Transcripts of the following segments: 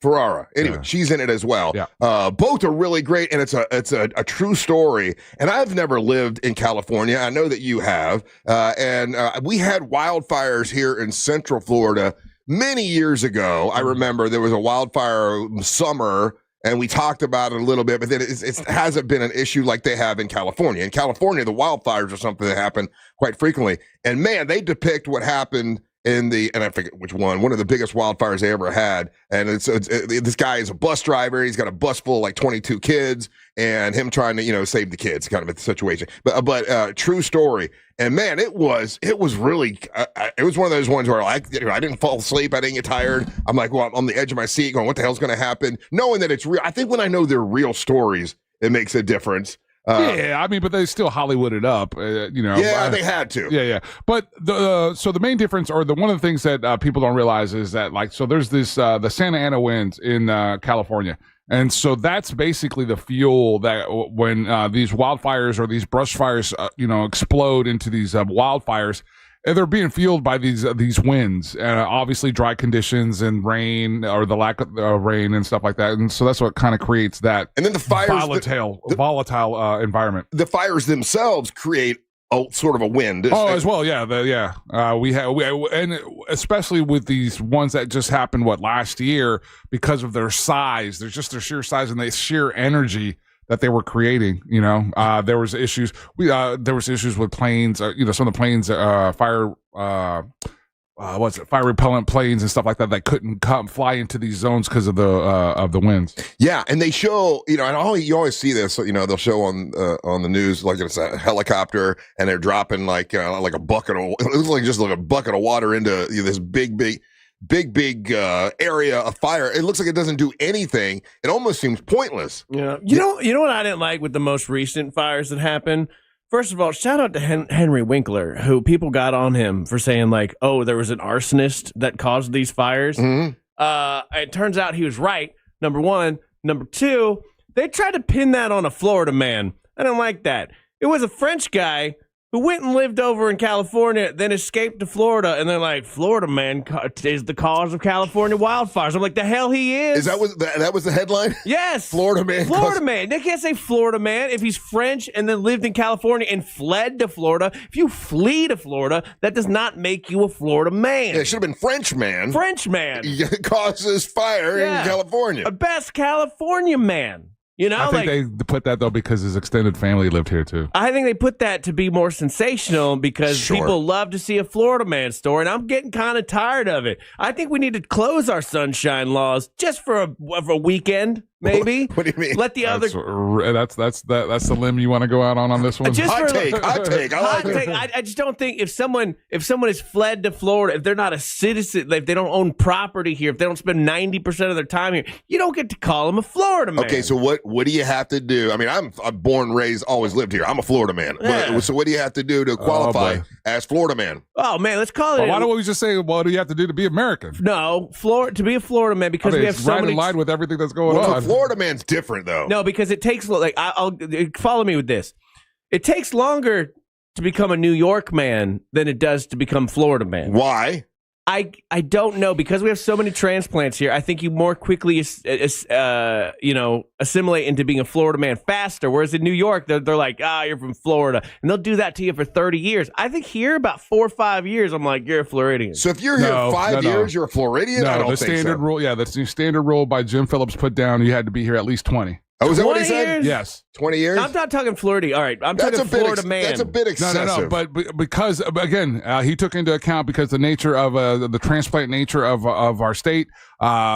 Ferrara. Anyway, Yeah. she's in it as well. Yeah. Both are really great, and it's a true story. And I've never lived in California. I know that you have. And we had wildfires here in Central Florida many years ago. I remember there was a wildfire summer, and we talked about it a little bit, but then it hasn't been an issue like they have in California. In California, the wildfires are something that happen quite frequently. And man, they depict what happened and I forget which one of the biggest wildfires they ever had. And this guy is a bus driver. He's got a bus full of like 22 kids, and him trying to, save the kids, kind of a situation. But true story. And man, it was really, it was one of those ones where I didn't fall asleep. I didn't get tired. I'm like, well, I'm on the edge of my seat going, what the hell's going to happen? Knowing that it's real. I think when I know they're real stories, it makes a difference. But they still Hollywooded up, Yeah, they had to. Yeah. But so the main difference, or one of the things that people don't realize is that, so there's this the Santa Ana winds in California, and so that's basically the fuel that when these wildfires or these brush fires, explode into these wildfires. And they're being fueled by these winds, obviously dry conditions and rain, or the lack of rain and stuff like that. And so that's what kind of creates that. And then the fires, volatile environment. The fires themselves create a sort of a wind. As well, yeah, we and especially with these ones that just happened last year, because of their size. There's just their sheer size and the sheer energy that they were creating. There was issues. There was issues with planes. Some of the planes, fire repellent planes and stuff like that couldn't fly into these zones because of the winds. Yeah, and they show, and you always see this. They'll show on the news like it's a helicopter, and they're dropping like a bucket of, it looks like just like a bucket of water into this big area of fire. It looks like it doesn't do anything. It almost seems pointless. Yeah. You know what I didn't like with the most recent fires that happened? First of all, shout out to Henry Winkler, who people got on him for saying there was an arsonist that caused these fires. Mm-hmm. It turns out he was right. Number one. Number two, they tried to pin that on a Florida man. I don't like that. It was a French guy who went and lived over in California, then escaped to Florida, and they're like, Florida man is the cause of California wildfires. I'm like, the hell he is. Is that was the headline? Yes. Florida man. Florida man. They can't say Florida man if he's French and then lived in California and fled to Florida. If you flee to Florida, that does not make you a Florida man. Yeah, it should have been French man. French man. Causes fire in California. A best California man. I think they put that, though, because his extended family lived here, too. I think they put that to be more sensational because people love to see a Florida man story, and I'm getting kind of tired of it. I think we need to close our sunshine laws just for a weekend, maybe. What do you mean? Let the that's the limb you want to go out on this one? Hot take. I just don't think if someone has fled to Florida, if they're not a citizen, if they don't own property here, if they don't spend 90% of their time here, you don't get to call them a Florida man. Okay, so what do you have to do? I mean, I'm born, raised, always lived here. I'm a Florida man. Yeah. So what do you have to do to qualify as Florida man? Oh man, let's call it. Why don't we just say, what do you have to do to be American? No, to be a Florida man, because we have so many. It's right in line with everything that's going on. Florida man's different though. No, because it takes I'll follow me with this. It takes longer to become a New York man than it does to become Florida man. Why? I don't know, because we have so many transplants here. I think you more quickly assimilate into being a Florida man faster. Whereas in New York, they're like, you're from Florida, and they'll do that to you for 30 years. I think here about 4 or 5 years, I'm like, you're a Floridian. So if you're here 5 years, you're a Floridian. No, I don't the think standard so. rule. Yeah, the standard rule by Jim Phillips put down. You had to be here at least 20. Oh, is that what he said? Years? Yes. 20 years? I'm not talking Florida. All right. I'm talking Florida man. That's a bit excessive. No. But because, again, he took into account because the nature of the transplant nature of our state,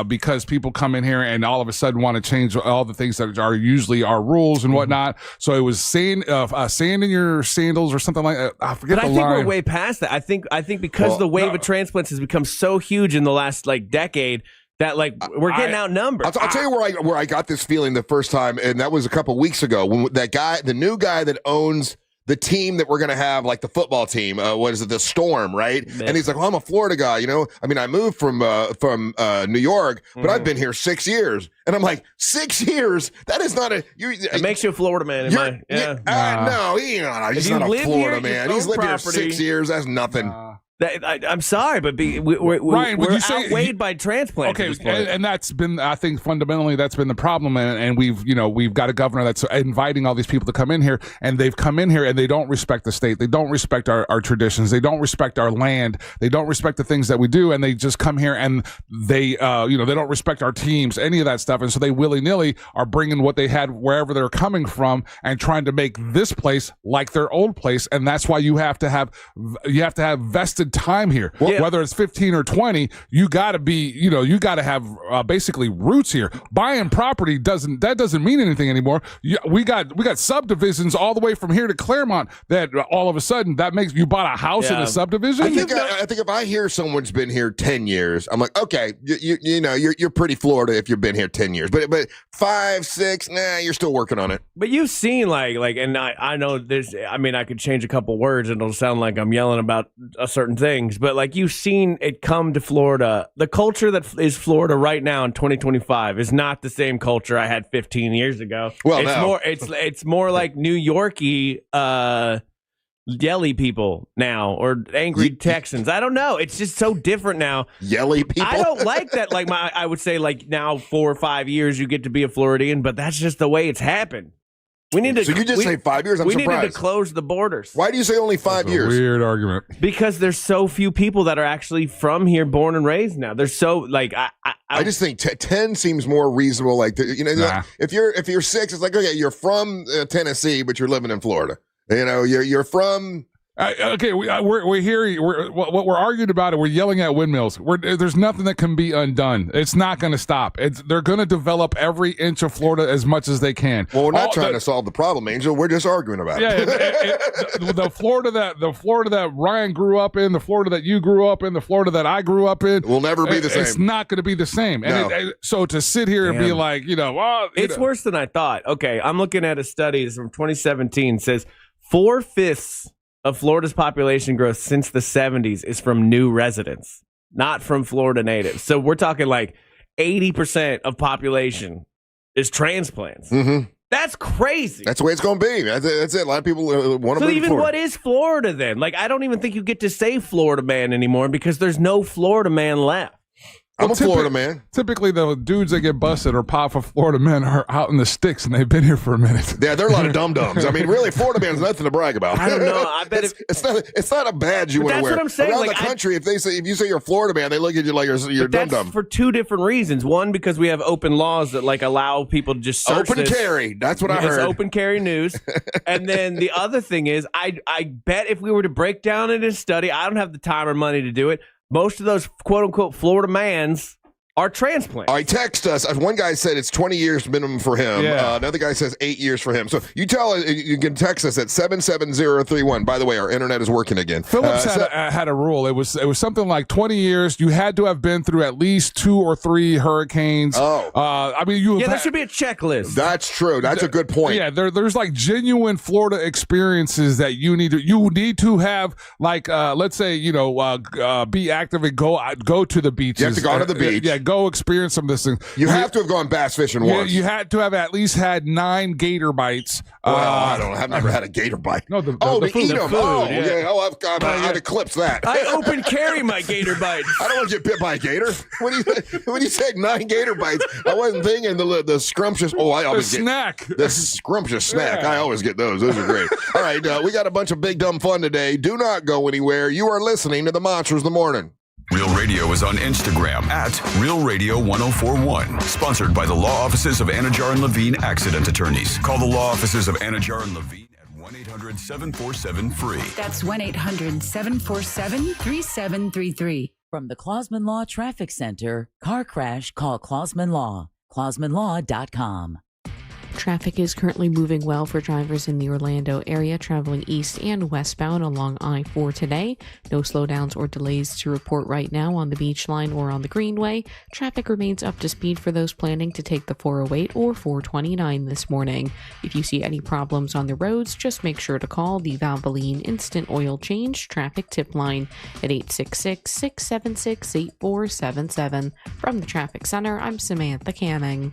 because people come in here and all of a sudden want to change all the things that are usually our rules and whatnot. So it was sand in your sandals or something like that. I forget the line. But I think we're way past that. I think because the wave of transplants has become so huge in the last decade, that we're getting outnumbered. I'll tell you where I got this feeling the first time, and that was a couple weeks ago when the new guy that owns the team that we're going to have, like the football team, what is it, the Storm, right? Man. And he's like, well, I'm a Florida guy, I mean, I moved from New York, but I've been here 6 years. And I'm like, 6 years? That is not it makes you a Florida man. No, he's not a Florida man. He's lived here 6 years. That's nothing. I'm sorry, but Ryan, would we're you say outweighed by transplants. Okay, at this point. and that's been, I think, fundamentally that's been the problem, and we've got a governor that's inviting all these people to come in here, and they've come in here and they don't respect the state, they don't respect our traditions, they don't respect our land, they don't respect the things that we do, and they just come here and they they don't respect our teams, any of that stuff, and so they willy-nilly are bringing what they had wherever they're coming from and trying to make this place like their old place, and that's why you have to have vested time here. Whether it's 15 or 20, you got to be, you got to have basically roots here. Buying property doesn't mean anything anymore. We got subdivisions all the way from here to Claremont that all of a sudden that makes you bought a house in a subdivision. I think if I hear someone's been here 10 years, I'm like, okay, you're pretty Florida if you've been here 10 years, but 5, 6, you're still working on it. But you've seen like, and I know this. I mean, I could change a couple words and it'll sound like I'm yelling about certain things, but like you've seen it come to Florida. The culture that is Florida right now in 2025 is not the same culture I had 15 years ago. Well, it's more like New Yorkie yelly people now, or angry Texans. I don't know. It's just so different now. Yelly people. I don't like that. Like I would say like now 4 or 5 years you get to be a Floridian, but that's just the way it's happened. We need to. So you just say 5 years? I'm surprised. We needed to close the borders. Why do you say only 5 years? Weird argument. Because there's so few people that are actually from here, born and raised now. There's so like I just think 10 seems more reasonable. Like if you're 6, it's like, okay, you're from Tennessee, but you're living in Florida. You're from. We're here. What we're arguing about it. We're yelling at windmills. There's nothing that can be undone. It's not going to stop. They're going to develop every inch of Florida as much as they can. Well, we're not trying to solve the problem, Angel. We're just arguing about it. The Florida that Ryan grew up in, the Florida that you grew up in, the Florida that I grew up in, will never be the same. It's not going to be the same. No. And so to sit here and be like, it's worse than I thought. Okay, I'm looking at a study from 2017. Says 4/5 of Florida's population growth since the 70s is from new residents, not from Florida natives. So we're talking like 80% of population is transplants. Mm-hmm. That's crazy. That's the way it's going to be. That's it. A lot of people want to move to Florida. So even what is Florida then? Like, I don't even think you get to say Florida man anymore because there's no Florida man left. I'm a Florida man. Typically, the dudes that get busted or pop for Florida men are out in the sticks, and they've been here for a minute. Yeah, there are a lot of dum-dums. I mean, really, Florida man's nothing to brag about. I don't know. I bet it's not a badge you want to wear. That's what I'm saying. Around the country, if you say you're a Florida man, they look at you like you're dum-dum. That's for two different reasons. One, because we have open laws that like allow people to just search open carry. That's what I heard. It's open carry news. And then the other thing is, I bet if we were to break down in a study, I don't have the time or money to do it. Most of those quote unquote Florida mans are transplants. All right, text us. One guy said it's 20 years minimum for him. Yeah. Another guy says 8 years for him. So you can text us at 77031. By the way, our internet is working again. Phillips had a rule. It was something like 20 years. You had to have been through at least 2 or 3 hurricanes. There should be a checklist. That's true. That's a good point. Yeah, there's like genuine Florida experiences that you need to have. Like let's say be active and go to the beaches. You have to go to the beach. Go experience some of this thing. You have to have gone bass fishing once. You had to have at least had 9 gator bites. Well, I've never had a gator bite. No, the to food, eat the them. food, I've eclipsed that. I open carry my gator bites. I don't want to get bit by a gator. When you say 9 gator bites, I wasn't thinking the scrumptious. Oh, I always get snack. The scrumptious snack. Yeah. I always get those. Those are great. All right, we got a bunch of big dumb fun today. Do not go anywhere. You are listening to the Monsters of the Morning. Real Radio is on Instagram at Real Radio 1041. Sponsored by the law offices of Anajar and Levine Accident Attorneys. Call the law offices of Anajar and Levine at 1-800-747-FREE. That's 1-800-747-3733. From the Clausman Law Traffic Center, car crash, call Clausman Law. ClausmanLaw.com. Traffic is currently moving well for drivers in the Orlando area traveling east and westbound along I-4 today. No slowdowns or delays to report right now on the Beach Line or on the Greenway. Traffic remains up to speed for those planning to take the 408 or 429 this morning. If you see any problems on the roads, just make sure to call the Valvoline Instant Oil Change Traffic Tip Line at 866-676-8477. From the Traffic Center, I'm Samantha Canning.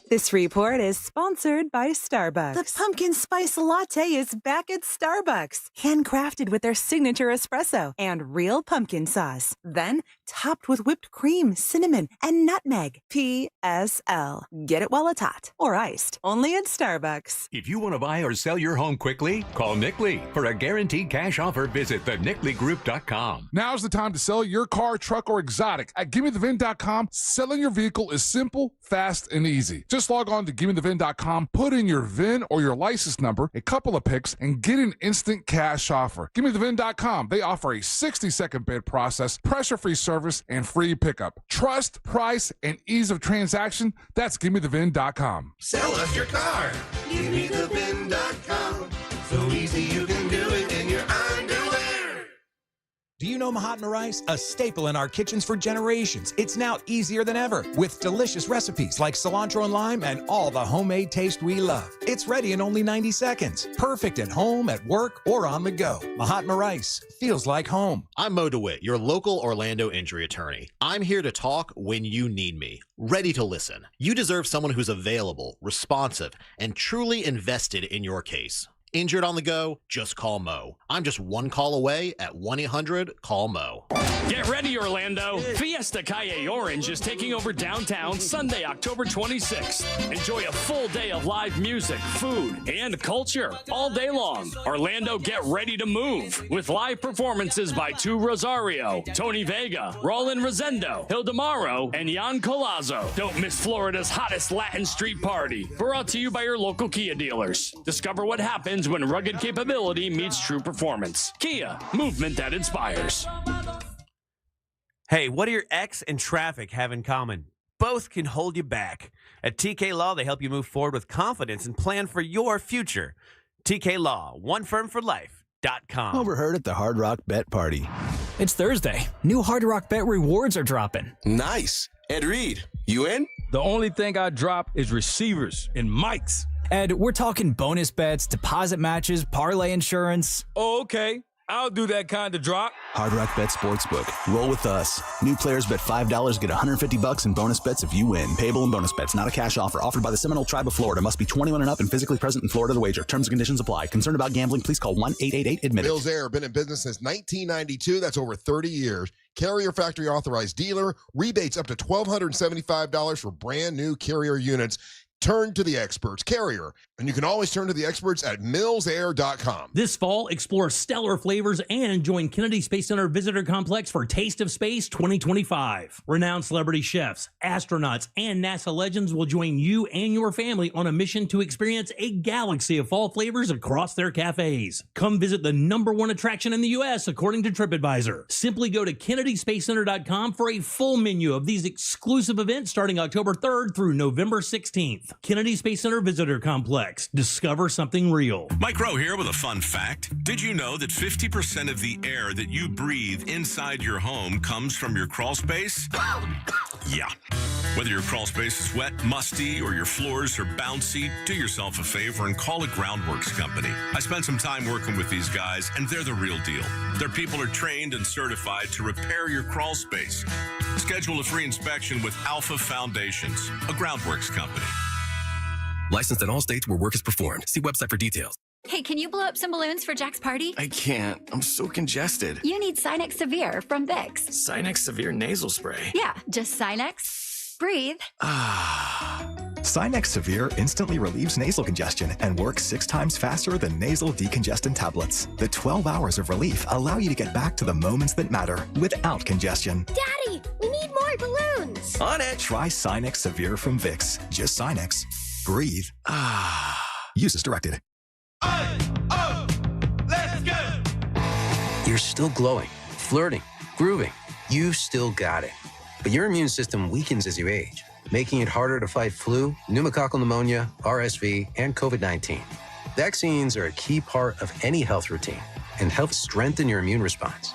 This report is sponsored by Starbucks. The pumpkin spice latte is back at Starbucks. Handcrafted with their signature espresso and real pumpkin sauce. Then topped with whipped cream, cinnamon, and nutmeg. PSL. Get it while it's hot or iced. Only at Starbucks. If you want to buy or sell your home quickly, call Nick Lee. For a guaranteed cash offer, visit theNickLeeGroup.com. Now's the time to sell your car, truck, or exotic. At GimmeTheVin.com, selling your vehicle is simple, fast, and easy. Just log on to GimmeTheVin.com, put in your VIN or your license number, a couple of pics, and get an instant cash offer. GimmeTheVin.com, they offer a 60-second bid process, pressure-free service, and free pickup. Trust, price, and ease of transaction, that's GimmeTheVin.com. Sell us your car. GimmeTheVin.com. So easy you can do it in your underwear. Do you know Mahatma rice? A staple in our kitchens for generations. It's now easier than ever with delicious recipes like cilantro and lime and all the homemade taste we love. It's ready in only 90 seconds. Perfect at home, at work, or on the go. Mahatma rice feels like home. I'm Mo DeWitt, your local Orlando injury attorney. I'm here to talk when you need me. Ready to listen. You deserve someone who's available, responsive, and truly invested in your case. Injured on the go? Just call Mo. I'm just one call away at 1-800-CALL-MO. Get ready, Orlando. Fiesta Calle Orange is taking over downtown Sunday, October 26th. Enjoy a full day of live music, food, and culture all day long. Orlando, get ready to move with live performances by Tu Rosario, Tony Vega, Roland Rosendo, Hildemaro, and Jan Colazzo. Don't miss Florida's hottest Latin street party. Brought to you by your local Kia dealers. Discover what happens when rugged capability meets true performance. Kia, movement that inspires. Hey, what do your ex and traffic have in common? Both can hold you back. At TK Law, they help you move forward with confidence and plan for your future. TK Law, onefirmforlife.com. Overheard at the Hard Rock Bet Party. It's Thursday. New Hard Rock Bet rewards are dropping. Nice. Ed Reed, you in? The only thing I drop is receivers and mics. Ed, we're talking bonus bets, deposit matches, parlay insurance. Oh, okay. I'll do that kind of drop. Hard Rock Bet Sportsbook. Roll with us. New players bet $5, get $150 in bonus bets if you win. Payable in bonus bets, not a cash offer. Offered by the Seminole Tribe of Florida. Must be 21 and up and physically present in Florida to wager. Terms and conditions apply. Concerned about gambling? Please call 1-888-ADMIT. Mills Air, been in business since 1992. That's over 30 years. Carrier factory authorized dealer. Rebates up to $1,275 for brand new Carrier units. Turn to the experts. Carrier. And you can always turn to the experts at millsair.com. This fall, explore stellar flavors and join Kennedy Space Center Visitor Complex for Taste of Space 2025. Renowned celebrity chefs, astronauts, and NASA legends will join you and your family on a mission to experience a galaxy of fall flavors across their cafes. Come visit the #1 attraction in the U.S. according to TripAdvisor. Simply go to KennedySpaceCenter.com for a full menu of these exclusive events starting October 3rd through November 16th. Kennedy Space Center Visitor Complex. Discover something real. Mike Rowe here with a fun fact. Did you know that 50% of the air that you breathe inside your home comes from your crawl space? Yeah. Whether your crawl space is wet, musty, or your floors are bouncy, do yourself a favor and call a Groundworks company. I spent some time working with these guys, and they're the real deal. Their people are trained and certified to repair your crawl space. Schedule a free inspection with Alpha Foundations, a Groundworks company. Licensed in all states where work is performed. See website for details. Hey, can you blow up some balloons for Jack's party? I can't. I'm so congested. You need Sinex Severe from Vicks. Sinex Severe nasal spray. Yeah, just Sinex. Breathe. Sinex Severe instantly relieves nasal congestion and works 6 times faster than nasal decongestant tablets. The 12 hours of relief allow you to get back to the moments that matter without congestion. Daddy, we need more balloons. On it. Try Sinex Severe from Vicks. Just Sinex. Breathe. Use as directed. Let's go! You're still glowing, flirting, grooving. You still got it. But your immune system weakens as you age, making it harder to fight flu, pneumococcal pneumonia, RSV, and COVID-19. Vaccines are a key part of any health routine and help strengthen your immune response.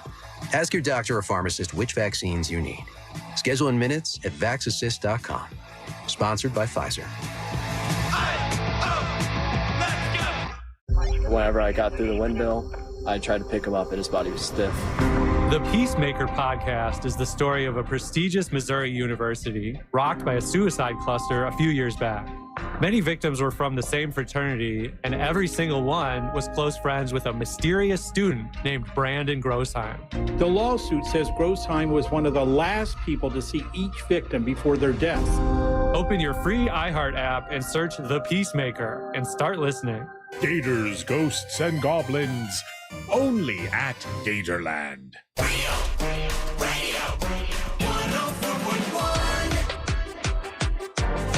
Ask your doctor or pharmacist which vaccines you need. Schedule in minutes at vaxassist.com. Sponsored by Pfizer. Whenever I got through the windmill, I tried to pick him up and his body was stiff. The Peacemaker podcast is the story of a prestigious Missouri university rocked by a suicide cluster a few years back. Many victims were from the same fraternity, and every single one was close friends with a mysterious student named Brandon Grossheim. The lawsuit says Grossheim was one of the last people to see each victim before their death. Open your free iHeart app and search The Peacemaker and start listening. Gators, ghosts, and goblins, only at Gatorland.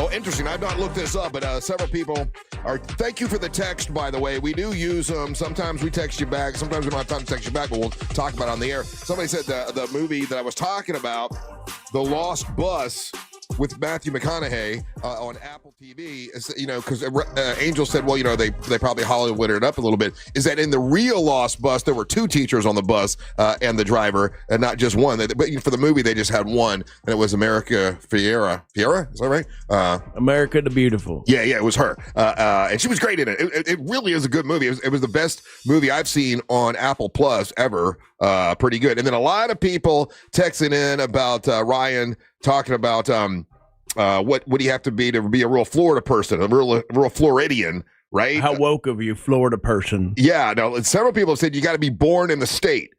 Oh, interesting. I've not looked this up, but several people are. Thank you for the text, by the way. We do use them. Sometimes we text you back. Sometimes we don't have time to text you back, but we'll talk about it on the air. Somebody said the movie that I was talking about, The Lost Bus, with Matthew McConaughey on Apple TV, you know, because Angel said, well, you know, they probably Hollywooded it up a little bit, is that in the real Lost Bus, there were two teachers on the bus and the driver, and not just one. But for the movie, they just had one, and it was America Ferrera. Is that right? America the Beautiful. Yeah, it was her. And she was great in it. It really is a good movie. It was the best movie I've seen on Apple Plus ever. Pretty good. And then a lot of people texting in about Ryan talking about what do you have to be a real Florida person, a real Floridian, right? How woke of you, Florida person? Yeah, no. Several people have said you got to be born in the state.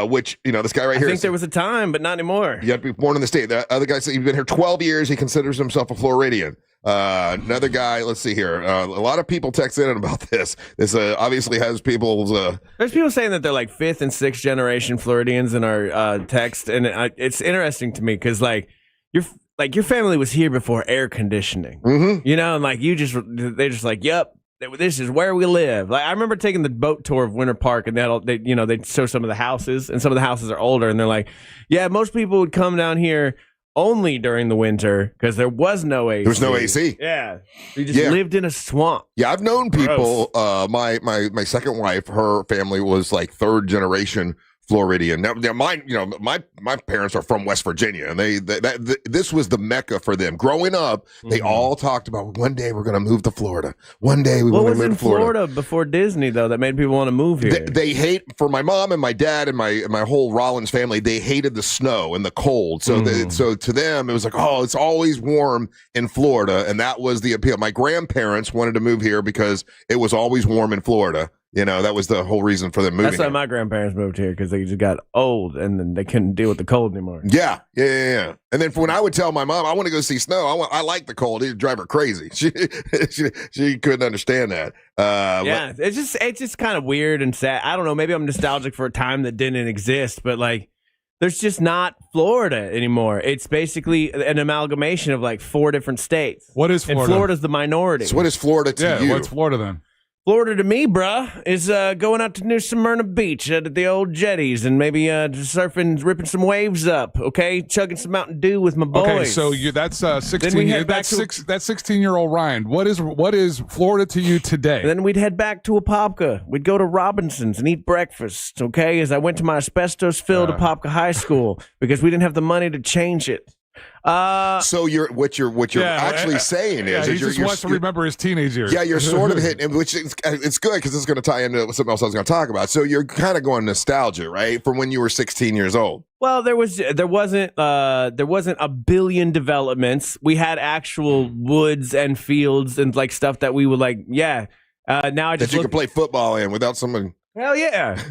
Which, you know, this guy right here. I think there was a time, but not anymore. You have to be born in the state. The other guy said he's been here 12 years. He considers himself a Floridian. Another guy, let's see here. A lot of people text in about this. This obviously has people's. There's people saying that they're like 5th and 6th generation Floridians in our text, and it's interesting to me because your family was here before air conditioning, you know, and like they're just like, yep. This is where we live. Like I remember taking the boat tour of Winter Park, and they'd show some of the houses, and some of the houses are older, and they're like, yeah, most people would come down here only during the winter because there was no AC. There was no AC. Yeah, you just lived in a swamp. Yeah, I've known people. My second wife, her family was like 3rd generation Floridian. Now mine, you know, my parents are from West Virginia, and this was the mecca for them. Growing up, they all talked about one day we're going to move to Florida. One day we want to move to Florida. What was in Florida before Disney though that made people want to move here? They hate, for my mom and my dad and my whole Rollins family, they hated the snow and the cold. So so to them it was like, oh, it's always warm in Florida, and that was the appeal. My grandparents wanted to move here because it was always warm in Florida. You know, that was the whole reason for them moving. That's why here. my grandparents moved here, because they just got old and then they couldn't deal with the cold anymore. Yeah. And then when I would tell my mom, I want to go see snow, I like the cold. It'd drive her crazy. She couldn't understand that. It's just kind of weird and sad. I don't know. Maybe I'm nostalgic for a time that didn't exist, but like, there's just not Florida anymore. It's basically an amalgamation of like 4 different states. What is Florida? And Florida's the minority. So what is Florida to you? What's Florida then? Florida to me, bruh, is going out to New Smyrna Beach at the old jetties and maybe surfing, ripping some waves up, okay? Chugging some Mountain Dew with my boys. Okay, so that's 16. That's 16-year-old Ryan. What is Florida to you today? And then we'd head back to Apopka. We'd go to Robinson's and eat breakfast, okay? As I went to my asbestos-filled Apopka High School because we didn't have the money to change it. So what you're actually saying is he just wants to remember his teenage years. Yeah, you're sort of hitting, which it's good because it's going to tie into something else I was going to talk about. So you're kind of going nostalgia, right, from when you were 16 years old. Well, there wasn't a billion developments. We had actual woods and fields and like stuff that we would like. Yeah, now I just that you could play football in without someone. Hell yeah,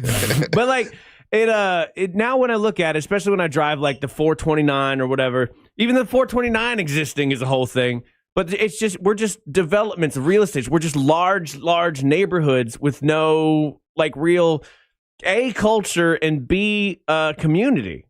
but like. It now when I look at it, especially when I drive like the 429 or whatever, even the 429 existing is a whole thing. But it's just we're just developments of real estate. We're just large neighborhoods with no like real A, culture, and B, community.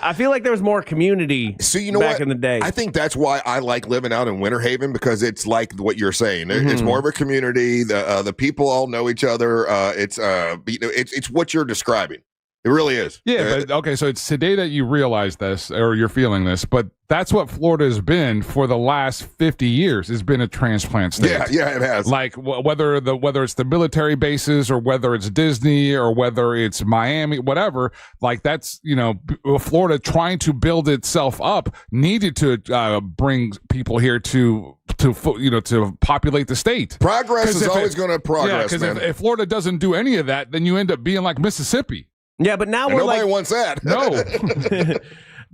I feel like there was more community back in the day. I think that's why I like living out in Winter Haven, because it's like what you're saying. It's more of a community. The people all know each other. It's what you're describing. It really is. Yeah, but okay, so it's today that you realize this, or you're feeling this, but that's what Florida has been for the last 50 years. It's been a transplant state. Yeah, it has. Like whether it's the military bases, or whether it's Disney, or whether it's Miami, whatever. Like that's Florida trying to build itself up needed to bring people here to populate the state. Progress is always going to progress. Yeah, because if Florida doesn't do any of that, then you end up being like Mississippi. Yeah, but now nobody wants that. No.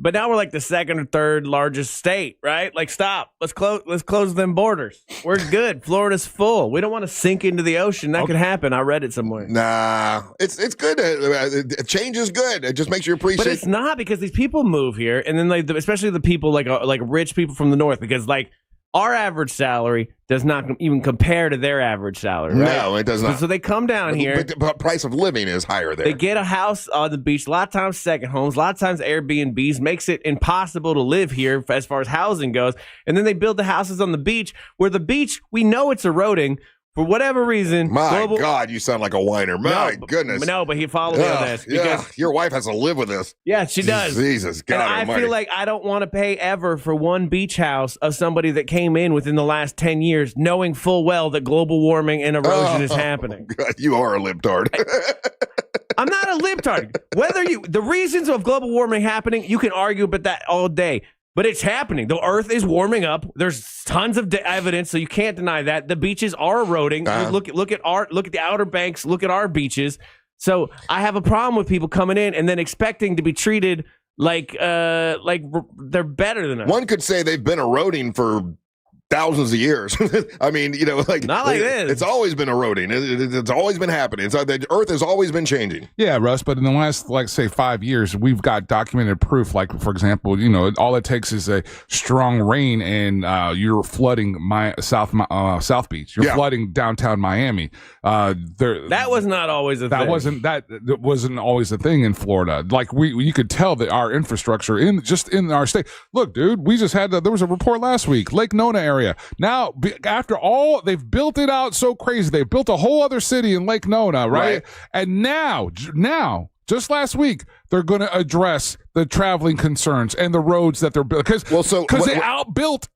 but now we're like the second or third largest state, right? Like, stop. Let's close them borders. We're good. Florida's full. We don't want to sink into the ocean. That could happen. I read it somewhere. Nah, it's good. Change is good. It just makes you appreciate. But it's not, because these people move here, and then especially the people like rich people from the north, because like our average salary does not even compare to their average salary. Right? No, it does not. So they come down here. But the price of living is higher there. They get a house on the beach. A lot of times second homes. A lot of times Airbnbs. Makes it impossible to live here as far as housing goes. And then they build the houses on the beach, where the beach, we know it's eroding. For whatever reason, my God, you sound like a whiner. My goodness. No, but he followed me on this. Because, your wife has to live with this. Yeah, she does. Jesus, God and almighty. I feel like I don't want to pay ever for one beach house of somebody that came in within the last 10 years, knowing full well that global warming and erosion is happening. God, you are a libtard. I'm not a libtard. The reasons of global warming happening, you can argue about that all day. But it's happening. The earth is warming up. There's tons of evidence, so you can't deny that. The beaches are eroding. Look at the Outer Banks. Look at our beaches. So I have a problem with people coming in and then expecting to be treated like they're better than us. One could say they've been eroding for thousands of years. I mean, like not like this. It's always been eroding. It's always been happening. So the earth has always been changing. Yeah, Russ, but in the last, say 5 years, we've got documented proof. Like, for example, all it takes is a strong rain and you're flooding South Beach. You're flooding downtown Miami. That was not always a thing. That wasn't always a thing in Florida. Like, you could tell that our infrastructure in our state. Look, dude, we just had there was a report last week, Lake Nona area. Now, after all, they've built it out so crazy. They built a whole other city in Lake Nona, right? And now, just last week, they're going to address the traveling concerns and the roads that they're building. Because they outbuilt.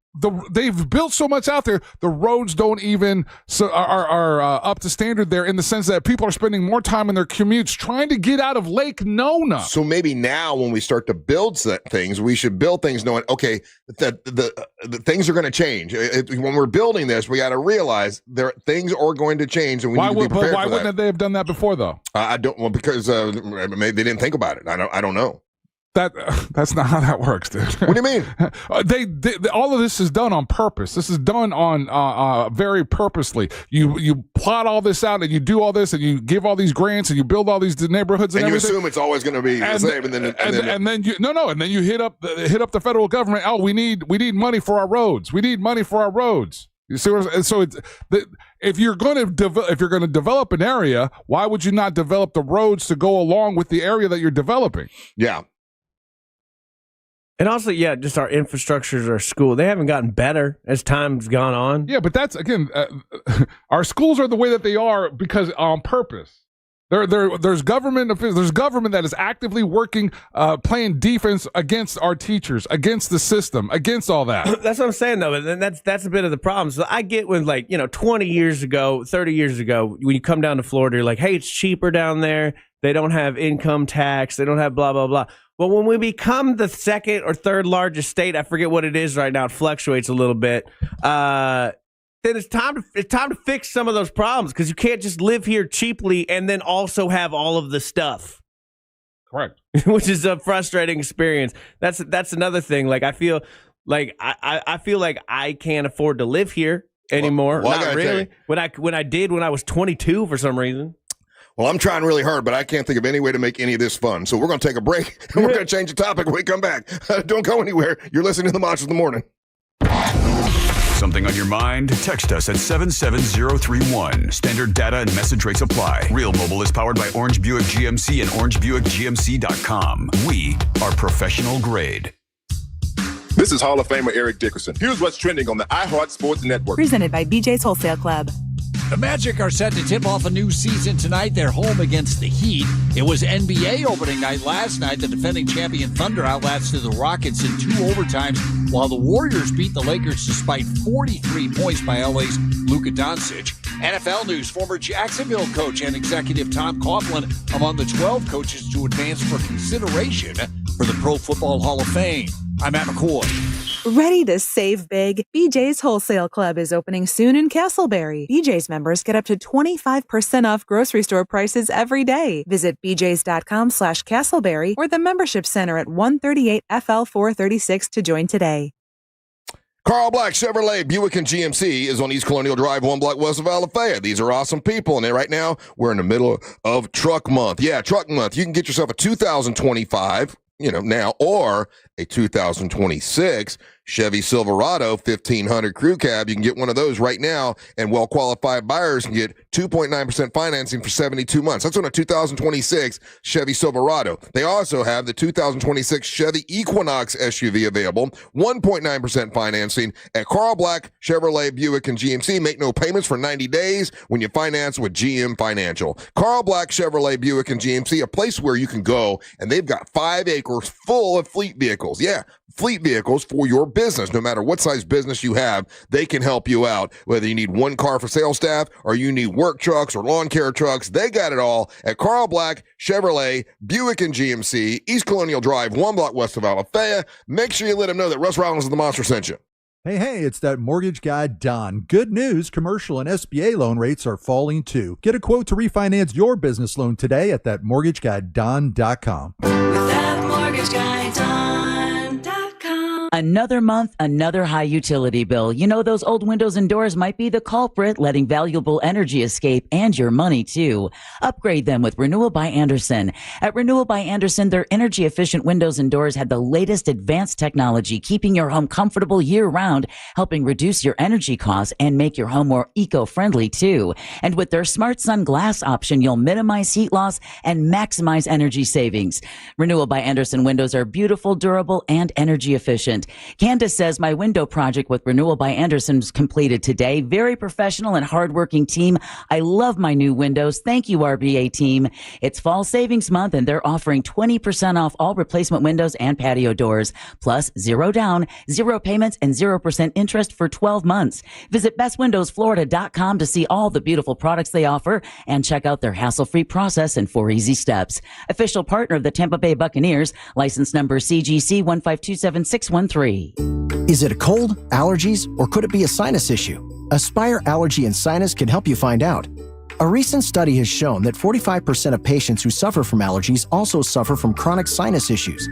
They've built so much out there, the roads don't even are up to standard there, in the sense that people are spending more time in their commutes trying to get out of Lake Nona. So maybe now when we start to build things, we should build things knowing, okay, the things are going to change. When we're building this, we got to realize things are going to change, and we need to be prepared for that. Why wouldn't they have done that before, though? I don't. Well, because maybe they didn't think about it. I don't know. That's not how that works, dude. What do you mean? They all of this is done on purpose. This is done on very purposely. You plot all this out, and you do all this, and you give all these grants, and you build all these neighborhoods, and everything. You assume it's always going to be the same, and then you hit up the federal government. Oh, we need money for our roads. We need money for our roads. You see what I'm saying? So if you're going to develop an area, why would you not develop the roads to go along with the area that you're developing? Yeah. And also, just our infrastructures, our school, they haven't gotten better as time's gone on. Yeah, but that's, again, our schools are the way that they are because on purpose. There's government that is actively working, playing defense against our teachers, against the system, against all that. That's what I'm saying, though. And that's a bit of the problem. So I get when, 20 years ago, 30 years ago, when you come down to Florida, you're like, hey, it's cheaper down there. They don't have income tax. They don't have blah, blah, blah. But when we become the second or third largest state, I forget what it is right now. It fluctuates a little bit. Then it's time to fix some of those problems, because you can't just live here cheaply and then also have all of the stuff. Correct. Which is a frustrating experience. That's another thing. Like, I feel like I feel like I can't afford to live here anymore. Not really. When I was 22 for some reason. Well, I'm trying really hard, but I can't think of any way to make any of this fun. So we're going to take a break, and we're going to change the topic when we come back. Don't go anywhere. You're listening to the Monsters in the Morning. Something on your mind? Text us at 77031. Standard data and message rates apply. Real Mobile is powered by Orange Buick GMC and OrangeBuickGMC.com. We are professional grade. This is Hall of Famer Eric Dickerson. Here's what's trending on the iHeart Sports Network. Presented by BJ's Wholesale Club. The Magic are set to tip off a new season tonight. They're home against the Heat. It was NBA opening night last night. The defending champion Thunder outlasted the Rockets in 2 overtimes, while the Warriors beat the Lakers despite 43 points by LA's Luka Doncic. NFL news, former Jacksonville coach and executive Tom Coughlin among the 12 coaches to advance for consideration for the Pro Football Hall of Fame. I'm Matt McCoy. Ready to save big? BJ's Wholesale Club is opening soon in Castleberry. BJ's members get up to 25% off grocery store prices every day. Visit bjs.com/Castleberry or the membership center at 138 FL 436 to join today. Carl Black Chevrolet Buick and GMC is on East Colonial Drive, 1 block west of Alafaya. These are awesome people, and right now we're in the middle of Truck Month. Yeah, Truck Month. You can get yourself a 2025, now, or a 2026 Chevy Silverado 1500 Crew Cab. You can get one of those right now, and well-qualified buyers can get 2.9% financing for 72 months. That's on a 2026 Chevy Silverado. They also have the 2026 Chevy Equinox SUV available, 1.9% financing at Carl Black Chevrolet Buick and GMC. Make no payments for 90 days when you finance with GM Financial. Carl Black Chevrolet Buick and GMC, a place where you can go, and they've got 5 acres full of fleet vehicles. Yeah, fleet vehicles for your business. No matter what size business you have, they can help you out. Whether you need one car for sales staff or you need work trucks or lawn care trucks, they got it all at Carl Black Chevrolet Buick and GMC, East Colonial Drive, 1 block west of Alafaya. Make sure you let them know that Russ Rollins of the Monster sent you. Hey, it's that mortgage guy, Don. Good news, commercial and SBA loan rates are falling too. Get a quote to refinance your business loan today at thatmortgageguyDon.com. With that mortgage guy, Don.com. Another month, another high utility bill. You know, those old windows and doors might be the culprit, letting valuable energy escape and your money too. Upgrade them with Renewal by Andersen. At Renewal by Andersen, their energy efficient windows and doors have the latest advanced technology, keeping your home comfortable year round, helping reduce your energy costs and make your home more eco-friendly too. And with their Smart Sun Glass option, you'll minimize heat loss and maximize energy savings. Renewal by Andersen windows are beautiful, durable, and energy efficient. Candace says, my window project with Renewal by Andersen was completed today. Very professional and hardworking team. I love my new windows. Thank you, RBA team. It's fall savings month, and they're offering 20% off all replacement windows and patio doors, plus 0 down, 0 payments, and 0% interest for 12 months. Visit bestwindowsflorida.com to see all the beautiful products they offer and check out their hassle-free process and 4 easy steps. Official partner of the Tampa Bay Buccaneers, license number CGC 1527613. Is it a cold, allergies, or could it be a sinus issue? Aspire Allergy and Sinus can help you find out. A recent study has shown that 45% of patients who suffer from allergies also suffer from chronic sinus issues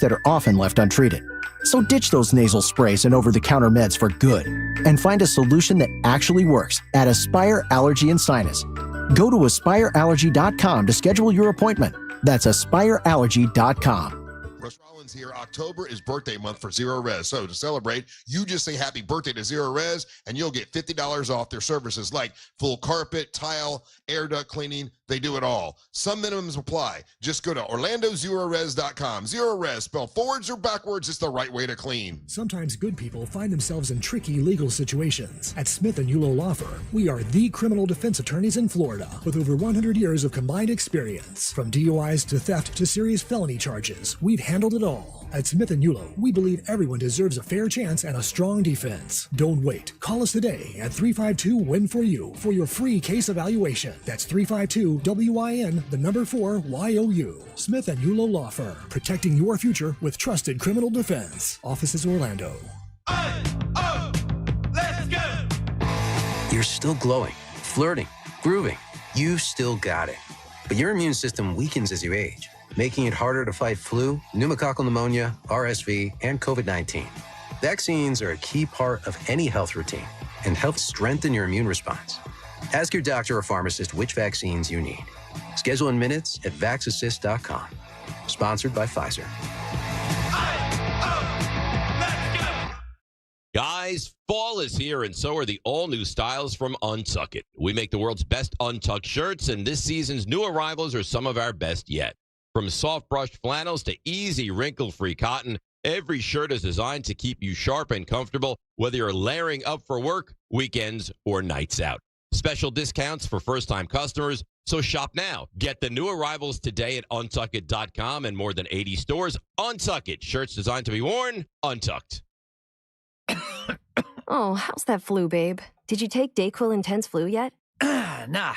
that are often left untreated. So ditch those nasal sprays and over-the-counter meds for good and find a solution that actually works at Aspire Allergy and Sinus. Go to aspireallergy.com to schedule your appointment. That's aspireallergy.com. Russ Rollins here. October is birthday month for Zero Res. So to celebrate, you just say happy birthday to Zero Res, and you'll get $50 off their services like full carpet, tile, air duct cleaning. They do it all. Some minimums apply. Just go to orlandozerores.com. Zero Res, spelled forwards or backwards, it's the right way to clean. Sometimes good people find themselves in tricky legal situations. At Smith & Yulo Law Firm, we are the criminal defense attorneys in Florida with over 100 years of combined experience. From DUIs to theft to serious felony charges, we've handled it all. At Smith & Yulo, we believe everyone deserves a fair chance and a strong defense. Don't wait. Call us today at 352-WIN-FOR-YOU for your free case evaluation. That's 352-WIN-4-YOU. Smith & Yulo Law Firm, protecting your future with trusted criminal defense. Offices Orlando. Let's go! You're still glowing, flirting, grooving. You still got it. But your immune system weakens as you age, making it harder to fight flu, pneumococcal pneumonia, RSV, and COVID-19. Vaccines are a key part of any health routine and help strengthen your immune response. Ask your doctor or pharmacist which vaccines you need. Schedule in minutes at vaxassist.com. Sponsored by Pfizer. Guys, fall is here, and so are the all-new styles from Untuck It. We make the world's best untucked shirts, and this season's new arrivals are some of our best yet. From soft brushed flannels to easy wrinkle-free cotton, every shirt is designed to keep you sharp and comfortable, whether you're layering up for work, weekends, or nights out. Special discounts for first-time customers, so shop now. Get the new arrivals today at untuckit.com and more than 80 stores. Untuck It, shirts designed to be worn, untucked. Oh, how's that flu, babe? Did you take Dayquil Intense Flu yet? Nah,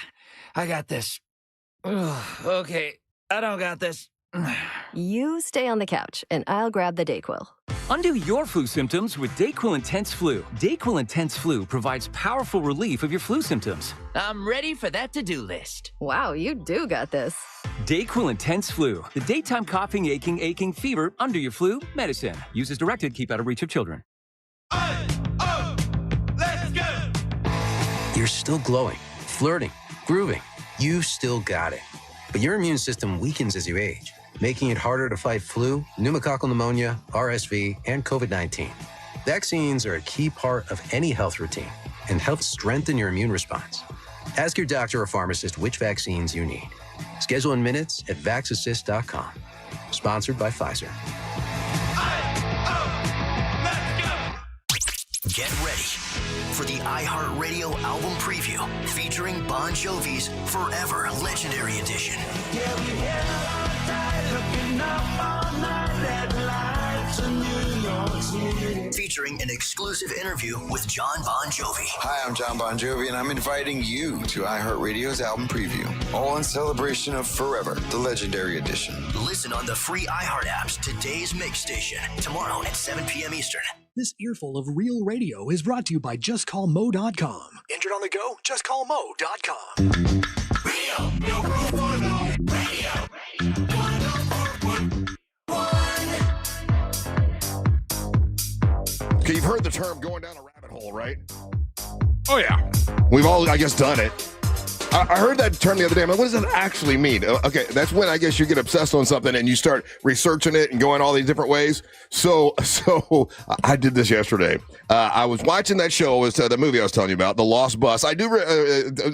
I got this. Ugh, okay, I don't got this. You stay on the couch, and I'll grab the Dayquil. Undo your flu symptoms with Dayquil Intense Flu. Dayquil Intense Flu provides powerful relief of your flu symptoms. I'm ready for that to-do list. Wow, you do got this. Dayquil Intense Flu. The daytime coughing, aching, fever, under your flu medicine. Use as directed. Keep out of reach of children. Let's go! You're still glowing, flirting, grooving. You still got it. But your immune system weakens as you age, making it harder to fight flu, pneumococcal pneumonia, RSV, and COVID-19. Vaccines are a key part of any health routine and help strengthen your immune response. Ask your doctor or pharmacist which vaccines you need. Schedule in minutes at vaxassist.com. Sponsored by Pfizer. Get ready for the iHeartRadio album preview featuring Bon Jovi's Forever Legendary Edition. Featuring an exclusive interview with John Bon Jovi. Hi, I'm John Bon Jovi, and I'm inviting you to iHeartRadio's album preview, all in celebration of Forever, the Legendary Edition. Listen on the free iHeart apps today's Mix Station, tomorrow at 7 p.m. Eastern. This earful of real radio is brought to you by JustCallMo.com. Injured on the go? JustCallMo.com. Radio, no proof for no radio. Okay, you've heard the term going down a rabbit hole, right? Oh, yeah. We've all, I guess, done it. I heard that term the other day. I'm like, what does that actually mean? Okay, that's when I guess you get obsessed on something and you start researching it and going all these different ways. So I did this yesterday. I was watching that show. It was the movie I was telling you about, The Lost Bus. I do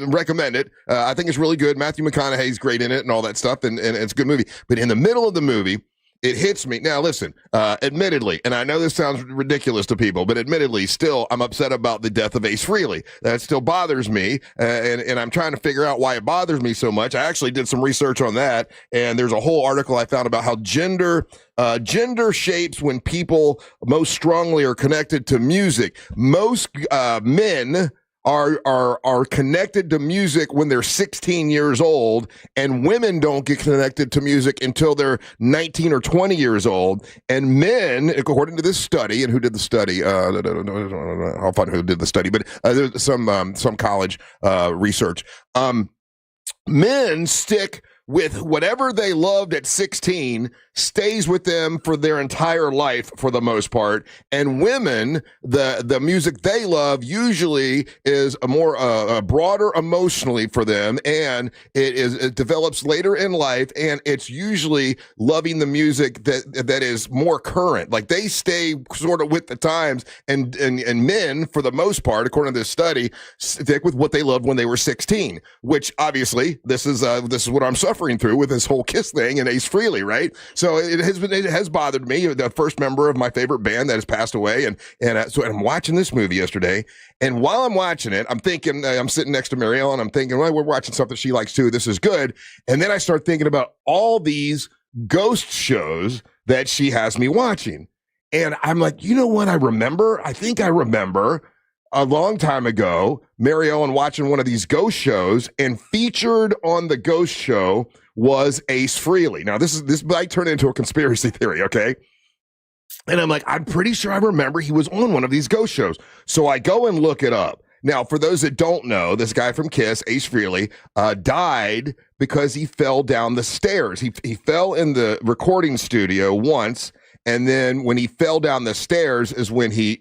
recommend it. I think it's really good. Matthew McConaughey's great in it and all that stuff, and it's a good movie. But in the middle of the movie, it hits me. Now, listen, admittedly, and I know this sounds ridiculous to people, but admittedly, still, I'm upset about the death of Ace Frehley. That still bothers me, and I'm trying to figure out why it bothers me so much. I actually did some research on that, and there's a whole article I found about how gender shapes when people most strongly are connected to music. Most men are connected to music when they're 16 years old, and women don't get connected to music until they're 19 or 20 years old. And men, according to this study, and who did the study? I'll find who did the study, but there's some college research. Men stick with whatever they loved at 16 stays with them for their entire life for the most part. And women, the music they love usually is a more broader emotionally for them, and it develops later in life, and it's usually loving the music that is more current. Like they stay sort of with the times, and men, for the most part, according to this study, stick with what they loved when they were 16, which obviously this is what I'm suffering through with this whole Kiss thing and Ace Frehley, right? So it has bothered me. The first member of my favorite band that has passed away, and I'm watching this movie yesterday, and while I'm watching it, I'm thinking, I'm sitting next to Marielle, and I'm thinking, well, we're watching something she likes too. This is good. And then I start thinking about all these ghost shows that she has me watching, and I'm like, you know what? I think I remember a long time ago, Mary Ellen watching one of these ghost shows, and featured on the ghost show was Ace Frehley. Now, this might turn into a conspiracy theory, okay? And I'm like, I'm pretty sure I remember he was on one of these ghost shows. So I go and look it up. Now, for those that don't know, this guy from Kiss, Ace Frehley, died because he fell down the stairs. He fell in the recording studio once, and then when he fell down the stairs is when he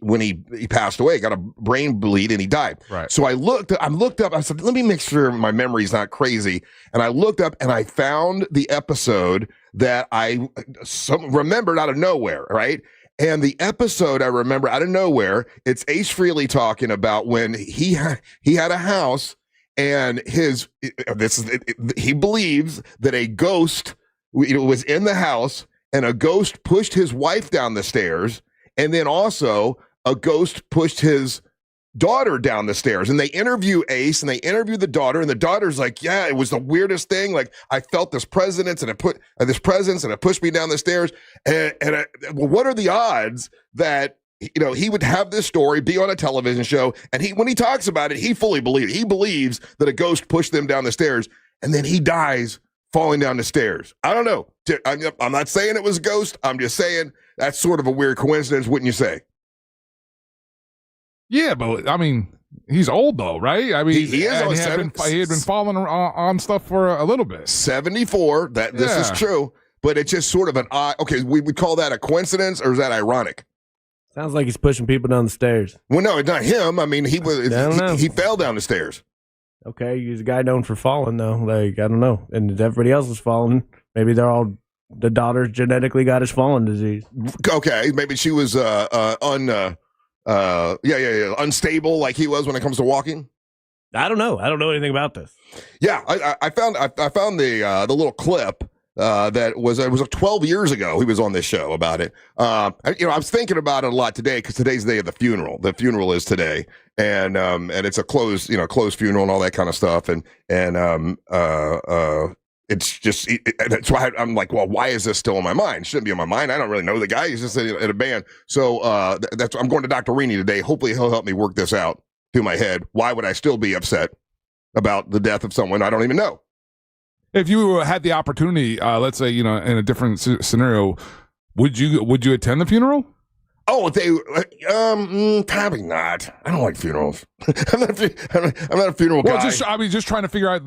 passed away, got a brain bleed, and he died. Right. So I looked up, I said, let me make sure my memory's not crazy. And I looked up and I found the episode that I remembered out of nowhere, right? And the episode I remember out of nowhere, it's Ace Frehley talking about when he had a house, and he believes that a ghost was in the house, and a ghost pushed his wife down the stairs, and then also a ghost pushed his daughter down the stairs. And they interview Ace, and they interview the daughter, and the daughter's like, yeah, it was the weirdest thing. Like, I felt this presence, and it pushed me down the stairs. Well, what are the odds that he would have this story, be on a television show, and when he talks about it, he fully believes. He believes that a ghost pushed them down the stairs, and then he dies falling down the stairs. I don't know. I'm not saying it was a ghost. I'm just saying that's sort of a weird coincidence, wouldn't you say? Yeah, but I mean, he's old though, right? I mean, he had been falling on stuff for a little bit. 74. This is true, but it's just sort of an odd. Okay, we call that a coincidence, or is that ironic? Sounds like he's pushing people down the stairs. Well, no, it's not him. I mean, he fell down the stairs. Okay, he's a guy known for falling, though. Like, I don't know. And if everybody else is falling, maybe the daughter genetically got his falling disease. Okay, maybe she was unstable like he was when it comes to walking. I don't know. I don't know anything about this. Yeah, I found the little clip that was 12 years ago. He was on this show about it. I was thinking about it a lot today because today's the day of the funeral. The funeral is today, and it's a closed funeral and all that kind of stuff. And it's just that's why I'm like, well, why is this still in my mind? It shouldn't be in my mind. I don't really know the guy. He's just in a band. So I'm going to Dr. Rini today. Hopefully he'll help me work this out through my head. Why would I still be upset about the death of someone I don't even know? If you had the opportunity, let's say, in a different scenario, would you attend the funeral? Oh, probably not. I don't like funerals. I'm not a funeral guy. Just trying to figure out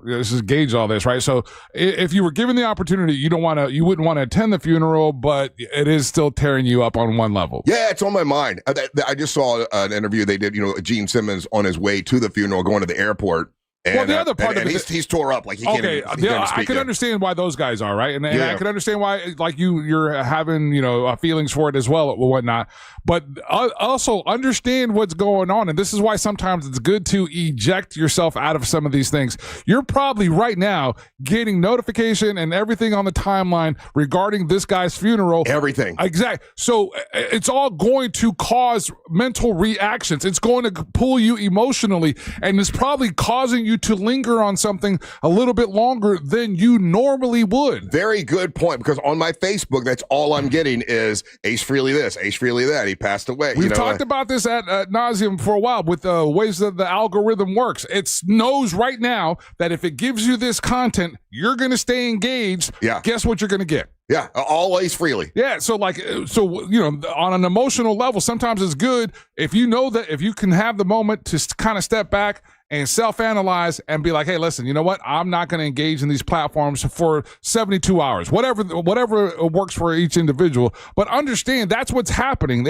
this is gauge all this, right? So if you were given the opportunity, you wouldn't want to attend the funeral, but it is still tearing you up on one level. Yeah, it's on my mind. I just saw an interview they did, Gene Simmons on his way to the funeral, going to the airport. And, the other part of it, he's tore up, like he can't even speak. I can understand why those guys are, right, and I can understand why, like you're having feelings for it as well, or whatnot. But also understand what's going on, and this is why sometimes it's good to eject yourself out of some of these things. You're probably right now getting notification and everything on the timeline regarding this guy's funeral. Everything, exactly. So it's all going to cause mental reactions. It's going to pull you emotionally, and it's probably causing you to linger on something a little bit longer than you normally would. Very good point, because on my Facebook, that's all I'm getting is Ace Frehley this, Ace Frehley that. He passed away. We've talked about this at nauseum for a while with the ways that the algorithm works. It knows right now that if it gives you this content, you're going to stay engaged. Yeah. Guess what you're going to get? Yeah, all Ace Frehley. Yeah, so on an emotional level, sometimes it's good if you know that if you can have the moment to kind of step back and self-analyze and be like, hey, listen, you know what? I'm not going to engage in these platforms for 72 hours, whatever works for each individual. But understand that's what's happening.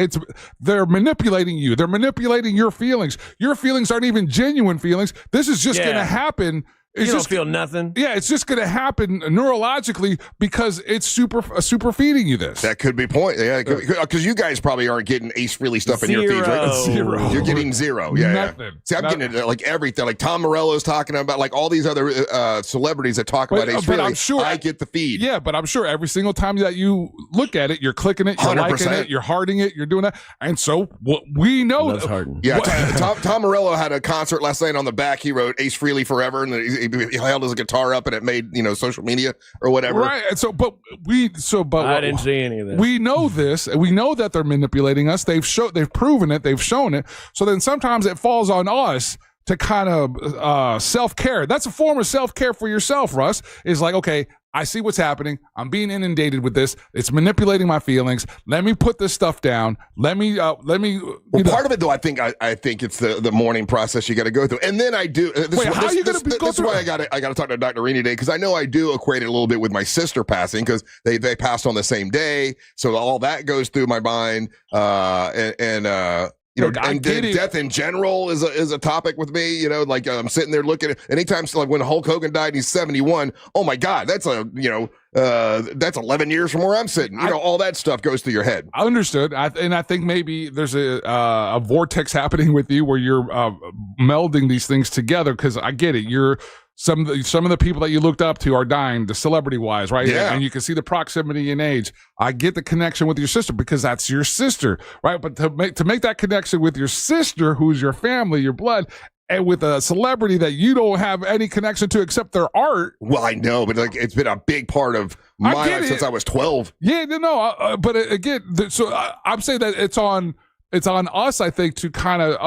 They're manipulating you. They're manipulating your feelings. Your feelings aren't even genuine feelings. This is just going to happen. You don't feel nothing. Yeah, it's just going to happen neurologically because it's super feeding you this. That could be point. Yeah, because you guys probably aren't getting Ace Frehley stuff in your feeds, right? Zero. You're getting zero. Yeah, nothing. Yeah. See, I'm getting it, like everything. Like Tom Morello's talking about, like all these other celebrities that talk about Ace Frehley. I'm sure I get the feed. Yeah, but I'm sure every single time that you look at it, you're clicking it, you're 100%. Liking it, you're hearting it, you're doing that. And so what we know. Yeah, Tom Morello had a concert last night. On the back, he wrote Ace Frehley Forever, and he held his guitar up and it made social media or whatever. Right. And I didn't see any of this. We know this. We know that they're manipulating us. They've proven it. They've shown it. So then sometimes it falls on us to kind of self-care. That's a form of self-care for yourself, Russ. Is like, okay, I see what's happening. I'm being inundated with this. It's manipulating my feelings. Let me put this stuff down. Let me. Part of it though, I think it's the mourning process you got to go through, and then I do. How are you going to go through? That's why I got to talk to Dr. Rini today, because I know I do equate it a little bit with my sister passing, because they passed on the same day, so all that goes through my mind, death in general is a topic with me. Like I'm sitting there looking at anytime, like when Hulk Hogan died and he's 71. Oh my God, that's that's 11 years from where I'm sitting. All that stuff goes through your head. I understood, and I think maybe there's a vortex happening with you where you're melding these things together. Because I get it, some of the people that you looked up to are dying, the celebrity wise, right? Yeah. And you can see the proximity in age. I get the connection with your sister because that's your sister, right? But to make that connection with your sister, who's your family, your blood, and with a celebrity that you don't have any connection to except their art. Well, I know, but it's been a big part of my life since I was 12. Yeah, but again, I'm saying that it's on us, I think, to kind of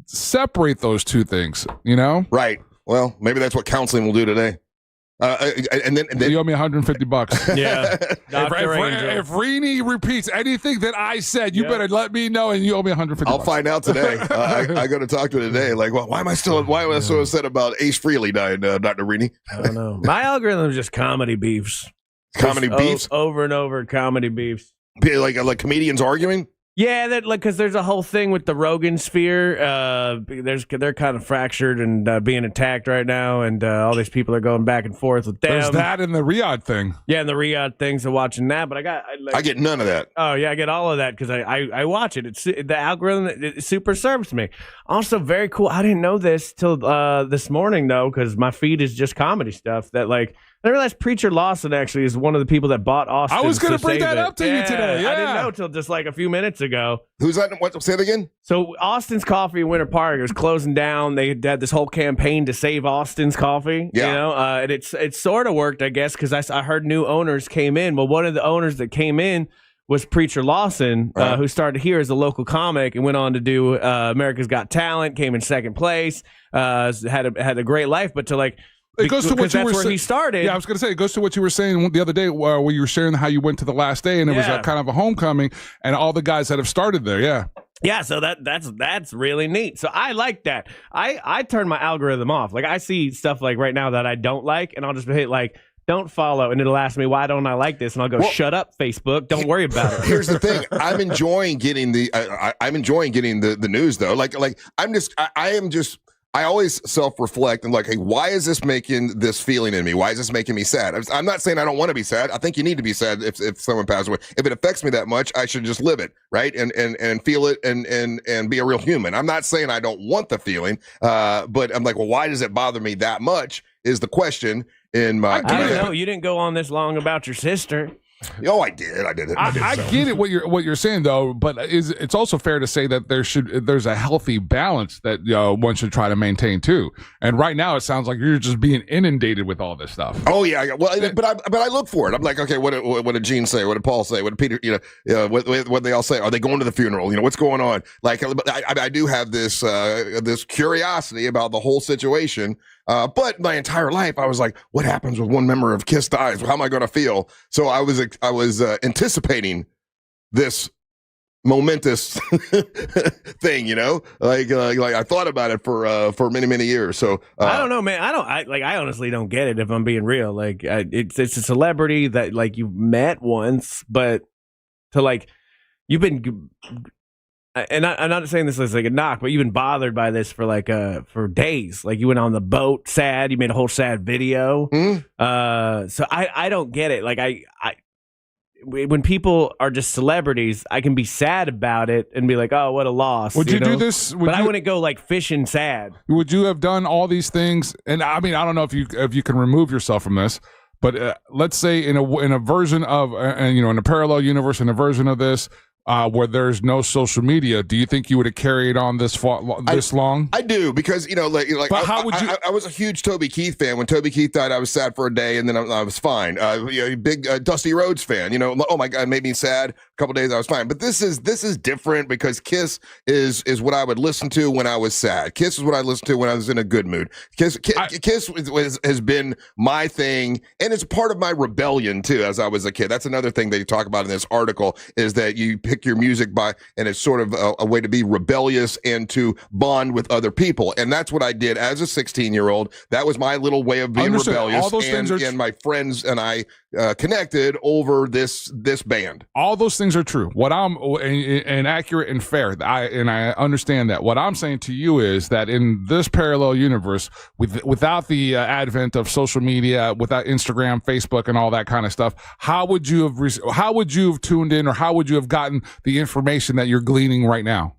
separate those two things. Right. Well, maybe that's what counseling will do today. And then you owe me $150. Yeah. If Rini repeats anything that I said, you better let me know, and you owe me $150. I'll find out today. I got to talk to her today. Like, well, why am I so upset about Ace Frehley dying, Dr. Rini? I don't know. My algorithm is just comedy beefs. Comedy beefs? Over and over, comedy beefs. Like comedians arguing? Yeah, that because there's a whole thing with the Rogan sphere. They're kind of fractured and being attacked right now, and all these people are going back and forth with them. There's that and the Riyadh thing. Yeah, and the Riyadh thing. So watching that, but I get none of that. Oh yeah, I get all of that because I watch it. It's the algorithm. It super serves me. Also, very cool. I didn't know this till this morning though, because my feed is just comedy stuff. That like. I realized Preacher Lawson actually is one of the people that bought Austin. I was going to bring that up to you today. Yeah. I didn't know till just like a few minutes ago. Who's that? What? Say it again. So Austin's Coffee in Winter Park was closing down. They had this whole campaign to save Austin's Coffee. Yeah. You know, and it sort of worked, I guess, because I heard new owners came in. Well, one of the owners that came in was Preacher Lawson, who started here as a local comic and went on to do America's Got Talent, came in second place, had a great life, but to like. It goes to what you were where he started. Yeah, I was going to say it goes to what you were saying the other day, where you were sharing how you went to the last day, and it was kind of a homecoming, and all the guys that have started there. Yeah, yeah. So that's really neat. So I like that. I turn my algorithm off. Like I see stuff like right now that I don't like, and I'll just hit like don't follow, and it'll ask me why don't I like this, and I'll go shut up, Facebook. Don't worry about it. Here's the thing: I'm enjoying getting the news though. I always self-reflect and like, hey, why is this making this feeling in me? Why is this making me sad? I'm not saying I don't want to be sad. I think you need to be sad if someone passes away. If it affects me that much, I should just live it, right? And feel it and be a real human. I'm not saying I don't want the feeling, but I'm like, well, why does it bother me that much? Is the question in my. I don't know. You didn't go on this long about your sister. Oh, I did. I get it. What you're saying though, but it's also fair to say that there's a healthy balance that one should try to maintain too. And right now, it sounds like you're just being inundated with all this stuff. Oh yeah, well, but I look for it. I'm like, okay, what did Gene say? What did Paul say? What did Peter? What they all say? Are they going to the funeral? What's going on? Like, I do have this curiosity about the whole situation. But my entire life, I was like, what happens when one member of KISS dies? How am I going to feel? So I was anticipating this momentous thing, like I thought about it for many, many years. So I don't know, man. I honestly don't get it if I'm being real. Like it's a celebrity that like you've met once, but to like, you've been, and I'm not saying this as like a knock, but you've been bothered by this for like for days. Like you went on the boat sad, you made a whole sad video. So I don't get it. Like I when people are just celebrities, I can be sad about it and be like, oh, what a loss. Would you do this? But I wouldn't go like fishing sad. Would you have done all these things? And I mean, I don't know if you can remove yourself from this, but let's say in a version of, in a parallel universe, in a version of this, where there's no social media, do you think you would have carried on this long? I do, because But how would you? I was a huge Toby Keith fan. When Toby Keith died, I was sad for a day, and then I was fine. Big Dusty Rhodes fan. Oh my God, it made me sad. A couple days I was fine. But this is different because Kiss is what I would listen to when I was sad. Kiss is what I listened to when I was in a good mood. Kiss has been my thing, and it's part of my rebellion too. As I was a kid, that's another thing they talk about in this article, is that you pick your music by, and it's sort of a way to be rebellious and to bond with other people. And that's what I did as a 16-year-old. That was my little way of being rebellious. All those things and my friends and I connected over this band. All those things are true. What I'm and accurate and fair. I understand that. What I'm saying to you is that in this parallel universe, without the advent of social media, without Instagram, Facebook, and all that kind of stuff, how would you have tuned in, or how would you have gotten the information that you're gleaning right now?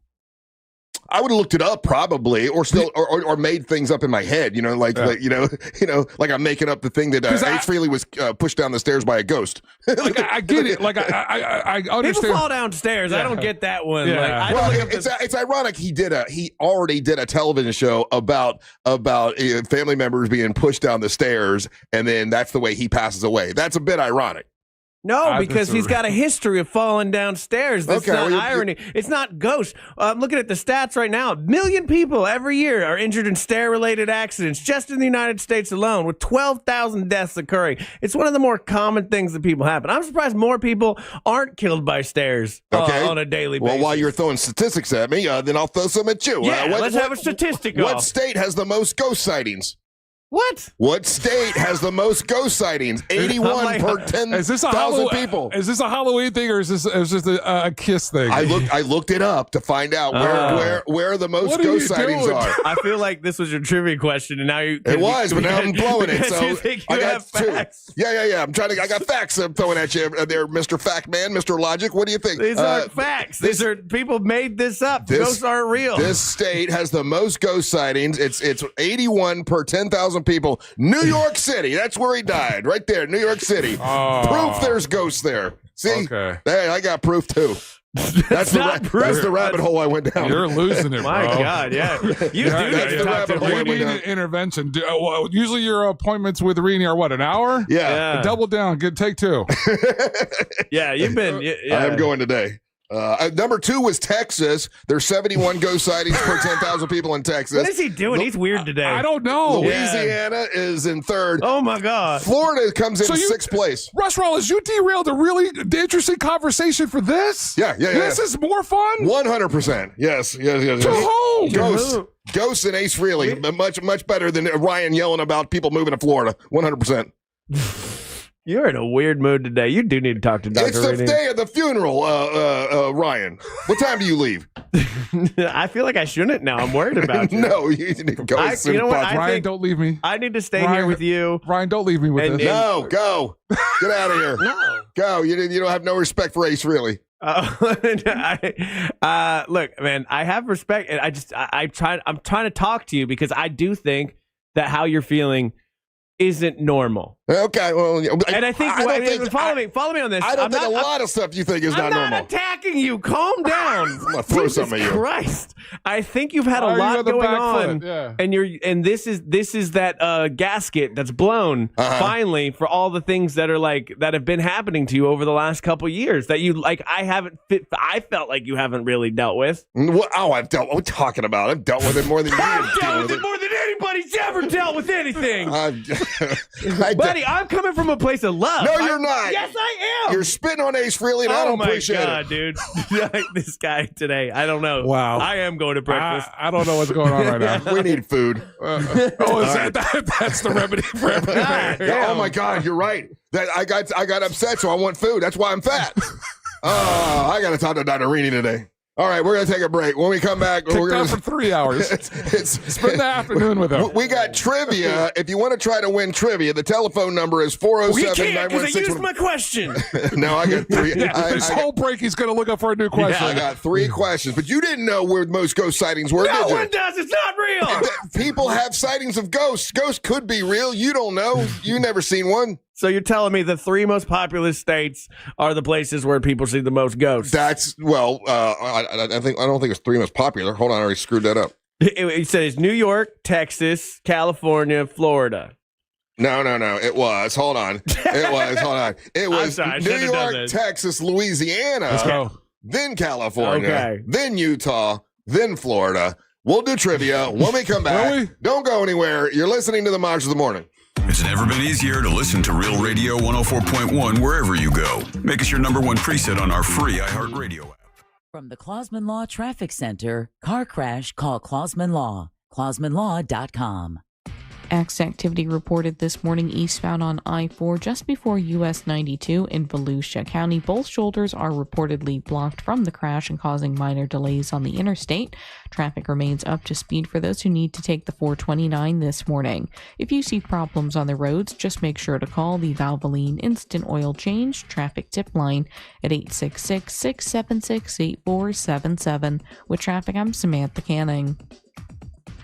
I would have looked it up probably, or still, or made things up in my head. Like I'm making up the thing that Ace Frehley was pushed down the stairs by a ghost. I get it. Like I understand. People fall downstairs. Yeah. I don't get that one. Yeah. It's ironic. He already did a television show about family members being pushed down the stairs, and then that's the way he passes away. That's a bit ironic. No, because he's got a history of falling downstairs. That's not irony. It's not ghost. I'm looking at the stats right now. 1 million people every year are injured in stair-related accidents just in the United States alone, with 12,000 deaths occurring. It's one of the more common things that people happen. I'm surprised more people aren't killed by stairs on a daily basis. Well, while you're throwing statistics at me, then I'll throw some at you. Yeah, let's have a statistic What off. state has the most ghost sightings? What state has the most ghost sightings? 81 per 10,000 people. Is this a Halloween thing or is this a Kiss thing? I looked it up to find out where the most ghost sightings are. I feel like this was your trivia question, and now you. It was, but now I'm blowing it. Because So you think you I got have facts. Yeah. I got facts I'm throwing at you there, Mr. Fact Man, Mr. Logic. What do you think? These aren't facts. These are people made this up. Ghosts aren't real. This state has the most ghost sightings. It's 81 per 10,000 people. New York City. That's where he died. Right there, New York City. Proof there's ghosts there. See? Okay. Hey, I got proof too. That's the rabbit hole I went down. You're losing it, bro. My God, yeah. You need an intervention. Usually your appointments with Rini are what, an hour? Yeah. Double down. Good, take 2. Yeah, you've been. Yeah. I am going today. Number 2 was Texas. There's 71 ghost sightings per 10,000 people in Texas. What is he doing? He's weird today. I don't know. Louisiana is in 3rd. Oh my God. Florida comes in 6th place. Russ Rollins, you derailed a really interesting conversation for this. Yeah. This is more fun. 100%. Yes. To whom? Ghosts and Ace Frehley. Much better than Ryan yelling about people moving to Florida. 100%. You're in a weird mood today. You do need to talk to Dr. It's the day of the funeral, Ryan. What time do you leave? I feel like I shouldn't now. I'm worried about you. No, you need to go. You know what? Ryan, don't leave me. I need to stay here with you. Ryan, don't leave me with this. No, go. Get out of here. No. Go. You don't have no respect for Ace Frehley. Look, man, I have respect, and I'm trying to talk to you because I do think that how you're feeling isn't normal. Okay, well, and I think follow me on this. I don't think a lot of stuff you think is not normal. I'm not attacking you. Calm down. I'm gonna throw something at you. Christ, I think you've had a lot going on, and this is that gasket that's blown finally for all the things that have been happening to you over the last couple years that you I felt like you haven't really dealt with. I've dealt. What are we talking about? I've dealt with it more than you. I've dealt with it more than anybody's ever dealt with anything. Buddy, I'm coming from a place of love. No, you're not. Yes, I am. You're spitting on Ace Frehley, and I don't appreciate it. Oh, my God, dude. This guy today, I don't know. Wow. I am going to breakfast. I don't know what's going on right now. We need food. That's the remedy for everything. Oh, my God, you're right. I got upset, so I want food. That's why I'm fat. I got to talk to Dr. Rini today. All right, we're going to take a break. When we come back, we're going to for 3 hours. Spend the afternoon with them. We got trivia. If you want to try to win trivia, the telephone number is 407-916. You can't, because I used my question. No, I got 3. This whole break, he's going to look up for a new question. Yeah, I got 3 questions, but you didn't know where most ghost sightings were, did you? No one does. It's not real. People have sightings of ghosts. Ghosts could be real. You don't know. You've never seen one. So you're telling me the 3 most populous states are the places where people see the most ghosts? That's I don't think it's 3 most popular. Hold on, I already screwed that up. It says New York, Texas, California, Florida. No. It was. Hold on. It was New York, Texas, Louisiana. Let's go. Then California. Then Utah. Then Florida. We'll do trivia when we come back. Don't go anywhere. You're listening to the Monsters of the Morning. It's never been easier to listen to Real Radio 104.1 wherever you go. Make us your number 1 preset on our free iHeartRadio app. From the Clausman Law Traffic Center, car crash, call Clausman Law. ClausmanLaw.com. Activity reported this morning eastbound on I-4 just before US 92 in Volusia County. Both shoulders are reportedly blocked from the crash and causing minor delays on the interstate. Traffic remains up to speed for those who need to take the 429 this morning. If you see problems on the roads, just make sure to call the Valvoline Instant Oil Change Traffic Tip Line at 866-676-8477. With traffic, I'm Samantha Canning.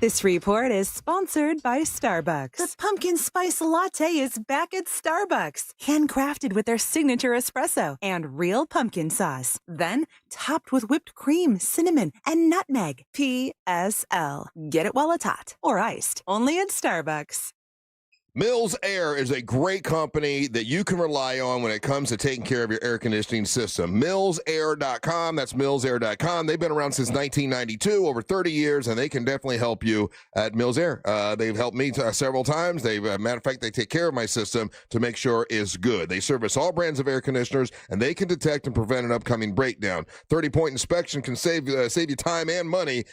This report is sponsored by Starbucks. The pumpkin spice latte is back at Starbucks. Handcrafted with their signature espresso and real pumpkin sauce. Then topped with whipped cream, cinnamon, and nutmeg. PSL. Get it while it's hot or iced. Only at Starbucks. Mills Air is a great company that you can rely on when it comes to taking care of your air conditioning system. MillsAir.com. That's MillsAir.com. They've been around since 1992, over 30 years, and they can definitely help you at Mills Air. They've helped me several times. Matter of fact, they take care of my system to make sure it's good. They service all brands of air conditioners, and they can detect and prevent an upcoming breakdown. 30-point inspection can save you time and money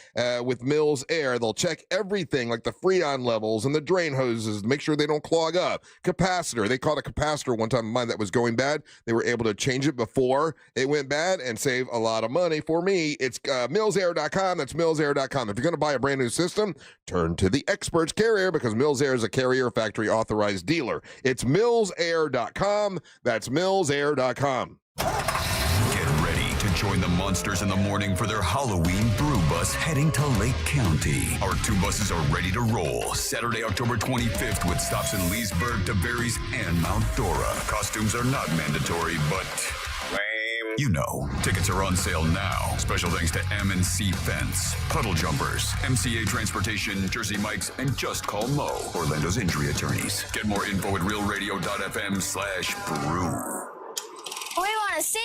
with Mills Air. They'll check everything like the freon levels and the drain hoses to make sure they don't clog up. Capacitor. They called a capacitor one time of mine that was going bad. They were able to change it before it went bad and save a lot of money for me. It's MillsAir.com. That's MillsAir.com. If you're going to buy a brand new system, turn to the experts Carrier because Mills Air is a Carrier factory authorized dealer. It's MillsAir.com. That's MillsAir.com. Get ready to join the Monsters in the Morning for their Halloween Brew Bus heading to Lake County. Our 2 buses are ready to roll Saturday, October 25th with stops in Leesburg, DeBerries, and Mount Dora. Costumes are not mandatory, but you know, tickets are on sale now. Special thanks to M&C Fence, Puddle Jumpers, MCA Transportation, Jersey Mike's, and Just Call Mo, Orlando's injury attorneys. Get more info at realradio.fm/brew. We want to see ya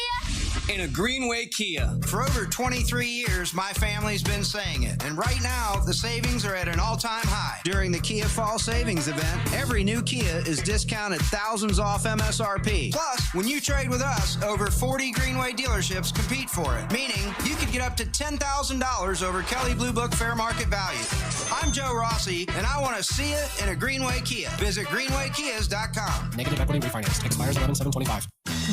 in a Greenway Kia. For over 23 years, my family's been saying it. And right now, the savings are at an all-time high. During the Kia Fall Savings Event, every new Kia is discounted thousands off MSRP. Plus, when you trade with us, over 40 Greenway dealerships compete for it. Meaning, you could get up to $10,000 over Kelley Blue Book fair market value. I'm Joe Rossi, and I want to see it in a Greenway Kia. Visit greenwaykias.com. Negative equity refinance. Expires 11/7/25.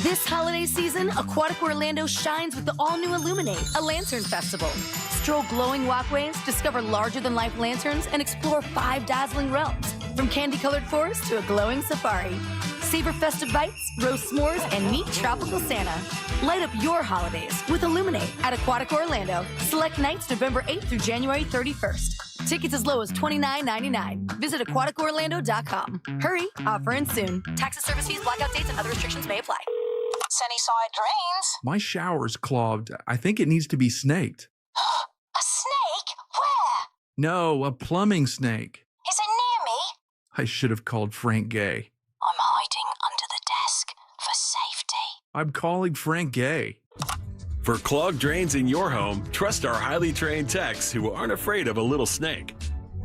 This holiday season, Aquatic Orlando shines with the all-new Illuminate, a lantern festival. Stroll glowing walkways, discover larger-than-life lanterns, and explore 5 dazzling realms, from candy-colored forests to a glowing safari. Savor festive bites, roast s'mores, and meet tropical Santa. Light up your holidays with Illuminate at Aquatic Orlando. Select nights November 8th through January 31st. Tickets as low as $29.99. Visit aquaticorlando.com. Hurry, offer ends soon. Taxes, service fees, blackout dates, and other restrictions may apply. Sunnyside drains. My shower's clogged. I think it needs to be snaked. A snake? Where? No, a plumbing snake. Is it near me? I should have called Frank Gay. I'm hiding under the desk for safety. I'm calling Frank Gay. For clogged drains in your home, trust our highly trained techs who aren't afraid of a little snake.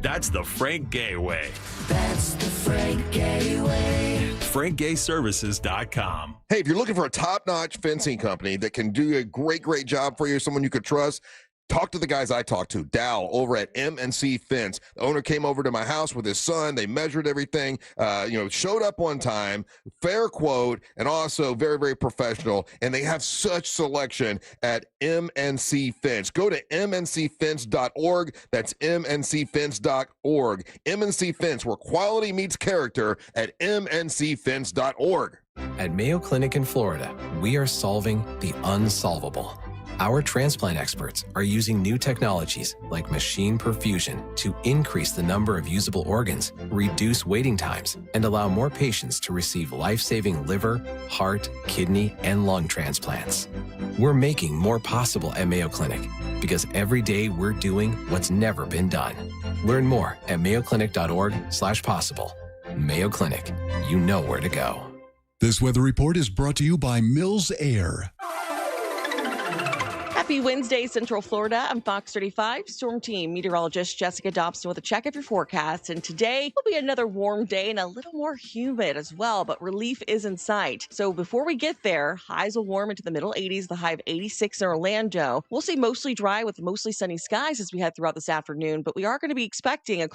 That's the Frank Gay way. That's the Frank Gay way. FrankGayServices.com. Hey, if you're looking for a top-notch fencing company that can do a great job for you, someone you could trust, talk to the guys I talked to, Dal over at M&C Fence. The owner came over to my house with his son. They measured everything, showed up on time, fair quote, and also very professional. And they have such selection at M&C Fence. Go to mncfence.org. That's mncfence.org. M&C Fence, where quality meets character at mncfence.org. At Mayo Clinic in Florida, we are solving the unsolvable. Our transplant experts are using new technologies like machine perfusion to increase the number of usable organs, reduce waiting times, and allow more patients to receive life-saving liver, heart, kidney, and lung transplants. We're making more possible at Mayo Clinic because every day we're doing what's never been done. Learn more at mayoclinic.org/possible. Mayo Clinic, you know where to go. This weather report is brought to you by Mills Air. Happy Wednesday, Central Florida. I'm Fox 35 Storm Team meteorologist Jessica Dobson with a check of your forecast. And today will be another warm day and a little more humid as well, but relief is in sight. So before we get there, highs will warm into the middle 80s, the high of 86 in Orlando. We'll see mostly dry with mostly sunny skies as we head throughout this afternoon, but we are going to be expecting a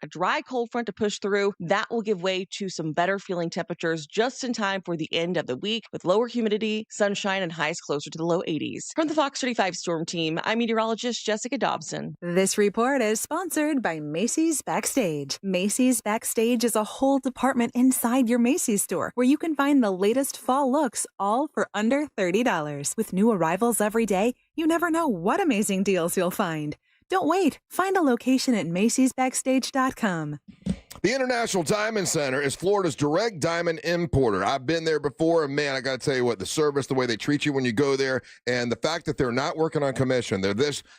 dry cold front to push through. That will give way to some better feeling temperatures just in time for the end of the week with lower humidity, sunshine, and highs closer to the low 80s. From the Fox 35 Storm Team, I'm meteorologist Jessica Dobson. This report is sponsored by Macy's Backstage. Macy's Backstage is a whole department inside your Macy's store where you can find the latest fall looks, all for under $30. With new arrivals every day, you never know what amazing deals you'll find. Don't wait. Find a location at Macy'sBackstage.com. The International Diamond Center is Florida's direct diamond importer. I've been there before, and man, I got to tell you what, the service, the way they treat you when you go there, and the fact that they're not working on commission, they're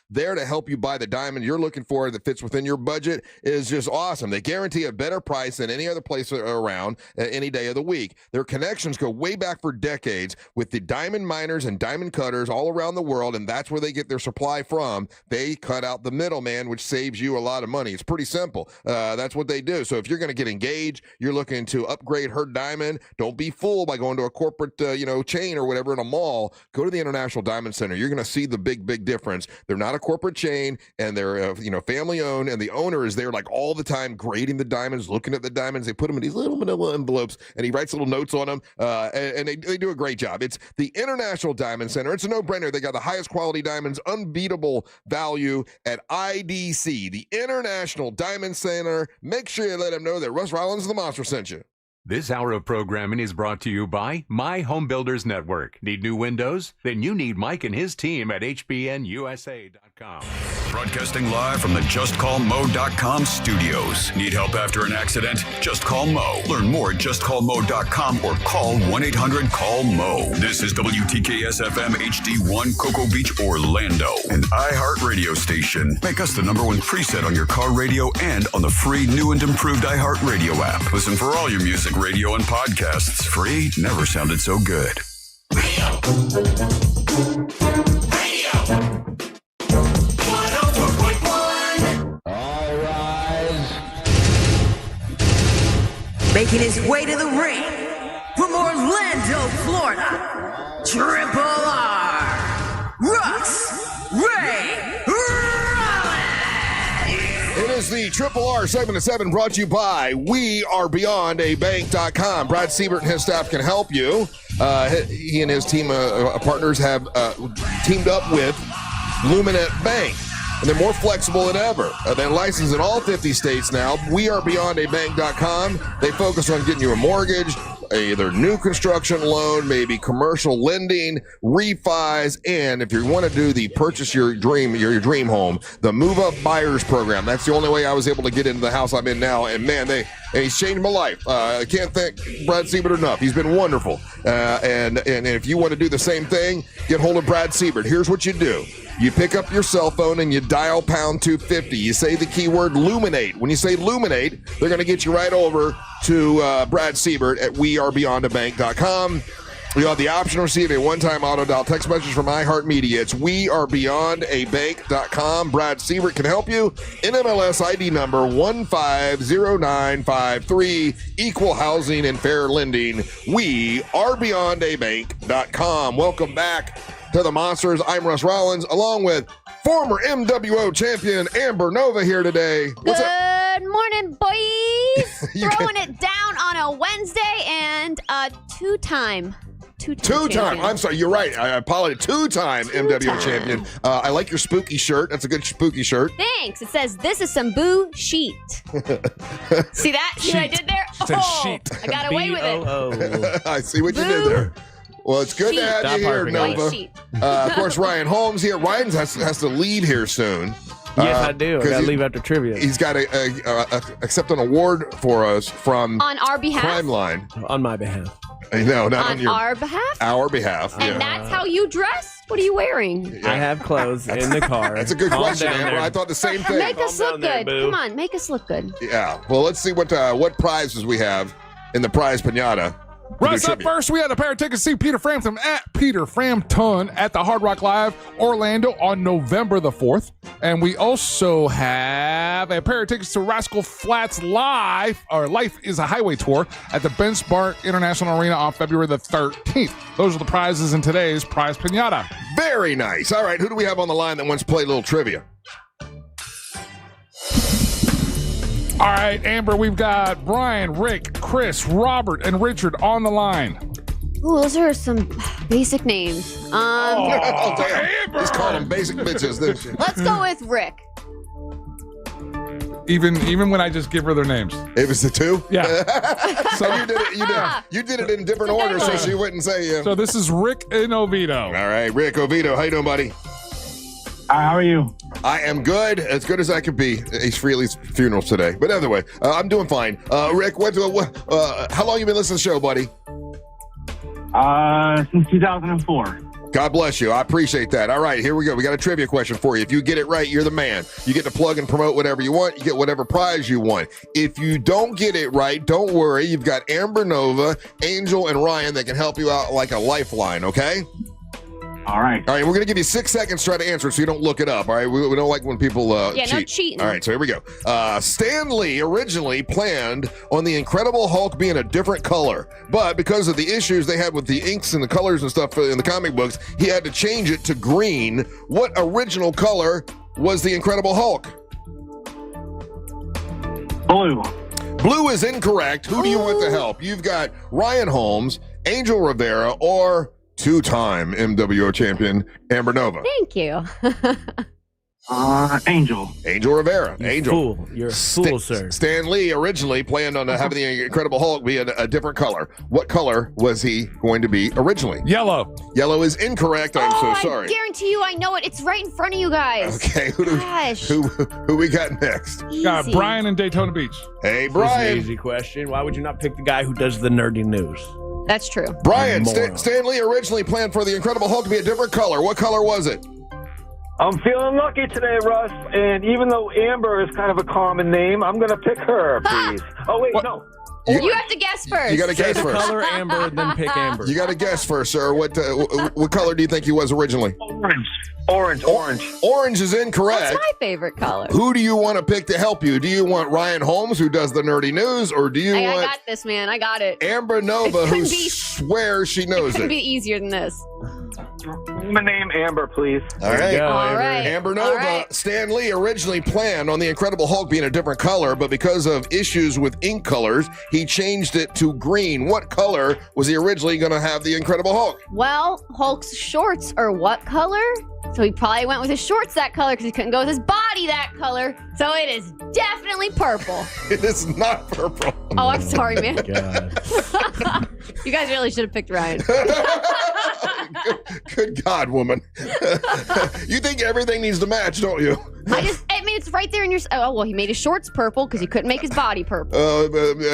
there to help you buy the diamond you're looking for that fits within your budget is just awesome. They guarantee a better price than any other place around any day of the week. Their connections go way back for decades with the diamond miners and diamond cutters all around the world, and that's where they get their supply from. They cut out the middleman, which saves you a lot of money. It's pretty simple. That's what they do. So if you're going to get engaged, you're looking to upgrade her diamond, don't be fooled by going to a corporate chain or whatever in a mall. Go to the International Diamond Center. You're going to see the big difference. They're not a corporate chain, and they're family owned, and the owner is there like all the time grading the diamonds, looking at the diamonds. They put them in these little manila envelopes, and he writes little notes on them, and they do a great job. It's the International Diamond Center. It's a no-brainer. They got the highest quality diamonds, unbeatable value at IDC, the International Diamond Center. Make sure you let them know that Russ Rollins and the Monster sent you. This hour of programming is brought to you by My Home Builders Network. Need new windows? Then you need Mike and his team at hbnusa.com. Broadcasting live from the JustCallMo.com studios. Need help after an accident? Just call Mo. Learn more at JustCallMo.com or call 1-800-CALL-MO. This is WTKS-FM HD1 Cocoa Beach, Orlando, an iHeart radio station. Make us the #1 preset on your car radio and on the free new and improved iHeart radio app. Listen for all your music, radio, and podcasts. Free never sounded so good. Radio. Making his way to the ring from Orlando, Florida, Triple R, Russ Ray Rollins. It is the Triple R segment of 7 brought to you by WeAreBeyondABank.com. Brad Siebert and his staff can help you. He and his team of partners have teamed up with Luminant Bank. And they're more flexible than ever. They're licensed in all 50 states now. WeAreBeyondABank.com. They focus on getting you a mortgage, either new construction loan, maybe commercial lending, refis, and if you want to do the purchase your dream home, the Move Up Buyers Program. That's the only way I was able to get into the house I'm in now. And man, he's changed my life. I can't thank Brad Siebert enough. He's been wonderful. And if you want to do the same thing, get hold of Brad Siebert. Here's what you do. You pick up your cell phone and you dial pound 250. You say the keyword Luminate. When you say Luminate, they're going to get you right over to Brad Siebert at WeAreBeyondABank.com. You have the option to receive a one-time auto-dial text message from iHeartMedia. It's WeAreBeyondABank.com. Brad Siebert can help you. NMLS ID number 150953. Equal housing and fair lending. WeAreBeyondABank.com. Welcome back to the Monsters. I'm Russ Rollins, along with former MWO champion Amber Nova here today. What's up? Good morning, boys. Throwing it down on a Wednesday and a two-time. I'm sorry, you're right. I apologize. Two-time MWO champion. I like your spooky shirt. That's a good spooky shirt. Thanks. It says, this is some boo sheet. See that? See what I did there? Sheet. I got away with it. I see what you did there. Well, it's good to have you here, Nova. Of course, Ryan Holmes here. Ryan has to leave here soon. Yes, I do. I got to leave after trivia. He's got to accept an award for us from on our behalf? Crime Line. On my behalf. No, not on your our behalf? Our behalf. And that's how you dress? What are you wearing? I have clothes in the car. That's a good question, Amber. I thought the same thing. Make us look good. Come on, make us look good. Yeah. Well, let's see what prizes we have in the prize pinata. Russ, up first, we had a pair of tickets to see Peter Frampton at Peter Frampton at the Hard Rock Live Orlando on November the 4th. And we also have a pair of tickets to Rascal Flatts Live Life is a Highway Tour at the Ben Spark International Arena on February the 13th. Those are the prizes in today's prize pinata. Very nice. All right, who do we have on the line that wants to play a little trivia? All right, Amber, we've got Brian, Rick, Chris, Robert, and Richard on the line. Ooh, those are some basic names. Damn. Just call them basic bitches. Let's go with Rick. Even when I just give her their names. It was the two? Yeah. So you did it in different order so she wouldn't say So this is Rick in Oviedo. All right, Rick Oviedo. How you doing, buddy? How are you? I am good as I could be. Ace Frehley's funeral today. But anyway, I'm doing fine. Rick, how long you been listening to the show, buddy? Since 2004. God bless you. I appreciate that. All right, here we go. We got a trivia question for you. If you get it right, you're the man. You get to plug and promote whatever you want. You get whatever prize you want. If you don't get it right, don't worry. You've got Amber Nova, Angel, and Ryan that can help you out like a lifeline, okay? All right. All right, we're going to give you 6 seconds to try to answer so you don't look it up, all right? We don't like when people cheat. No cheating. All right, so here we go. Stan Lee originally planned on the Incredible Hulk being a different color, but because of the issues they had with the inks and the colors and stuff in the comic books, he had to change it to green. What original color was the Incredible Hulk? Blue. Blue is incorrect. Who do you want to help? You've got Ryan Holmes, Angel Rivera, or two-time MWO champion Amber Nova. Thank you. Angel. Angel Rivera. Angel. Fool. You're a fool, sir. Stan Lee originally planned on having the Incredible Hulk be a different color. What color was he going to be originally? Yellow. Yellow is incorrect. I'm so sorry. I guarantee you I know it. It's right in front of you guys. Okay, who we got next? Easy. Brian in Daytona Beach. Hey, This is Brian. an easy question. Why would you not pick the guy who does the nerdy news? That's true. Brian, Stan Lee originally planned for the Incredible Hulk to be a different color. What color was it? I'm feeling lucky today, Russ. And even though Amber is kind of a common name, I'm going to pick her, please. Oh, wait, no. You have to guess first. You got to guess Say the first. color Amber, then pick Amber. You got to guess first, sir. What color do you think he was originally? Orange. Orange is incorrect. That's my favorite color. Who do you want to pick to help you? Do you want Ryan Holmes, who does the nerdy news, or do you I want got this, man. I got it. Amber Nova, who swears she knows Couldn't it? be easier than this. I'm going to name Amber, please. All right. All right. Amber Nova. All right. Stan Lee originally planned on the Incredible Hulk being a different color, but because of issues with ink colors, he changed it to green. What color was he originally going to have the Incredible Hulk? Well, Hulk's shorts are what color? So he probably went with his shorts that color because he couldn't go with his body that color. So it is definitely purple. It is not purple. Oh, I'm sorry, man. You guys really should have picked Ryan. Good God, woman. You think everything needs to match, don't you? I mean, it's right there in your. Oh, well, he made his shorts purple because he couldn't make his body purple.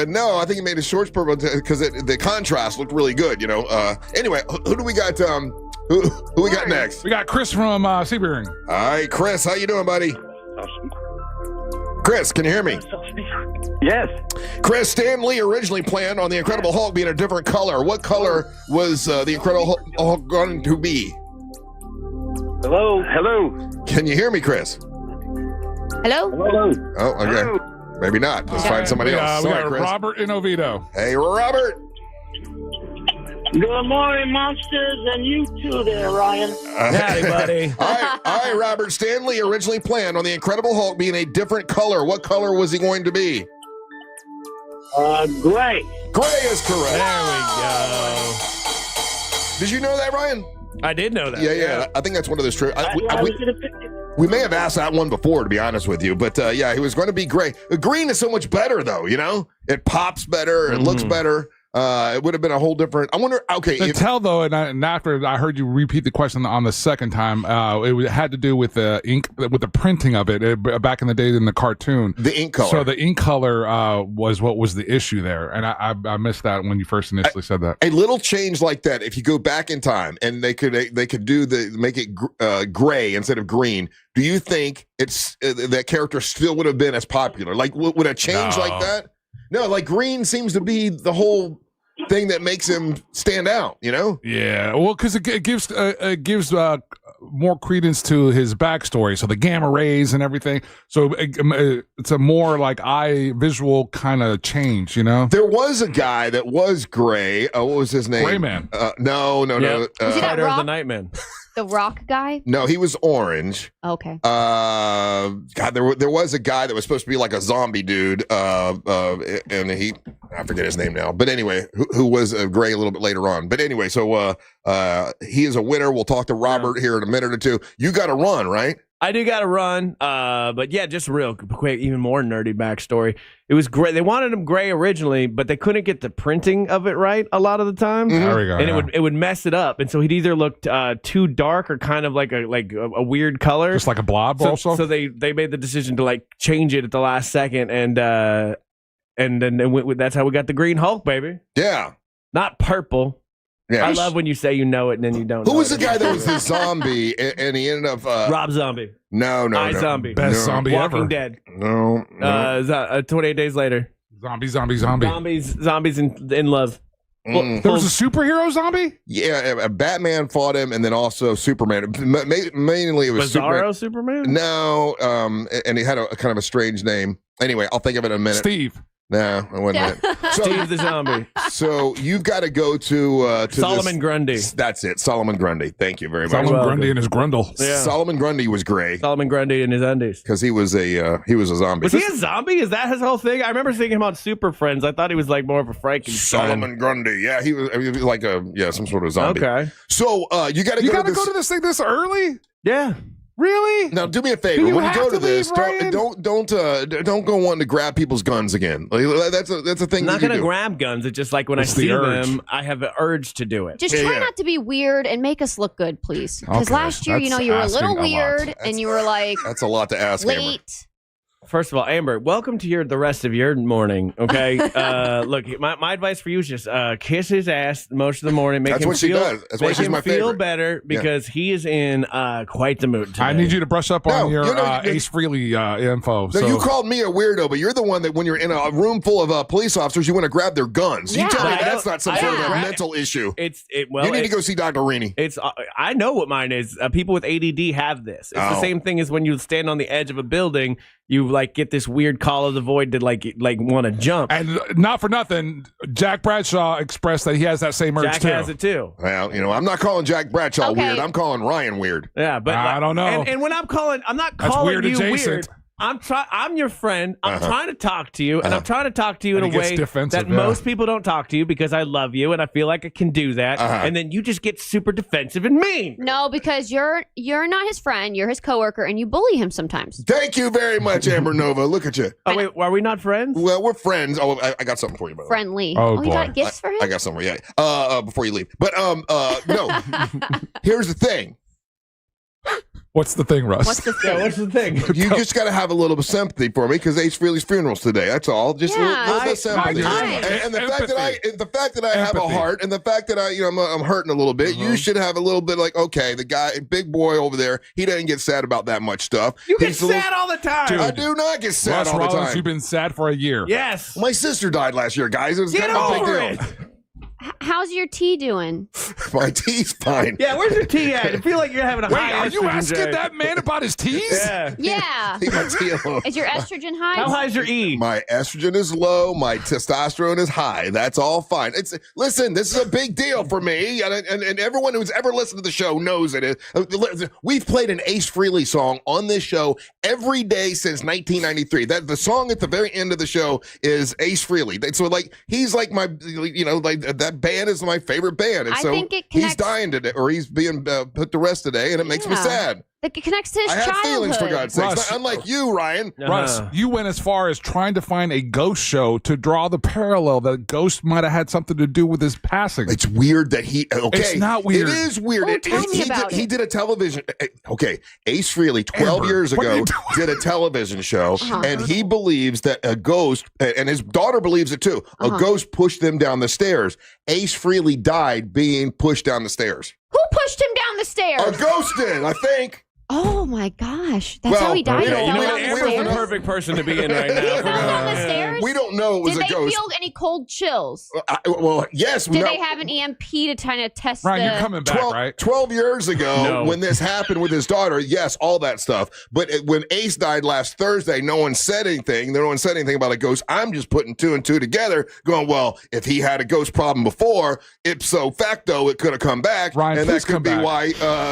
No, I think he made his shorts purple because the contrast looked really good, you know. Anyway, who do we got? Who we got next? We got Chris from Sebring. All right, Chris, how you doing, buddy? Chris, can you hear me? Yes. Chris, Stan Lee originally planned on the Incredible Hulk being a different color. What color was the Incredible Hulk going to be? Hello. Can you hear me, Chris? Hello? Oh, okay. Hello. Maybe not. Let's find somebody else. We Sorry, got Chris. Robert in Oviedo. Hey, Robert. Good morning, monsters, and you too there, Ryan. Howdy, buddy. All right, Robert. Stan Lee originally planned on the Incredible Hulk being a different color. What color was he going to be? Gray. Gray is correct. There we go. Did you know that, Ryan? I did know that. Yeah. I think that's one of those true. We may have asked that one before, to be honest with you, but yeah, he was going to be gray. Green is so much better, though. You know, it pops better, it looks better. It would have been a whole different. I wonder. Okay, Tell though, and after I heard you repeat the question on the second time, it had to do with the ink, with the printing of it back in the day in the cartoon. The ink color. So the ink color was what was the issue there, and I missed that when you first initially said that. A little change like that, if you go back in time and they could do make it gray instead of green. Do you think it's that character still would have been as popular? Like would a change like that? No, like green seems to be the whole thing that makes him stand out, you know? Yeah, well, because it gives more credence to his backstory, so the gamma rays and everything. So it's a more like visual kind of change, you know. There was a guy that was gray. What was his name? Gray Man. No. Was he that Fighter of the Rock? Nightman. The Rock guy? No, he was orange. Okay. God, there was a guy that was supposed to be like a zombie dude. And he, I forget his name now, but anyway, who was Gray a little bit later on. But anyway, so he is a winner. We'll talk to Robert here in a minute or two. You got to run, right? I do got to run, but yeah, just real quick, even more nerdy backstory. It was great. They wanted him gray originally, but they couldn't get the printing of it right a lot of the time. There we go. And it would mess it up, and so he'd either looked too dark or kind of like a weird color, just like a blob. Also, so they made the decision to like change it at the last second, and then they went with, that's how we got the Green Hulk, baby. Yeah, not purple. Yeah. I love when you say you know it and then you don't. Who was the guy that was the zombie and he ended up Rob Zombie? No, Zombie, best zombie Walking ever. Dead. No, 28 Days Later. Zombie. Zombies in love. There was a superhero zombie? Yeah, Batman fought him, and then also Superman. Mainly it was Bizarro Superman? No, and he had a kind of a strange name. Anyway, I'll think of it in a minute. Steve. No, it wasn't it. Steve the Zombie. So you've got to go to Solomon Grundy. That's it, Solomon Grundy. Thank you very much. Solomon Grundy and his Grundle. Yeah. Solomon Grundy was gray. Solomon Grundy in his undies. Because he was a zombie. Was he a zombie? Is that his whole thing? I remember seeing him on Super Friends. I thought he was like more of a Frankenstein. Solomon Grundy. Yeah, he was like some sort of zombie. Okay. So you got to go to this thing this early? Yeah. Really? Now, do me a favor. When you go to this, don't go wanting to grab people's guns again. Like, that's a thing. I'm not going to grab guns. It's just like when I see them, I have an urge to do it. Just try not to be weird and make us look good, please. Because last year, you were a little weird and you were like, that's a lot to ask. Late. First of all, Amber, welcome to the rest of your morning. Okay, look, my advice for you is just kiss his ass most of the morning. Make That's him what she feel, does. That's why make she's him my feel favorite. better because he is in quite the mood today. I need you to brush up on your you Ace Frehley info. No, you called me a weirdo, but you're the one that when you're in a room full of police officers, you want to grab their guns. You tell me that's not some sort of a mental issue. You need to go see Dr. Rini. It's I know what mine is. People with ADD have this. It's the same thing as when you stand on the edge of a building. You like get this weird call of the void to like want to jump. And not for nothing, Jack Bradshaw expressed that he has that same urge Jack too. has it too. Well, I'm not calling Jack Bradshaw weird. I'm calling Ryan weird. Yeah, but I don't know. And when I'm not That's calling weird you adjacent. weird. I'm your friend. I'm trying to talk to you, and I'm trying to talk to you in And a he gets way defensive, that most people don't talk to you because I love you and I feel like I can do that. And then you just get super defensive and mean. No, because you're not his friend. You're his coworker, and you bully him sometimes. Thank you very much, Amber Nova. Look at you. Oh wait, are we not friends? Well, we're friends. Oh, I got something for you, brother. Friendly. Oh, you boy. got gifts for him? I got something. Yeah. Before you leave, but no. Here's the thing. What's the thing, Russ? What's the thing? Yeah, what's the thing? You just got to have a little bit of sympathy for me because Ace Frehley's funeral's today. That's all. Just a little bit of sympathy. And the fact that I have a heart, and the fact that I'm hurting a little bit. You should have a little bit like, okay, the guy, big boy over there, he doesn't get sad about that much stuff. You get sad all the time. Dude, I do not get sad Russ all the Rollins, time. you've been sad for a year. Yes. My sister died last year, guys. It was Get kind of a over big deal. it. How's your tea doing? My tea's fine. Yeah, where's your tea at? I feel like you're having a Wait, high are you estrogen asking day. that man about his teas? Yeah. Yeah. Leave my tea alone. Is your estrogen high? How high is your E? My estrogen is low. My testosterone is high. That's all fine. Listen. This is a big deal for me, and everyone who's ever listened to the show knows it is. We've played an Ace Frehley song on this show every day since 1993. That the song at the very end of the show is Ace Frehley. So he's like my, that band is my favorite band, and I so think it he's connects- dying today, or he's being put to rest today, and it makes me sad. It connects to his I have childhood. feelings, for God's sakes. Russ. Not unlike you, Ryan. Russ, you went as far as trying to find a ghost show to draw the parallel that Ghost might have had something to do with his passing. It's weird that he. Okay, It's not weird. It is weird. Oh, tell me about he it. did a television. Okay, Ace Frehley 12 Amber, years what are ago you doing? did a television show, and he believes that a ghost, and his daughter believes it too. A ghost pushed them down the stairs. Ace Frehley died being pushed down the stairs. Who pushed him down the stairs? A ghost did, I think. Oh my gosh. That's how he died. you know, He you fell know down what, the Amber's the stairs? perfect person to be in right He now. fell down the stairs? We don't know it was Did a they ghost. feel any cold chills? Well, yes. Did they have an EMP to kind of test Ryan, the... you're coming back, 12, right? 12 years ago, No. when this happened with his daughter, yes, all that stuff. But when Ace died last Thursday, no one said anything. No one said anything about a ghost. I'm just putting two and two together, going, well, if he had a ghost problem before, ipso facto, it could have come back. Ryan, and please that could come be back. why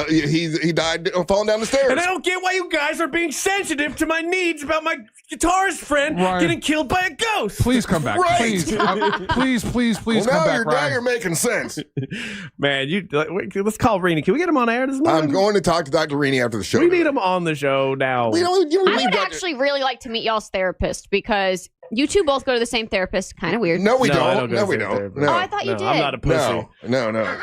he died falling down the the stairs. And I don't get why you guys are being sensitive to my needs about my guitarist friend Ryan. getting killed by a ghost. Please come back. Right. Please, please Well, come back, now Ryan. you're making sense. Man, let's call Rini. Can we get him on air this morning? I'm going to talk to Dr. Rini after the show. We need him on the show now. We don't, you don't I need would Dr. actually really like to meet y'all's therapist because you two both go to the same therapist. Kind of weird. No, we No, I don't. don't go No, to we the don't. therapist. No. Oh, I thought you did. I'm not a pussy. No.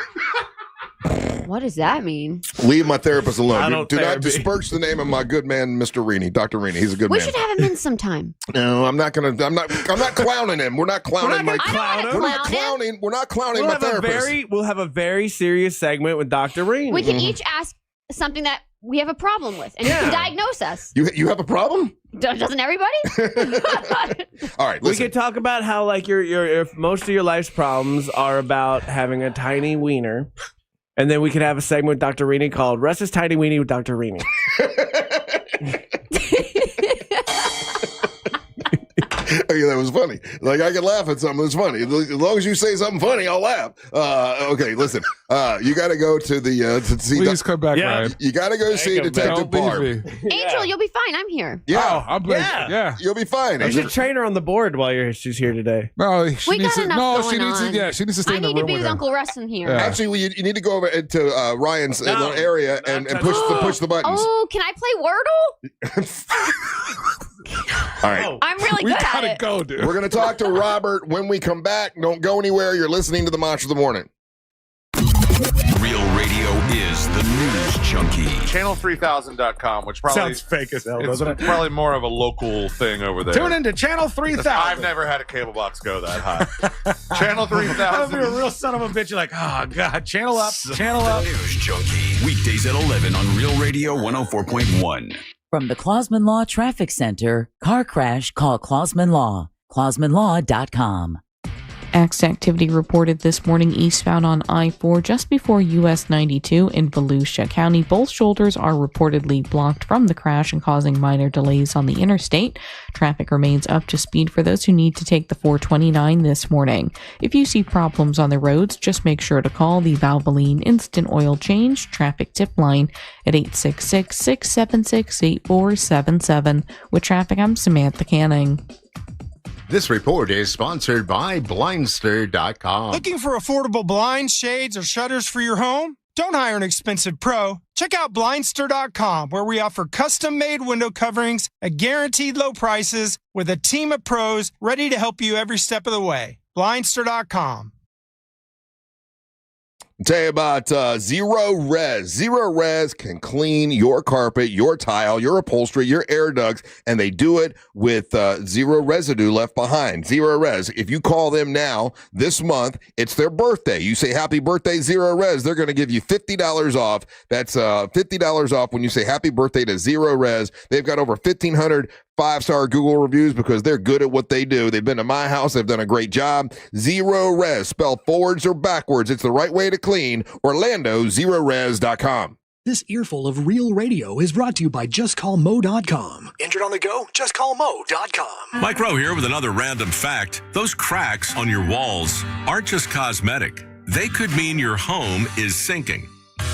What does that mean? Leave my therapist I alone. don't Do not therapy. disperse the name of my good man, Mr. Rini, Dr. Rini. He's a good We man. should have him in sometime. No, I'm not clowning him. We're not clowning We're my not gonna clown him. We're not clowning. We're not clowning my therapist. We'll have a very serious segment with Dr. Rini. We can each ask something that we have a problem with, and you can diagnose us. You have a problem? Doesn't everybody? All right, We listen. could talk about how like your most of your life's problems are about having a tiny wiener. And then we could have a segment with Dr. Rini called Russ's Tiny Weenie with Dr. Rini. Okay, that was funny. Like, I can laugh at something that's funny. As long as you say something funny, I'll laugh. Okay, listen. You got to go to the to see. Please come back, Yeah. Ryan. You got to go see Detective Don't leave Barb. me. Angel, you'll be fine. I'm here. Yeah, I'm blessed. Yeah. you'll be fine. You should train her on the board while she's here today. No, We got enough going on. she needs to stay I in the need to room be with with him. Uncle Russ in here. Yeah. Actually, you need to go over to Ryan's little area and push the buttons. Oh, can I play Wordle? All right. I'm really We good at gotta it. go, dude. We're going to talk to Robert when we come back. Don't go anywhere. You're listening to the Match of the Morning. Real radio is the news junkie. Channel3000.com, which probably Sounds fake as hell, it's doesn't it? probably more of a local thing over there. Tune into Channel 3000. I've never had a cable box go that high. Channel If 3000. you're a real son of a bitch, you're like, oh, God, channel up, channel up. News junkie. Weekdays at 11 on Real Radio 104.1. From the Clausman Law Traffic Center, car crash, call Clausman Law. ClausmanLaw.com. Activity reported this morning eastbound on I-4 just before US 92 in Volusia County. Both shoulders are reportedly blocked from the crash and causing minor delays on the interstate. Traffic remains up to speed for those who need to take the 429 this morning. If you see problems on the roads, just make sure to call the Valvoline Instant Oil Change traffic tip line at 866-676-8477. With traffic, I'm Samantha Canning. This report is sponsored by Blindster.com. Looking for affordable blinds, shades, or shutters for your home? Don't hire an expensive pro. Check out Blindster.com, where we offer custom-made window coverings at guaranteed low prices with a team of pros ready to help you every step of the way. Blindster.com. I'll tell you about Zero Res. Zero Res can clean your carpet, your tile, your upholstery, your air ducts, and they do it with zero residue left behind. Zero Res. If you call them now, this month, it's their birthday. You say happy birthday, Zero Res. They're going to give you $50 off. That's $50 off when you say happy birthday to Zero Res. They've got over 1,500 5-star Google reviews because they're good at what they do. They've been to my house. They've done a great job. Zero Res, spelled forwards or backwards. It's the right way to clean. OrlandoZeroRes.com. This earful of real radio is brought to you by JustCallMo.com. Injured on the go? JustCallMo.com. Mike Rowe here with another random fact. Those cracks on your walls aren't just cosmetic. They could mean your home is sinking.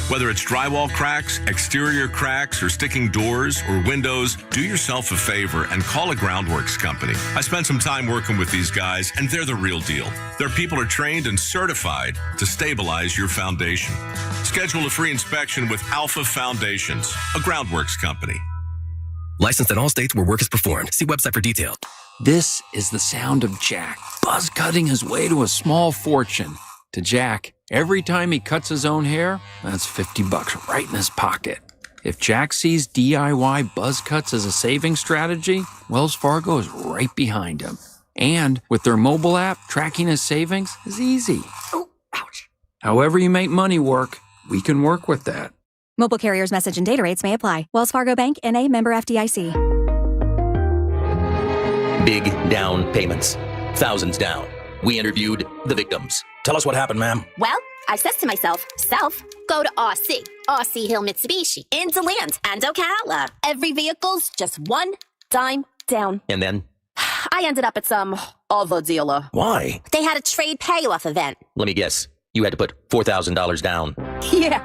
Whether it's drywall cracks, exterior cracks, or sticking doors or windows, do yourself a favor and call a Groundworks company. I spent some time working with these guys, and they're the real deal. Their people are trained and certified to stabilize your foundation. Schedule a free inspection with Alpha Foundations, a Groundworks company. Licensed in all states where work is performed. See website for details. This is the sound of Jack, buzz cutting his way to a small fortune. To Jack, every time he cuts his own hair, that's $50 right in his pocket. If Jack sees DIY buzz cuts as a saving strategy, Wells Fargo is right behind him. And with their mobile app, tracking his savings is easy. Oh, ouch. However you make money work, we can work with that. Mobile carriers' message and data rates may apply. Wells Fargo Bank, N.A., member FDIC. Big down payments. Thousands down. We interviewed the victims. Tell us what happened, ma'am. Well, I says to myself, go to RC Hill Mitsubishi, in DeLand and Ocala. Every vehicle's just one dime down. And then? I ended up at some other dealer. Why? They had a trade payoff event. Let me guess. You had to put $4,000 down. Yeah,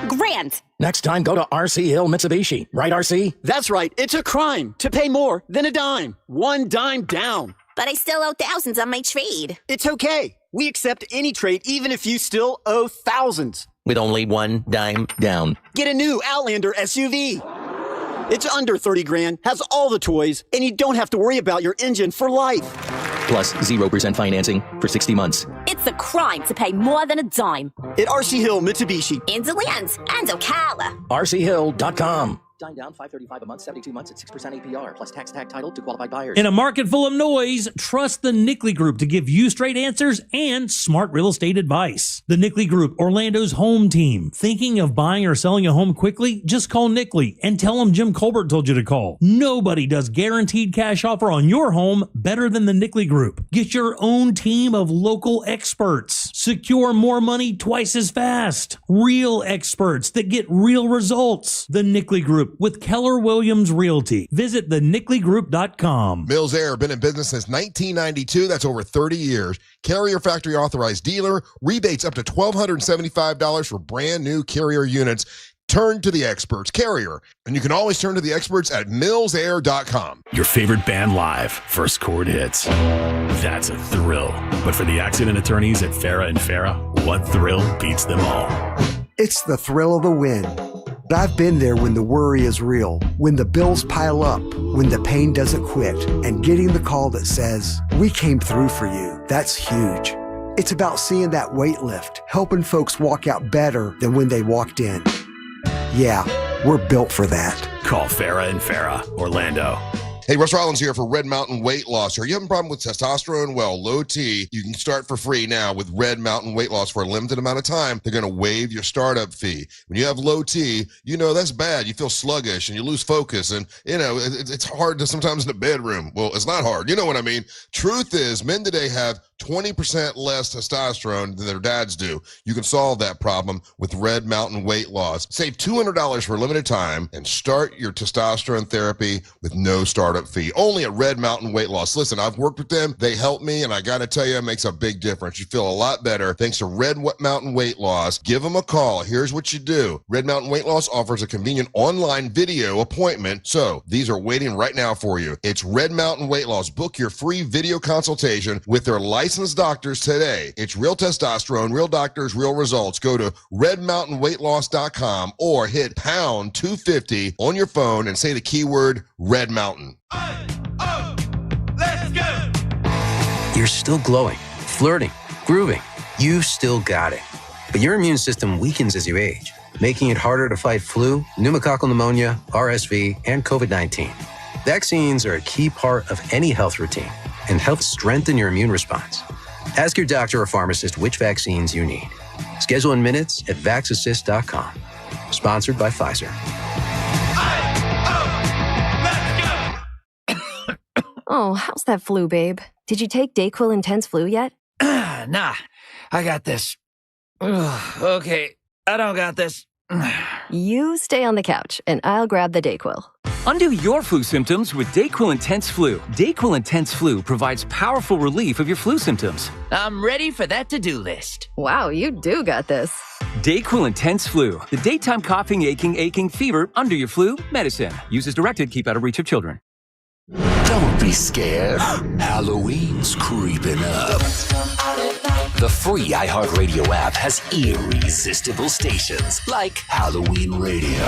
grand. Next time, go to RC Hill Mitsubishi. Right, RC? That's right. It's a crime to pay more than a dime. One dime down. But I still owe thousands on my trade. It's okay. We accept any trade, even if you still owe thousands. With only one dime down. Get a new Outlander SUV. It's under 30 grand, has all the toys, and you don't have to worry about your engine for life. Plus 0% financing for 60 months. It's a crime to pay more than a dime. At RC Hill Mitsubishi. In DeLand and Ocala. RCHill.com. Dime down, $535 a month, 72 months at 6% APR, plus tax tag title to qualified buyers. In a market full of noise, trust the Nickley Group to give you straight answers and smart real estate advice. The Nickley Group, Orlando's home team. Thinking of buying or selling a home quickly? Just call Nickley and tell them Jim Colbert told you to call. Nobody does guaranteed cash offer on your home better than the Nickley Group. Get your own team of local experts. Secure more money twice as fast. Real experts that get real results. The Nickley Group with Keller Williams Realty. Visit thenickley.com. Mills Air, been in business since 1992. That's over 30 years. Carrier factory authorized dealer. Rebates up to $1,275 for brand new Carrier units. Turn to the experts, Carrier. And you can always turn to the experts at millsair.com. Your favorite band live, first chord hits. That's a thrill. But for the accident attorneys at Farah & Farah, what thrill beats them all? It's the thrill of the win. I've been there when the worry is real, when the bills pile up, when the pain doesn't quit, and getting the call that says, "We came through for you." That's huge. It's about seeing that weight lift, helping folks walk out better than when they walked in. Yeah, we're built for that. Call Farah & Farah, Orlando. Hey, Russ Rollins here for Red Mountain Weight Loss. Are you having a problem with testosterone? Well, low T, you can start for free now with Red Mountain Weight Loss for a limited amount of time. They're going to waive your startup fee. When you have low T, you know that's bad. You feel sluggish and you lose focus. And, you know, it's hard to sometimes in the bedroom. Well, it's not hard. You know what I mean? Truth is, men today have 20% less testosterone than their dads do. You can solve that problem with Red Mountain Weight Loss. Save $200 for a limited time and start your testosterone therapy with no startup fee. Only at Red Mountain Weight Loss. Listen, I've worked with them. They help me, and I got to tell you, it makes a big difference. You feel a lot better thanks to Red Mountain Weight Loss. Give them a call. Here's what you do. Red Mountain Weight Loss offers a convenient online video appointment. So these are waiting right now for you. It's Red Mountain Weight Loss. Book your free video consultation with their licensed doctors today. It's real testosterone, real doctors, real results. Go to redmountainweightloss.com or hit pound 250 on your phone and say the keyword Red Mountain. Let's go! You're still glowing, flirting, grooving. You still got it. But your immune system weakens as you age, making it harder to fight flu, pneumococcal pneumonia, RSV, and COVID-19. Vaccines are a key part of any health routine and help strengthen your immune response. Ask your doctor or pharmacist which vaccines you need. Schedule in minutes at vaxassist.com. Sponsored by Pfizer. Oh, how's that flu, babe? Did you take Dayquil Intense Flu yet? Nah, I got this. Ugh, okay, I don't got this. You stay on the couch, and I'll grab the Dayquil. Undo your flu symptoms with Dayquil Intense Flu. Dayquil Intense Flu provides powerful relief of your flu symptoms. I'm ready for that to-do list. Wow, you do got this. Dayquil Intense Flu. The daytime coughing, aching, fever, under your flu medicine. Use as directed, keep out of reach of children. Don't be scared. Halloween's creeping up. The free iHeartRadio app has irresistible stations like Halloween Radio.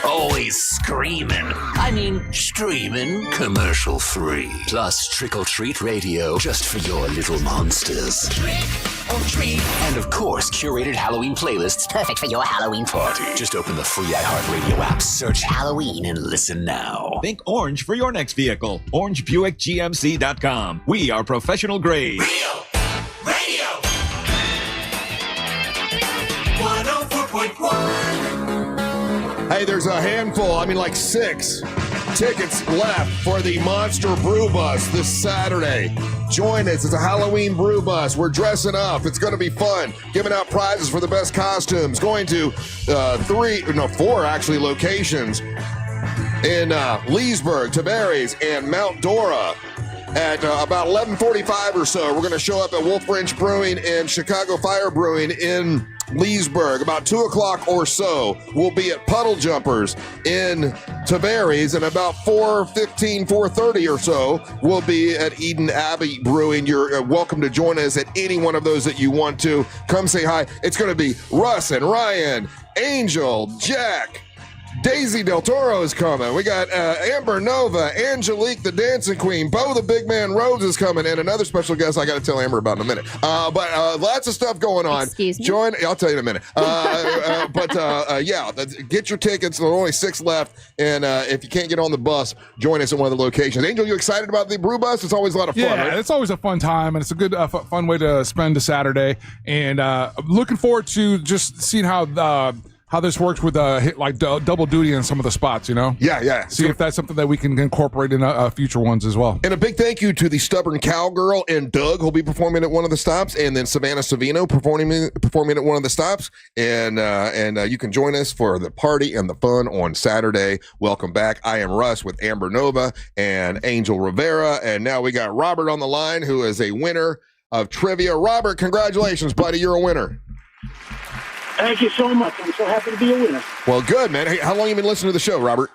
Always screaming. I mean, streaming commercial free. Plus Trick or Treat Radio just for your little monsters. Trick or treat. And of course, curated Halloween playlists perfect for your Halloween party. Just open the free iHeartRadio app, search Halloween, and listen now. Think orange for your next vehicle. OrangeBuickGMC.com. We are professional grade. Real Radio 104.1. Hey, there's a handful, like 6 tickets left for the Monster Brew Bus this Saturday. Join us. It's a Halloween Brew Bus. We're dressing up. It's going to be fun. Giving out prizes for the best costumes. Going to 4 actually locations in Leesburg, Tavares, and Mount Dora. At about 11:45 or so, we're going to show up at Wolf Ranch Brewing and Chicago Fire Brewing in Leesburg. About 2 o'clock or so, we'll be at Puddle Jumpers in Tavares, and about 4:15, 4:30 or so, we'll be at Eden Abbey Brewing. You're welcome to join us at any one of those that you want to. Come say hi. It's going to be Russ and Ryan, Angel, Jack, Daisy Del Toro is coming. We got Amber Nova, Angelique the Dancing Queen, Bo the Big Man Rhodes is coming, and another special guest I got to tell Amber about in a minute. But lots of stuff going on. Excuse me? Join. I'll tell you in a minute. Get your tickets. There are only 6 left, and if you can't get on the bus, join us at one of the locations. Angel, you excited about the Brew Bus? It's always a lot of fun, Yeah, right? it's always a fun time, and it's a good, fun way to spend a Saturday. And looking forward to just seeing how this works with double duty in some of the spots, Yeah. See if that's something that we can incorporate in future ones as well. And a big thank you to the Stubborn Cowgirl and Doug, who'll be performing at one of the stops, and then Savannah Savino performing at one of the stops. And you can join us for the party and the fun on Saturday. Welcome back. I am Russ with Amber Nova and Angel Rivera, and now we got Robert on the line, who is a winner of trivia. Robert, congratulations, buddy. You're a winner. Thank you so much. I'm so happy to be a winner. Well, good, man. Hey, how long have you been listening to the show, Robert?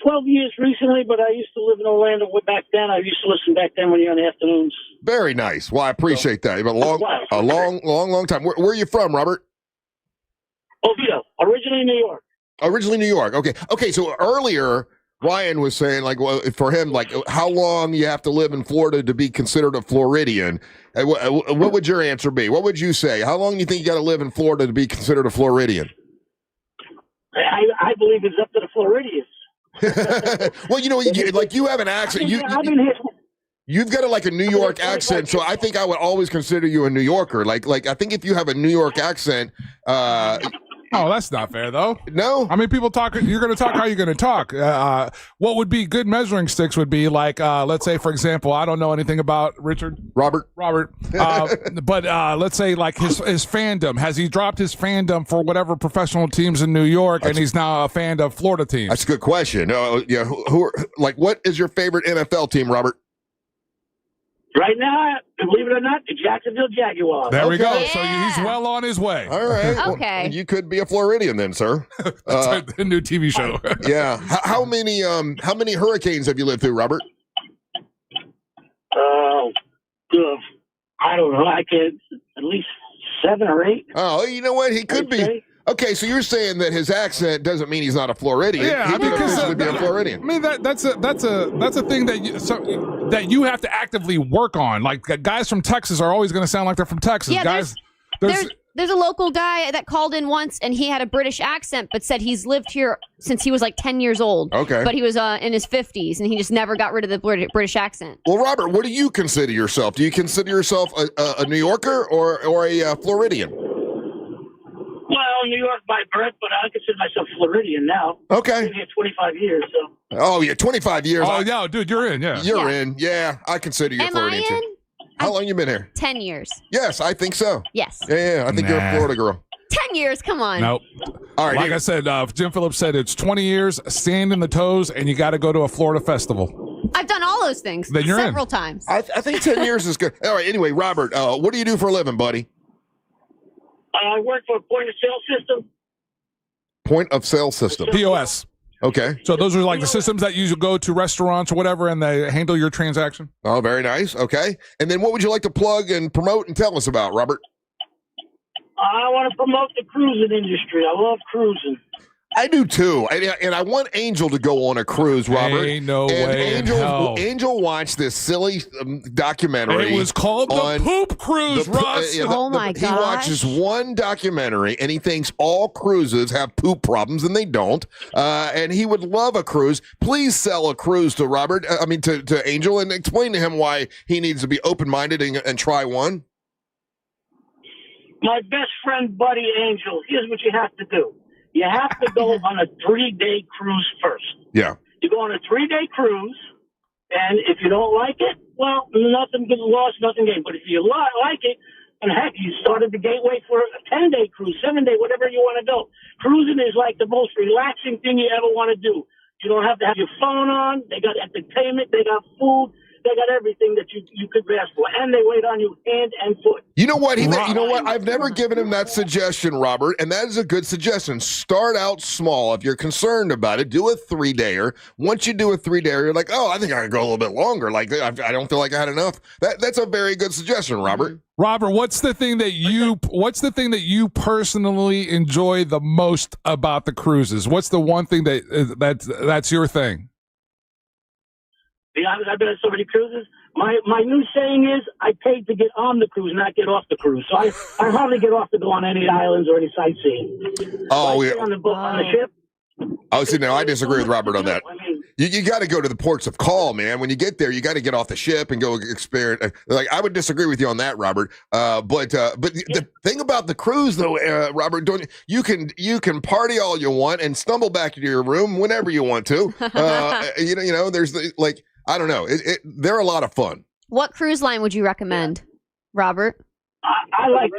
12 years recently, but I used to live in Orlando back then. I used to listen back then when you're on the afternoons. Very nice. Well, I appreciate that. You've been a long time. Where are you from, Robert? Oviedo, originally New York. Originally New York. Okay. So earlier, Ryan was saying, for him, how long you have to live in Florida to be considered a Floridian. What would your answer be? What would you say? How long do you think you got to live in Florida to be considered a Floridian? I believe it's up to the Floridians. Well, you have an accent. You've got a New York accent, so I think I would always consider you a New Yorker. I think if you have a New York accent, Oh, that's not fair, though. No? I mean, people talk, you're going to talk how you're going to talk. What would be good measuring sticks would be let's say, for example, I don't know anything about Robert. But let's say his fandom. Has he dropped his fandom for whatever professional teams in New York, and he's now a fan of Florida teams? That's a good question. What is your favorite NFL team, Robert? Right now, believe it or not, the Jacksonville Jaguars. There we go. Yeah. So he's well on his way. All right. Okay. Well, you could be a Floridian then, sir. That's a new TV show. Yeah. How many hurricanes have you lived through, Robert? I don't know. I could at least 7 or 8. Oh, you know what? He could be. Okay, so you're saying that his accent doesn't mean he's not a Floridian. Yeah, he could officially be a Floridian. I mean, that's a thing that you have to actively work on. Like guys from Texas are always going to sound like they're from Texas. Yeah, there's a local guy that called in once, and he had a British accent, but said he's lived here since he was 10 years old. Okay, but he was in his 50s, and he just never got rid of the British accent. Well, Robert, what do you consider yourself? Do you consider yourself a New Yorker or a Floridian? Well, New York by birth, but I consider myself Floridian now. Okay. I've been here 25 years, so. Oh, yeah, 25 years. Oh, no, dude, you're in, yeah. You're in, yeah. I consider you a Floridian, too. How long you been here? 10 years. Yes, I think so. Yes. Yeah, I think you're a Florida girl. 10 years, come on. Nope. All right. Like I said, Jim Phillips said it's 20 years, sand in the toes, and you got to go to a Florida festival. I've done all those things Then you're several times. I think 10 years is good. All right, anyway, Robert, what do you do for a living, buddy? I work for a point-of-sale system. Point of sale system. POS. Okay. So those are the systems that you go to restaurants or whatever, and they handle your transaction? Oh, very nice. Okay. And then what would you like to plug and promote and tell us about, Robert? I want to promote the cruising industry. I love cruising. I do too, and I want Angel to go on a cruise, Robert. Ain't no way Angel watched this silly documentary. It was called The Poop Cruise, Russ. Oh my gosh. He watches one documentary, and he thinks all cruises have poop problems, and they don't. And he would love a cruise. Please sell a cruise to Robert. To Angel, and explain to him why he needs to be open-minded and try one. My best friend, buddy Angel, here's what you have to do. You have to go on a 3-day cruise first. Yeah. You go on a 3-day cruise, and if you don't like it, well, nothing lost, nothing gained. But if you like it, and heck, you started the gateway for a 10-day cruise, 7-day, whatever you want to go. Cruising is like the most relaxing thing you ever want to do. You don't have to have your phone on. They got entertainment. They got food. They got everything that you could ask for, and they wait on you hand and foot. You know what? I've never given him that suggestion, Robert, and that is a good suggestion. Start out small. If you're concerned about it, do a 3-dayer. Once you do a 3-dayer, you're like, oh, I think I could go a little bit longer. Like, I don't feel like I had enough. That's a very good suggestion, Robert. Robert, what's the thing that you personally enjoy the most about the cruises? What's the one thing that's your thing? Be honest, I've been on so many cruises. My new saying is, I paid to get on the cruise, not get off the cruise. So I hardly get off to go on any islands or any sightseeing. Oh, so on the ship. Oh, see, no, I disagree with Robert on that. You got to go to the ports of call, man. When you get there, you got to get off the ship and go experience. Like, I would disagree with you on that, Robert. But the thing about the cruise, though, Robert, you can party all you want and stumble back to your room whenever you want to. There's I don't know. They're a lot of fun. What cruise line would you recommend, Robert? I like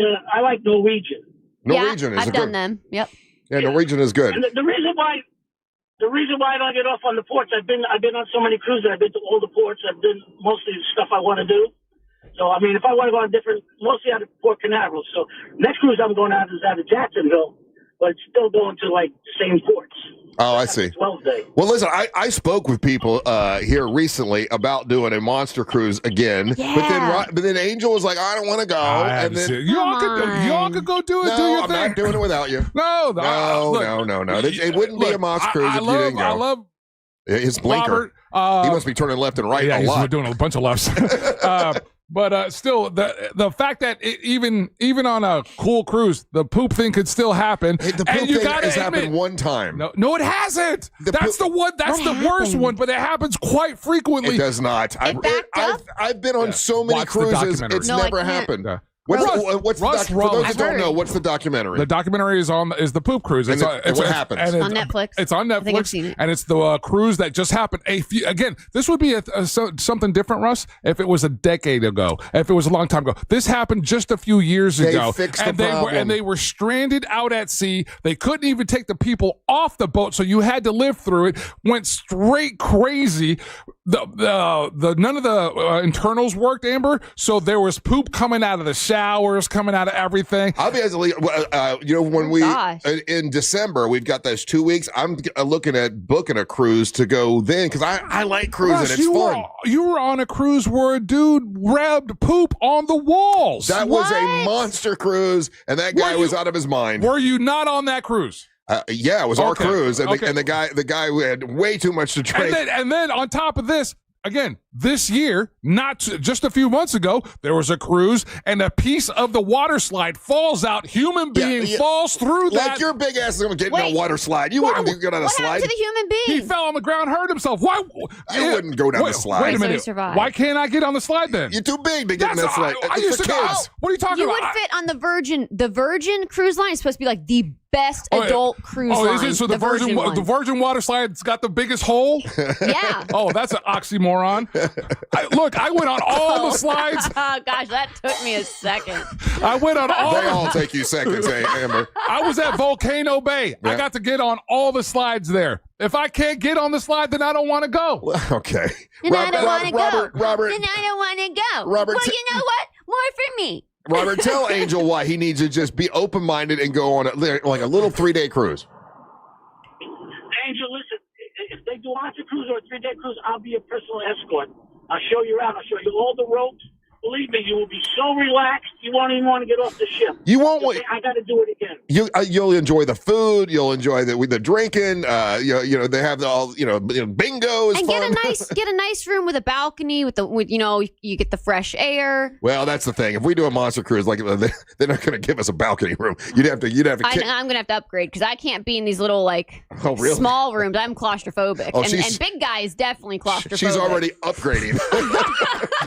Norwegian. Norwegian is I've done them. Yep. Yeah, Norwegian is good. And the reason why I don't get off on the ports, I've been on so many cruises. I've been to all the ports. I've done mostly the stuff I want to do. So I mean, if I want to go on mostly out of Port Canaveral. So next cruise I'm going out is out of Jacksonville, but it's still going to like the same ports. Oh, I see. 12-day. Well, listen, I spoke with people here recently about doing a monster cruise again, but then Angel was like, I don't want to go, and then y'all could go do it. No, do your I'm thing. not doing it without you. No. It wouldn't be a monster cruise if you didn't go. I love his blinker. Robert, he must be turning left and right a he's lot. doing a bunch of lefts. But still, the fact that even on a cool cruise, the poop thing could still happen. The poop thing has happened one time. No, it hasn't. That's the worst one, but it happens quite frequently. It does not. I've been on so many cruises. It's never happened. What's for those that don't know, what's the documentary? The documentary is the poop cruise. What happens? It's on Netflix. It's on Netflix. I think I've seen it. And it's the cruise that just happened. Again, this would be something different, Russ, if it was a decade ago, if it was a long time ago. This happened just a few years ago. Fixed and the problem. They were stranded out at sea. They couldn't even take the people off the boat, so you had to live through it. Went straight crazy. None of the internals worked, Amber, so there was poop coming out of the showers, coming out of everything. Obviously, when in December, we've got those 2 weeks. I'm looking at booking a cruise to go then because I like cruising. Russ, it's fun. You were on a cruise where a dude grabbed poop on the walls. That was a monster cruise, and that guy was out of his mind. Were you not on that cruise? Yeah, it was our cruise, and the guy who had way too much to drink. And then on top of this, again, this year, not just a few months ago, there was a cruise, and a piece of the water slide falls out. Human being falls through that. Like your big ass is going to get in a water slide. You wouldn't get on a slide. What happened to the human being? He fell on the ground, hurt himself. Why? You wouldn't go down the slide. Wait a minute. Survived. Why can't I get on the slide then? You're too big to get on that slide. It's for kids. What are you talking about? You would fit on the Virgin. The Virgin cruise line is supposed to be like the best adult cruise line. Is it? So the Virgin water slide's got the biggest hole? Yeah. Oh, that's an oxymoron. I went on all the slides. Oh, gosh, that took me a second. I went on all. They all take you seconds, Amber. I was at Volcano Bay. Yeah. I got to get on all the slides there. If I can't get on the slide, then I don't want to go. Okay. Then I don't want to go. Robert. Then I don't want to go. Robert, well, you know what? More for me. Robert, tell Angel why he needs to just be open-minded and go on a little 3-day cruise. Angel, listen, if they do a cruise or a 3-day cruise, I'll be a personal escort. I'll show you around. I'll show you all the ropes. Believe me, you will be so relaxed, you won't even want to get off the ship. You won't. I got to do it again. You'll enjoy the food. You'll enjoy the drinking. They have bingo is and fun. get a nice room with a balcony you get the fresh air. Well, that's the thing. If we do a monster cruise, they're not going to give us a balcony room. You'd have to. I'm going to have to upgrade because I can't be in these little really? small rooms. I'm claustrophobic, and big guy is definitely claustrophobic. She's already upgrading.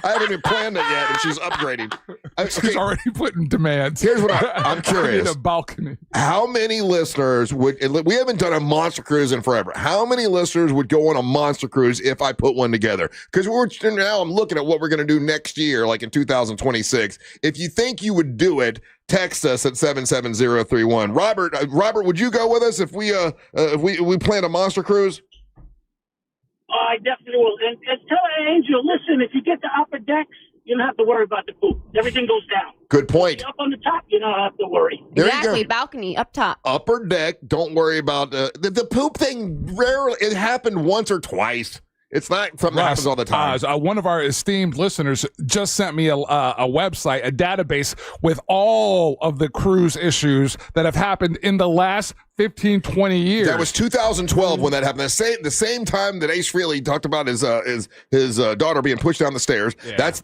I haven't even planned it yet. And she's upgrading. She's already putting demands. Here's what I'm curious. I need a balcony. How many listeners would... We haven't done a monster cruise in forever. How many listeners would go on a monster cruise if I put one together? Because now I'm looking at what we're going to do next year, like in 2026. If you think you would do it, text us at 77031. Robert, would you go with us if we planned a monster cruise? I definitely will. And tell Angel, listen, if you get the upper decks, you don't have to worry about the poop. Everything goes down. Good point. Up on the top, you don't have to worry. There Exactly. you go. Balcony up top. Upper deck. Don't worry about the poop thing. Rarely, it happened once or twice. It's not something that happens all the time. One of our esteemed listeners just sent me a website, a database with all of the cruise issues that have happened in the last 15, 20 years. That was 2012 when that happened. The same time that Ace Frehley talked about his daughter being pushed down the stairs. Yeah. That's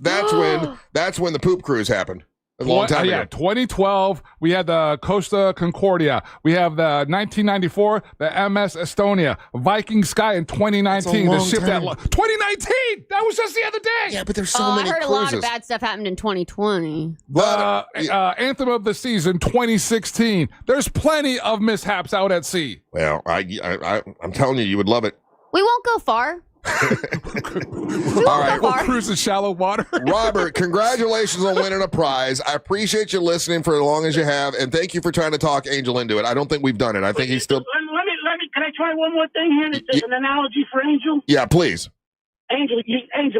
when the poop cruise happened. A long time ago. 2012, we had the Costa Concordia. We have the 1994, the MS Estonia. Viking Sky in 2019. The ship that 2019! That was just the other day! Yeah, but there's so many I heard cruises. a lot of bad stuff happened in 2020. Anthem of the Season 2016. There's plenty of mishaps out at sea. Well, I'm telling you, you would love it. We won't go far. All right, we'll cruise in shallow water. Robert, congratulations on winning a prize. I appreciate you listening for as long as you have, and thank you for trying to talk Angel into it. I don't think we've done it. I think he's still. Let me. Can I try one more thing here? It's an analogy for Angel. Yeah, please. Angel,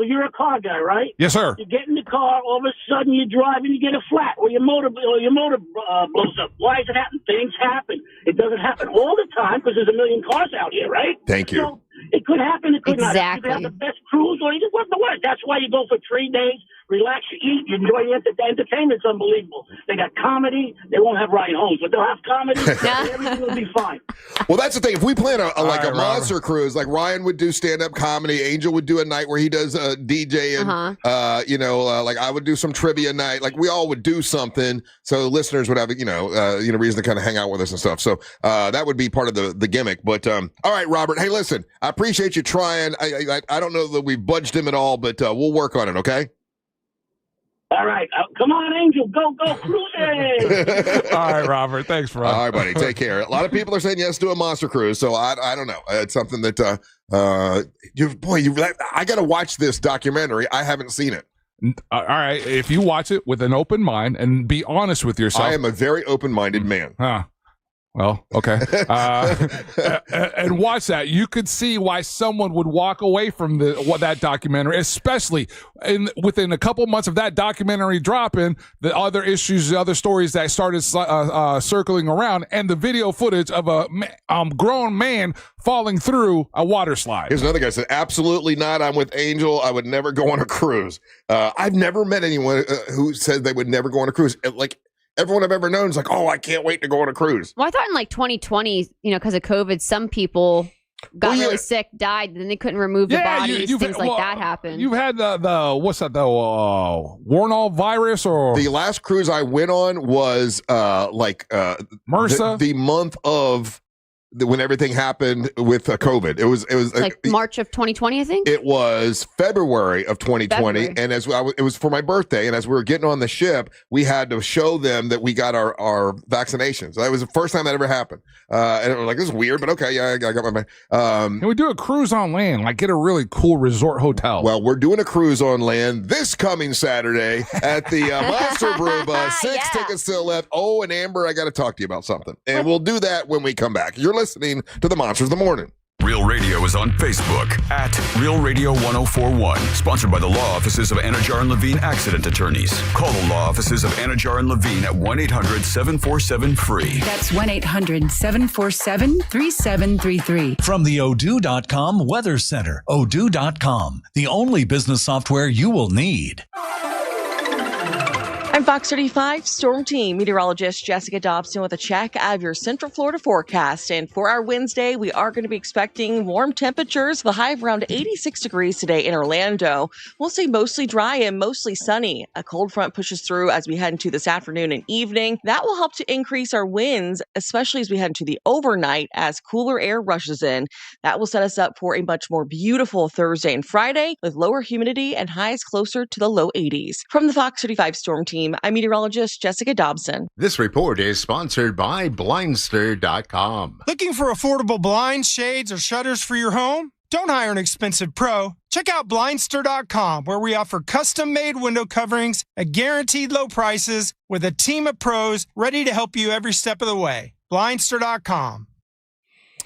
you're a car guy, right? Yes, sir. You get in the car, all of a sudden you drive and you get a flat, or your motor blows up. Why does it happen? Things happen. It doesn't happen all the time because there's a million cars out here, right? Thank you. So it could happen. It could not. You could have Exactly. the best cruise, or you just want the worst. That's why you go for 3 days. Relax, you eat, you enjoy the entertainment's unbelievable. They got comedy. They won't have ride homes, but they'll have comedy. Everything will be fine. Well, that's the thing. If we plan a right, monster cruise, like Ryan would do stand-up comedy, Angel would do a night where he does DJ, and like I would do some trivia night. Like we all would do something, so listeners would have reason to kind of hang out with us and stuff. So that would be part of the gimmick. But all right, Robert. Hey, listen, I appreciate you trying. I don't know that we've budged him at all, but we'll work on it. Okay. All right. Come on, Angel. Go cruising. All right, Robert. Thanks, Rob. All right, buddy. Take care. A lot of people are saying yes to a monster cruise, so I don't know. It's something that I got to watch this documentary. I haven't seen it. All right. If you watch it with an open mind and be honest with yourself. I am a very open-minded man. Well, okay. And watch that. You could see why someone would walk away from that documentary, especially within a couple months of that documentary dropping, the other issues, the other stories that started circling around, and the video footage of a grown man falling through a water slide. Here's another guy said, absolutely not. I'm with Angel. I would never go on a cruise. I've never met anyone who said they would never go on a cruise. Everyone I've ever known is like, oh, I can't wait to go on a cruise. Well, I thought in like 2020, because of COVID, some people got really sick, died, and then they couldn't remove the bodies. Things like that happened. You've had the what's that, the Warnall virus, or the last cruise I went on was MRSA, the month of when everything happened with COVID. It was like March of 2020, I think. It was February of 2020, and it was for my birthday. And as we were getting on the ship, we had to show them that we got our vaccinations. That was the first time that ever happened. And it was like, this is weird, but okay, yeah, I got my. Can we do a cruise on land? Like get a really cool resort hotel. Well, we're doing a cruise on land this coming Saturday at the Monster Brew Bus. 6 tickets still left. Oh, and Amber, I got to talk to you about something, and we'll do that when we come back. You're listening to the Monsters of the Morning. Real Radio is on Facebook at Real Radio 1041. Sponsored by the law offices of Anajar and Levine Accident Attorneys. Call the law offices of Anajar and Levine at 1-800-747-FREE. That's 1-800-747-3733. From the Odoo.com Weather Center. Odoo.com, the only business software you will need. I'm Fox 35 Storm Team meteorologist Jessica Dobson with a check of your Central Florida forecast. And for our Wednesday, we are going to be expecting warm temperatures, the high of around 86 degrees today in Orlando. We'll see mostly dry and mostly sunny. A cold front pushes through as we head into this afternoon and evening. That will help to increase our winds, especially as we head into the overnight as cooler air rushes in. That will set us up for a much more beautiful Thursday and Friday with lower humidity and highs closer to the low 80s. From the Fox 35 Storm Team, I'm meteorologist Jessica Dobson. This report is sponsored by Blindster.com. Looking for affordable blinds, shades, or shutters for your home? Don't hire an expensive pro. Check out Blindster.com, where we offer custom-made window coverings at guaranteed low prices with a team of pros ready to help you every step of the way. Blindster.com.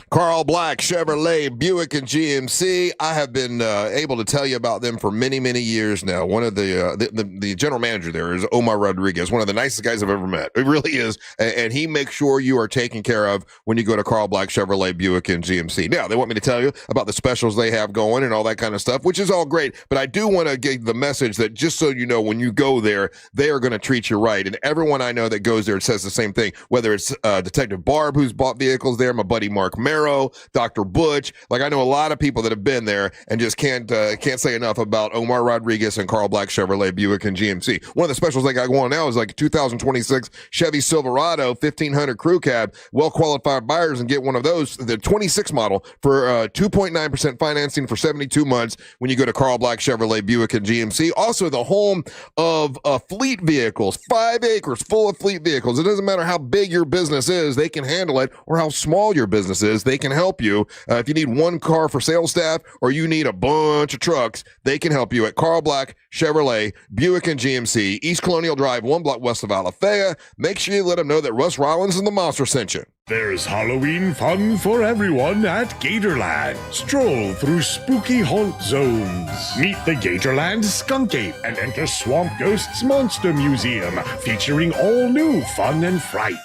Carl Black, Chevrolet, Buick, and GMC. I have been able to tell you about them for many, many years now. One of the general manager there is Omar Rodriguez, one of the nicest guys I've ever met. It really is. And he makes sure you are taken care of when you go to Carl Black, Chevrolet, Buick, and GMC. Now, they want me to tell you about the specials they have going and all that kind of stuff, which is all great. But I do want to give the message that just so you know, when you go there, they are going to treat you right. And everyone I know that goes there says the same thing, whether it's Detective Barb, who's bought vehicles there, my buddy Mark Merrow, Dr. Butch. Like, I know a lot of people that have been there and just can't say enough about Omar Rodriguez and Carl Black, Chevrolet, Buick, and GMC. One of the specials they got going now is like a 2026 Chevy Silverado 1500 crew cab. Well-qualified buyers and get one of those, the 26 model, for 2.9% financing for 72 months when you go to Carl Black, Chevrolet, Buick, and GMC. Also, the home of fleet vehicles, 5 acres full of fleet vehicles. It doesn't matter how big your business is, they can handle it, or how small your business is, they can help you. If you need one car for sales staff or you need a bunch of trucks, they can help you at Carl Black, Chevrolet, Buick, and GMC, East Colonial Drive, 1 block west of Alafaya. Make sure you let them know that Russ Rollins and the Monster sent you. There's Halloween fun for everyone at Gatorland. Stroll through spooky haunt zones. Meet the Gatorland Skunk Ape and enter Swamp Ghost's Monster Museum, featuring all new fun and fright.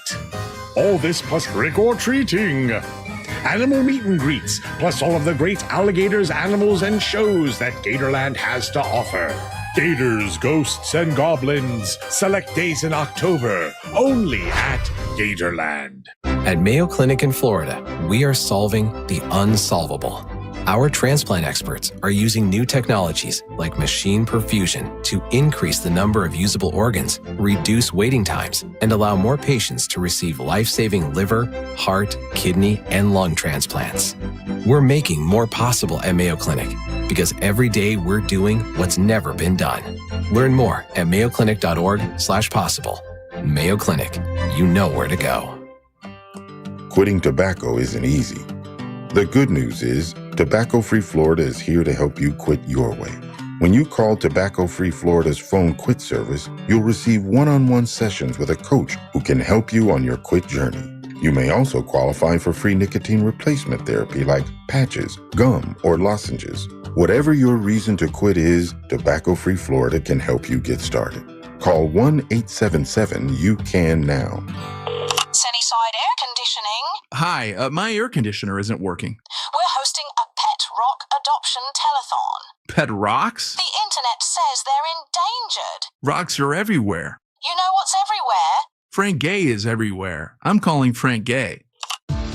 All this plus trick or treating. Animal meet and greets, plus all of the great alligators, animals, and shows that Gatorland has to offer. Gators, ghosts, and goblins. Select days in October, only at Gatorland. At Mayo Clinic in Florida, we are solving the unsolvable. Our transplant experts are using new technologies like machine perfusion to increase the number of usable organs, reduce waiting times, and allow more patients to receive life-saving liver, heart, kidney, and lung transplants. We're making more possible at Mayo Clinic because every day we're doing what's never been done. Learn more at mayoclinic.org/possible. Mayo Clinic, you know where to go. Quitting tobacco isn't easy. The good news is, Tobacco-Free Florida is here to help you quit your way. When you call Tobacco-Free Florida's phone quit service, you'll receive one-on-one sessions with a coach who can help you on your quit journey. You may also qualify for free nicotine replacement therapy like patches, gum, or lozenges. Whatever your reason to quit is, Tobacco-Free Florida can help you get started. Call 1-877-YOU-CAN-NOW. Sunnyside Air Conditioning. Hi, my air conditioner isn't working. We're hosting a pet rock adoption telethon. Pet rocks? The internet says they're endangered. Rocks are everywhere. You know what's everywhere? Frank Gay is everywhere. I'm calling Frank Gay.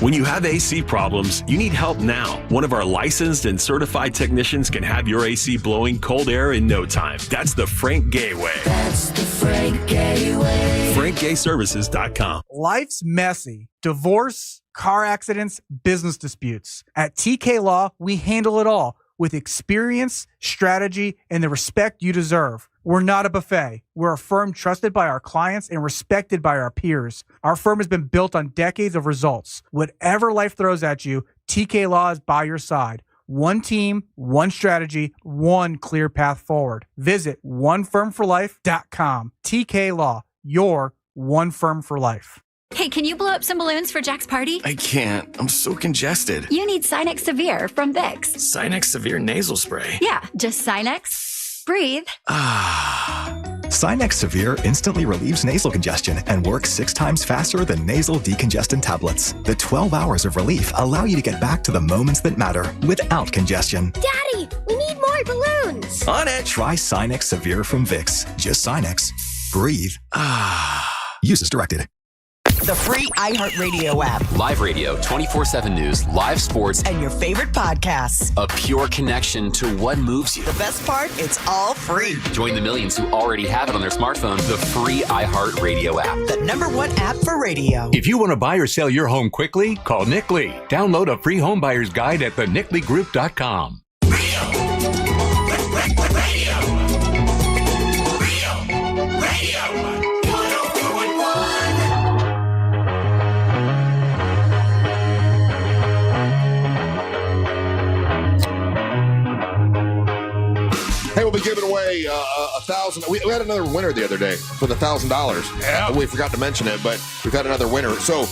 When you have AC problems, you need help now. One of our licensed and certified technicians can have your AC blowing cold air in no time. That's the Frank Gay way. That's the Frank Gay way. FrankGayServices.com. Life's messy. Divorce, car accidents, business disputes. At TK Law, we handle it all with experience, strategy, and the respect you deserve. We're not a buffet. We're a firm trusted by our clients and respected by our peers. Our firm has been built on decades of results. Whatever life throws at you, TK Law is by your side. One team, one strategy, one clear path forward. Visit onefirmforlife.com. TK Law, your one firm for life. Hey, can you blow up some balloons for Jack's party? I can't. I'm so congested. You need Sinex Severe from Vicks. Sinex Severe Nasal Spray. Yeah, just Sinex. Breathe. Sinex Severe instantly relieves nasal congestion and works 6 times faster than nasal decongestant tablets. The 12 hours of relief allow you to get back to the moments that matter without congestion. Daddy, we need more balloons. On it! Try Sinex Severe from Vicks. Just Sinex. Breathe. Use as directed. The free iHeartRadio app. Live radio, 24/7 news, live sports, and your favorite podcasts. A pure connection to what moves you. The best part, it's all free. Join the millions who already have it on their smartphone. The free iHeartRadio app. The #1 app for radio. If you want to buy or sell your home quickly, call Nick Lee. Download a free home buyer's guide at thenicklygroup.com. Hey, we'll be giving away $1,000. We had another winner the other day for the $1,000. Yeah. We forgot to mention it, but we've had another winner. So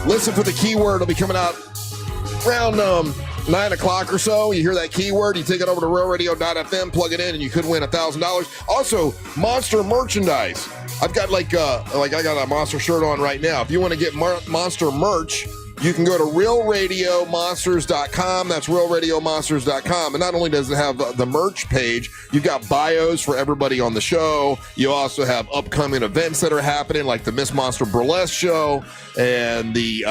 listen for the keyword. It'll be coming out around 9 o'clock or so, you hear that keyword, you take it over to realradio.fm, plug it in, and you could win $1,000. Also, Monster merchandise. I've got I got a Monster shirt on right now. If you want to get Monster merch, you can go to realradiomonsters.com. That's realradiomonsters.com. And not only does it have the merch page, you've got bios for everybody on the show. You also have upcoming events that are happening, like the Miss Monster Burlesque show and the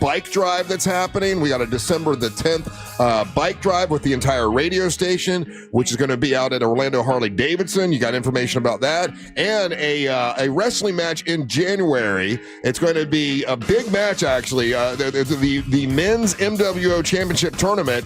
bike drive that's happening. We got a December the 10th bike drive with the entire radio station, which is going to be out at Orlando Harley-Davidson. You got information about that. And a wrestling match in January. It's going to be a big match, actually. The men's MWO championship tournament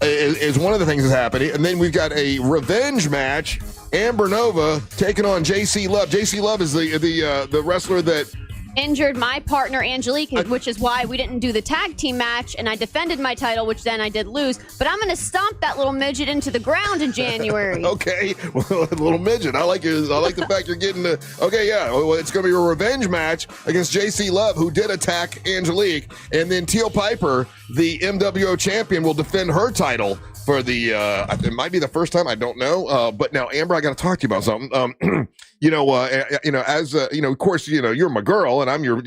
is one of the things that's happening. And then we've got a revenge match. Amber Nova taking on JC Love. JC Love is the wrestler that injured my partner Angelique, which is why we didn't do the tag team match, and I defended my title, which then I did lose. But I'm going to stomp that little midget into the ground in January. Okay, well, little midget. I like it. I like the fact you're getting the. Okay, yeah. Well, it's going to be a revenge match against JC Love, who did attack Angelique, and then Teal Piper, the MWO champion, will defend her title for the. It might be the first time. I don't know. But now, Amber, I got to talk to you about something. Of course, you're my girl, and I'm your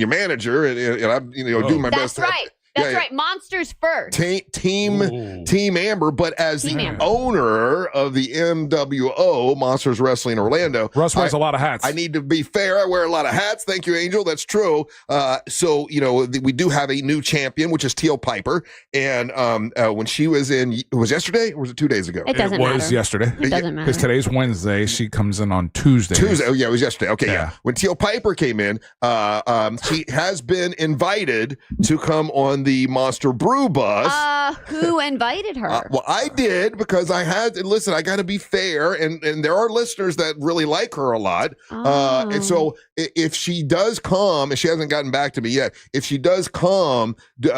manager, and I'm doing my best. That's right. That's right. Monsters first. Team Amber, but as the owner of the MWO, Monsters Wrestling Orlando. Russ wears a lot of hats. I need to be fair. I wear a lot of hats. Thank you, Angel. That's true. So we do have a new champion, which is Teal Piper. And when she was in, it was yesterday or was it 2 days ago? It doesn't matter. It was yesterday. It doesn't matter. Because today's Wednesday. She comes in on Tuesday. Oh, yeah, it was yesterday. Okay, yeah. When Teal Piper came in, she has been invited to come on the Monster Brew Bus. Who invited her? Well, I did, because I had to listen. I got to be fair, and there are listeners that really like her a lot. And so if she does come, and she hasn't gotten back to me yet, if she does come, do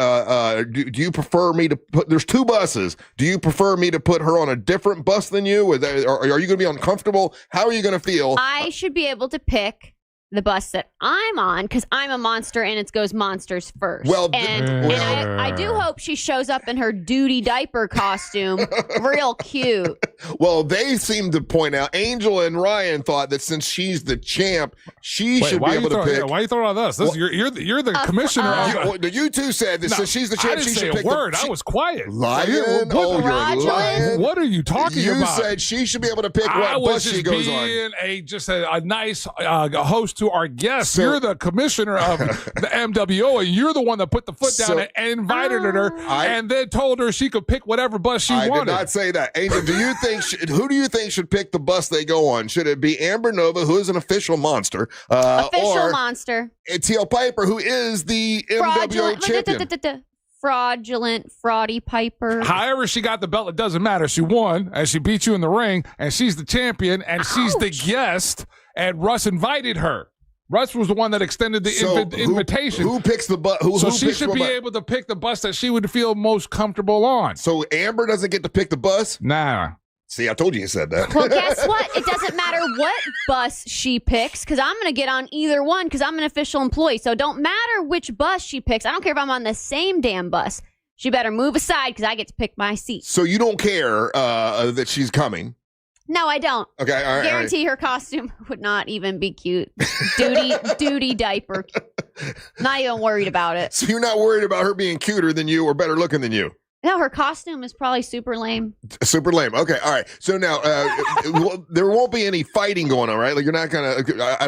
you prefer me to put? There's two buses. Do you prefer me to put her on a different bus than you? Or are you going to be uncomfortable? How are you going to feel? I should be able to pick the bus that I'm on, because I'm a monster and it goes monsters first. Well, and I do hope she shows up in her duty diaper costume, real cute. Well, they seem to point out, Angel and Ryan thought that since she's the champ, she should be able to pick. Why are you throwing on us? You're the commissioner. You two said that since she's the champ, she should pick a word. I was quiet. Lion? You're lying. What are you talking about? You said she should be able to pick what bus she goes on. I was just being a nice host to our guests. So, you're the commissioner of the MWO, and you're the one that put the foot down and invited her, and then told her she could pick whatever bus she wanted. I did not say that. Angel, who do you think should pick the bus they go on? Should it be Amber Nova, who is an official monster, or monster, Teal Piper, who is the MWO champion? Fraudulent, fraudy Piper. However she got the belt, it doesn't matter. She won, and she beat you in the ring, and she's the champion, and she's the guest, and Russ invited her. Russ was the one that extended the invitation. Who picks the bus? So she should be able to pick the bus that she would feel most comfortable on. So Amber doesn't get to pick the bus? Nah. See, I told you said that. Well, guess what? It doesn't matter what bus she picks, because I'm going to get on either one, because I'm an official employee. So it don't matter which bus she picks. I don't care if I'm on the same damn bus. She better move aside, because I get to pick my seat. So you don't care that she's coming? No, I don't. Okay, all right. Guarantee her costume would not even be cute. Duty diaper. Not even worried about it. So you're not worried about her being cuter than you or better looking than you? No, her costume is probably super lame. Super lame. Okay, all right. So now there won't be any fighting going on, right? Like you're not gonna.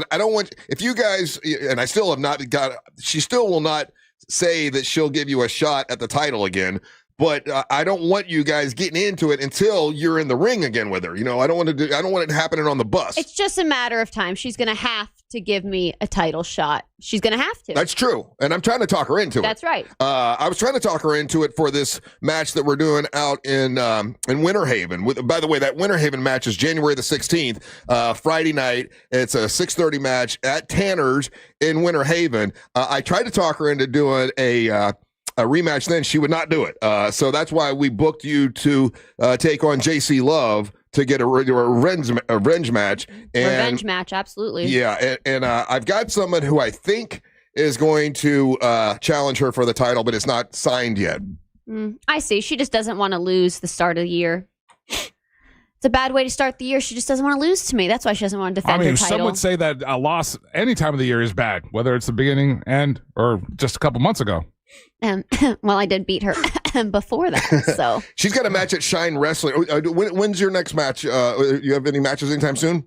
I don't want if you guys, and I still have not got. She still will not say that she'll give you a shot at the title again. But I don't want you guys getting into it until you're in the ring again with her. I don't want it happening on the bus. It's just a matter of time. She's going to have to give me a title shot. She's going to have to. That's true. And I'm trying to talk her into it. That's right. I was trying to talk her into it for this match that we're doing out in Winter Haven. By the way, that Winter Haven match is January the 16th, Friday night. It's a 6:30 match at Tanner's in Winter Haven. I tried to talk her into doing a rematch then. She would not do it. So that's why we booked you to take on JC Love to get a revenge match. And, revenge match, absolutely. Yeah, and I've got someone who I think is going to challenge her for the title, but it's not signed yet. I see. She just doesn't want to lose the start of the year. It's a bad way to start the year. She just doesn't want to lose to me. That's why she doesn't want to defend her title. Some would say that a loss any time of the year is bad, whether it's the beginning, end, or just a couple months ago. Well, I did beat her before that, so. She's got a match at Shine Wrestling. When's your next match? You have any matches anytime soon?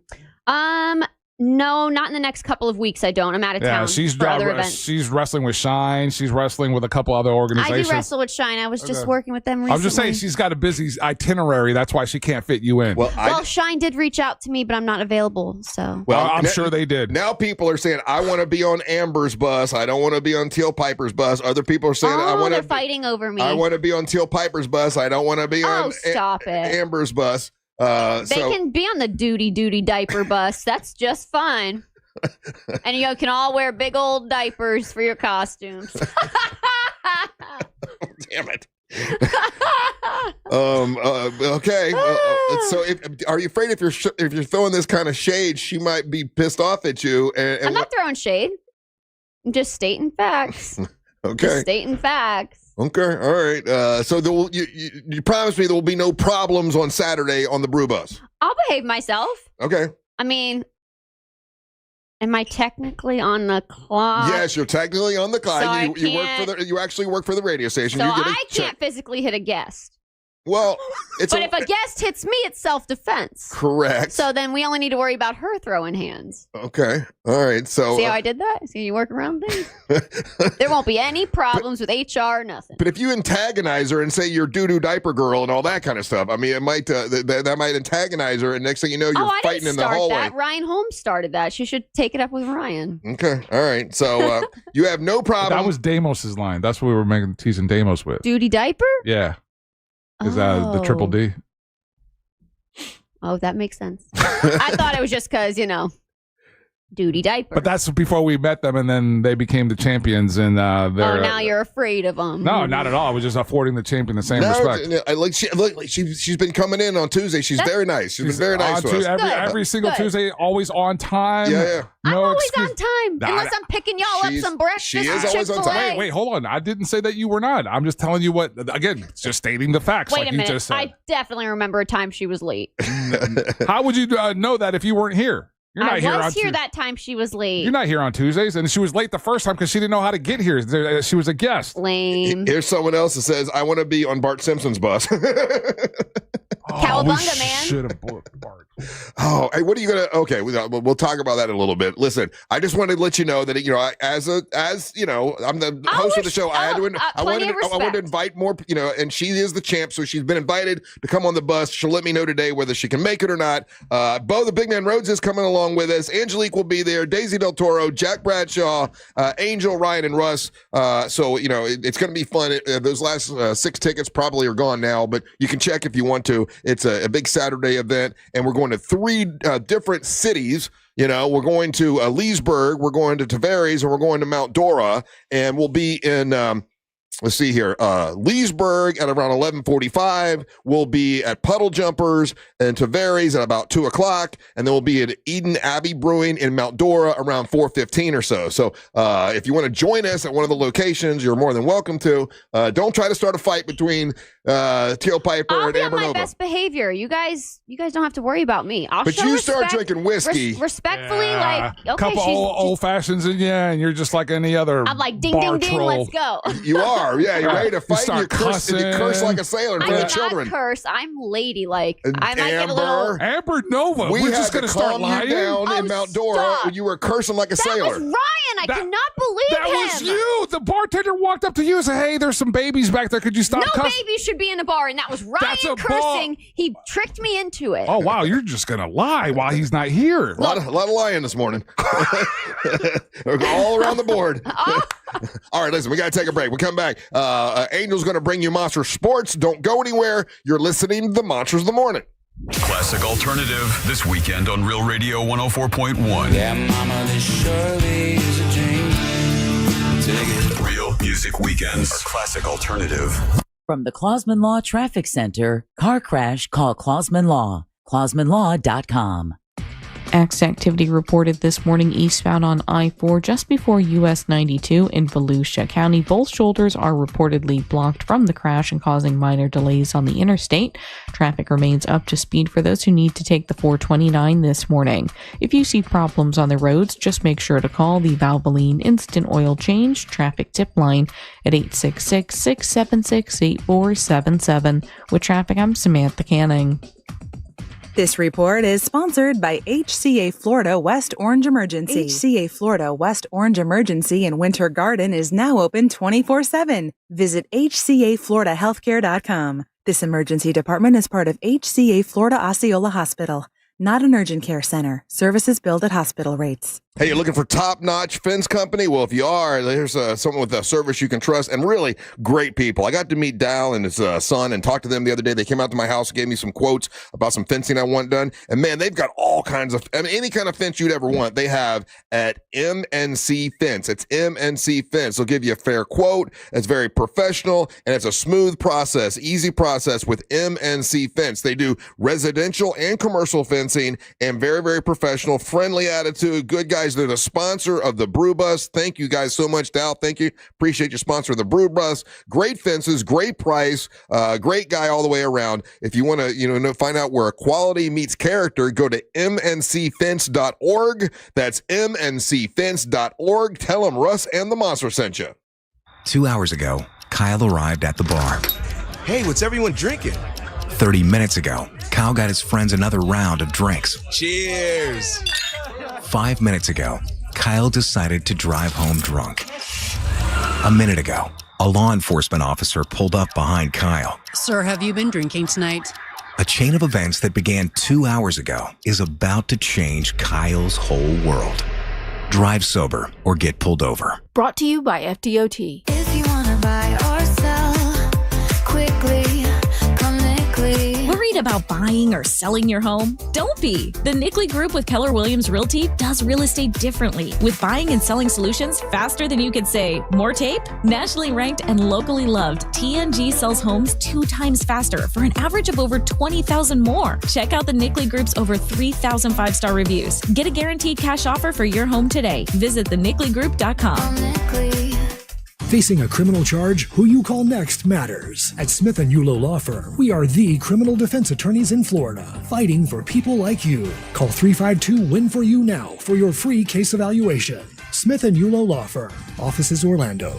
No, not in the next couple of weeks. I don't. I'm out of town for other events. She's wrestling with Shine. She's wrestling with a couple other organizations. I do wrestle with Shine. I was just working with them recently. I'm just saying she's got a busy itinerary. That's why she can't fit you in. Well, Shine did reach out to me, but I'm not available. So. Well, I'm sure they did. Now people are saying, I want to be on Amber's bus. I don't want to be on Teal Piper's bus. Other people are saying, they're fighting over me. I want to be on Teal Piper's bus. I don't want to be on Amber's bus. They can be on the duty diaper bus. That's just fine. And you can all wear big old diapers for your costumes. Damn it. Okay. So, are you afraid if you're throwing this kind of shade, she might be pissed off at you? And I'm not throwing shade. I'm just stating facts. Okay. Just stating facts. Okay. All right. So you promised me there will be no problems on Saturday on the Brew Bus. I'll behave myself. Okay. I mean, am I technically on the clock? Yes, you're technically on the clock. So you actually work for the radio station. So I can't physically hit a guest. Well, but if a guest hits me, it's self-defense. Correct. So then we only need to worry about her throwing hands. Okay. All right. So see how I did that? See you work around things? There won't be any problems with HR, nothing. But if you antagonize her and say you're doo-doo diaper girl and all that kind of stuff, I mean, it might that might antagonize her, and next thing you know, you're fighting in the hallway. That. Ryan Holmes started that. She should take it up with Ryan. Okay. All right. So you have no problem. That was Damos's line. That's what we were teasing Damos with. Duty diaper? Yeah. Is that the triple D? Oh, that makes sense. I thought it was just because, duty diaper. But that's before we met them, and then they became the champions. And now you're afraid of them. No, not at all. It was just affording the champion the same respect. She's been coming in on Tuesday. She's very nice. She's been very nice to us. Every single Tuesday, always on time. Yeah. I'm always on time, unless I'm picking y'all up some breakfast. She is always on time. Wait, hold on. I didn't say that you were not. I'm just telling you what. Again, it's just stating the facts. Wait a minute. I definitely remember a time she was late. How would you know that if you weren't here? You're not I was here that time she was late. You're not here on Tuesdays, and she was late the first time because she didn't know how to get here. She was a guest. Lame. Here's someone else that says, I want to be on Bart Simpson's bus. Cowabunga, man. Should have booked Bart. Oh, hey, what are you gonna? Okay, we'll talk about that in a little bit. Listen, I just wanted to let you know that as I'm the host of the show. I wanted to invite more. And she is the champ, so she's been invited to come on the bus. She'll let me know today whether she can make it or not. Bo, the Big Man Rhodes, is coming along with us. Angelique will be there. Daisy Del Toro, Jack Bradshaw, Angel, Ryan, and Russ. So it's going to be fun. Those last 6 tickets probably are gone now, but you can check if you want to. It's a big Saturday event, and we're going to 3 different cities. We're going to Leesburg, we're going to Tavares, and we're going to Mount Dora, and we'll be in let's see here. Leesburg at around 11:45. We'll be at Puddle Jumpers and Tavares at about 2:00, and then we'll be at Eden Abbey Brewing in Mount Dora around 4:15 or so. So if you want to join us at one of the locations, you're more than welcome to. Don't try to start a fight between Teal Piper and Amber Nova. I'll be on my best behavior. You guys don't have to worry about me. But you start drinking whiskey. Respectfully, a couple old fashions in you, and you're just like any other. I'm like, ding, ding, ding, let's go. You are. Yeah, you're ready to fight. You curse like a sailor in front of children. I curse. I'm ladylike. I might get a little. Amber Nova. We're just going to start lying. Down in Mount Dora, you were cursing like a sailor. That was Ryan. I cannot believe that him. That was you. The bartender walked up to you and said, "Hey, there's some babies back there. Could you stop cussing?" No babies should be in a bar, and that was Ryan cursing. He tricked me into it. Oh wow, you're just going to lie while he's not here. A lot of lying this morning. All around the board. All right, listen, we got to take a break. We come back. Angel's going to bring you Monster Sports. Don't go anywhere. You're listening to the Monsters of the Morning. Classic Alternative this weekend on Real Radio 104.1. Yeah, mama, this surely is a dream. Take it. Real Music Weekends are Classic Alternative. From the Clausman Law Traffic Center, car crash, call Clausman Law. ClausmanLaw.com. Activity reported this morning eastbound on I-4 just before US 92 in Volusia County. Both shoulders are reportedly blocked from the crash and causing minor delays on the interstate. Traffic remains up to speed for those who need to take the 429 this morning. If you see problems on the roads, just make sure to call the Valvoline Instant Oil Change traffic tip line at 866-676-8477. With traffic, I'm Samantha Canning. This report is sponsored by HCA Florida West Orange Emergency. HCA Florida West Orange Emergency in Winter Garden is now open 24/7. Visit hcafloridahealthcare.com. This emergency department is part of HCA Florida Osceola Hospital, not an urgent care center. Services billed at hospital rates. Hey, you're looking for top-notch fence company? Well, if you are, there's someone with a service you can trust and really great people. I got to meet Dal and his son and talk to them the other day. They came out to my house, gave me some quotes about some fencing I want done. And man, they've got all kinds of, any kind of fence you'd ever want, they have at MNC Fence. It's MNC Fence. They'll give you a fair quote. It's very professional and it's a smooth process, easy process with MNC Fence. They do residential and commercial fencing and very, very professional, friendly attitude, good guys. They're the sponsor of the Brew Bus. Thank you guys so much, Dal. Thank you. Appreciate your sponsor of the Brew Bus. Great fences, great price, great guy all the way around. If you want to, find out where quality meets character, go to mncfence.org. That's mncfence.org. Tell them Russ and the Monster sent you. 2 hours ago, Kyle arrived at the bar. Hey, what's everyone drinking? 30 minutes ago, Kyle got his friends another round of drinks. Cheers! 5 minutes ago, Kyle decided to drive home drunk. A minute ago, a law enforcement officer pulled up behind Kyle. Sir, have you been drinking tonight? A chain of events that began 2 hours ago is about to change Kyle's whole world. Drive sober or get pulled over. Brought to you by FDOT. If you want to buy or sell quickly, come Nickley. Worried about buying or selling your home? Don't be. The Nickley Group with Keller Williams Realty does real estate differently, with buying and selling solutions faster than you could say. More tape? Nationally ranked and locally loved, TNG sells homes 2 times faster for an average of over 20,000 more. Check out the Nickley Group's over 3,000 5-star reviews. Get a guaranteed cash offer for your home today. Visit thenickley.com. Facing a criminal charge, who you call next matters. At Smith & Yulo Law Firm, we are the criminal defense attorneys in Florida, fighting for people like you. Call 352-WIN-FOR-YOU now for your free case evaluation. Smith & Yulo Law Firm, offices Orlando.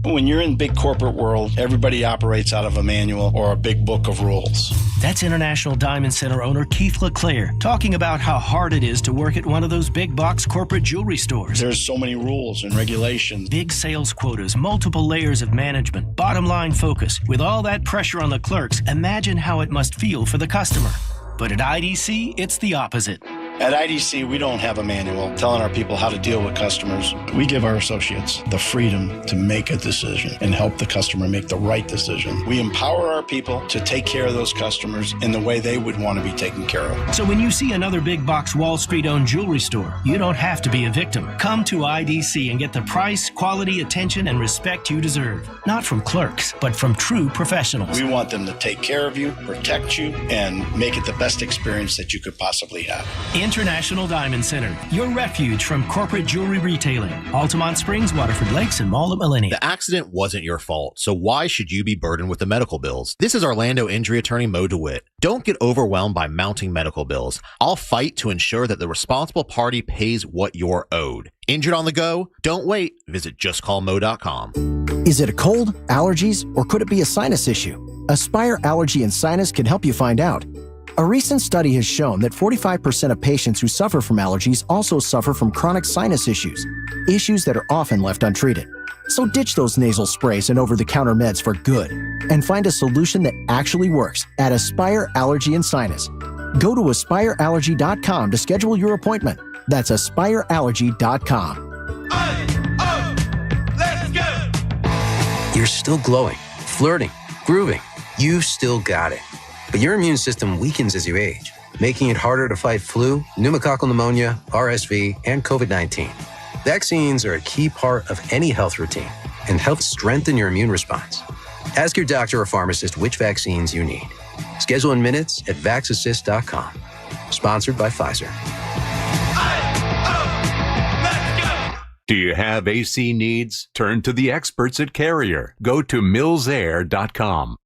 When you're in big corporate world, everybody operates out of a manual or a big book of rules. That's International Diamond Center owner Keith LeClaire talking about how hard it is to work at one of those big box corporate jewelry stores. There's so many rules and regulations. Big sales quotas, multiple layers of management, bottom line focus. With all that pressure on the clerks, imagine how it must feel for the customer. But at IDC, it's the opposite. At IDC, we don't have a manual telling our people how to deal with customers. We give our associates the freedom to make a decision and help the customer make the right decision. We empower our people to take care of those customers in the way they would want to be taken care of. So when you see another big box Wall Street-owned jewelry store, you don't have to be a victim. Come to IDC and get the price, quality, attention, and respect you deserve. Not from clerks, but from true professionals. We want them to take care of you, protect you, and make it the best experience that you could possibly have. International Diamond Center, your refuge from corporate jewelry retailing. Altamont Springs, Waterford Lakes, and Mall at Millennium. The accident wasn't your fault, so why should you be burdened with the medical bills? This is Orlando injury attorney Mo DeWitt. Don't get overwhelmed by mounting medical bills. I'll fight to ensure that the responsible party pays what you're owed. Injured on the go? Don't wait. Visit justcallmo.com. Is it a cold, allergies, or could it be a sinus issue? Aspire Allergy and Sinus can help you find out. A recent study has shown that 45% of patients who suffer from allergies also suffer from chronic sinus issues that are often left untreated. So ditch those nasal sprays and over-the-counter meds for good and find a solution that actually works at Aspire Allergy and Sinus. Go to aspireallergy.com to schedule your appointment. That's aspireallergy.com. Let's go! You're still glowing, flirting, grooving. You've still got it. But your immune system weakens as you age, making it harder to fight flu, pneumococcal pneumonia, RSV, and COVID-19. Vaccines are a key part of any health routine and help strengthen your immune response. Ask your doctor or pharmacist which vaccines you need. Schedule in minutes at vaxassist.com. Sponsored by Pfizer. Do you have AC needs? Turn to the experts at Carrier. Go to millsair.com.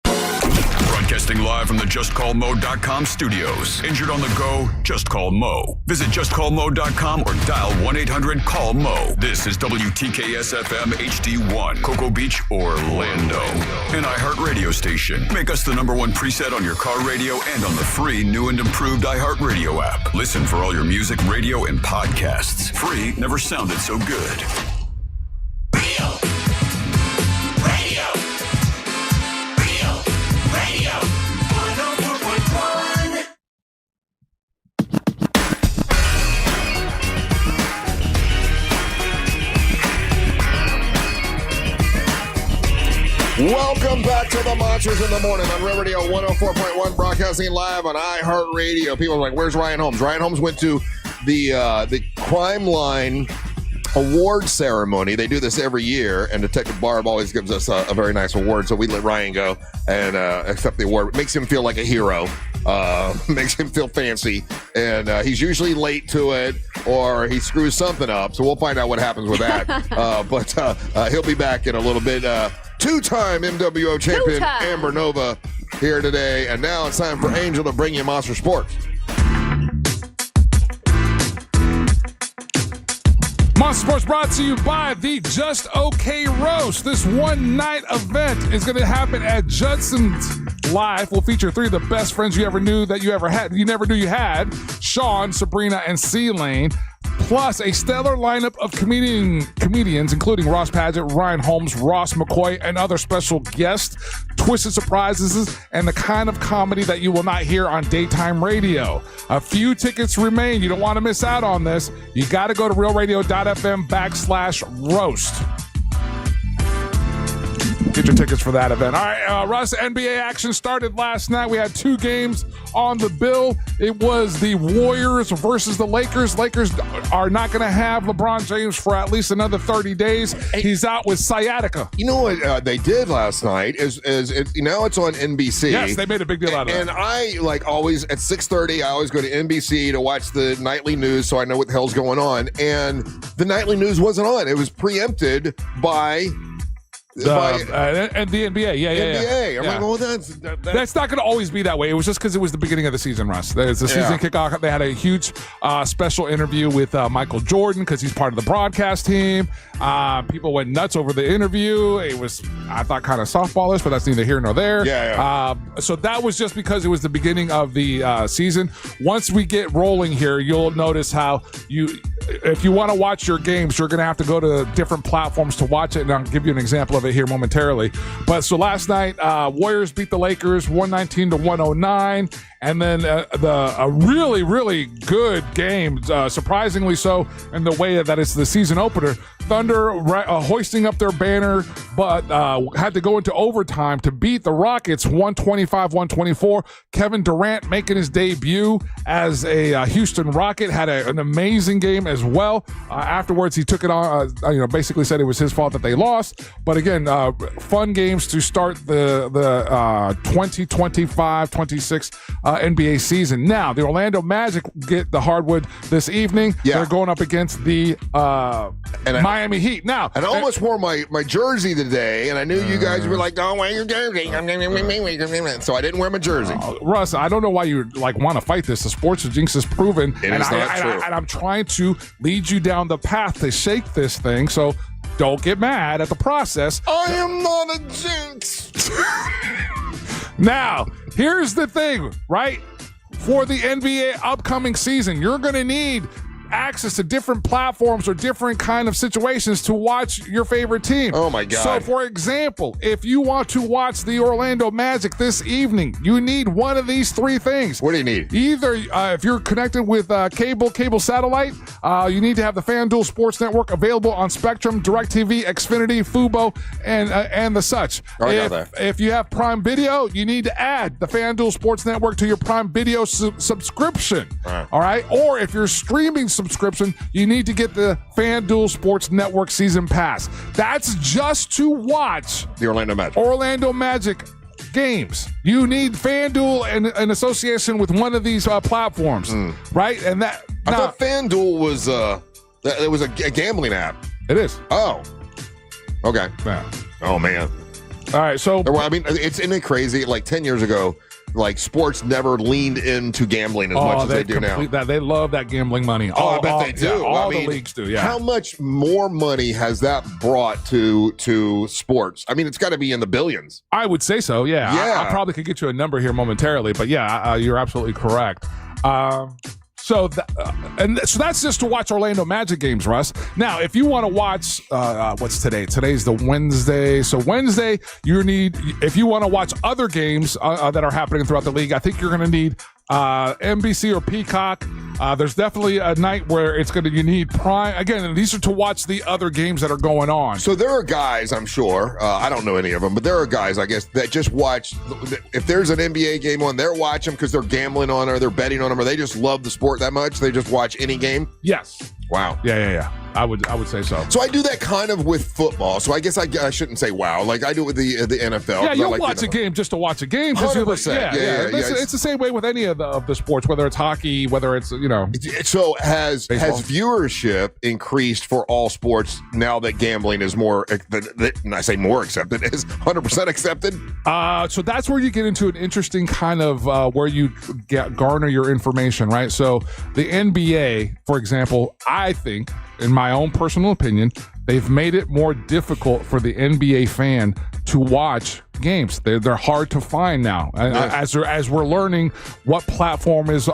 Broadcasting live from the JustCallMo.com studios. Injured on the go? Just call Mo. Visit JustCallMo.com or dial 1-800-CALL-MO. This is WTKS-FM HD1, Cocoa Beach, Orlando. An iHeart radio station. Make us the #1 preset on your car radio and on the free new and improved iHeart radio app. Listen for all your music, radio, and podcasts. Free never sounded so good. Welcome back to the Monsters in the Morning on Real Radio 104.1, broadcasting live on iHeartRadio. People are like, where's Ryan Holmes? Ryan Holmes went to the Crime Line award ceremony. They do this every year, and Detective Barb always gives us a very nice award, so we let Ryan go and accept the award. It makes him feel like a hero. Makes him feel fancy, and he's usually late to it, or he screws something up, so we'll find out what happens with that. But he'll be back in a little bit. Two-time MWO champion Amber Nova here today, and now it's time for Angel to bring you Monster Sports. Monster Sports brought to you by the Just Okay Roast. This one-night event is going to happen at Judson's Live. We'll feature 3 of the best friends you ever knew that you ever had. You never knew you had. Sean, Sabrina, and C-Lane. Plus a stellar lineup of comedians, including Ross Padgett, Ryan Holmes, Ross McCoy, and other special guests, twisted surprises, and the kind of comedy that you will not hear on daytime radio. A few tickets remain. You don't want to miss out on this. You got to go to realradio.fm/roast. Get your tickets for that event. All right, Russ, NBA action started last night. We had 2 games on the bill. It was the Warriors versus the Lakers. Lakers are not going to have LeBron James for at least another 30 days. He's out with sciatica. You know what they did last night is now it's on NBC. Yes, they made a big deal out of it. And I, like always, at 6:30, I always go to NBC to watch the nightly news so I know what the hell's going on. And the nightly news wasn't on. It was preempted by... and the NBA, NBA. I'm yeah. like, well, that's not going to always be that way. It was just because it was the beginning of the season, Russ. There's the season kickoff. They had a huge special interview with Michael Jordan because he's part of the broadcast team. People went nuts over the interview. It was, I thought, kind of softballish, but that's neither here nor there. So that was just because it was the beginning of the season. Once we get rolling here, you'll notice how if you want to watch your games, you're going to have to go to different platforms to watch it, and I'll give you an example of it here momentarily. But so last night, Warriors beat the Lakers 119-109, and then a really, really good game, surprisingly so, in the way that it's the season opener. Thunder hoisting up their banner, but had to go into overtime to beat the Rockets 125-124. Kevin Durant making his debut as a Houston Rocket, had an amazing game as well. Afterwards, he took it on, basically said it was his fault that they lost. But again, fun games to start the 2025-26 NBA season. Now, the Orlando Magic get the hardwood this evening. They're going up against the Miami Heat. Now, and I almost wore my jersey today, and I knew you guys were like, don't wear your jersey. So I didn't wear my jersey. Russ, I don't know why you want to fight this. The sports jinx is proven. It is not true. And I'm trying to lead you down the path to shake this thing. So don't get mad at the process. I am not a jinx. Now, here's the thing, right? For the NBA upcoming season, you're going to need access to different platforms or different kind of situations to watch your favorite team. Oh my God. So for example, if you want to watch the Orlando Magic this evening, you need one of these 3 things. What do you need? Either if you're connected with cable satellite, you need to have the FanDuel Sports Network available on Spectrum, DirecTV, Xfinity, Fubo, and the such. If you have Prime Video, you need to add the FanDuel Sports Network to your Prime Video subscription. All right? Or if you're streaming subscription, you need to get the FanDuel Sports Network Season Pass. That's just to watch the Orlando Magic. games. You need FanDuel in association with one of these platforms, right? And that I thought FanDuel was it was a gambling app. It is. Oh, okay. Yeah. Oh man. All right. So I mean, isn't it crazy? Like 10 years ago, like sports never leaned into gambling as much as they do now. They love that gambling money. I bet they do. Yeah, all the leagues do. Yeah. How much more money has that brought to sports? I mean, it's got to be in the billions. I would say so. Yeah. Yeah. I probably could get you a number here momentarily, but yeah, you're absolutely correct. So that's just to watch Orlando Magic games, Russ. Now, if you want to watch, what's today? Today's the Wednesday. So Wednesday, if you want to watch other games that are happening throughout the league, I think you're going to need NBC or Peacock. There's definitely a night where you need Prime. Again, these are to watch the other games that are going on. So there are guys, I'm sure, I don't know any of them, but there are guys, I guess, that just watch. If there's an NBA game on, they're watching because they're gambling on or they're betting on them, or they just love the sport that much. They just watch any game. Yes. Wow. Yeah. I would say so. So I do that kind of with football. So I guess I shouldn't say wow. Like I do it with the NFL. Yeah, you'll like watch a game just to watch a game. 100%. Yeah. It's the same way with any of the sports, whether it's hockey, whether it's So has baseball. viewership increased for all sports now that gambling is more? And I say more accepted, is 100% accepted. So that's where you get into an interesting kind of where you garner your information, right? So the NBA, for example, I think, in my own personal opinion, they've made it more difficult for the NBA fan to watch games. They're hard to find now. As we're learning what platform is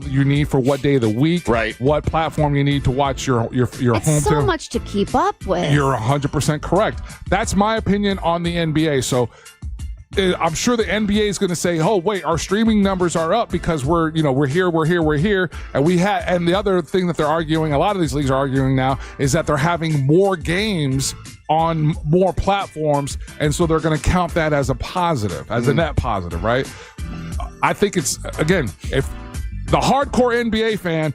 you need for what day of the week, right? What platform you need to watch your it's home. So much to keep up with. You're 100% correct. That's my opinion on the NBA. So I'm sure the NBA is going to say, "Oh, wait, our streaming numbers are up because we're here, and the other thing that they're arguing, a lot of these leagues are arguing now, is that they're having more games on more platforms, and so they're going to count that as a positive, as a net positive, right? I think it's, again, if the hardcore NBA fan,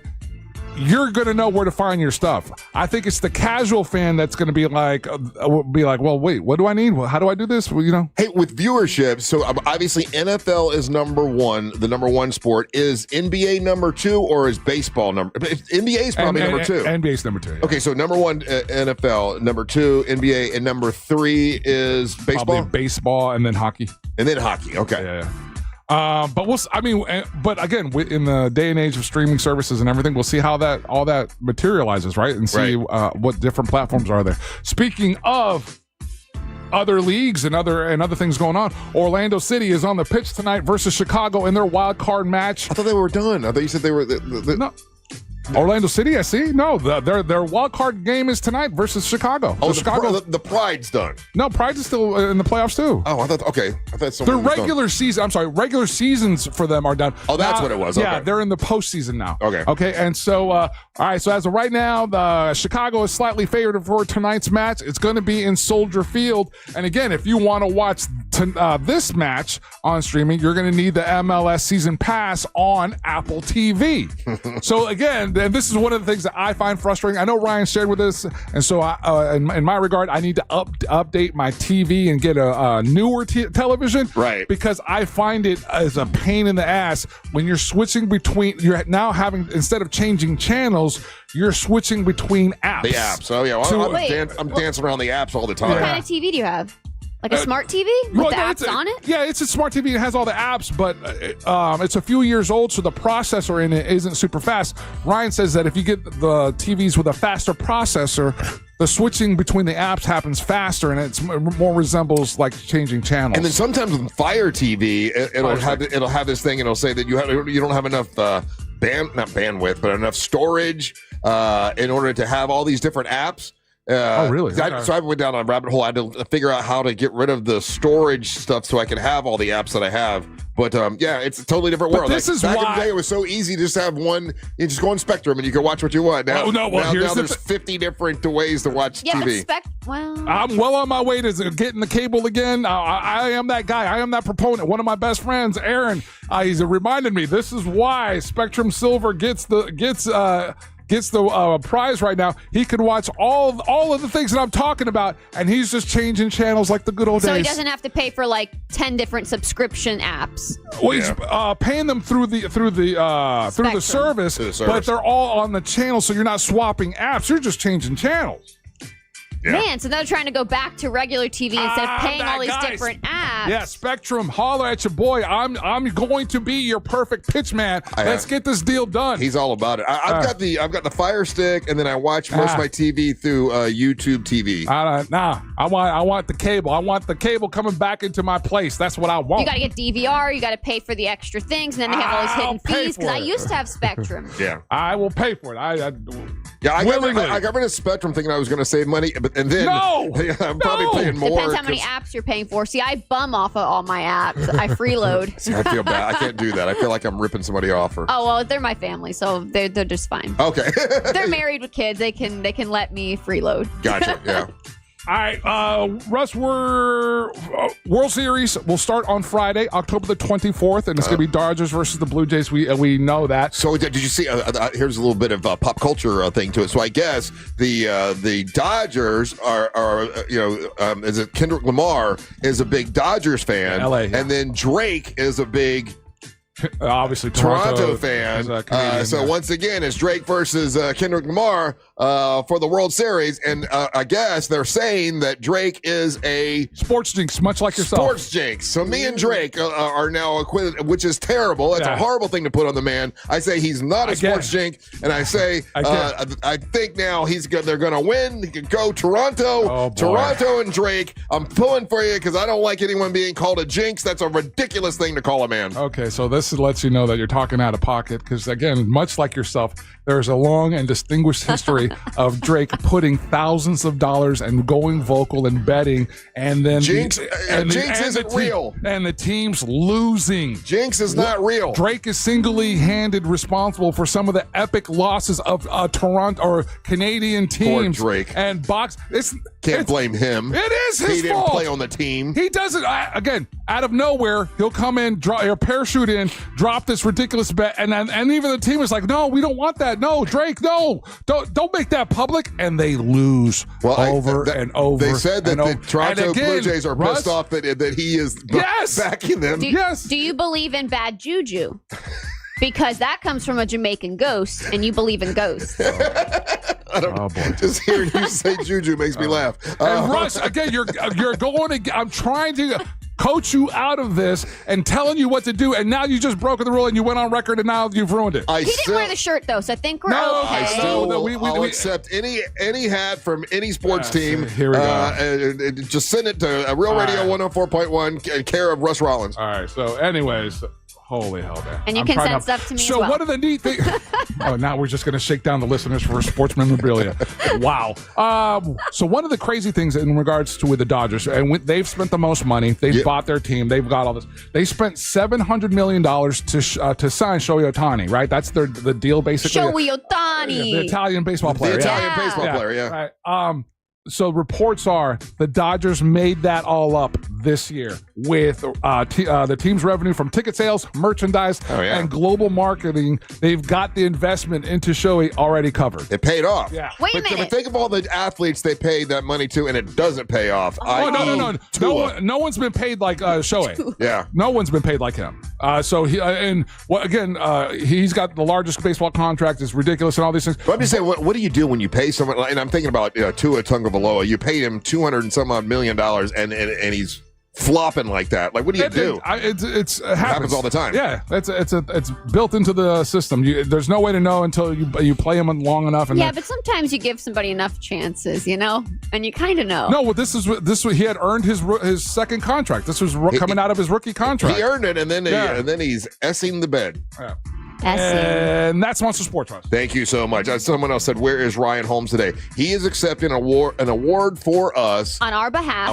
you're going to know where to find your stuff. I think it's the casual fan that's going to be like, well, wait, what do I need? How do I do this? Well, Hey, with viewership, so obviously NFL is number one, the number one sport. Is NBA number two, or is baseball number? NBA is probably number two. NBA's number two. Yeah. Okay, so number one, NFL, number two, NBA, and number three is baseball? Probably baseball, and then hockey. And then hockey, okay. Yeah. But again, in the day and age of streaming services and everything, we'll see how all that materializes, right? And see what different platforms are there. Speaking of other leagues and other things going on, Orlando City is on the pitch tonight versus Chicago in their wild card match. I thought they were done. I thought you said they were. No. Orlando City, I see. No, their wild card game is tonight versus Chicago. Oh, Chicago. The Pride's done. No, Pride is still in the playoffs too. Oh, I thought their regular season. I'm sorry, regular seasons for them are done. Oh, that's what it was. Yeah, okay. They're in the postseason now. Okay. And so, all right. So as of right now, the Chicago is slightly favored for tonight's match. It's going to be in Soldier Field. And again, if you want to watch this match on streaming, you're going to need the MLS season pass on Apple TV. So again, and this is one of the things that I find frustrating. I know Ryan shared with us, and so in my regard, I need to update my TV and get a newer television, right? Because I find it as a pain in the ass when you're switching between. You're now having, instead of changing channels, you're switching between apps. The apps. Oh yeah, I'm dancing around the apps all the time. What kind of TV do you have? Like a smart TV with the apps on it? Yeah, it's a smart TV. It has all the apps, but it's a few years old, so the processor in it isn't super fast. Ryan says that if you get the TVs with a faster processor, the switching between the apps happens faster, and it more resembles like changing channels. And then sometimes with Fire TV, it'll have this thing, and it'll say that you don't have enough not bandwidth, but enough storage in order to have all these different apps. Oh, really? So I went down a rabbit hole. I had to figure out how to get rid of the storage stuff so I can have all the apps that I have. But yeah, it's a totally different world. This is back why in the day, it was so easy to just have one. You just go on Spectrum and you can watch what you want. Now, now there's 50 different ways to watch TV. I'm well on my way to getting the cable again. I am that guy. I am that proponent. One of my best friends, Aaron, he's reminded me. This is why Spectrum Silver gets gets the prize right now, he can watch all of the things that I'm talking about, and he's just changing channels like the good old days. So he doesn't have to pay for like 10 different subscription apps. Well, he's paying them through the service, but they're all on the channel, so you're not swapping apps. You're just changing channels. Yeah. Man, so they're trying to go back to regular TV instead of paying all these different apps. Yeah, Spectrum, holler at your boy. I'm going to be your perfect pitch man. Let's get this deal done. He's all about it. I've got the Fire Stick, and then I watch most of my TV through YouTube TV. I want the cable. I want the cable coming back into my place. That's what I want. You got to get DVR. You got to pay for the extra things, and then they have all these hidden fees. Because I used to have Spectrum. Yeah, I will pay for it. I got rid of Spectrum thinking I was going to save money, and then I'm probably paying more. Depends how many apps you're paying for. See, I bum off of all my apps. I freeload. See, I feel bad. I can't do that. I feel like I'm ripping somebody off. Oh well, they're my family, so they're just fine. Okay. They're married with kids. They can let me freeload. Gotcha. Yeah. All right, Russ, we're World Series will start on Friday, October the 24th, and it's going to be Dodgers versus the Blue Jays. We know that. So did you see? Here's a little bit of pop culture thing to it. So I guess the Dodgers are is it Kendrick Lamar is a big Dodgers fan, LA, and then Drake is a big. Obviously, Toronto fan. So once again, it's Drake versus Kendrick Lamar for the World Series, and I guess they're saying that Drake is a sports jinx, much like yourself. Sports jinx. So me and Drake are now acquitted, which is terrible. It's a horrible thing to put on the man. I say he's not a sports jinx, and I say I think now they're going to win. Go Toronto, Toronto and Drake. I'm pulling for you because I don't like anyone being called a jinx. That's a ridiculous thing to call a man. Okay, so this lets you know that you're talking out of pocket because, again, much like yourself, there's a long and distinguished history of Drake putting thousands of dollars and going vocal and betting, and then Jinx isn't real, and the team's losing. Jinx is not real. Drake is single-handed responsible for some of the epic losses of Toronto or Canadian teams. Poor Drake And can't blame him. It is his fault. He didn't play on the team. He doesn't. Again, out of nowhere, he'll come in, parachute in, drop this ridiculous bet, and even the team is like, "No, we don't want that. No, Drake, no, don't make that public." And they lose over and over. They said that the Toronto Blue Jays are pissed off that he is backing them. Do you believe in bad juju? Because that comes from a Jamaican ghost, and you believe in ghosts. Just hearing you say juju makes me laugh. And Russ, again, you're going to. I'm trying to coach you out of this and telling you what to do, and now you just broke the rule and you went on record, and now you've ruined it. He didn't wear the shirt though, so I think we're okay. I'll accept any hat from any sports team. Here we go. Just send it to Real Radio 104.1, care of Russ Rollins. All right. So, anyways. Holy hell, man. And you can send stuff to me as well. So what are the neat things? Now we're just going to shake down the listeners for sports memorabilia. Wow. So one of the crazy things in regards to with the Dodgers, and they've spent the most money. They've bought their team. They've got all this. They spent $700 million to sign Shohei Ohtani, right? That's the deal, basically. Shohei Ohtani. The Italian baseball player. Right. So reports are the Dodgers made that all up this year with the team's revenue from ticket sales, merchandise, and global marketing. They've got the investment into Shohei already covered. It paid off. Yeah. Wait a minute. But think of all the athletes they paid that money to, and it doesn't pay off. No one's been paid like Shohei. Yeah. No one's been paid like him. He's got the largest baseball contract. It's ridiculous and all these things. But I'm just saying, what do you do when you pay someone? And I'm thinking about Tua Tagovailoa. You paid him $200 and some odd million, and he's flopping like that. Like, what do you do? It happens all the time. Yeah, it's built into the system. There's no way to know until you play him long enough. And but sometimes you give somebody enough chances, and you kind of know. No, well, this he had earned his second contract. This was coming out of his rookie contract. He earned it, and then he's S-ing the bed. Yeah. And that's Monster Sports, Russ. Thank you so much. Someone else said, "Where is Ryan Holmes today?" He is accepting an award for us on our behalf,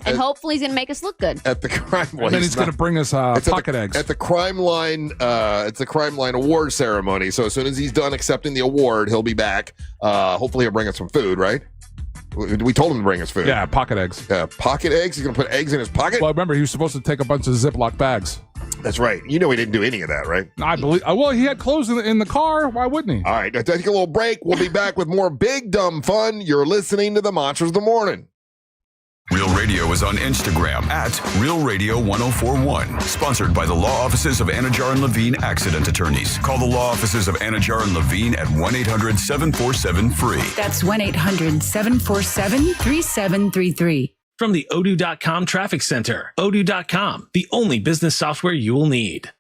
and hopefully he's going to make us look good at the crime. And then he's going to bring us pocket eggs at the Crime Line. It's the Crime Line award ceremony. So as soon as he's done accepting the award, he'll be back. Hopefully he'll bring us some food, right? We told him to bring us food. Yeah, pocket eggs. Yeah, pocket eggs. He's going to put eggs in his pocket. Well, remember, he was supposed to take a bunch of Ziploc bags. That's right. You know he didn't do any of that, right? I believe. Well, he had clothes in the car. Why wouldn't he? All right, now take a little break. We'll be back with more big dumb fun. You're listening to the Monsters of the Morning. Real Radio is on Instagram at Real Radio 1041. Sponsored by the law offices of Anajar and Levine Accident Attorneys. Call the law offices of Anajar and Levine at 1-800-747-FREE. That's 1-800-747-3733. From the Odoo.com Traffic Center, Odoo.com, the only business software you will need.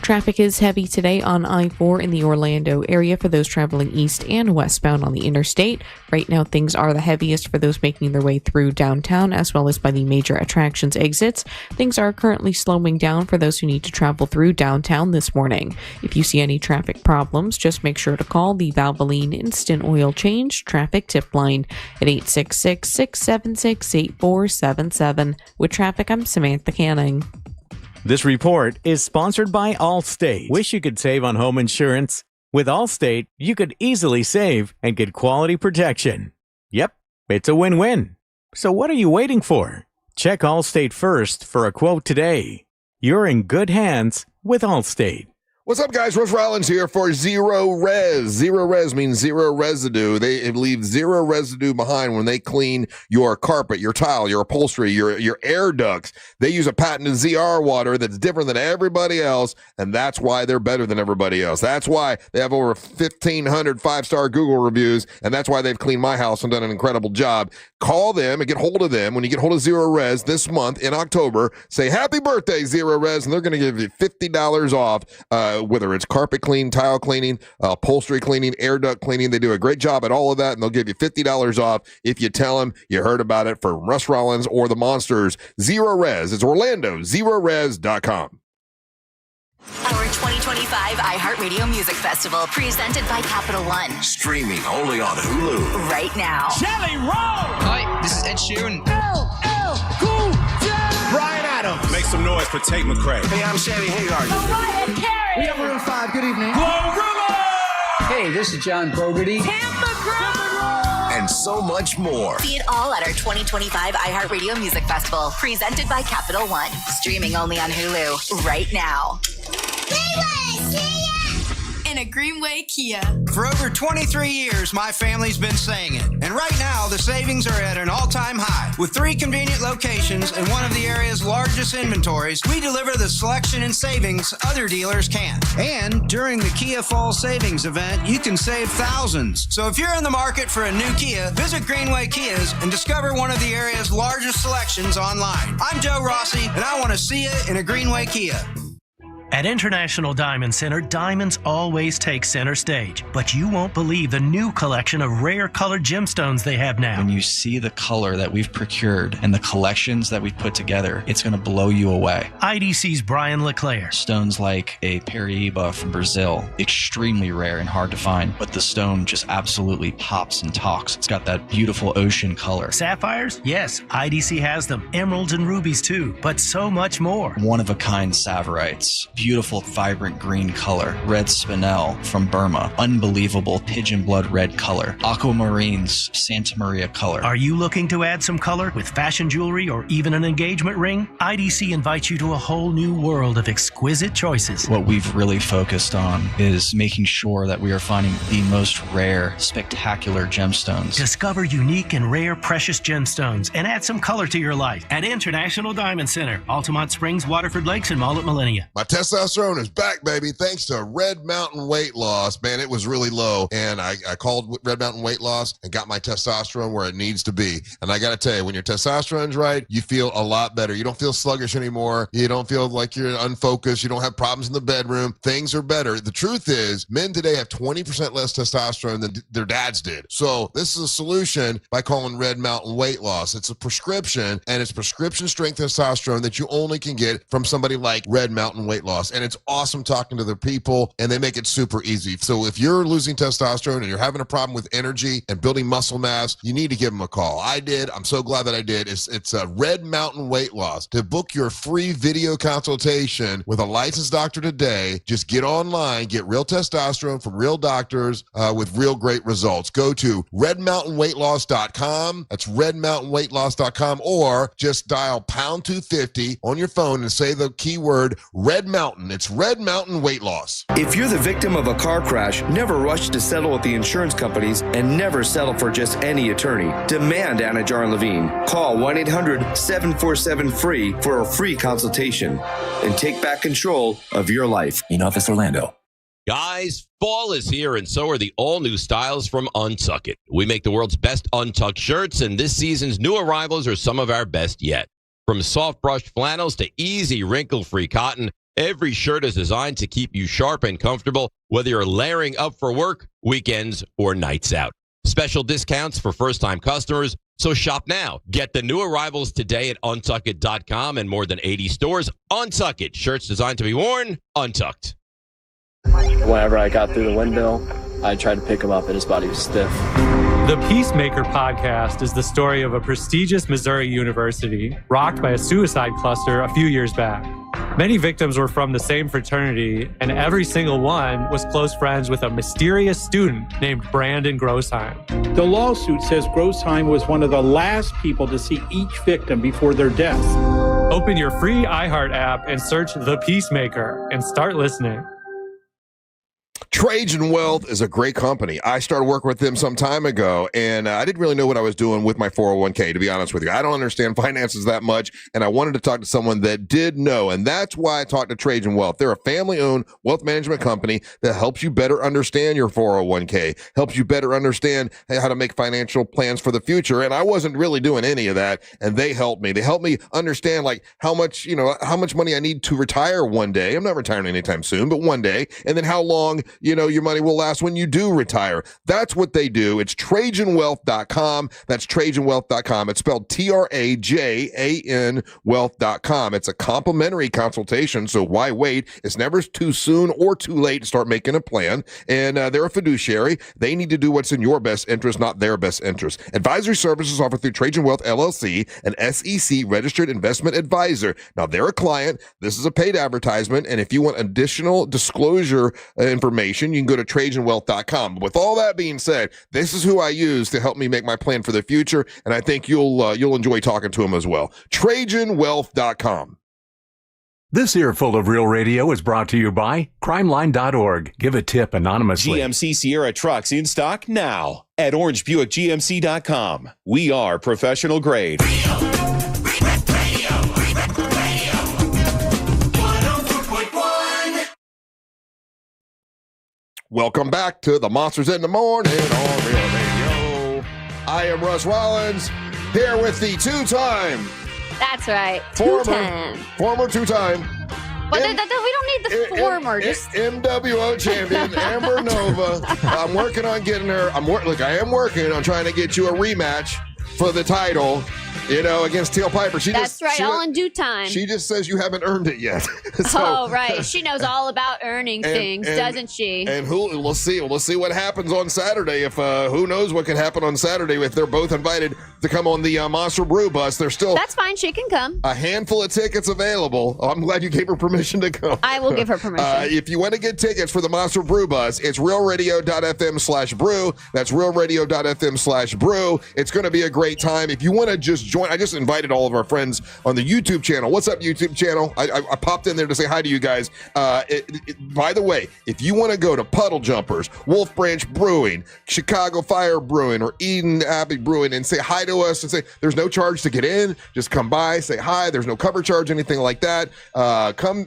Traffic is heavy today on I-4 in the Orlando area for those traveling east and westbound on the interstate. Right now, things are the heaviest for those making their way through downtown as well as by the major attractions exits. Things are currently slowing down for those who need to travel through downtown this morning. If you see any traffic problems, just make sure to call the Valvoline Instant Oil Change Traffic Tip Line at 866-676-8477. With traffic, I'm Samantha Canning. This report is sponsored by Allstate. Wish you could save on home insurance? With Allstate, you could easily save and get quality protection. Yep, it's a win-win. So what are you waiting for? Check Allstate first for a quote today. You're in good hands with Allstate. What's up, guys? Russ Rollins here for Zero Res. Zero Res means zero residue. They leave zero residue behind when they clean your carpet, your tile, your upholstery, your air ducts. They use a patented ZR water that's different than everybody else, and that's why they're better than everybody else. That's why they have over 1,500 five-star Google reviews, and that's why they've cleaned my house and done an incredible job. Call them and get hold of them. When you get hold of Zero Res this month in October, say, happy birthday, Zero Res, and they're going to give you $50 off, whether it's carpet cleaning, tile cleaning, upholstery cleaning, air duct cleaning. They do a great job at all of that, and they'll give you $50 off if you tell them you heard about it from Russ Rollins or the Monsters. Zero Res. It's Orlando, ZeroRes.com. Our 2025 iHeartRadio Music Festival, presented by Capital One. Streaming only on Hulu. Right now. Jelly Roll! Hi, this is Ed Sheeran. LL Cool J! Brian Adams. Make some noise for Tate McRae. Hey, I'm Sammy Hagar. Mariah Carey! We have Maroon 5. Good evening. Glorilla! Hey, this is John Bogarty. Tampa Groove! And so much more. See it all at our 2025 iHeartRadio Music Festival, presented by Capital One. Streaming only on Hulu. Right now. In a Greenway Kia. For over 23 years, my family's been saying it. And right now, the savings are at an all-time high. With 3 convenient locations and one of the area's largest inventories, we deliver the selection and savings other dealers can't. And during the Kia Fall Savings event, you can save thousands. So if you're in the market for a new Kia, visit Greenway Kias and discover one of the area's largest selections online. I'm Joe Rossi, and I want to see you in a Greenway Kia. At International Diamond Center, diamonds always take center stage, but you won't believe the new collection of rare colored gemstones they have now. When you see the color that we've procured and the collections that we've put together, it's going to blow you away. IDC's Brian LeClaire. Stones like a Paraíba from Brazil, extremely rare and hard to find, but the stone just absolutely pops and talks. It's got that beautiful ocean color. Sapphires? Yes, IDC has them. Emeralds and rubies too, but so much more. One-of-a-kind Saverites. Beautiful, vibrant green color. Red spinel from Burma. Unbelievable pigeon blood red color. Aquamarines, Santa Maria color. Are you looking to add some color with fashion jewelry or even an engagement ring? IDC invites you to a whole new world of exquisite choices. What we've really focused on is making sure that we are finding the most rare, spectacular gemstones. Discover unique and rare precious gemstones and add some color to your life at International Diamond Center, Altamont Springs, Waterford Lakes, and Mall at Millennia. My testosterone is back, baby, thanks to Red Mountain Weight Loss. Man, it was really low, and I called Red Mountain Weight Loss and got my testosterone where it needs to be. And I got to tell you, when your testosterone's right, you feel a lot better. You don't feel sluggish anymore. You don't feel like you're unfocused. You don't have problems in the bedroom. Things are better. The truth is, men today have 20% less testosterone than their dads did. So this is a solution by calling Red Mountain Weight Loss. It's a prescription, and it's prescription strength testosterone that you only can get from somebody like Red Mountain Weight Loss. And it's awesome talking to their people, and they make it super easy. So if you're losing testosterone and you're having a problem with energy and building muscle mass, you need to give them a call. I did. I'm so glad that I did. It's a Red Mountain Weight Loss. To book your free video consultation with a licensed doctor today, just get online, get real testosterone from real doctors with real great results. Go to redmountainweightloss.com. That's redmountainweightloss.com, or just dial #250 on your phone and say the keyword Red Mountain Mountain. It's Red Mountain Weight Loss. If you're the victim of a car crash, never rush to settle with the insurance companies and never settle for just any attorney. Demand Anna Jar and Levine. Call 1-800-747-FREE for a free consultation and take back control of your life. In Office, Orlando. Guys, fall is here, and so are the all-new styles from Untuck It. We make the world's best untucked shirts, and this season's new arrivals are some of our best yet. From soft-brushed flannels to easy, wrinkle-free cotton, every shirt is designed to keep you sharp and comfortable, whether you're layering up for work, weekends, or nights out. Special discounts for first-time customers, so shop now. Get the new arrivals today at untuckit.com and more than 80 stores. Untuck It, shirts designed to be worn, untucked. Whenever I got through the window, I tried to pick him up, and his body was stiff. The Peacemaker podcast is the story of a prestigious Missouri university rocked by a suicide cluster a few years back. Many victims were from the same fraternity, and every single one was close friends with a mysterious student named Brandon Grossheim. The lawsuit says Grossheim was one of the last people to see each victim before their death. Open your free iHeart app and search The Peacemaker and start listening. Trajan Wealth is a great company. I started working with them some time ago, and I didn't really know what I was doing with my 401k, to be honest with you. I don't understand finances that much, and I wanted to talk to someone that did know, and that's why I talked to Trajan Wealth. They're a family-owned wealth management company that helps you better understand your 401k, helps you better understand how to make financial plans for the future, and I wasn't really doing any of that, and they helped me. They helped me understand, like, how much money I need to retire one day. I'm not retiring anytime soon, but one day, and then how long your money will last when you do retire. That's what they do. It's TrajanWealth.com. That's TrajanWealth.com. It's spelled TRAJAN Wealth.com. It's a complimentary consultation, so why wait? It's never too soon or too late to start making a plan. And they're a fiduciary. They need to do what's in your best interest, not their best interest. Advisory services offered through Trajan Wealth LLC, an SEC registered investment advisor. Now, they're a client. This is a paid advertisement. And if you want additional disclosure information, you can go to TrajanWealth.com. With all that being said, this is who I use to help me make my plan for the future, and I think you'll enjoy talking to him as well. TrajanWealth.com. This earful of Real Radio is brought to you by crimeline.org. Give a tip anonymously. GMC Sierra trucks in stock now at orangebuickgmc.com. We are professional grade. Welcome back to the Monsters in the Morning on Real Radio. I am Russ Rollins, here with the two-time. That's right. Former two-time. But we don't need the former. Just MWO champion, Amber Nova. I'm working on getting her. I am working on trying to get you a rematch for the title. Against Teal Piper. That's right, all in due time. She just says you haven't earned it yet. Right. She knows all about earning things, doesn't she? And we'll see. We'll see what happens on Saturday. If who knows what can happen on Saturday if they're both invited to come on the Monster Brew Bus. There's still That's fine. She can come. A handful of tickets available. I'm glad you gave her permission to come. I will give her permission. If you want to get tickets for the Monster Brew Bus, it's realradio.fm/brew. That's realradio.fm/brew. It's going to be a great time. If you want to just join, I just invited all of our friends on the YouTube channel. What's up, YouTube channel? I popped in there to say hi to you guys. By the way, if you want to go to Puddle Jumpers, Wolf Branch Brewing, Chicago Fire Brewing, or Eden Abbey Brewing and say hi to us and say there's no charge to get in. Just come by, say hi. There's no cover charge, anything like that. Come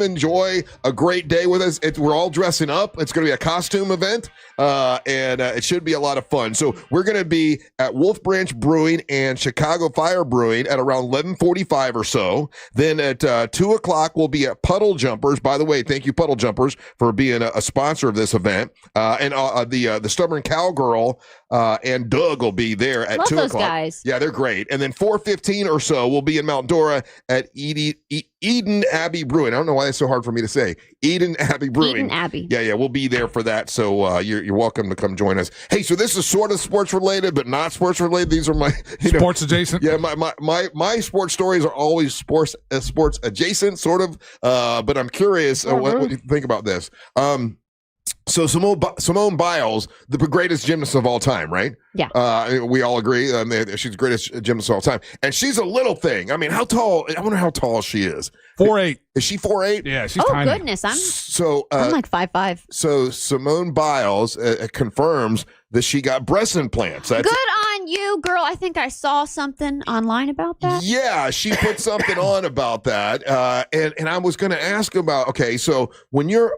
enjoy a great day with us. We're all dressing up. It's going to be a costume event, and it should be a lot of fun. So we're going to be at Wolf Branch Brewing and Chicago Fire Brewing at around 11:45 or so. Then at 2 o'clock, we'll be at Puddle Jumpers. By the way, thank you, Puddle Jumpers, for being a sponsor of this event. And the Stubborn Cowgirl and Doug will be there at Love 2 those o'clock. Guys. Yeah, they're great. And then 4:15 or so, we'll be in Mount Dora at Eden Abbey Brewing. I don't know why that's so hard for me to say. Eden Abbey Brewing. Eden Abbey. Yeah, we'll be there for that. So you're welcome to come join us. Hey, so this is sort of sports related, but not sports related. These are my sports adjacent. Yeah, my sports stories are always sports adjacent, sort of. But I'm curious what you think about this. So Simone Biles, the greatest gymnast of all time, right? Yeah. We all agree she's the greatest gymnast of all time. And she's a little thing. I mean, how tall? I wonder how tall she is. 4'8". Is she 4'8"? Yeah, she's Oh tiny. goodness, I'm I'm like 5'5". So Simone Biles confirms that she got breast implants. Good on you, girl. I think I saw something online about that. Yeah, she put something on about that. And I was going to ask about, okay, so when you're,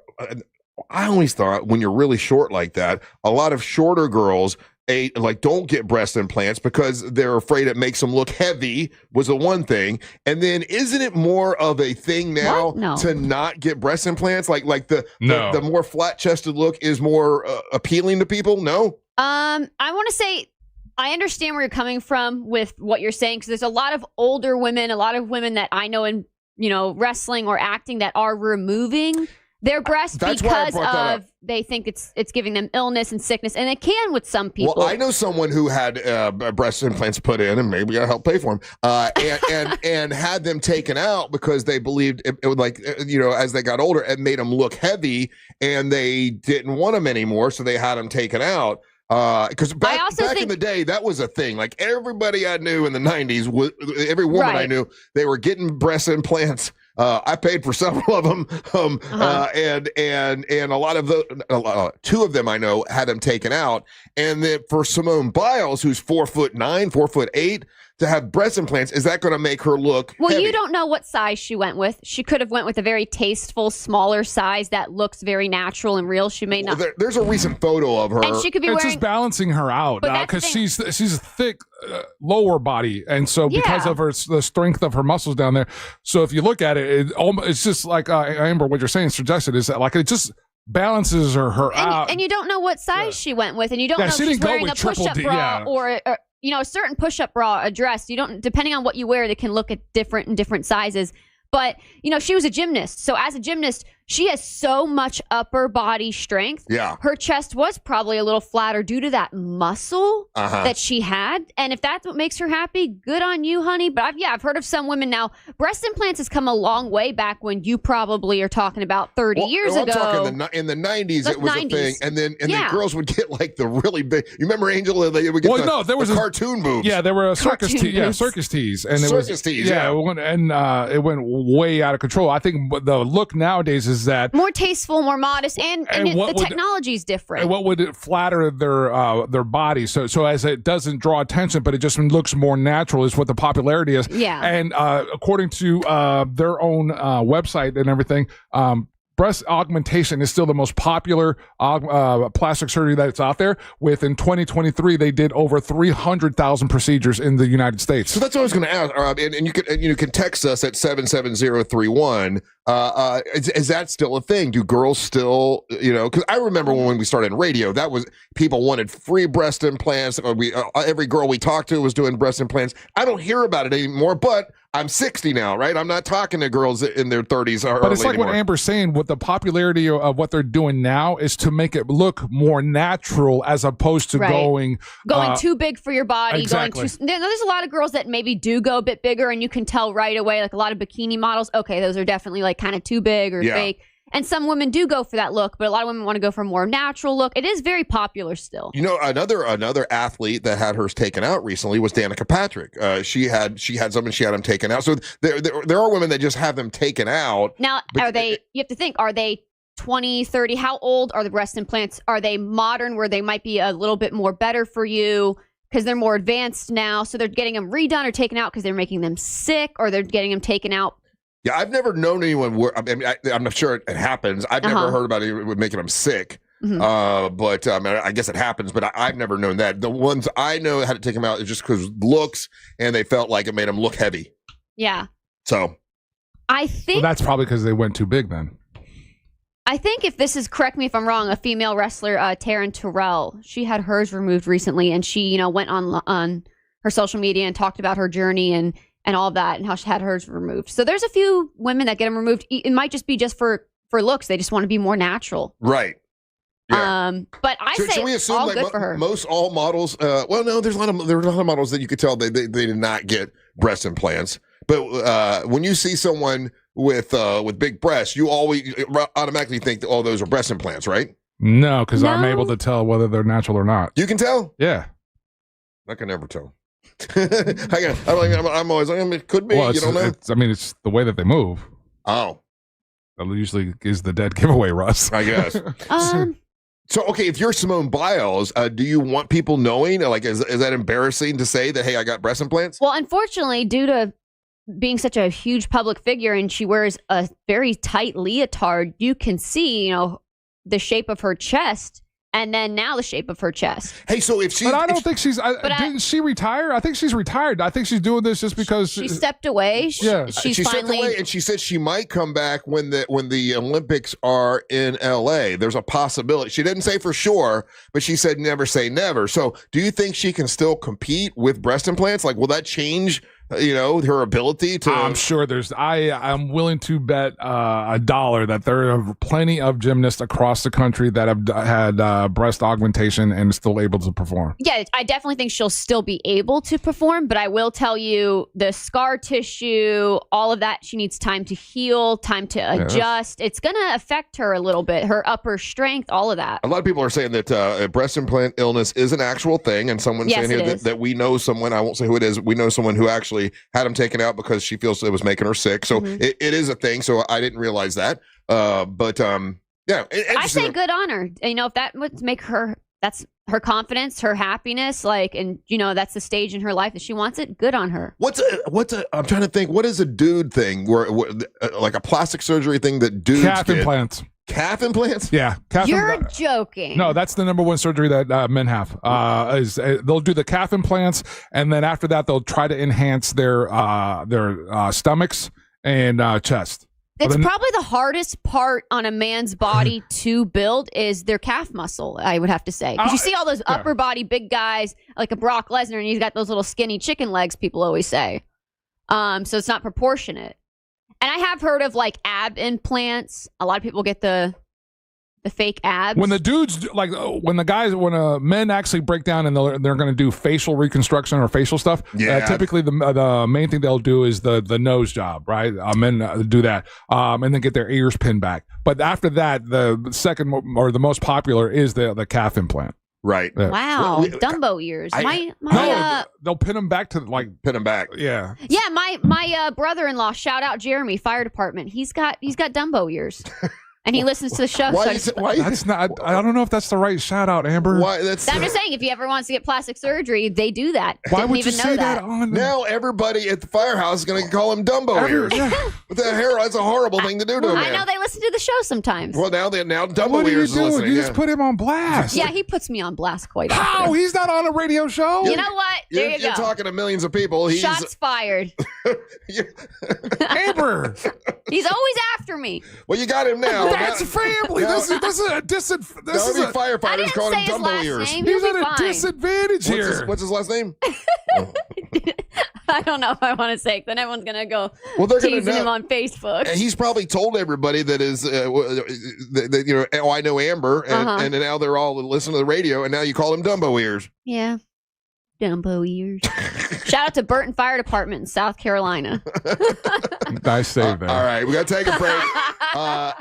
I always thought when you're really short like that, a lot of shorter girls don't get breast implants because they're afraid it makes them look heavy was the one thing. And then isn't it more of a thing now to not get breast implants? Like the more flat chested look is more appealing to people? No? I want to say I understand where you're coming from with what you're saying, because there's a lot of older women, a lot of women that I know in, wrestling or acting that are removing their breasts because of they think it's giving them illness and sickness, and it can with some people. Well, I know someone who had breast implants put in, and maybe I helped pay for them, and had them taken out because they believed it would, as they got older, it made them look heavy, and they didn't want them anymore, so they had them taken out. Because back in the day, that was a thing. Like everybody I knew in the 90s, every woman I knew, they were getting breast implants. I paid for several of them, and a lot of two of them I know had them taken out. And then for Simone Biles, who's 4'9", 4'8", to have breast implants, is that going to make her look heavy? You don't know what size she went with. She could have went with a very tasteful, smaller size that looks very natural and real. She may not. Well, there's a recent photo of her. And she could be It's wearing... just balancing her out because she's a thick lower body, and so because of the strength of her muscles down there. So if you look at it, it's just like Amber, what you're saying suggested is that it just balances her out. And you don't know what size she went with, and you don't know if she she's didn't go wearing with a push-up triple D, bra or a certain push-up bra, a dress. You don't, depending on what you wear, they can look at different sizes. But, she was a gymnast. So as a gymnast, she has so much upper body strength. Yeah. Her chest was probably a little flatter due to that muscle that she had. And if that's what makes her happy, good on you, honey. But I've heard of some women now. Breast implants has come a long way back when you probably are talking about 30 years ago. I'm talking in the 90s, it was 90s. A thing. And then girls would get the really big. You remember Angel? They would get there was cartoon boobs. Yeah, there were circus tees. And circus tees, yeah. It went way out of control. I think the look nowadays is that more tasteful, more modest, and the technology is different. And what would it flatter their body? So as it doesn't draw attention, but it just looks more natural is what the popularity is. Yeah. And according to their own website and everything, breast augmentation is still the most popular plastic surgery that's out there. In 2023, they did over 300,000 procedures in the United States. So that's what I was going to ask. And you can text us at 77031. Is that still a thing? Do girls still, because I remember when we started in radio, that was people wanted free breast implants. Every girl we talked to was doing breast implants. I don't hear about it anymore, but I'm 60 now, right? I'm not talking to girls in their 30s or But it's like anymore. what Amber's saying, with the popularity of what they're doing now is to make it look more natural as opposed to going too big for your body. Exactly. There's a lot of girls that maybe do go a bit bigger, and you can tell right away, like a lot of bikini models, okay, those are definitely kind of too big or fake. And some women do go for that look, but a lot of women want to go for a more natural look. It is very popular still. Another athlete that had hers taken out recently was Danica Patrick. She had them taken out. So there are women that just have them taken out. Now, you have to think, are they 20, 30? How old are the breast implants? Are they modern where they might be a little bit more better for you because they're more advanced now? So they're getting them redone or taken out because they're making them sick, or they're getting them taken out. Yeah, I've never known anyone I'm not sure it happens. I've never heard about it making them sick. But I guess it happens, but I've never known that. The ones I know had to take them out is just because looks, and they felt like it made them look heavy. Yeah. So I think that's probably because they went too big then. I think if this is, correct me if I'm wrong, a female wrestler, Taryn Terrell, she had hers removed recently, and she, went on her social media and talked about her journey and all of that, and how she had hers removed. So there's a few women that get them removed. It might just be just for looks. They just want to be more natural. Right. Yeah. But I say should we assume all good for her. Most all models, no, there's a lot of models that you could tell they did not get breast implants. But when you see someone with big breasts, you always automatically think that all those are breast implants, right? No, because I'm No? able to tell whether they're natural or not. You can tell? Yeah. I can never tell. I'm always like, it could be. Well, You don't know? it's the way that they move. Oh. That usually is the dead giveaway, Russ. I guess. So, okay, if you're Simone Biles, do you want people knowing? Like, is that embarrassing to say that, hey, I got breast implants? Well, unfortunately, due to being such a huge public figure and she wears a very tight leotard, you can see, the shape of her chest and then now the shape of her chest. Hey, so if she... But I don't think she's... didn't she retire? I think she's retired. I think she's doing this just because... She stepped away. Yeah. She stepped away, and she said she might come back when the Olympics are in L.A. There's a possibility. She didn't say for sure, but she said never say never. So do you think she can still compete with breast implants? Like, will that change... her ability to... I'm sure I'm willing to bet $1 that there are plenty of gymnasts across the country that have had breast augmentation and still able to perform. Yeah, I definitely think she'll still be able to perform, but I will tell you the scar tissue, all of that, she needs time to heal, time to adjust. It's going to affect her a little bit, her upper strength, all of that. A lot of people are saying that breast implant illness is an actual thing, and someone's saying here that we know someone, I won't say who it is, we know someone who actually had them taken out because she feels it was making her sick. So it is a thing. So I didn't realize that. Yeah. I say good on her. If that would make her, that's her confidence, her happiness, and that's the stage in her life that she wants it. Good on her. I'm trying to think, what is a dude thing where like a plastic surgery thing that dudes Calf get? implants. Calf implants? Yeah. You're joking. No, that's the number one surgery that men have. They'll do the calf implants, and then after that, they'll try to enhance their stomachs and chest. It's probably the hardest part on a man's body to build is their calf muscle, I would have to say. Because you see all those upper body big guys, like a Brock Lesnar, and he's got those little skinny chicken legs, people always say. So it's not proportionate. And I have heard of ab implants. A lot of people get the fake abs. When the dudes when men actually break down and they're going to do facial reconstruction or facial stuff. Yeah. Typically the main thing they'll do is the nose job, right? Men do that, and then get their ears pinned back. But after that, the second or the most popular is the calf implant. Right. Yeah. Wow. Dumbo ears. They'll pin them back to pin them back. Yeah. Yeah. My brother-in-law, shout out Jeremy, fire department. He's got Dumbo ears. And he listens to the show. That's not. I don't know if that's the right shout out, Amber. Why? I'm just saying, if he ever wants to get plastic surgery, they do that. Why Didn't would even you know say that on? Now everybody at the firehouse is going to call him Dumbo ears. What the hell? That's a horrible thing to do to him. I know they listen to the show sometimes. Well, now Dumbo What are you ears is doing? listening. You just put him on blast. Yeah, he puts me on blast quite often. How? He's not on a radio show. You know what? There you go. You're talking to millions of people. Shots fired. Amber. He's always after me. Well, you got him now. That's family. This is a firefighters calling him Dumbo ears. He's at a disadvantage here. What's his last name? I don't know if I want to say it. Then everyone's going to go they're teasing him on Facebook. And he's probably told everybody that I know Amber, and now they're all listening to the radio, and now you call him Dumbo ears. Yeah. Dumbo ears. Shout out to Burton Fire Department in South Carolina. Nice save there. All right, we got to take a break.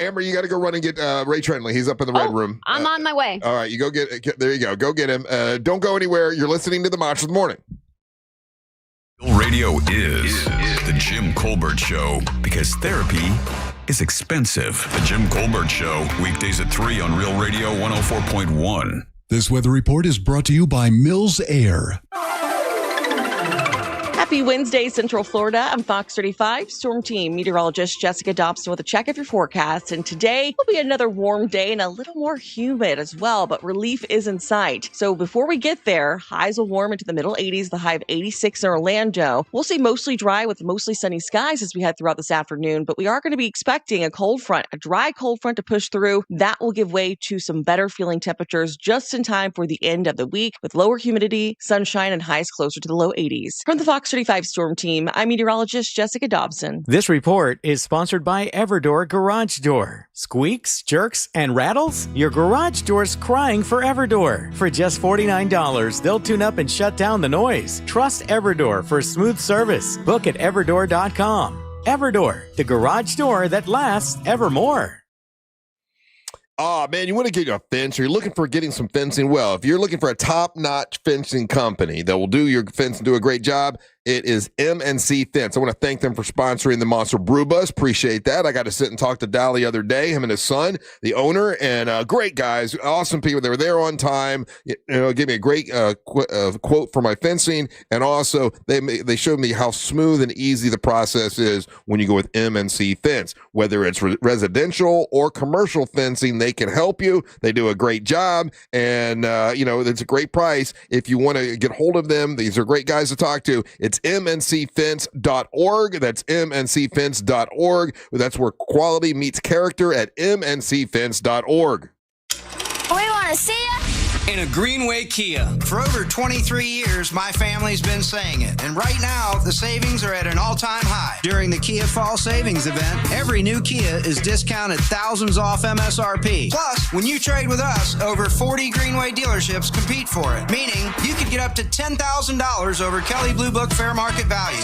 Amber, you got to go run and get Ray Trentley. He's up in the red room. I'm on my way. All right, you go get there you go. Go get him. Don't go anywhere. You're listening to the Monster of the Morning. Radio is the Jim Colbert Show because therapy is expensive. The Jim Colbert Show, weekdays at 3 on Real Radio 104.1. This weather report is brought to you by Mills Air. Happy Wednesday, Central Florida. I'm Fox 35 Storm Team meteorologist Jessica Dobson with a check of your forecast. And today will be another warm day and a little more humid as well, but relief is in sight. So before we get there, highs will warm into the middle 80s, the high of 86 in Orlando. We'll see mostly dry with mostly sunny skies as we head throughout this afternoon, but we are going to be expecting a cold front, a dry cold front to push through. That will give way to some better feeling temperatures just in time for the end of the week with lower humidity, sunshine, and highs closer to the low 80s. From the Fox 35 Storm Team, I'm meteorologist Jessica Dobson. This report is sponsored by Everdor Garage Door. Squeaks, jerks, and rattles? Your garage door's crying for Everdor. For just $49, they'll tune up and shut down the noise. Trust Everdor for smooth service. Book at everdor.com. Everdor, the garage door that lasts evermore. Oh, man, you want to get a fence or you're looking for getting some fencing? Well, if you're looking for a top-notch fencing company that will do your fence and do a great job, it is M&C Fence. I want to thank them for sponsoring the Monster Brew Bus. Appreciate that. I got to sit and talk to Dal the other day, him and his son, the owner, and great guys, awesome people. They were there on time. Gave me a great quote for my fencing, and also they showed me how smooth and easy the process is when you go with M&C Fence. Whether it's residential or commercial fencing, they can help you. They do a great job, and it's a great price. If you want to get hold of them, these are great guys to talk to. It's mncfence.org. That's mncfence.org. That's where quality meets character at mncfence.org. We want to see ya. In a Greenway Kia. For over 23 years, my family's been saying it. And right now, the savings are at an all-time high. During the Kia Fall Savings Event, every new Kia is discounted thousands off MSRP. Plus, when you trade with us, over 40 Greenway dealerships compete for it. Meaning, you could get up to $10,000 over Kelley Blue Book fair market value.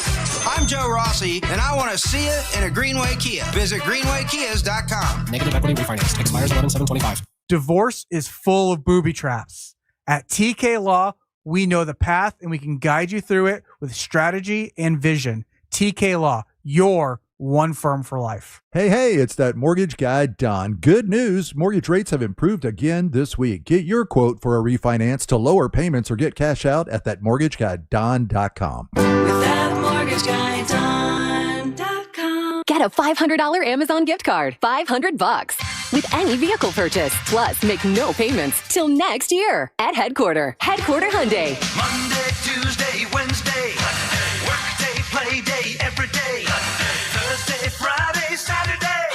I'm Joe Rossi, and I want to see it in a Greenway Kia. Visit greenwaykias.com. Negative equity refinance. Expires 11/7/25. Divorce is full of booby traps. At TK Law, we know the path and we can guide you through it with strategy and vision. TK Law, your one firm for life. Hey, it's that mortgage guy, Don. Good news. Mortgage rates have improved again this week. Get your quote for a refinance to lower payments or get cash out at thatmortgageguyDon.com. With that mortgage guy, Don.com. Get a $500 Amazon gift card. $500 with any vehicle purchase. Plus, make no payments till next year at Headquarter Hyundai. Monday, Tuesday, Wednesday. Workday, play day, every day. Thursday, Friday, Saturday.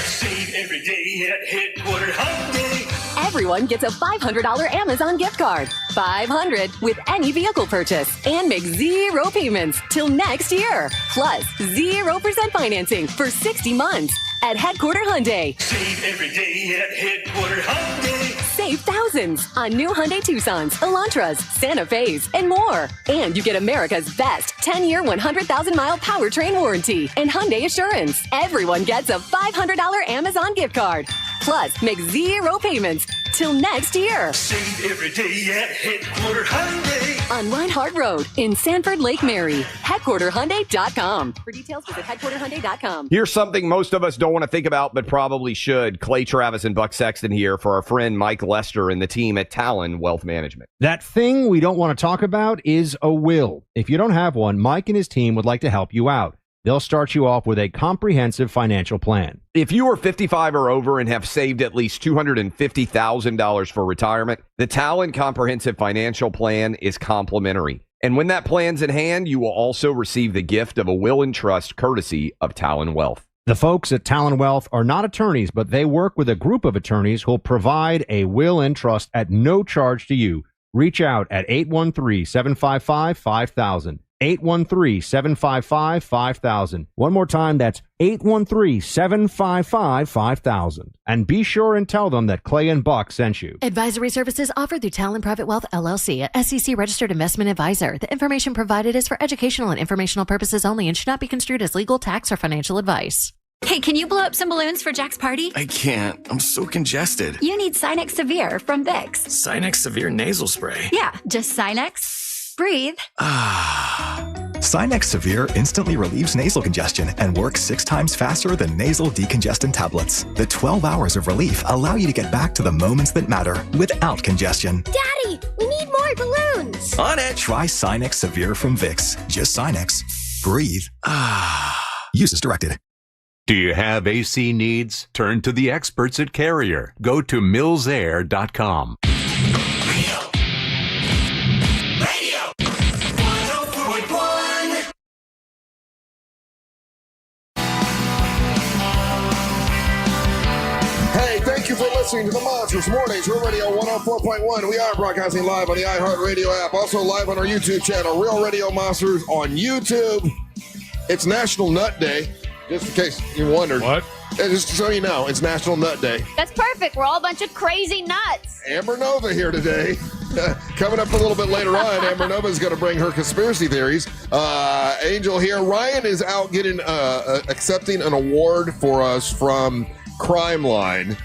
Save every day at Headquarter Hyundai. Everyone gets a $500 Amazon gift card. $500 with any vehicle purchase. And make zero payments till next year. Plus, 0% financing for 60 months. At Headquarter Hyundai. Save every day at Headquarter Hyundai. Save thousands on new Hyundai Tucsons, Elantras, Santa Fe's, and more. And you get America's best 10-year, 100,000-mile powertrain warranty and Hyundai Assurance. Everyone gets a $500 Amazon gift card. Plus, make zero payments till next year. Save every day at Headquarter Hyundai. On Reinhardt Road in Sanford, Lake Mary. HeadquarterHyundai.com. For details, visit HeadquarterHyundai.com. Here's something most of us don't want to think about, but probably should. Clay Travis and Buck Sexton here for our friend Mike Lester and the team at Talon Wealth Management. That thing we don't want to talk about is a will. If you don't have one, Mike and his team would like to help you out. They'll start you off with a comprehensive financial plan. If you are 55 or over and have saved at least $250,000 for retirement, the Talon Comprehensive Financial Plan is complimentary. And when that plan's in hand, you will also receive the gift of a will and trust courtesy of Talon Wealth. The folks at Talon Wealth are not attorneys, but they work with a group of attorneys who'll provide a will and trust at no charge to you. Reach out at 813-755-5000. 813-755-5000. One more time, that's 813-755-5000. And be sure and tell them that Clay and Buck sent you. Advisory services offered through Talon Private Wealth, LLC, a SEC registered investment advisor. The information provided is for educational and informational purposes only and should not be construed as legal, tax, or financial advice. Hey, can you blow up some balloons for Jack's party? I can't. I'm so congested. You need Sinex Severe from Vicks. Sinex Severe nasal spray. Yeah, just Sinex. Breathe. Sinex Severe instantly relieves nasal congestion and works 6 times faster than nasal decongestant tablets. The 12 hours of relief allow you to get back to the moments that matter without congestion. Daddy, we need more balloons. On it! Try Sinex Severe from Vicks. Just Sinex. Breathe. Use as directed. Do you have AC needs? Turn to the experts at Carrier. Go to millsair.com. Thank you for listening to the Monsters Mornings, Real Radio 104.1. We are broadcasting live on the iHeartRadio app, also live on our YouTube channel, Real Radio Monsters on YouTube. It's National Nut Day, just in case you wondered. What? Just so you know, it's National Nut Day. That's perfect. We're all a bunch of crazy nuts. Amber Nova here today. Coming up a little bit later on, Amber Nova is going to bring her conspiracy theories. Angel here. Ryan is out getting accepting an award for us from Crime Line.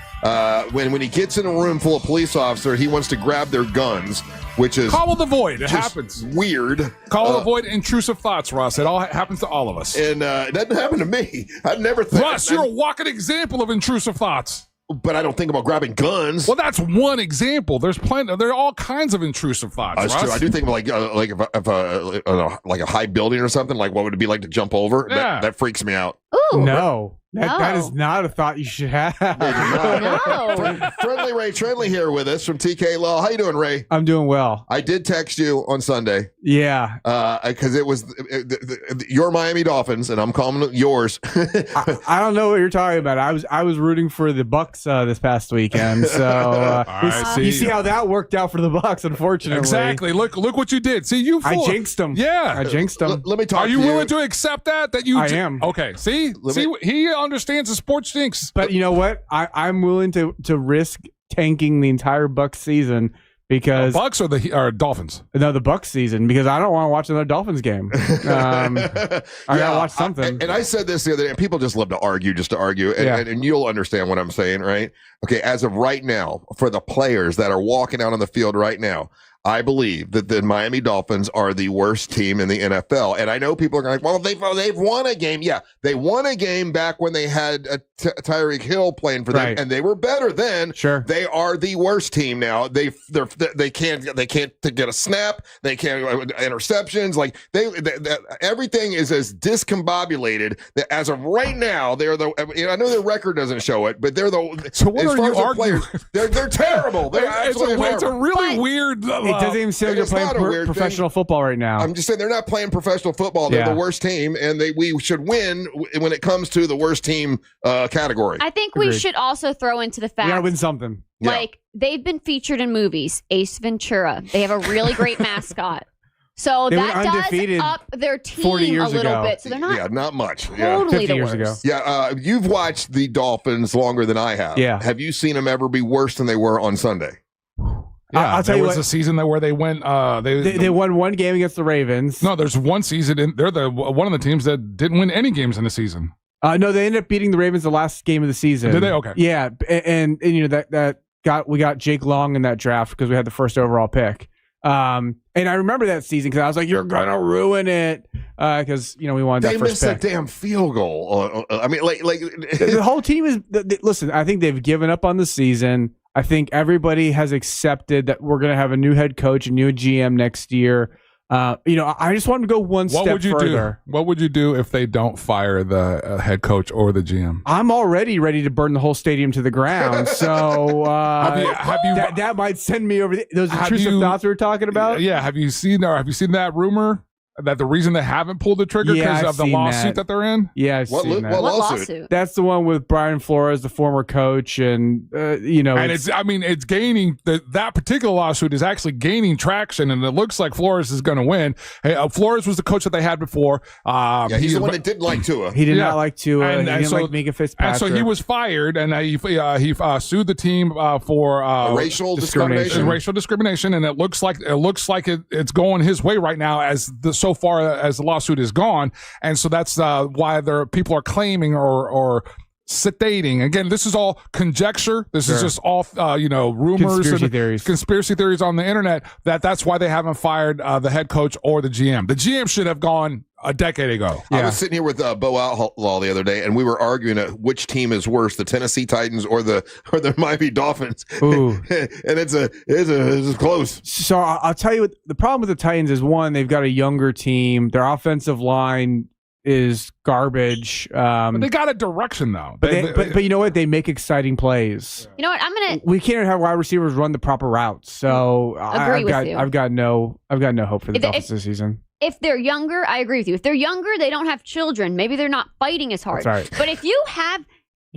when he gets in a room full of police officers, he wants to grab their guns, which is call the void. It happens. Weird. Call the void. Intrusive thoughts, Russ. It all happens to all of us. And it doesn't happen to me. I never think. Russ, you're a walking example of intrusive thoughts. But I don't think about grabbing guns. Well, that's one example. There's plenty. There are all kinds of intrusive thoughts. That's true. I do think like if a high building or something, like what would it be like to jump over? Yeah. That freaks me out. Ooh. No. That No. is not a thought you should have. No. Friendly Ray Trendley here with us from TK Law. How you doing, Ray? I'm doing well. I did text you on Sunday. Yeah. Because it was your Miami Dolphins, and I'm calling it yours. I don't know what you're talking about. I was rooting for the Bucks this past weekend. So you see how that worked out for the Bucks, unfortunately. Exactly. Look what you did. See, you I fool. jinxed them. Yeah. I jinxed them. Let me talk Are to you willing to accept that you I am. Okay. See? He understands the sports jinx. But you know what? I'm willing to risk tanking the entire Bucks season because Bucks or Dolphins? No, the Bucks season, because I don't want to watch another Dolphins game. I gotta watch something. And I said this the other day, and people just love to argue just to argue, and you'll understand what I'm saying, right? Okay, as of right now, for the players that are walking out on the field right now, I believe that the Miami Dolphins are the worst team in the NFL. And I know people are going, well, they've won a game. Yeah, they won a game back when they had Tyreek Hill playing for them, and they were better then. Sure, they are the worst team now. They can't get a snap. They can't interceptions. Like they everything is as discombobulated that as of right now they're the. I know their record doesn't show it, but they're the. So what as are far you as the arguing? players, they're terrible. They're absolutely it's a really weird. It doesn't even say you're playing professional football right now. I'm just saying they're not playing professional football. They're the worst team, and we should win when it comes to the worst team category. I think we should also throw into the fact. We gotta win something. Like they've been featured in movies. Ace Ventura. They have a really great mascot. So They were that undefeated does up their 40 team a years little ago. bit. So they're not Yeah, not much. totally the worst. ago. Yeah, you've watched the Dolphins longer than I have. Yeah. Have you seen them ever be worse than they were on Sunday? Yeah, I'll tell you there was what. a season where they went. They won one game against the Ravens. No, there's one season. They're one of the teams that didn't win any games in the season. No, they ended up beating the Ravens the last game of the season. Did they? Okay. Yeah, and you know we got Jake Long in that draft because we had the first overall pick. And I remember that season because I was like, "You're gonna ruin it," because we wanted They that first missed a pick. damn field goal. I mean, like The whole team is. Listen, I think they've given up on the season. I think everybody has accepted that we're going to have a new head coach, a new GM next year. I just want to go one step further. What would you do if they don't fire the head coach or the GM? I'm already ready to burn the whole stadium to the ground. So that might send me over those intrusive thoughts we were talking about. Yeah. Have you seen that rumor? That the reason they haven't pulled the trigger because I've of the seen lawsuit that they're in? Yeah, I've seen that. What lawsuit? That's the one with Brian Flores, the former coach, and and it's gaining that particular lawsuit is actually gaining traction, and it looks like Flores is going to win. Hey, Flores was the coach that they had before. He's the one that didn't like Tua. He did not like Tua. And he didn't like Mika Fitzpatrick. And so he was fired, and he sued the team for racial discrimination. Racial discrimination, and it looks like it's going his way right now so far as the lawsuit is gone, and so that's why people are claiming or stating. Again, this is all conjecture. This is just all rumors, conspiracy theories on the internet. That's why they haven't fired the head coach or the GM. The GM should have gone a decade ago. I was sitting here with Bo Outlaw the other day, and we were arguing which team is worse, the Tennessee Titans or the Miami Dolphins. Ooh. And it's close. So I'll tell you what the problem with the Titans is. One, they've got a younger team. Their offensive line is garbage. But they got a direction though. But you know what? They make exciting plays. You know what? We can't have wide receivers run the proper routes. So I've got no hope for the Dolphins this season. If they're younger, I agree with you. If they're younger, they don't have children. Maybe they're not fighting as hard. That's right. But if you have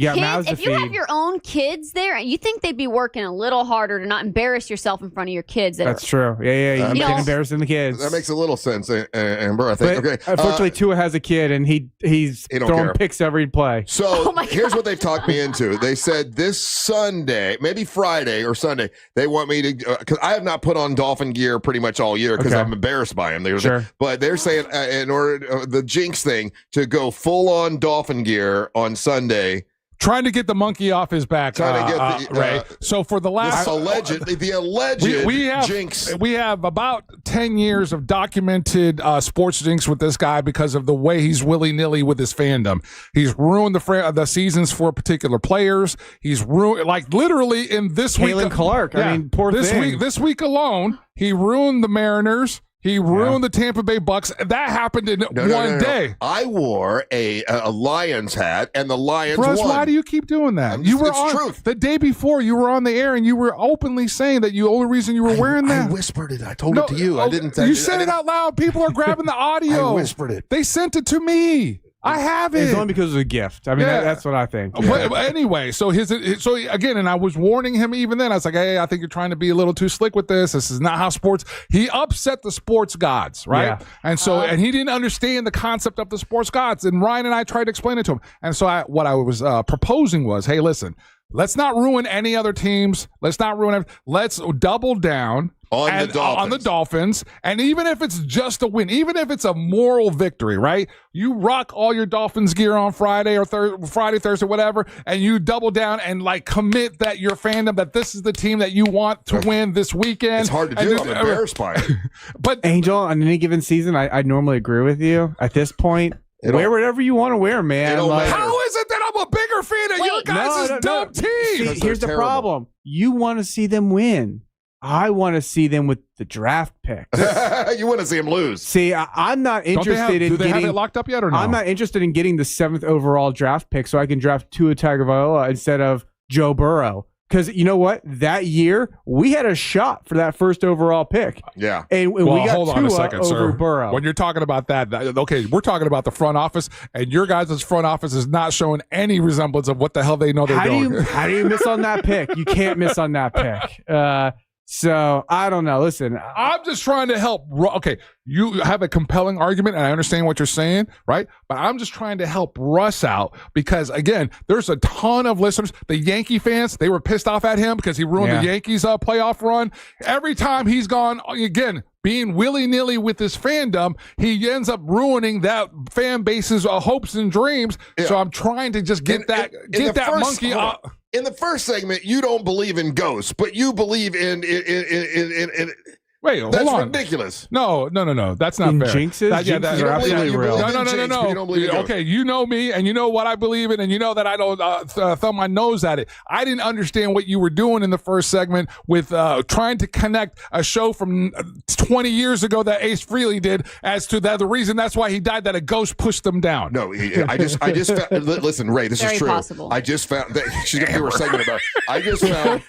kids, if you have your own kids there, you think they'd be working a little harder to not embarrass yourself in front of your kids. That's true. Yeah. You get embarrassing the kids. That makes a little sense, Amber. I think. But unfortunately, Tua has a kid, and he's throwing picks every play. So here's what they've talked me into. They said this Sunday, maybe Friday or Sunday, they want me to because I have not put on Dolphin gear pretty much all year because I'm embarrassed by them. But they're saying in order the jinx thing to go full on Dolphin gear on Sunday. Trying to get the monkey off his back, Ray. So for the last the alleged jinx, we have about 10 years of documented sports jinx with this guy because of the way he's willy-nilly with his fandom. He's ruined the seasons for particular players. He's ruined, like literally in this week. Caitlin Clark. I mean, poor thing. This week alone, he ruined the Mariners. He ruined the Tampa Bay Bucks. That happened in one day. I wore a Lions hat, and the Lions Russ, won. why do you keep doing that? Truth. The day before, you were on the air, and you were openly saying that the only reason you were wearing that. I whispered it. I told it to you. I didn't. You said it out loud. People are grabbing the audio. I whispered it. They sent it to me. I have it. It's only because of a gift. I mean, that's what I think. But anyway, so again, and I was warning him even then. I was like, hey, I think you're trying to be a little too slick with this. This is not how sports. He upset the sports gods, right? Yeah. And so, and he didn't understand the concept of the sports gods. And Ryan and I tried to explain it to him. And so, what I was proposing was, hey, listen, let's not ruin any other teams. Let's not ruin. Let's double down. On the Dolphins, and even if it's just a win, even if it's a moral victory, right? You rock all your Dolphins gear on Friday or Thursday, whatever, and you double down and like commit that your fandom that this is the team that you want to win this weekend. It's hard to do. I'm embarrassed by it. But Angel, on any given season, I normally agree with you. At this point, wear whatever you want to wear, man. How is it that I'm a bigger fan of your guys' dumb team? See, here's the problem. You want to see them win. I want to see them with the draft picks. You want to see them lose. See, I'm not interested in do they getting. have it locked up yet or no? I'm not interested in getting the 7th overall draft pick so I can draft Tua Tagovailoa instead of Joe Burrow. Because you know what? That year, we had a shot for that 1st overall pick. Yeah. And we got hold on a Tua second, over sir. Burrow. When you're talking about that, okay, we're talking about the front office, and your guys' front office is not showing any resemblance of what the hell they know they're doing. How do you miss on that pick? You can't miss on that pick. So I don't know. Listen, I'm just trying to help. Okay, you have a compelling argument, and I understand what you're saying, right? But I'm just trying to help Russ out because, again, there's a ton of listeners. The Yankee fans, they were pissed off at him because he ruined the Yankees' playoff run. Every time he's gone, again, being willy-nilly with his fandom, he ends up ruining that fan base's hopes and dreams. Yeah. So I'm trying to just get that monkey out. In the first segment, you don't believe in ghosts, but you believe in Wait, hold that's on. Ridiculous. No. That's not fair. Jinxes? Jinxes are absolutely real. No. Okay, you know me, and you know what I believe in, and you know that I don't thumb my nose at it. I didn't understand what you were doing in the first segment with trying to connect a show from 20 years ago that Ace Frehley did as to the reason that's why he died, that a ghost pushed them down. No, I just found, listen, Ray, this Very is true. possible. I just found that she's going to do her segment about. I just found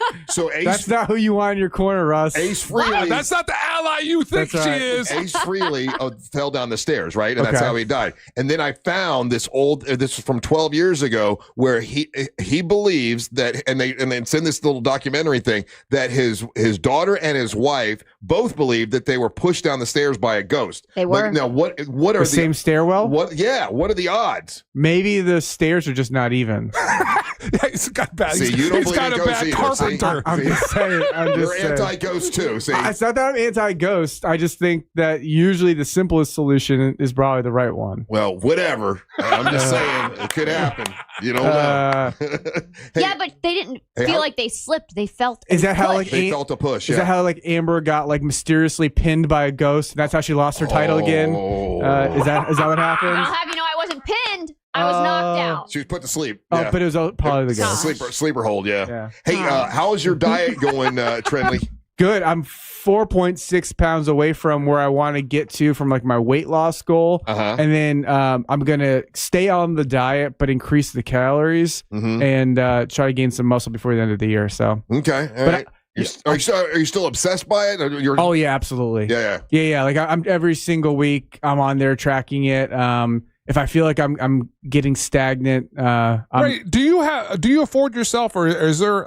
Ace. That's not who you want in your corner, Russ. Ace Frehley. Wow, that's not the ally you think she is. Ace Frehley fell down the stairs, right? And that's how he died. And then I found this this is from 12 years ago, where he believes that, and it's in this little documentary thing, that his daughter and his wife both believe that they were pushed down the stairs by a ghost. They were. Now, what are the same stairwell? What are the odds? Maybe the stairs are just not even. He's got bad. See, you don't he's got a believe in bad ghosts either. carpenter. I'm just saying. You're anti-ghost too. See, it's not that I'm anti-ghost. I just think that usually the simplest solution is probably the right one. Well, whatever. I'm just saying it could happen. You don't know. Yeah, but they didn't feel like they slipped. They felt. Is that how they felt a push? Is that how like Amber got like mysteriously pinned by a ghost? And that's how she lost her title again. Is that what happened? I'll have you know, I wasn't pinned. I was knocked out. She was put to sleep. Oh, but it was probably the ghost. Sleeper hold. Yeah. Hey, how is your diet going, Trenley? Good. I'm 4.6 pounds away from where I want to get to from like my weight loss goal. And then I'm going to stay on the diet, but increase the calories and try to gain some muscle before the end of the year. So, okay. All right. Are you still obsessed by it? Oh yeah, absolutely. Yeah. Like I'm every single week I'm on there tracking it. If I feel like I'm getting stagnant, right? Do you afford yourself, or is there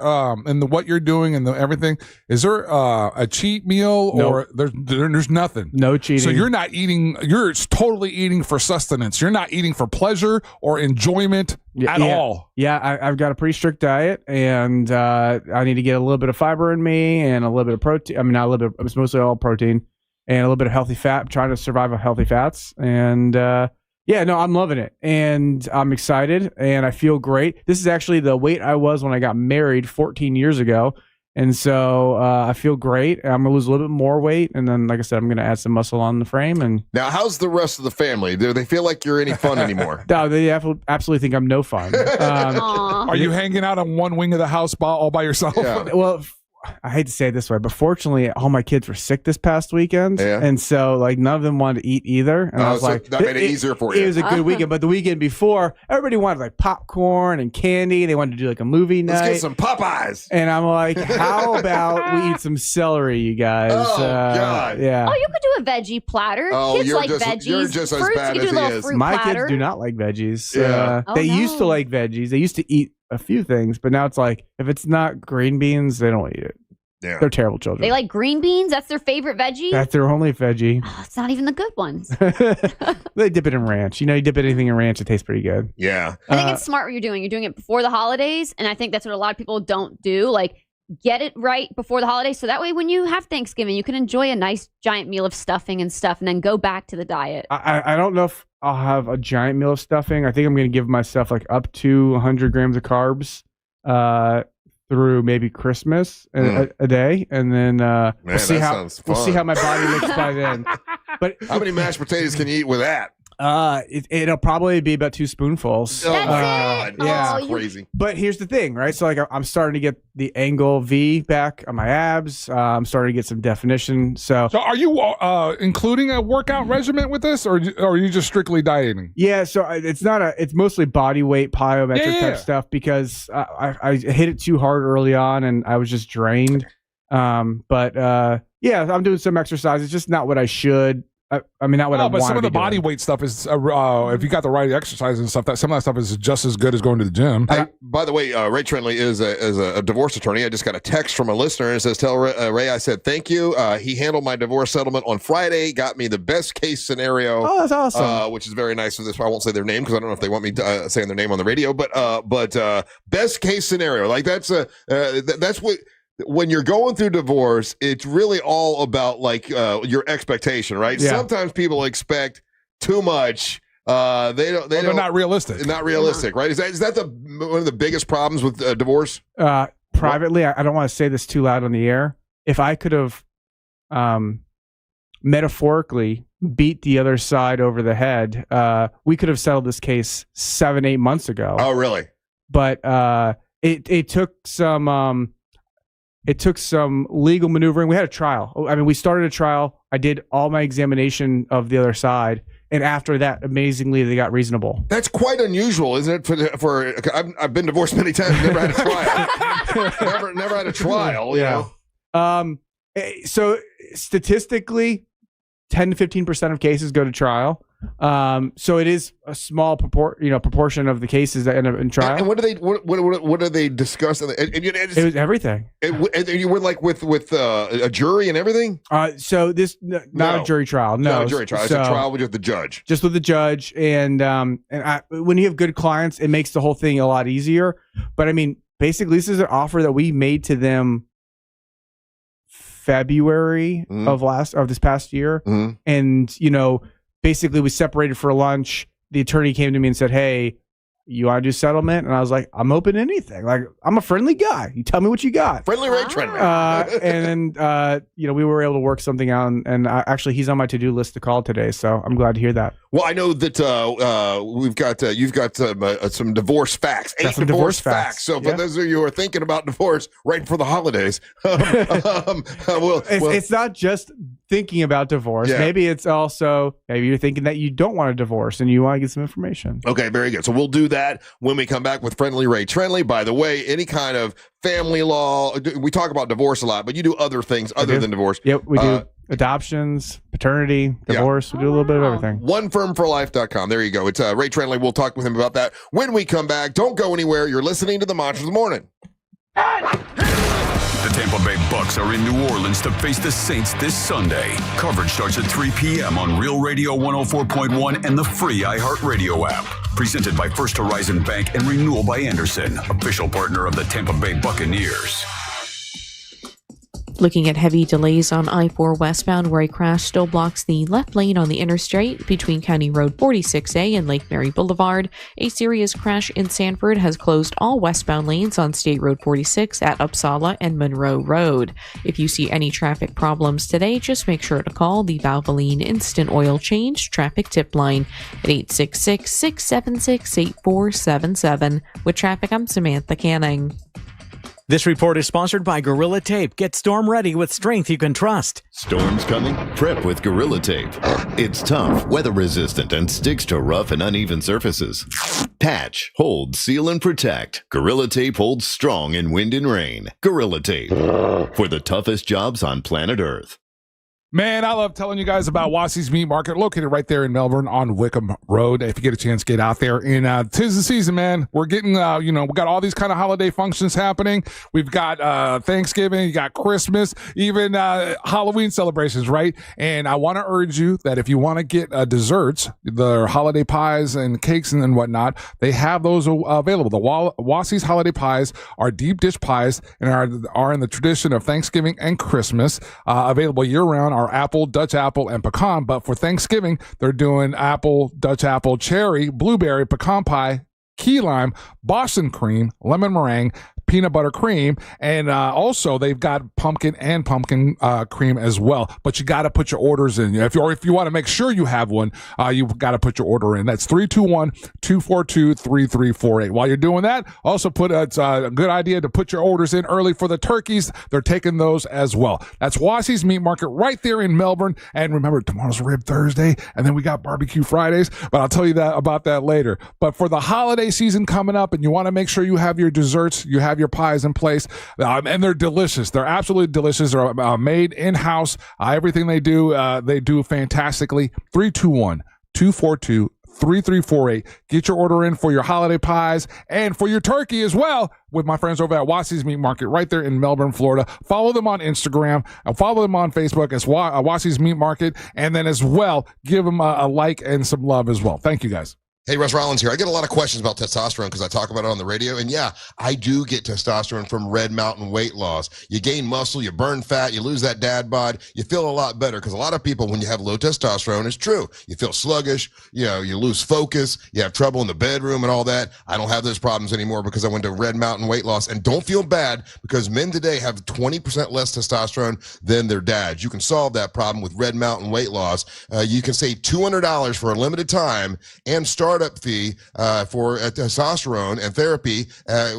in what you're doing and everything? Is there a cheat meal, or there's nothing? No cheating. So you're not eating. You're totally eating for sustenance. You're not eating for pleasure or enjoyment at all. Yeah, I've got a pretty strict diet, and I need to get a little bit of fiber in me and a little bit of protein. I mean, not a little bit. It's mostly all protein and a little bit of healthy fat. I'm trying to survive on healthy fats and. Yeah, no, I'm loving it, and I'm excited, and I feel great. This is actually the weight I was when I got married 14 years ago, and so I feel great. I'm gonna lose a little bit more weight, and then, like I said, I'm gonna add some muscle on the frame. And now, how's the rest of the family? Do they feel like you're any fun anymore? No, they absolutely think I'm no fun. Are you hanging out on one wing of the house all by yourself? Yeah. Well, I hate to say it this way, but fortunately, all my kids were sick this past weekend, and so like none of them wanted to eat either. And I was so like, that made it easier for you. It was a good weekend, but the weekend before, everybody wanted like popcorn and candy. They wanted to do like a movie night. Let's get some Popeyes. And I'm like, how about we eat some celery, you guys? Oh, God. Yeah. Oh, you could do a veggie platter. Oh, kids you're like just- veggies. you're just as Fruits, bad you could as do a he little is. fruit My platter. kids do not like veggies. Yeah. They Oh, used to no. like veggies. They used to eat a few things, but now it's like if it's not green beans, they don't eat it. Yeah. They're terrible children. They like green beans. That's their favorite veggie. That's their only veggie. Oh, it's not even the good ones. They dip it in ranch. You dip anything in ranch, it tastes pretty good. Yeah. I think it's smart what you're doing. You're doing it before the holidays, and I think that's what a lot of people don't do. Like, get it right before the holidays, so that way when you have Thanksgiving, you can enjoy a nice giant meal of stuffing and stuff, and then go back to the diet. I don't know if I'll have a giant meal of stuffing. I think I'm going to give myself like up to 100 grams of carbs through maybe Christmas a day, and then we'll see that how sounds we'll see fun. how my body looks by then. But How many mashed potatoes can you eat with that? it'll probably be about 2 spoonfuls. Oh, my God. Yeah. That's crazy. But here's the thing, right? So like I'm starting to get the angle V back on my abs. I'm starting to get some definition. So are you including a workout regimen with this, or are you just strictly dieting? yeah, so it's mostly body weight plyometric Yeah. type stuff because I hit it too hard early on and I was just drained. But yeah, I'm doing some exercise. It's just not what I should. I mean, not what I want. But some of the doing. body weight stuff is, if you got the right exercise and stuff, some of that stuff is just as good as going to the gym. Hey, by the way, Ray Trenley is a divorce attorney. I just got a text from a listener and it says, tell Ray I said thank you. He handled my divorce settlement on Friday, got me the best case scenario. Oh, that's awesome. Which is very nice for this. I won't say their name because I don't know if they want me to saying their name on the radio, but best case scenario. Like that's what. When you're going through divorce, it's really all about like your expectation, right? Yeah. Sometimes people expect too much. They're not realistic. Not realistic, right? Is that one of the biggest problems with divorce? Privately, I don't want to say this too loud on the air. If I could have metaphorically beat the other side over the head, we could have settled this case 7-8 months ago. Oh, really? But it took some legal maneuvering. We had a trial. I mean, we started a trial. I did all my examination of the other side, and after that, amazingly, they got reasonable. That's quite unusual, isn't it? For I've been divorced many times, never had a trial. never had a trial. You know? So statistically, 10 to 15% of cases go to trial. So it is a small proportion of the cases that end up in trial. And what do they discuss? It was everything. And you were like with a jury and everything. So this not a jury trial. No, not a jury trial. It's a trial with the judge. Just with the judge, and when you have good clients, it makes the whole thing a lot easier. But I mean, basically, this is an offer that we made to them February of this past year, and basically we separated for lunch. The attorney came to me and said, "Hey, you want to do settlement?" And I was like, "I'm open to anything. Like, I'm a friendly guy. You tell me what you got." Friendly Ray Trenley. And then we were able to work something out, and actually he's on my to-do list to call today, so I'm glad to hear that. Well, I know that you've got some divorce facts. 8 some divorce facts. So for those of you who are thinking about divorce right before the holidays, it's not just thinking about divorce. Yeah. Maybe you're thinking that you don't want a divorce and you want to get some information. Okay, very good. So we'll do that when we come back with Friendly Ray Trenley. By the way, any kind of family law, we talk about divorce a lot, but you do other things other than divorce. Yep, we do adoptions, paternity, divorce. We do a little bit of everything. OneFirmForLife.com. There you go. It's Ray Trenley. We'll talk with him about that when we come back. Don't go anywhere. You're listening to the Mantra of the Morning. The Tampa Bay Bucks are in New Orleans to face the Saints this Sunday. Coverage starts at 3 p.m. on Real Radio 104.1 and the free iHeartRadio app. Presented by First Horizon Bank and Renewal by Anderson, official partner of the Tampa Bay Buccaneers. Looking at heavy delays on I-4 westbound, where a crash still blocks the left lane on the interstate between County Road 46A and Lake Mary Boulevard. A serious crash in Sanford has closed all westbound lanes on State Road 46 at Uppsala and Monroe Road. If you see any traffic problems today, just make sure to call the Valvoline Instant Oil Change traffic tip line at 866-676-8477. With traffic, I'm Samantha Canning. This report is sponsored by Gorilla Tape. Get storm ready with strength you can trust. Storms coming? Prep with Gorilla Tape. It's tough, weather resistant, and sticks to rough and uneven surfaces. Patch, hold, seal, and protect. Gorilla Tape holds strong in wind and rain. Gorilla Tape. For the toughest jobs on planet Earth. Man, I love telling you guys about Wassey's Meat Market, located right there in Melbourne on Wickham Road. If you get a chance, get out there. And 'tis the season, man. We're getting, we got all these kind of holiday functions happening. We've got Thanksgiving, you got Christmas, even Halloween celebrations, right? And I want to urge you that if you want to get desserts, the holiday pies and cakes and whatnot, they have those available. The Wassey's holiday pies are deep dish pies and are in the tradition of Thanksgiving and Christmas, available year-round. Apple, Dutch apple, and pecan. But for Thanksgiving, they're doing apple, Dutch apple, cherry, blueberry, pecan pie, key lime, Boston cream, lemon meringue, peanut butter cream, and also they've got pumpkin and pumpkin cream as well. But you got to put your orders in. If you want to make sure you have one, you've got to put your order in. That's 321-242-3348. While you're doing that, also it's a good idea to put your orders in early for the turkeys. They're taking those as well. That's Wassey's Meat Market right there in Melbourne. And remember, tomorrow's Rib Thursday, and then we got Barbecue Fridays. But I'll tell you about that later. But for the holiday season coming up, and you want to make sure you have your desserts, you have your pies in place, and they're delicious. They're absolutely delicious. They're made in-house. Everything they do fantastically. 321-242-3348. Get your order in for your holiday pies and for your turkey as well with my friends over at Wassey's Meat Market right there in Melbourne, Florida. Follow them on Instagram and follow them on Facebook as Wassey's Meat Market, and then as well, give them a like and some love as well. Thank you, guys. Hey, Russ Rollins here. I get a lot of questions about testosterone because I talk about it on the radio. And yeah, I do get testosterone from Red Mountain Weight Loss. You gain muscle, you burn fat, you lose that dad bod, you feel a lot better. Because a lot of people, when you have low testosterone, it's true. You feel sluggish, you lose focus, you have trouble in the bedroom and all that. I don't have those problems anymore because I went to Red Mountain Weight Loss. And don't feel bad because men today have 20% less testosterone than their dads. You can solve that problem with Red Mountain Weight Loss. You can save $200 for a limited time and startup fee for testosterone and therapy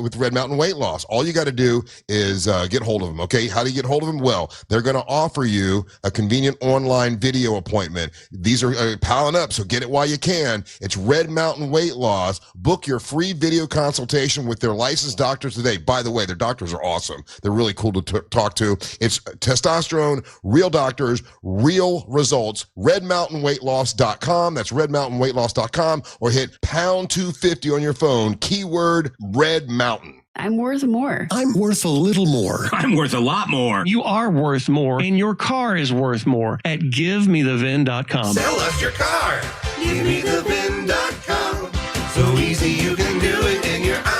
with Red Mountain Weight Loss. All you got to do is get hold of them, okay? How do you get hold of them? Well, they're going to offer you a convenient online video appointment. These are piling up, so get it while you can. It's Red Mountain Weight Loss. Book your free video consultation with their licensed doctors today. By the way, their doctors are awesome. They're really cool to talk to. It's testosterone, real doctors, real results. RedMountainWeightLoss.com. That's RedMountainWeightLoss.com. Or hit pound 250 on your phone, keyword Red Mountain. I'm worth more. I'm worth a little more. I'm worth a lot more. You are worth more, and your car is worth more at GiveMeTheVin.com. Sell us your car. GiveMeTheVin.com. So easy you can do it in your underwear.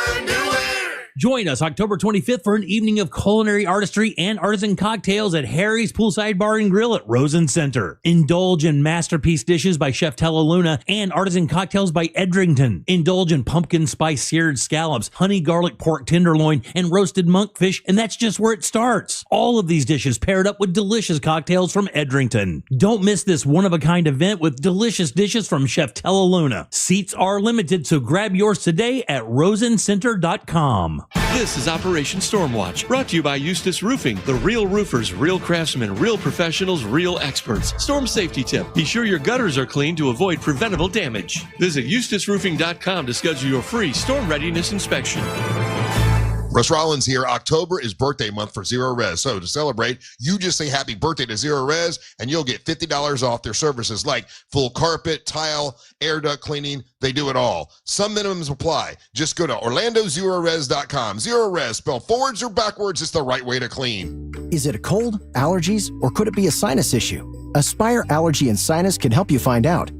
Join us October 25th for an evening of culinary artistry and artisan cocktails at Harry's Poolside Bar and Grill at Rosen Center. Indulge in masterpiece dishes by Chef Tellaluna and artisan cocktails by Edrington. Indulge in pumpkin spice seared scallops, honey garlic pork tenderloin, and roasted monkfish, and that's just where it starts. All of these dishes paired up with delicious cocktails from Edrington. Don't miss this one-of-a-kind event with delicious dishes from Chef Tellaluna. Seats are limited, so grab yours today at rosencenter.com. This is Operation Stormwatch, brought to you by Eustace Roofing, the real roofers, real craftsmen, real professionals, real experts. Storm safety tip: be sure your gutters are clean to avoid preventable damage. Visit EustaceRoofing.com to schedule your free storm readiness inspection. Russ Rollins here. October is birthday month for Zero Res. So to celebrate, you just say happy birthday to Zero Res and you'll get $50 off their services like full carpet, tile, air duct cleaning. They do it all. Some minimums apply. Just go to OrlandoZeroRes.com. Zero Res, spelled forwards or backwards, it's the right way to clean. Is it a cold, allergies, or could it be a sinus issue? Aspire Allergy and Sinus can help you find out.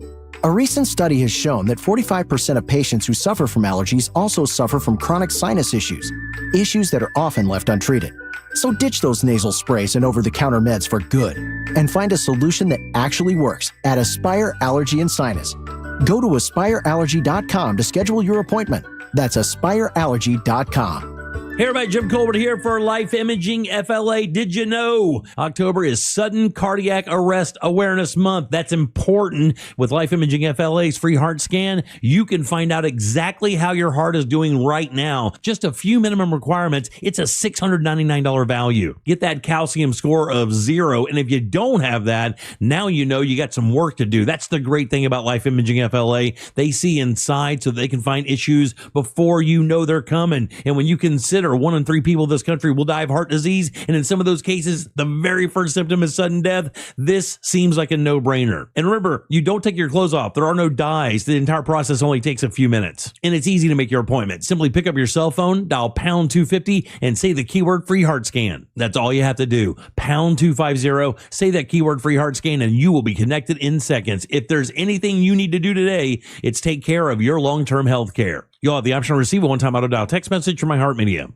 A recent study has shown that 45% of patients who suffer from allergies also suffer from chronic sinus issues that are often left untreated. So ditch those nasal sprays and over-the-counter meds for good and find a solution that actually works at Aspire Allergy and Sinus. Go to aspireallergy.com to schedule your appointment. That's aspireallergy.com. Hey everybody, Jim Colbert here for Life Imaging FLA. Did you know October is Sudden Cardiac Arrest Awareness Month? That's important. With Life Imaging FLA's free heart scan, you can find out exactly how your heart is doing right now. Just a few minimum requirements. It's a $699 value. Get that calcium score of 0. And if you don't have that, now you know you got some work to do. That's the great thing about Life Imaging FLA. They see inside so they can find issues before you know they're coming. And when you consider 1 in 3 people in this country will die of heart disease, and in some of those cases, the very first symptom is sudden death, this seems like a no-brainer. And remember, you don't take your clothes off. There are no dyes. The entire process only takes a few minutes. And it's easy to make your appointment. Simply pick up your cell phone, dial pound 250, and say the keyword free heart scan. That's all you have to do. Pound 250, say that keyword free heart scan, and you will be connected in seconds. If there's anything you need to do today, it's take care of your long-term health care. You'll have the option to receive a one-time auto-dial text message from iHeartMedia.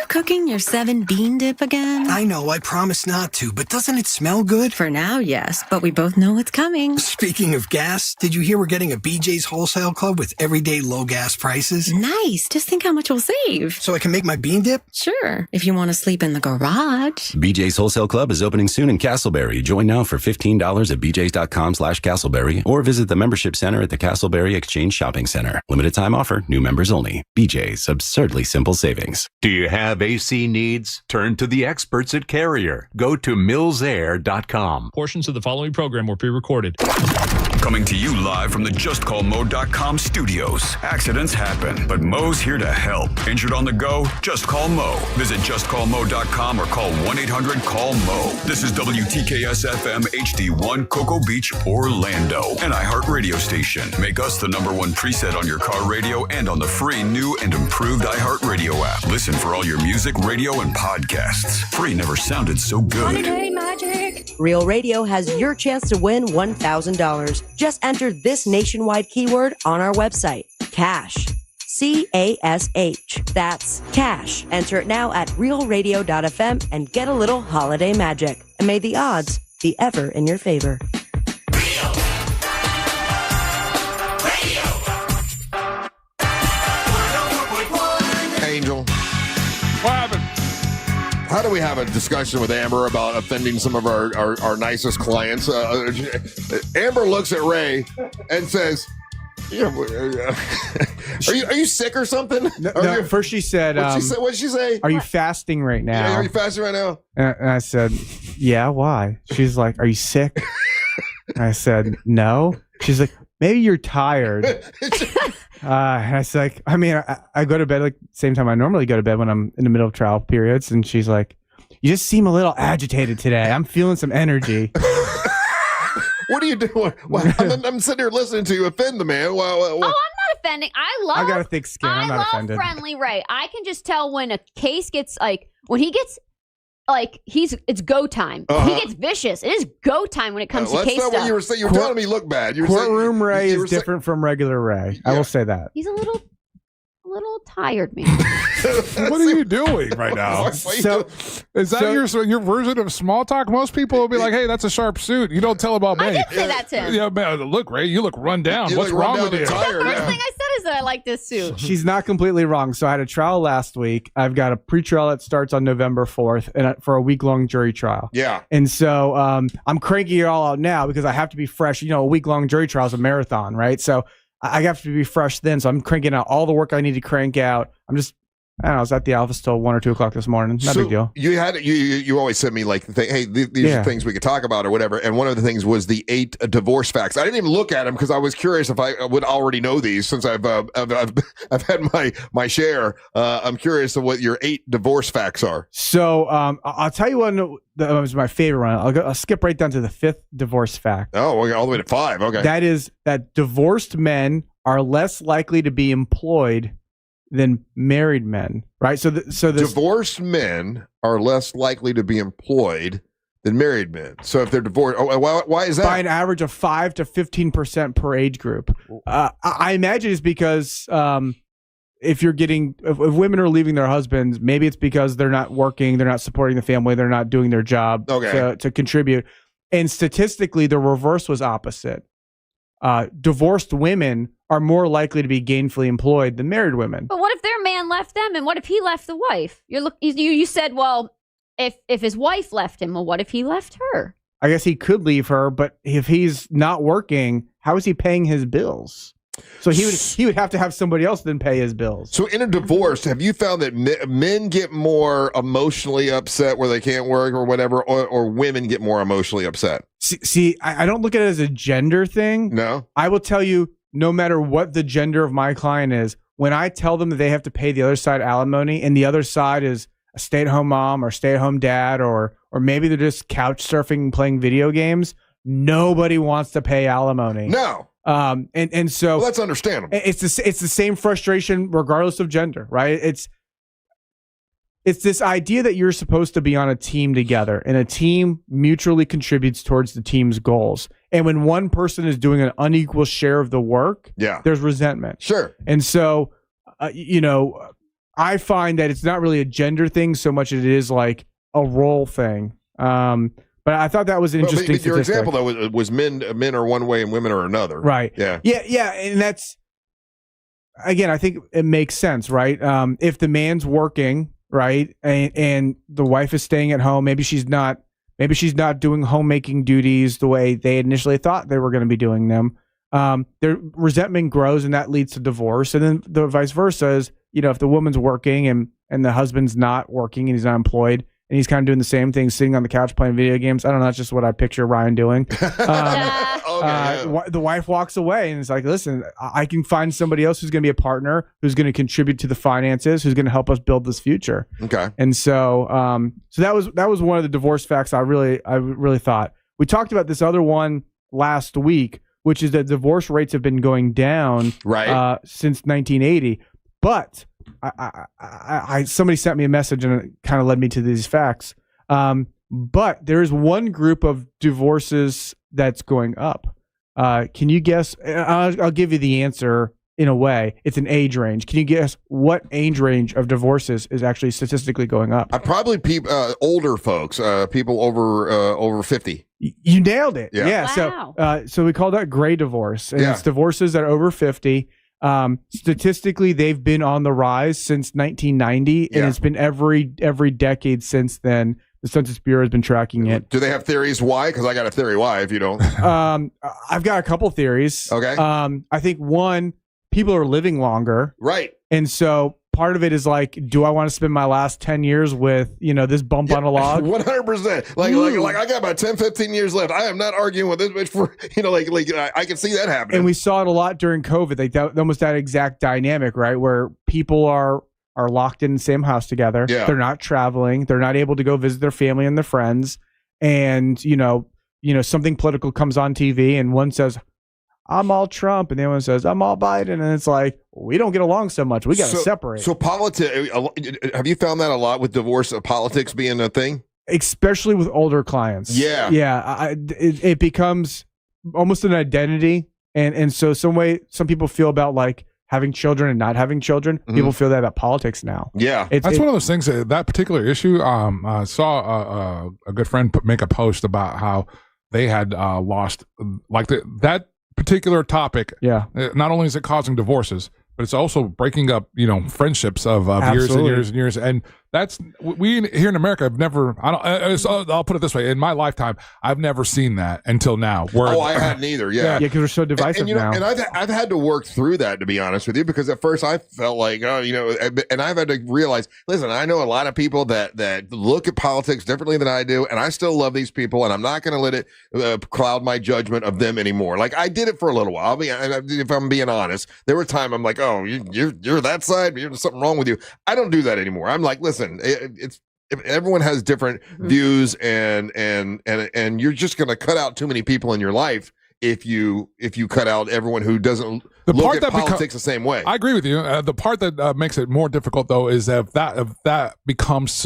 Cooking your 7 bean dip again? I know, I promised not to, but doesn't it smell good? For now, yes, but we both know what's coming. Speaking of gas, did you hear we're getting a BJ's Wholesale Club with everyday low gas prices? Nice, just think how much we'll save. So I can make my bean dip? Sure, if you want to sleep in the garage. BJ's Wholesale Club is opening soon in Castleberry. Join now for $15 at bjs.com/Castleberry or visit the membership center at the Castleberry Exchange Shopping Center. Limited time offer, new members only. BJ's, absurdly simple savings. Do you have AC needs? Turn to the experts at Carrier. Go to millsair.com. Portions of the following program were pre-recorded. Coming to you live from the JustCallMo.com studios. Accidents happen, but Mo's here to help. Injured on the go? Just call Mo. Visit JustCallMo.com or call 1-800-CALL-MO. This is WTKS-FM HD1 Cocoa Beach, Orlando. An iHeart radio station. Make us the #1 preset on your car radio and on the free new and improved iHeart radio app. Listen for all your music, radio, and podcasts. Free never sounded so good. Real Radio has your chance to win $1,000. Just enter this nationwide keyword on our website, CASH. CASH. That's cash. Enter it now at realradio.fm and get a little holiday magic. And may the odds be ever in your favor. Angel. What happened? How do we have a discussion with Amber about offending some of our nicest clients? Amber looks at Ray and says, are you sick or something? No, first she said, what'd she say? Are you fasting right now? Yeah, are you fasting right now? And I said, yeah, why? She's like, are you sick? And I said, no. She's like, maybe you're tired. And I was like, I mean, I go to bed like same time I normally go to bed when I'm in the middle of trial periods. And she's like, you just seem a little agitated today. I'm feeling some energy. What are you doing? Well, I'm sitting here listening to you offend the man. Oh, I'm not offending. I got a thick skin. I'm not offended. Friendly Ray. I can just tell when a case gets when he gets it's go time. He gets vicious. It is go time when it comes to case stuff. That's not what you were saying. You were telling me you look bad. Courtroom Ray is different from regular Ray. I will say that. He's a little tired, man. What are you doing right now? So, is that your version of small talk? Most people will be like, "Hey, that's a sharp suit." You don't tell about me. I did say that to him. Yeah, man. Look, Ray, you look run down. What's wrong with you? Tired, the first thing I said is that I like this suit. She's not completely wrong. So I had a trial last week. I've got a pretrial that starts on November 4th and for a week-long jury trial. Yeah. And so I'm cranking it all out now because I have to be fresh. You know, a week-long jury trial is a marathon, right? So I have to be fresh then. So I'm cranking out all the work I need to crank out. I was at the office till 1 or 2 o'clock this morning. Not a big deal. You always send me like, hey, these are things we could talk about or whatever. And one of the things was the 8 divorce facts. I didn't even look at them because I was curious if I would already know these since I've had my share. I'm curious of what your 8 divorce facts are. So I'll tell you one that was my favorite one. I'll skip right down to the 5th divorce fact. Oh, we're all the way to 5. Okay. That is that divorced men are less likely to be employed than married men, right? So divorced men are less likely to be employed than married men. So if they're divorced, why is that? By an average of 5 to 15% per age group. I imagine it's because if women are leaving their husbands, maybe it's because they're not working, they're not supporting the family, they're not doing their job to contribute. And statistically, the reverse was opposite. Divorced women are more likely to be gainfully employed than married women. But what if their man left them, and what if he left the wife? You said, well, if his wife left him, well, what if he left her? I guess he could leave her, but if he's not working, how is he paying his bills? So he would have to have somebody else then pay his bills. So in a divorce, have you found that men get more emotionally upset where they can't work or whatever, or women get more emotionally upset? See, I don't look at it as a gender thing. No. I will tell you, no matter what the gender of my client is, when I tell them that they have to pay the other side alimony and the other side is a stay-at-home mom or stay-at-home dad or maybe they're just couch surfing and playing video games, nobody wants to pay alimony. No. And so that's understandable. It's the same frustration regardless of gender, right? It's this idea that you're supposed to be on a team together, and a team mutually contributes towards the team's goals. And when one person is doing an unequal share of the work, there's resentment. Sure. And so, I find that it's not really a gender thing so much as it is like a role thing. But I thought that was an interesting but your statistic. example, though, was men are one way and women are another. Right. Yeah. Yeah. And that's, again, I think it makes sense, right? If the man's working, right, and the wife is staying at home, maybe she's not doing homemaking duties the way they initially thought they were going to be doing them. Their resentment grows, and that leads to divorce. And then the vice versa is, if the woman's working and the husband's not working and he's not employed, and he's kind of doing the same thing, sitting on the couch playing video games. I don't know. That's just what I picture Ryan doing. The wife walks away and is like, listen, I can find somebody else who's going to be a partner, who's going to contribute to the finances, who's going to help us build this future. Okay. And so that was one of the divorce facts I really thought. We talked about this other one last week, which is that divorce rates have been going down since 1980. But somebody sent me a message and it kind of led me to these facts. But there is one group of divorces that's going up. Can you guess? I'll give you the answer in a way. It's an age range. Can you guess what age range of divorces is actually statistically going up? Probably older folks, people over 50. You nailed it. Yeah. Wow. So we call that gray divorce, and it's divorces that are over 50. Statistically, they've been on the rise since 1990, and it's been every decade since then. The Census Bureau has been tracking it. Do they have theories why? Because I got a theory why. If you don't, I've got a couple theories. Okay. I think one, people are living longer, right? And so part of it is like, do I want to spend my last 10 years with this bump on a log? 100%. Like I got about 10, 15 years left. I am not arguing with this bitch for I can see that happening. And we saw it a lot during COVID, like that, almost that exact dynamic, right? Where people are locked in the same house together. Yeah. They're not traveling. They're not able to go visit their family and their friends. And something political comes on TV, and one says, I'm all Trump, and the other one says, I'm all Biden, and it's like, we don't get along so much. We got to separate. So have you found that a lot with divorce, politics being a thing? Especially with older clients. Yeah. Yeah. It becomes almost an identity. And so some people feel about like having children and not having children. Mm-hmm. People feel that about politics now. Yeah. That's one of those things, that particular issue. I saw a good friend make a post about how they had lost that particular topic. Yeah. Not only is it causing divorces, but it's also breaking up, friendships of years and years and years. And that's, we here in America have never, I'll put it this way. In my lifetime, I've never seen that until now. I hadn't either. Yeah. Yeah. Because we're so divisive now. And I've had to work through that, to be honest with you, because at first I felt like, and I've had to realize, listen, I know a lot of people that look at politics differently than I do, and I still love these people, and I'm not going to let it cloud my judgment of them anymore. Like, I did it for a little while. If I'm being honest, there were times I'm like, oh, you're that side, there's something wrong with you. I don't do that anymore. I'm like, listen, everyone has different views, and you're just going to cut out too many people in your life if you cut out everyone who doesn't look at politics the same way. I agree with you. The part that makes it more difficult, though, is if that becomes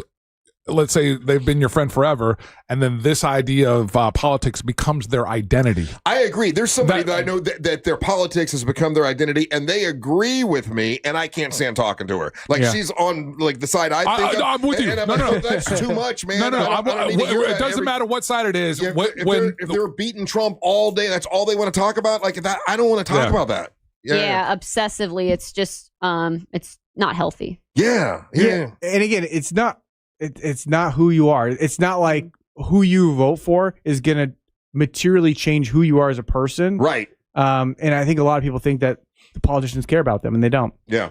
let's say they've been your friend forever, and then this idea of politics becomes their identity. I agree. There's somebody that I know that their politics has become their identity, and they agree with me, and I can't stand talking to her. Like she's on like the side I think I'm with you. No, that's too much, man. It doesn't matter what side it is. If they're beating Trump all day, that's all they want to talk about. Like that, I don't want to talk about that. Yeah, obsessively. It's just it's not healthy. Yeah. And again, it's not who you are. It's not like who you vote for is going to materially change who you are as a person. Right. And I think a lot of people think that the politicians care about them, and they don't. Yeah.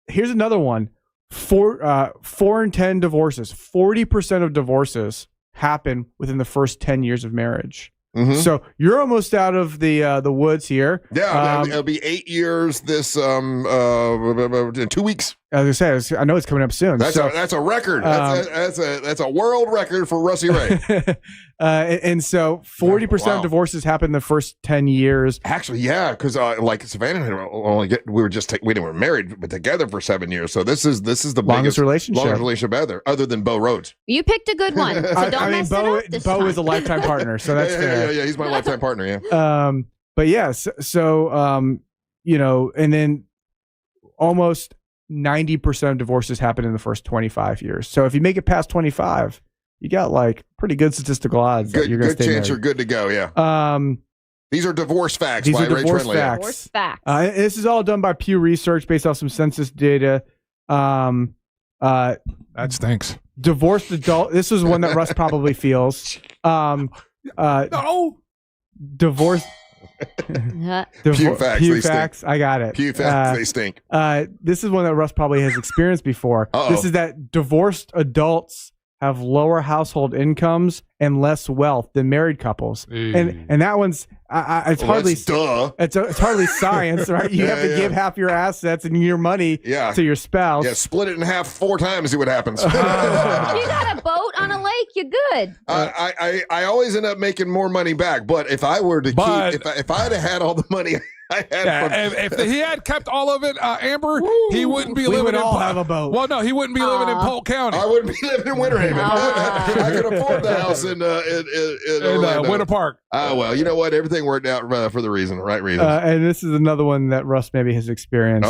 Here's another one. 4 in 10 divorces. 40% of divorces happen within the first 10 years of marriage. Mm-hmm. So you're almost out of the woods here. Yeah, it'll be 8 years this in 2 weeks. As I say, I know it's coming up soon. That's a record. That's a world record for Russie Ray. And so 40% of divorces happen in the first 10 years. Actually, yeah, because like Savannah and I we were married but together for 7 years. So this is the longest longest relationship ever, other than Bo Rhodes. You picked a good one. So don't mess Bo, it up this Bo time. is a lifetime partner, so that's fair. Yeah, he's my lifetime partner. Yeah. But yes, you know, and then almost 90% of divorces happen in the first 25 years. So if you make it past 25, you got like pretty good statistical odds that you're going to stay chance married. you're good to go. Yeah. These are divorce facts by Ray Trindley. Divorce facts. This is all done by Pew Research based off some census data. That stinks. Divorced adult. This is one that Russ probably feels. No. Divorced. Pew facts. Pew facts. I got it. Pew facts. They stink. This is one that Russ probably has experienced before. This is that divorced adults have lower household incomes and less wealth than married couples, and that one's it's hardly it's hardly science, right? You have to give half your assets and your money to your spouse. Yeah, split it in half 4 times, see what happens. You got a boat on a lake, you're good. I always end up making more money back, but if I were to if I'd have had all the money I had if he had kept all of it, Amber, he wouldn't be We living would in all have a boat. Well, no, he wouldn't be living in Polk County. I wouldn't be living in Winter Haven. I could afford the house in Winter Park. Well, you know what? Everything worked out for the right reasons. And this is another one that Russ maybe has experienced.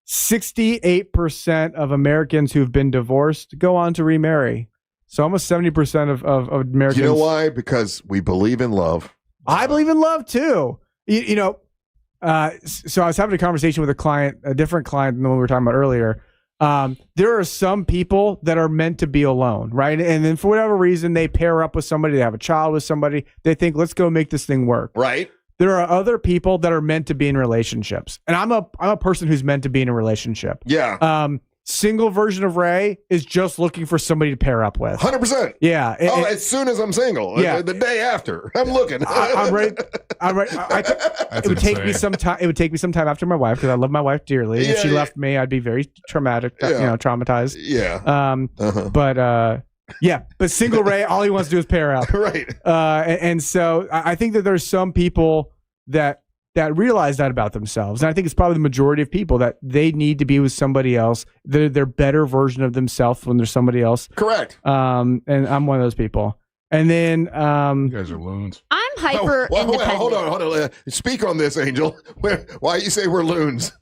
68% of Americans who've been divorced go on to remarry. So almost 70% of Americans. You know why? Because we believe in love. I believe in love too. You know, so I was having a conversation with a different client than the one we were talking about earlier. There are some people that are meant to be alone, right? And then for whatever reason, they pair up with somebody, they have a child with somebody, they think, let's go make this thing work. Right. There are other people that are meant to be in relationships. And I'm a person who's meant to be in a relationship. Yeah. Single version of Ray is just looking for somebody to pair up with. 100%. Yeah. As soon as I'm single. Yeah. The day after. I'm looking. I'm ready. It would take me some time. It would take me some time after my wife, because I love my wife dearly. If she left me, I'd be very traumatized. Yeah. But single Ray, all he wants to do is pair up. Right. And so I think that there's some people that realize that about themselves. And I think it's probably the majority of people that they need to be with somebody else. They're their better version of themselves when there's somebody else. Correct. And I'm one of those people. And then you guys are loons. I'm hyper independent. Hold on. Speak on this, Angel. Why you say we're loons?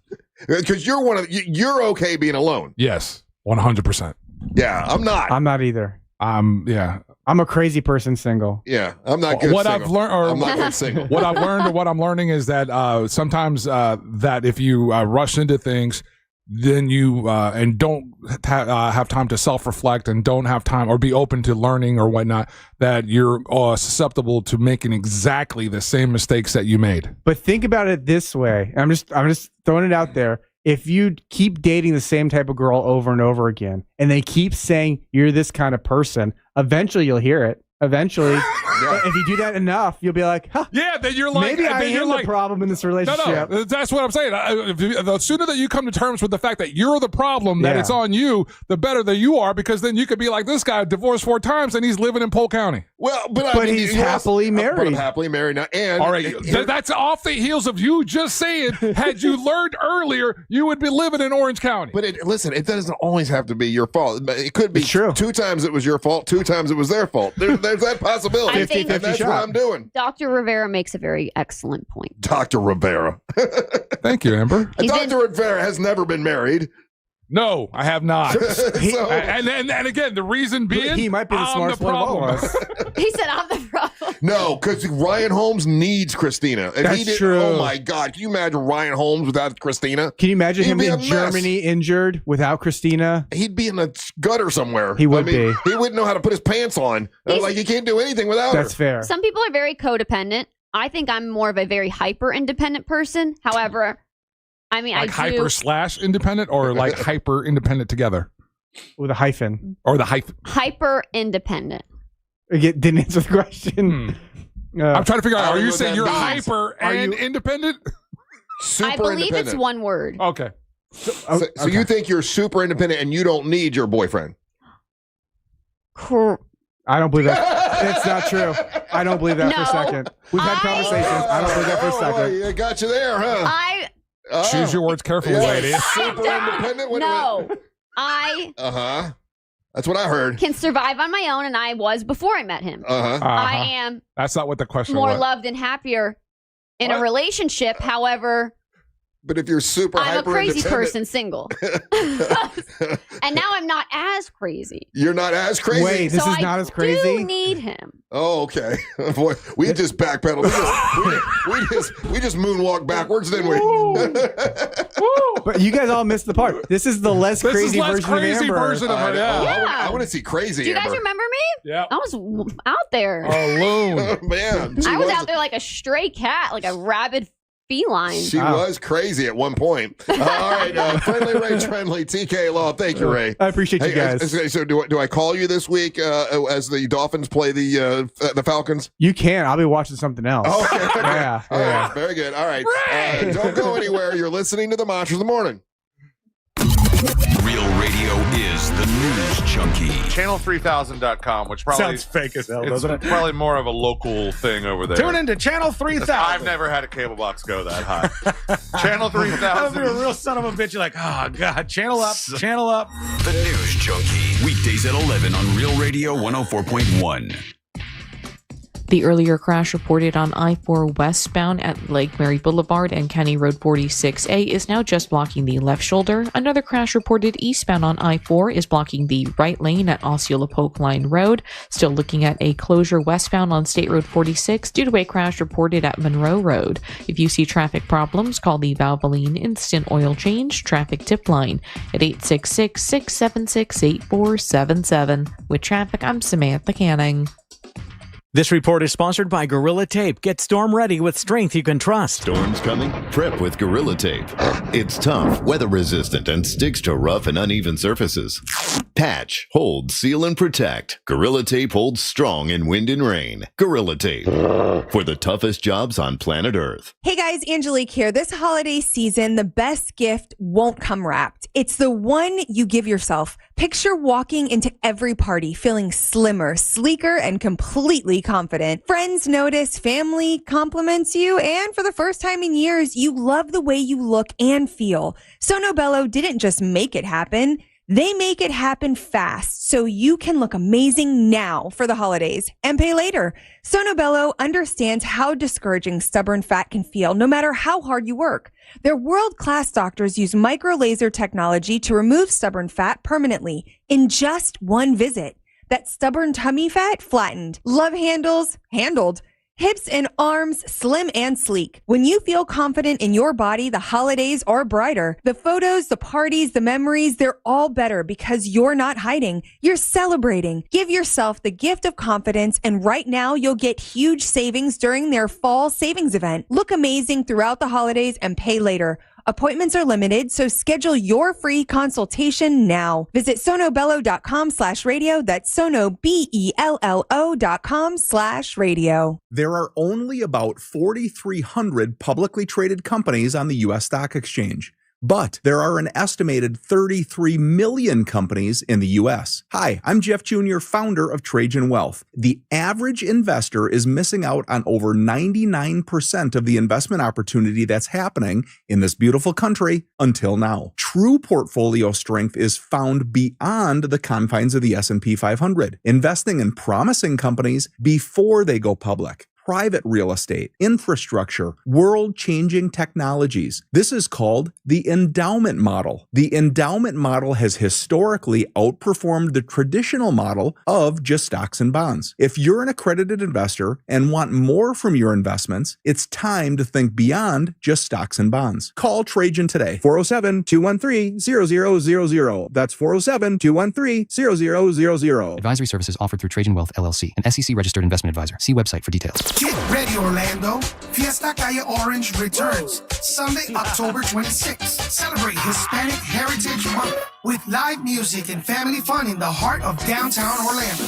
Because you're okay being alone. Yes, 100%. Yeah, I'm not. I'm not either. Yeah. I'm a crazy person single. Yeah, I'm not good. What single. I've learned, or I'm not good single. What I've learned, or what I'm learning is that sometimes that if you rush into things, then you and don't have time to self-reflect, and don't have time or be open to learning or whatnot, that you're susceptible to making exactly the same mistakes that you made. But think about it this way. I'm just throwing it out there. If you keep dating the same type of girl over and over again, and they keep saying you're this kind of person, eventually you'll hear it. Eventually, if you do that enough, you'll be like, huh, Yeah, then you're like, maybe I then you're am like, the problem in this relationship. No, that's what I'm saying. The sooner that you come to terms with the fact that you're the problem, that Yeah. it's on you, the better that you are, because then you could be like this guy, divorced 4 times, and he's living in Polk County. Well, but But he's happily But I'm married. happily married now. And All right, that's off the heels of you just saying, had you learned earlier, you would be living in Orange County. But listen, it doesn't always have to be your fault. It could be It's true. 2 times it was your fault, 2 times it was their fault. There's that possibility. I think- and that's what I'm doing. Dr. Rivera makes a very excellent point. Dr. Rivera. Thank you, Amber. Dr. Rivera has never been married. No, I have not. So- and again, the reason being, He might be the I'm smartest one of all problem. of us. He said, I'm the problem. No, because Ryan Holmes needs Christina. And That's he did, true. Oh my God. Can you imagine Ryan Holmes without Christina? Can you imagine He'd him be a in mess. Germany injured without Christina? He'd be in a gutter somewhere. He would be. He wouldn't know how to put his pants on. Like, he can't do anything without That's her. fair. Some people are very codependent. I think I'm more of a very hyper-independent person. However, I mean, Like I do. hyper/independent or like hyper independent together? With a hyphen. Or the hyphen? Hyper-independent. Again, didn't answer the question. I'm trying to figure out, I are don't you know what saying that you're means. hyper and independent? Super I believe independent. it's one word. Okay. So you think you're super independent and you don't need your boyfriend? I don't believe that. It's not true. I don't believe that for a No, second. We've had conversations. I don't believe that for a second. I got you there, huh? Choose your words carefully, lady. Super independent? No. I Uh-huh. That's what I heard. can survive on my own, and I was before I met him. Uh-huh. I am That's not what the question more was. loved and happier in a relationship. However, But if you're super I'm a crazy hyper-independent- person single. And now I'm not as crazy. You're not as crazy. Wait, this So is I not as crazy? do need him. Oh, okay. Boy, we just backpedaled. We just moonwalked backwards, didn't we? But you guys all missed the part. This is the less crazy version of Amber. I want to see crazy. Do you guys Amber. remember me? Yeah. I was out there. Oh, loon. Man. I was out there like a stray cat, like a rabid feline. She was crazy at one point. All right, Friendly Ray Friendly, TK Law. Thank you, Ray. I appreciate you guys. So do I call you this week as the Dolphins play the Falcons? You can. I'll be watching something else. Okay. Yeah. All right, very good. All right. Don't go anywhere. You're listening to the Monsters of the Morning. Real radio is the news junkie. Channel3000.com, which probably Sounds fake as hell, it's doesn't it? probably more of a local thing over there. Tune into Channel 3000. I've never had a cable box go that high. Channel If 3000. you're a real son of a bitch, you're like, oh, God, channel up, channel up. The news junkie. Weekdays at 11 on Real Radio 104.1. The earlier crash reported on I-4 westbound at Lake Mary Boulevard and County Road 46A is now just blocking the left shoulder. Another crash reported eastbound on I-4 is blocking the right lane at Osceola Polk Line Road. Still looking at a closure westbound on State Road 46 due to a crash reported at Monroe Road. If you see traffic problems, call the Valvoline Instant Oil Change Traffic Tip Line at 866-676-8477. With traffic, I'm Samantha Canning. This report is sponsored by Gorilla Tape. Get storm ready with strength you can trust. Storms coming? Prep with Gorilla Tape. It's tough, weather resistant, and sticks to rough and uneven surfaces. Patch, hold, seal, and protect. Gorilla Tape holds strong in wind and rain. Gorilla Tape. For the toughest jobs on planet Earth. Hey guys, Angelique here. This holiday season, the best gift won't come wrapped. It's the one you give yourself. Picture walking into every party feeling slimmer, sleeker, and completely confident. Friends notice, family compliments you, and for the first time in years, you love the way you look and feel. Sono Bello didn't just make it happen. They make it happen fast so you can look amazing now for the holidays and pay later. Sono Bello understands how discouraging stubborn fat can feel no matter how hard you work. Their world-class doctors use micro laser technology to remove stubborn fat permanently in just one visit. That stubborn tummy fat flattened. Love handles handled. Hips and arms slim and sleek. When you feel confident in your body, the holidays are brighter. The photos, the parties, the memories, they're all better because you're not hiding. You're celebrating. Give yourself the gift of confidence, and right now you'll get huge savings during their fall savings event. Look amazing throughout the holidays and pay later. Appointments are limited, so schedule your free consultation now. Visit sonobello.com/radio. That's sonobello.com/radio. There are only about 4,300 publicly traded companies on the U.S. stock exchange. But there are an estimated 33 million companies in the U.S. Hi, I'm Jeff Jr., founder of Trajan Wealth. The average investor is missing out on over 99% of the investment opportunity that's happening in this beautiful country until now. True portfolio strength is found beyond the confines of the S&P 500, investing in promising companies before they go public. Private real estate, infrastructure, world-changing technologies. This is called the endowment model. The endowment model has historically outperformed the traditional model of just stocks and bonds. If you're an accredited investor and want more from your investments, it's time to think beyond just stocks and bonds. Call Trajan today, 407-213-0000. That's 407-213-0000. Advisory services offered through Trajan Wealth, LLC, an SEC-registered investment advisor. See website for details. Get ready, Orlando. Fiesta Calle Orange returns Sunday, October 26th. Celebrate Hispanic Heritage Month with live music and family fun in the heart of downtown Orlando.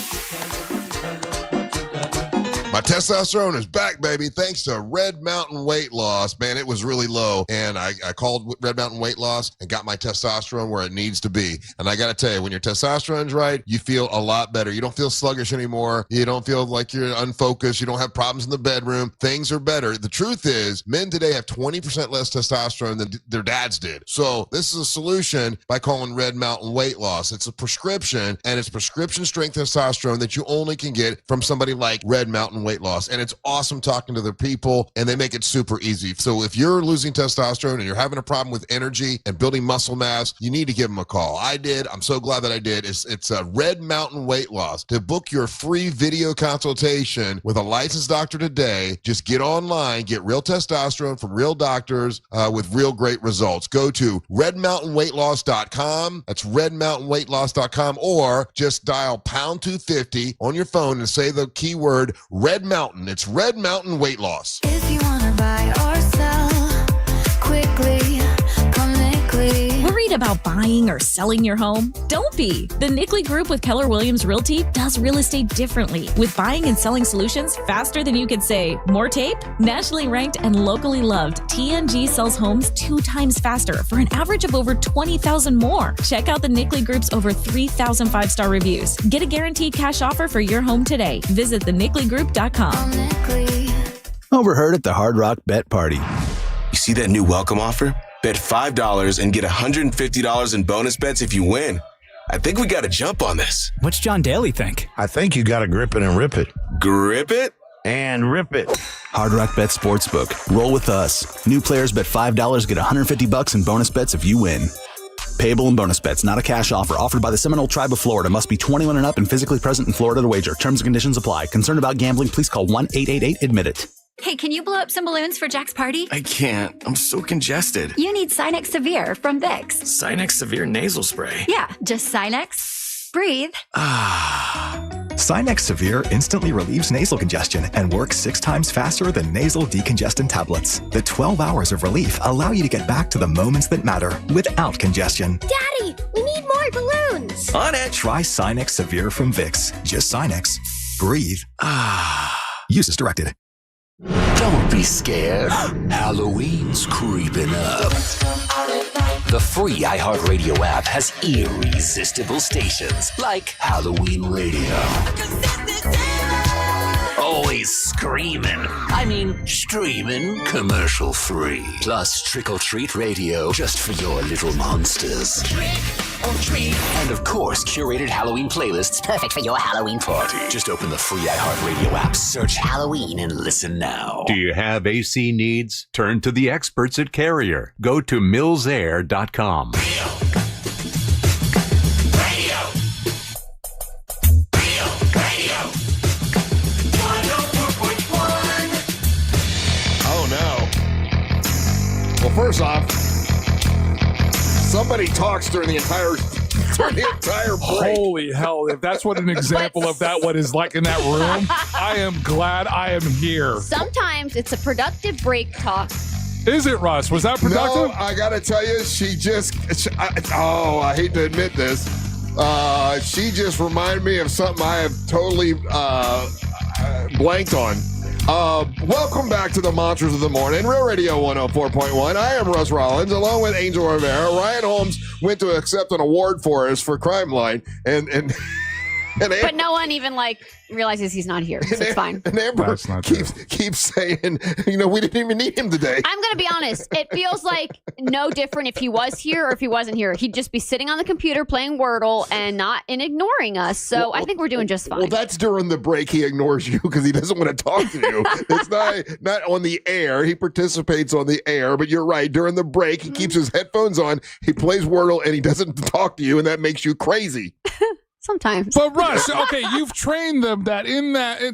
My testosterone is back, baby, thanks to Red Mountain Weight Loss. Man, it was really low, and I called Red Mountain Weight Loss and got my testosterone where it needs to be. And I got to tell you, when your testosterone's right, you feel a lot better. You don't feel sluggish anymore. You don't feel like you're unfocused. You don't have problems in the bedroom. Things are better. The truth is, men today have 20% less testosterone than their dads did. So this is a solution by calling Red Mountain Weight Loss. It's a prescription, and it's prescription strength testosterone that you only can get from somebody like Red Mountain Weight Loss. And it's awesome talking to their people, and they make it super easy. So if you're losing testosterone and you're having a problem with energy and building muscle mass, you need to give them a call. I did. I'm so glad that I did. It's a Red Mountain Weight Loss. To book your free video consultation with a licensed doctor today, just get online, get real testosterone from real doctors with real great results. Go to redmountainweightloss.com. That's redmountainweightloss.com, or just dial pound 250 on your phone and say the keyword Red Mountain. It's Red Mountain Weight Loss. If you want to buy or sell quickly, come Nickley. Worried about buying or selling your home? Don't be. The Nickley Group with Keller Williams Realty does real estate differently, with buying and selling solutions faster than you could say. More tape? Nationally ranked and locally loved, TNG sells homes 2 times faster for an average of over 20,000 more. Check out the Nickley Group's over 3,000 5-star reviews. Get a guaranteed cash offer for your home today. Visit thenickleyGroup.com. Overheard at the Hard Rock Bet Party. You see that new welcome offer? Bet $5 and get $150 in bonus bets if you win. I think we got to jump on this. What's John Daly think? I think you got to grip it and rip it. Grip it? And rip it. Hard Rock Bet Sportsbook. Roll with us. New players bet $5, get $150 in bonus bets if you win. Payable in bonus bets, not a cash offer. Offered by the Seminole Tribe of Florida. Must be 21 and up and physically present in Florida to wager. Terms and conditions apply. Concerned about gambling? Please call 1-888-ADMIT-IT. Hey, can you blow up some balloons for Jack's party? I can't. I'm so congested. You need Sinex Severe from Vicks. Sinex Severe Nasal Spray. Yeah, just Sinex. Breathe. Sinex Severe instantly relieves nasal congestion and works 6 times faster than nasal decongestant tablets. The 12 hours of relief allow you to get back to the moments that matter without congestion. Daddy, we need more balloons. On it. Try Sinex Severe from Vicks. Just Sinex. Breathe. Use as directed. Don't be scared. Halloween's creeping up. The free iHeartRadio app has irresistible stations like Halloween Radio. Always screaming. I mean, streaming commercial free. Plus Trick or Treat Radio just for your little monsters. Trick or treat. And of course, curated Halloween playlists perfect for your Halloween party. Just open the free iHeartRadio app, search Halloween, and listen now. Do you have AC needs? Turn to the experts at Carrier. Go to millsair.com. Well, first off, somebody talks during the entire break. Holy hell, if that's what an example of that what is like in that room, I am glad I am here. Sometimes it's a productive break talk. Is it, Russ? Was that productive? No, I gotta tell you, I hate to admit this. She just reminded me of something I have totally blanked on. Welcome back to the Monsters of the Morning, Real Radio 104.1. I am Russ Rollins, along with Angel Rivera. Ryan Holmes went to accept an award for us for Crime Line, and but no one even realizes he's not here, so it's fine. And Amber keeps saying, we didn't even need him today. I'm going to be honest. It feels like no different if he was here or if he wasn't here. He'd just be sitting on the computer playing Wordle and ignoring us. So I think we're doing just fine. Well, that's during the break. He ignores you because he doesn't want to talk to you. It's not on the air. He participates on the air, but you're right. During the break, he keeps his headphones on. He plays Wordle and he doesn't talk to you, and that makes you crazy. Sometimes. But Russ, okay, you've trained them that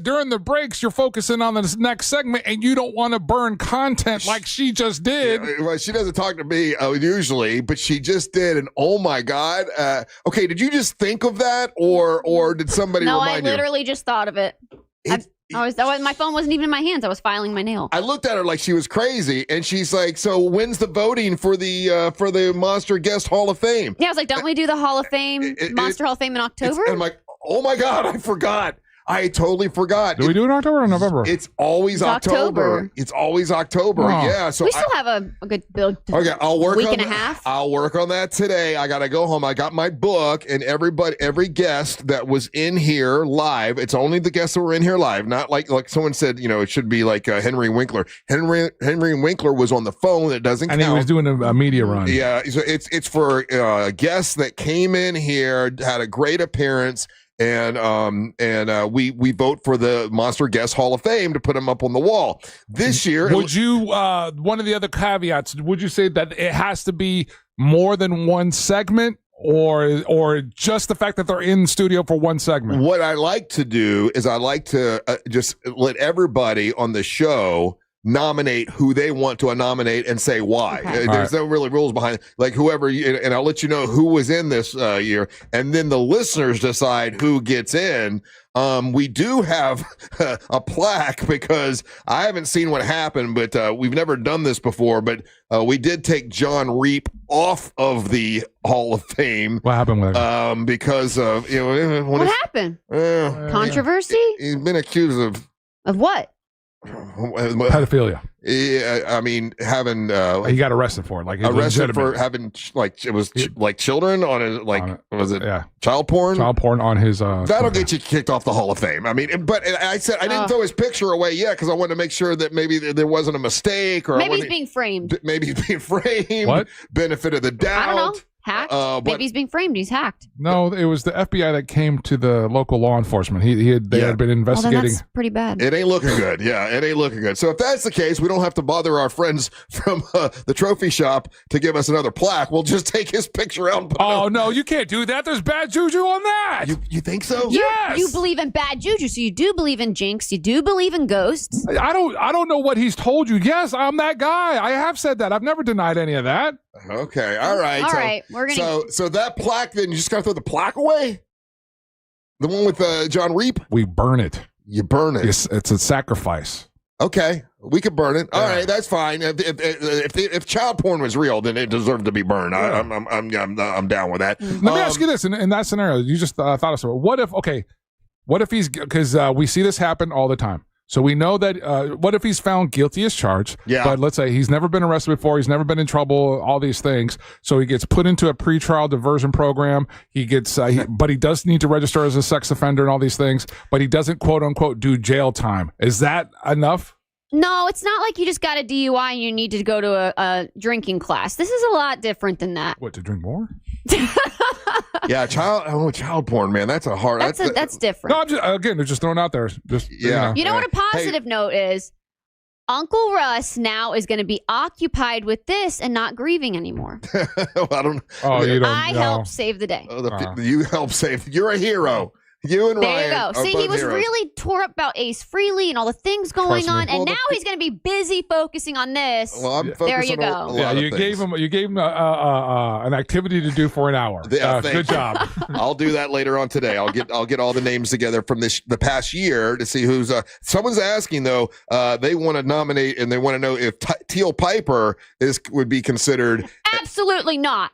during the breaks you're focusing on the next segment and you don't want to burn content like she just did. Yeah, well, she doesn't talk to me usually, but she just did, and oh my God. Okay, did you just think of that, or did somebody remind you? No, I literally just thought of it. My phone wasn't even in my hands. I was filing my nail. I looked at her like she was crazy, and she's like, "So when's the voting for the Monster Guest Hall of Fame?" Yeah, I was like, "Don't we do the Hall of Fame, Monster Hall of Fame in October?" And I'm like, "Oh my God, I forgot. I totally forgot." Do we do it in October or November? It's always October. It's always October. Oh. Yeah. So we still have a good build. Okay, I'll work week on and a half. I'll work on that today. I gotta go home. I got my book, and every guest that was in here live. It's only the guests that were in here live, not like someone said. It should be like Henry Winkler. Henry Winkler was on the phone. It doesn't count. And he was doing a media run. Yeah. So it's for guests that came in here, had a great appearance. And we vote for the Monster Guest Hall of Fame to put them up on the wall this year. Would you one of the other caveats? Would you say that it has to be more than one segment, or just the fact that they're in studio for one segment? What I like to do is I like to just let everybody on the show nominate who they want to nominate and say why. Okay. There's no really rules behind it. Like whoever, and I'll let you know who was in this year, and then the listeners decide who gets in. We do have a plaque because I haven't seen what happened, but we've never done this before. But we did take John Reap off of the Hall of Fame. What happened with him? Because of what happened? Controversy? He's been accused of what? Pedophilia. Yeah, I mean, having he got arrested for it. Like arrested for having children on his was it child porn? Child porn on his. That'll get you kicked off the Hall of Fame. I mean, but I said I didn't throw his picture away yet because I wanted to make sure that maybe there wasn't a mistake or maybe he's being framed. Maybe he's being framed. What? Benefit of the doubt. I don't know. Hacked? Maybe he's being framed. He's hacked. No, it was the FBI that came to the local law enforcement. They had been investigating. Well, then that's pretty bad. It ain't looking good. Yeah, it ain't looking good. So if that's the case, we don't have to bother our friends from the trophy shop to give us another plaque. We'll just take his picture out and put it on. No, you can't do that. There's bad juju on that. You think so? Yes. You believe in bad juju, so you do believe in jinx. You do believe in ghosts. I don't know what he's told you. Yes, I'm that guy. I have said that. I've never denied any of that. Okay. All right. All right. We're gonna. So that plaque, then you just gotta throw the plaque away. The one with John Reap. We burn it. You burn it. It's a sacrifice. Okay, we could burn it. All right, that's fine. If child porn was real, then it deserved to be burned. Yeah. I'm down with that. Let me ask you this: in that scenario, you just thought of something. What if he's because we see this happen all the time. So we know that what if he's found guilty as charged? Yeah. But let's say he's never been arrested before. He's never been in trouble, all these things. So he gets put into a pretrial diversion program. He gets, but he does need to register as a sex offender and all these things, but he doesn't quote unquote do jail time. Is that enough? No, it's not like you just got a DUI and you need to go to a drinking class. This is a lot different than that. What, to drink more? Yeah, child porn, man. That's a hard. That's different. No, I'm they're just throwing out there. Just yeah. You know what a positive note is? Uncle Russ now is going to be occupied with this and not grieving anymore. Well, I don't. Oh, you don't. I helped save the day. You helped save. You're a hero. You and There Ryan. you go. are See, both he was heroes. really tore up about Ace Frehley and all the things going Trust me. on, and Well, now he's going to be busy focusing on this. Well, I'm There focusing you on go. a Yeah, lot of you things. gave him an activity to do for an hour. Yeah, thank good you. job. I'll do that later on today. I'll get all the names together from the past year to see who's. Someone's asking though. They want to nominate and they want to know if Teal Piper would be considered. Absolutely not.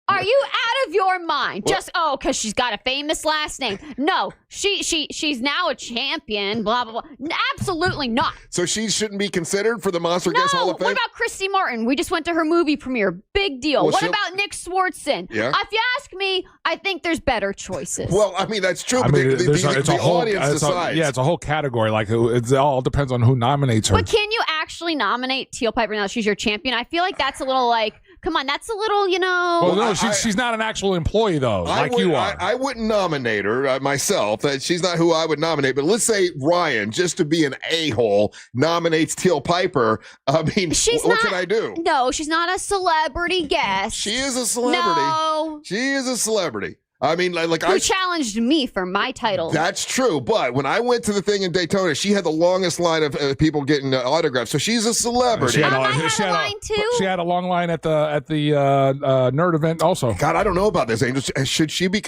Are you out of your mind? Just because she's got a famous last name? No, she's now a champion. Blah blah blah. Absolutely not. So she shouldn't be considered for the Monster Guest Hall No. of Fame. What about Christy Martin? We just went to her movie premiere. Big deal. Well, What she'll- about Nick Swartzen? Yeah. If you ask me, I think there's better choices. Well, I mean that's true. I But mean, the whole audience decides. it's a whole category. Like it all depends on who nominates her. But can you actually nominate Teal Piper now that she's your champion? I feel like that's a little come on, that's a little, Well, no, she's not an actual employee though, you are. I wouldn't nominate her myself. She's not who I would nominate. But let's say Ryan, just to be an a-hole, nominates Teal Piper. I mean, what can I do? No, she's not a celebrity guest. She is a celebrity. No. She is a celebrity. I mean, Who challenged me for my title? That's true. But when I went to the thing in Daytona, she had the longest line of people getting autographs. So she's a celebrity. She had a long line at the nerd event also. God, I don't know about this, Angel. Should she be?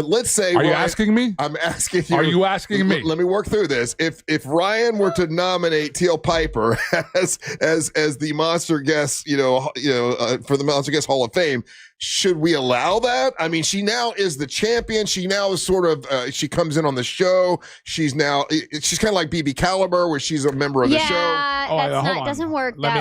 Let's say. Are you asking me? I'm asking you. Are you asking me? Let me work through this. If Ryan were to nominate Teal Piper as the Monster Guest, for the Monster Guest Hall of Fame, should we allow that? I mean, she now is the champion. She now is sort of, she comes in on the show. She's kind of like BB Caliber, where she's a member of the show. It doesn't work Let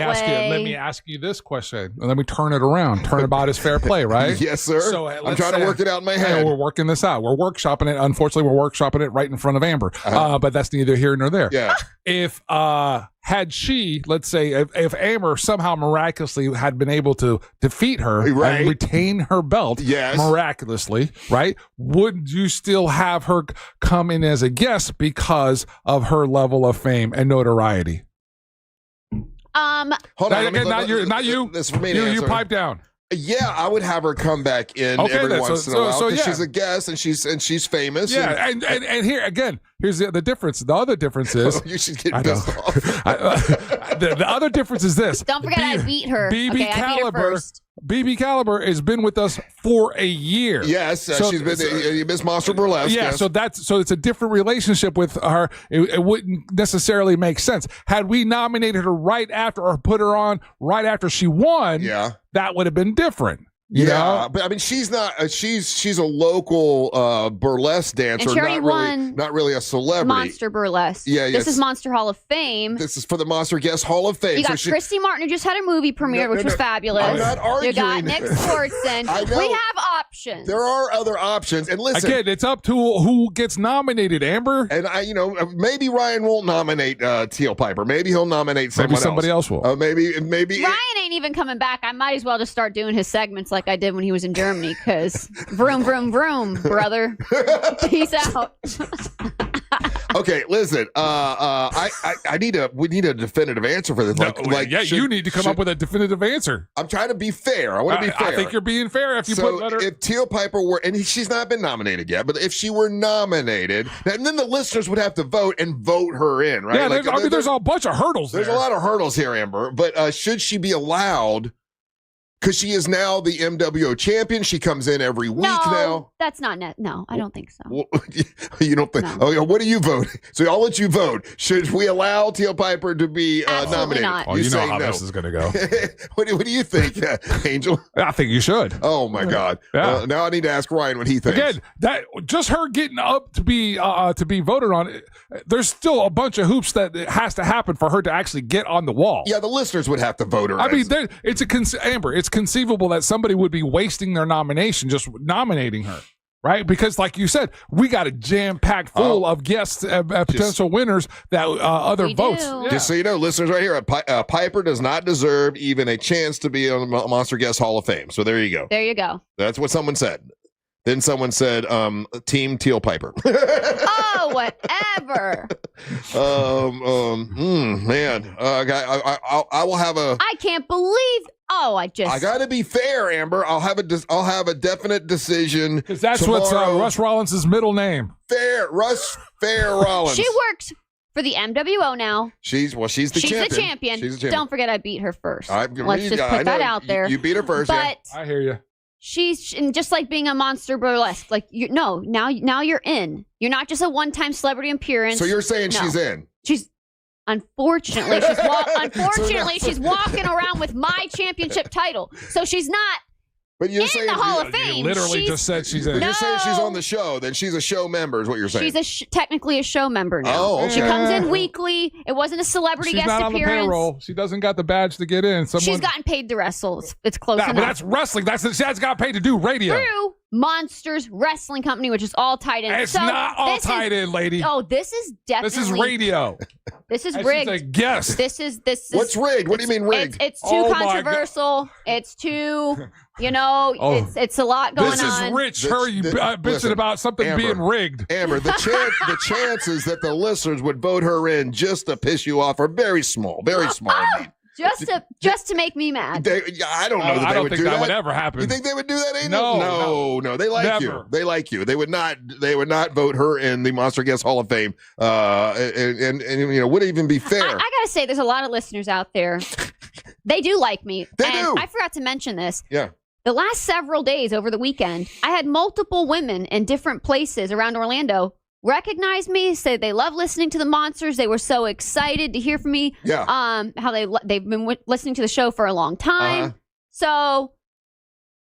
me ask you this question. Let me turn it around. Turnabout is fair play, right? Yes, sir. So I'm trying to work it out in my head. We're working this out. We're workshopping it. Unfortunately, we're workshopping it right in front of Amber. But that's neither here nor there. Yeah. If had she, let's say, if Amber somehow miraculously had been able to defeat her Right. and retain her belt miraculously, right? Would you still have her come in as a guest because of her level of fame and notoriety? Hold on. Not you. This is for me to You answer. pipe down. Yeah, I would have her come back in every once in a while because she's a guest and she's famous. Yeah, and here again, here's the difference. The other difference is you should get pissed off. The other difference is this. Don't forget I beat her. BB Okay, I beat her Caliber. first. BB Caliber has been with us for a year. Yes, she's been Miss Monster Burlesque. Yeah, yes. so it's a different relationship with her. It wouldn't necessarily make sense had we nominated her right after or put her on right after she won. Yeah, that would have been different. You know? But I mean, she's not. She's a local burlesque dancer, And she already not really a celebrity. Monster Burlesque. Yeah, This is Monster Hall of Fame. This is for the Monster Guest Hall of Fame. You got Christy Martin, who just had a movie premiere, which was fabulous. I'm not arguing. You got Nick Swartzen. I know. We have options. There are other options, and listen. Again, it's up to who gets nominated. Amber, and maybe Ryan won't nominate Teal Piper. Maybe he'll nominate someone else. Somebody else will. Maybe. Ryan ain't even coming back. I might as well just start doing his segments like I did when he was in Germany, because vroom, vroom, vroom, brother. Peace out. Okay, listen. We need a definitive answer for this. You need to come up with a definitive answer. I'm trying to be fair. I want to be fair. I think you're being fair if you so put better. If Teal Piper were, and she's not been nominated yet, but if she were nominated, and then the listeners would have to vote her in, right? Yeah, there's a bunch of hurdles. There's a lot of hurdles here, Amber. But should she be allowed? Because she is now the MWO champion. She comes in every week now. That's not No, I don't think so. Well, you don't think? No. Okay, what do you vote? So I'll let you vote. Should we allow Teal Piper to be nominated? Not. Oh, you know how this is going to go. What do you think, Angel? I think you should. Oh my God! Yeah. Now I need to ask Ryan what he thinks. Again, that just her getting up to be voted on. There's still a bunch of hoops that has to happen for her to actually get on the wall. Yeah, the listeners would have to vote her. I mean, Amber. It's conceivable that somebody would be wasting their nomination just nominating her, right? Because, like you said, we got a jam-packed full of guests, potential winners that other votes. Yeah. Just so you know, listeners, right here, Piper does not deserve even a chance to be on the Monster Guest Hall of Fame. So there you go. There you go. That's what someone said. Then someone said, Team Teal Piper. Oh, whatever. Man, I will have a. I can't believe Oh, I got to be fair, Amber. I'll have a definite decision. Because that's tomorrow. what's Russ Rollins' middle name. Russ Rollins. She works for the MWO now. She's the champion. She's the champion. Don't forget I beat her first. Let's just I put that out there. You beat her first, but I hear you. She's just like being a monster burlesque. Like now you're in. You're not just a one-time celebrity appearance. So you're saying she's in? She's unfortunately she's walking around with my championship title. So she's not. But you're in saying the Hall of Fame. You literally just said she's in. But you're saying she's on the show. Then she's a show member, is what you're saying. She's technically a show member now. Oh, okay. She comes in weekly. It wasn't a celebrity She's guest not on the appearance. payroll. She doesn't got the badge to get in. She's gotten paid to wrestle. It's close enough. But that's wrestling. She has got paid to do radio. True. Monsters Wrestling Company, which is all tied in. It's not all tied in, lady. Oh, this is definitely. This is radio. This is That's rigged. just a guess. This is. What's rigged? What do you mean rigged? It's too controversial. It's too. It's a lot going on. This is Rich. Bitching about something Amber, being rigged. Amber, the chances that the listeners would vote her in just to piss you off are very small. Very small indeed. Just to make me mad. I don't know that they would do that. I don't think that would ever happen. You think they would do that, Angel? No. They like you. They like you. They would not vote her in the Monster Guest Hall of Fame. And would it even be fair? I gotta say, there's a lot of listeners out there. They do like me. They do. I forgot to mention this. Yeah. The last several days over the weekend, I had multiple women in different places around Orlando recognize me, say they love listening to the Monsters. They were so excited to hear from me. Yeah. How they've been listening to the show for a long time. So,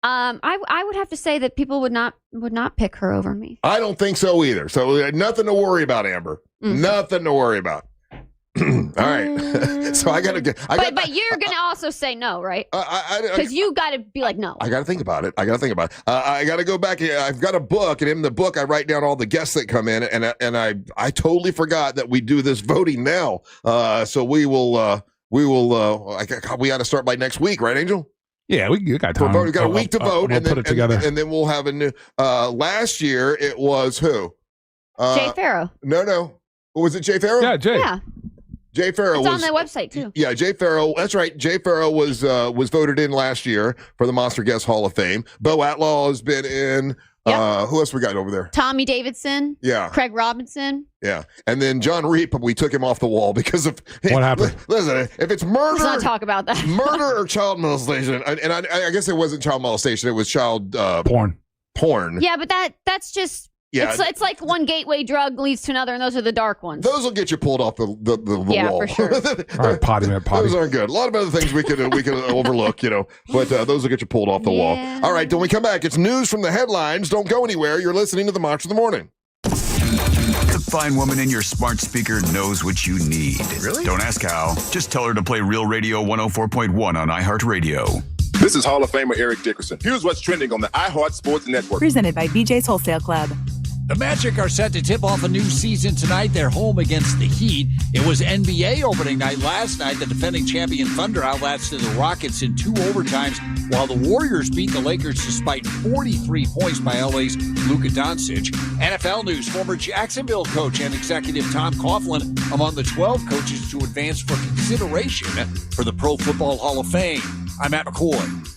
I would have to say that people would not pick her over me. I don't think so either. So nothing to worry about, Amber. Nothing to worry about. All right. So I gotta get. But you're gonna also say no, right? Because you got to be like no. I got to think about it. I got to go back. I've got a book, and in the book, I write down all the guests that come in, and I totally forgot that we do this voting now. So we got to start by next week, right, Angel? Yeah, we got time. We got a week to vote, and put it together, and then we'll have a new. Last year it was who? Jay Farrow. No. Was it Jay Farrow? Yeah, Jay. Yeah. Jay Farrow was on the website too. Yeah, Jay Farrow. That's right. Jay Farrow was voted in last year for the Monster Guest Hall of Fame. Bo Atlaw has been in. Yep. Who else we got over there? Tommy Davidson. Yeah. Craig Robinson. Yeah. And then John Reap, we took him off the wall because of what happened. Listen, if it's murder, let's not talk about that. Murder or child molestation, and I guess it wasn't child molestation; it was child porn. Porn. Yeah, but that's just. Yeah. It's like one gateway drug leads to another, and those are the dark ones. Those will get you pulled off the wall. Yeah, for sure. All right, potty. Those aren't good. A lot of other things we could overlook, but those will get you pulled off the wall. All right, when we come back, it's news from the headlines. Don't go anywhere. You're listening to the Monster of the Morning. The fine woman in your smart speaker knows what you need. Really? Don't ask how. Just tell her to play Real Radio 104.1 on iHeartRadio. This is Hall of Famer Eric Dickerson. Here's what's trending on the iHeart Sports Network. Presented by BJ's Wholesale Club. The Magic are set to tip off a new season tonight. They're home against the Heat. It was NBA opening night last night. The defending champion Thunder outlasted the Rockets in 2 overtimes, while the Warriors beat the Lakers despite 43 points by LA's Luka Doncic. NFL news, former Jacksonville coach and executive Tom Coughlin among the 12 coaches to advance for consideration for the Pro Football Hall of Fame. I'm Matt McCoy.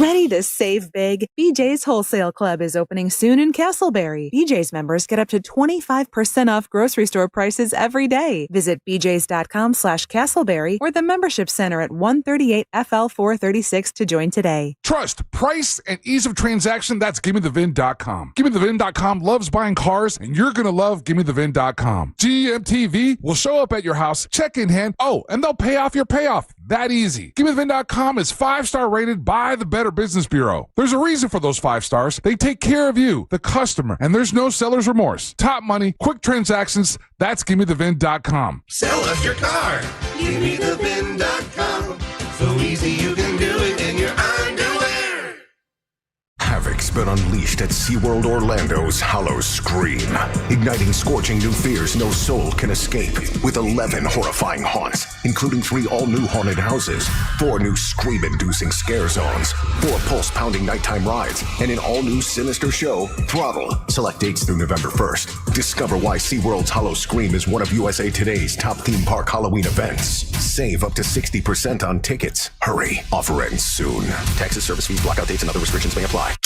Ready to save big? BJ's Wholesale Club is opening soon in Castleberry. BJ's members get up to 25% off grocery store prices every day. Visit bjs.com/Castleberry or the membership center at 138 FL 436 to join today. Trust, price, and ease of transaction. That's GimmeTheVin.com. GimmeTheVin.com loves buying cars, and you're going to love GimmeTheVin.com. GMTV will show up at your house, check in hand. Oh, and they'll pay off your payoff. That easy. GimmeTheVin.com is 5-star rated by the Better Business Bureau. There's a reason for those 5 stars. They take care of you, the customer, and there's no seller's remorse. Top money, quick transactions. That's GimmeTheVin.com. Sell us your car. GimmeTheVin.com. So easy you can do it in your underwear. Have been unleashed at SeaWorld Orlando's Hollow Scream, igniting scorching new fears no soul can escape. With 11 horrifying haunts, including 3 all-new haunted houses, 4 new scream-inducing scare zones, 4 pulse-pounding nighttime rides, and an all-new sinister show, Throttle. Select dates through November 1st. Discover why SeaWorld's Hollow Scream is one of USA Today's top theme park Halloween events. Save up to 60% on tickets. Hurry, offer ends soon. Taxes, service fees, blackout dates, and other restrictions may apply.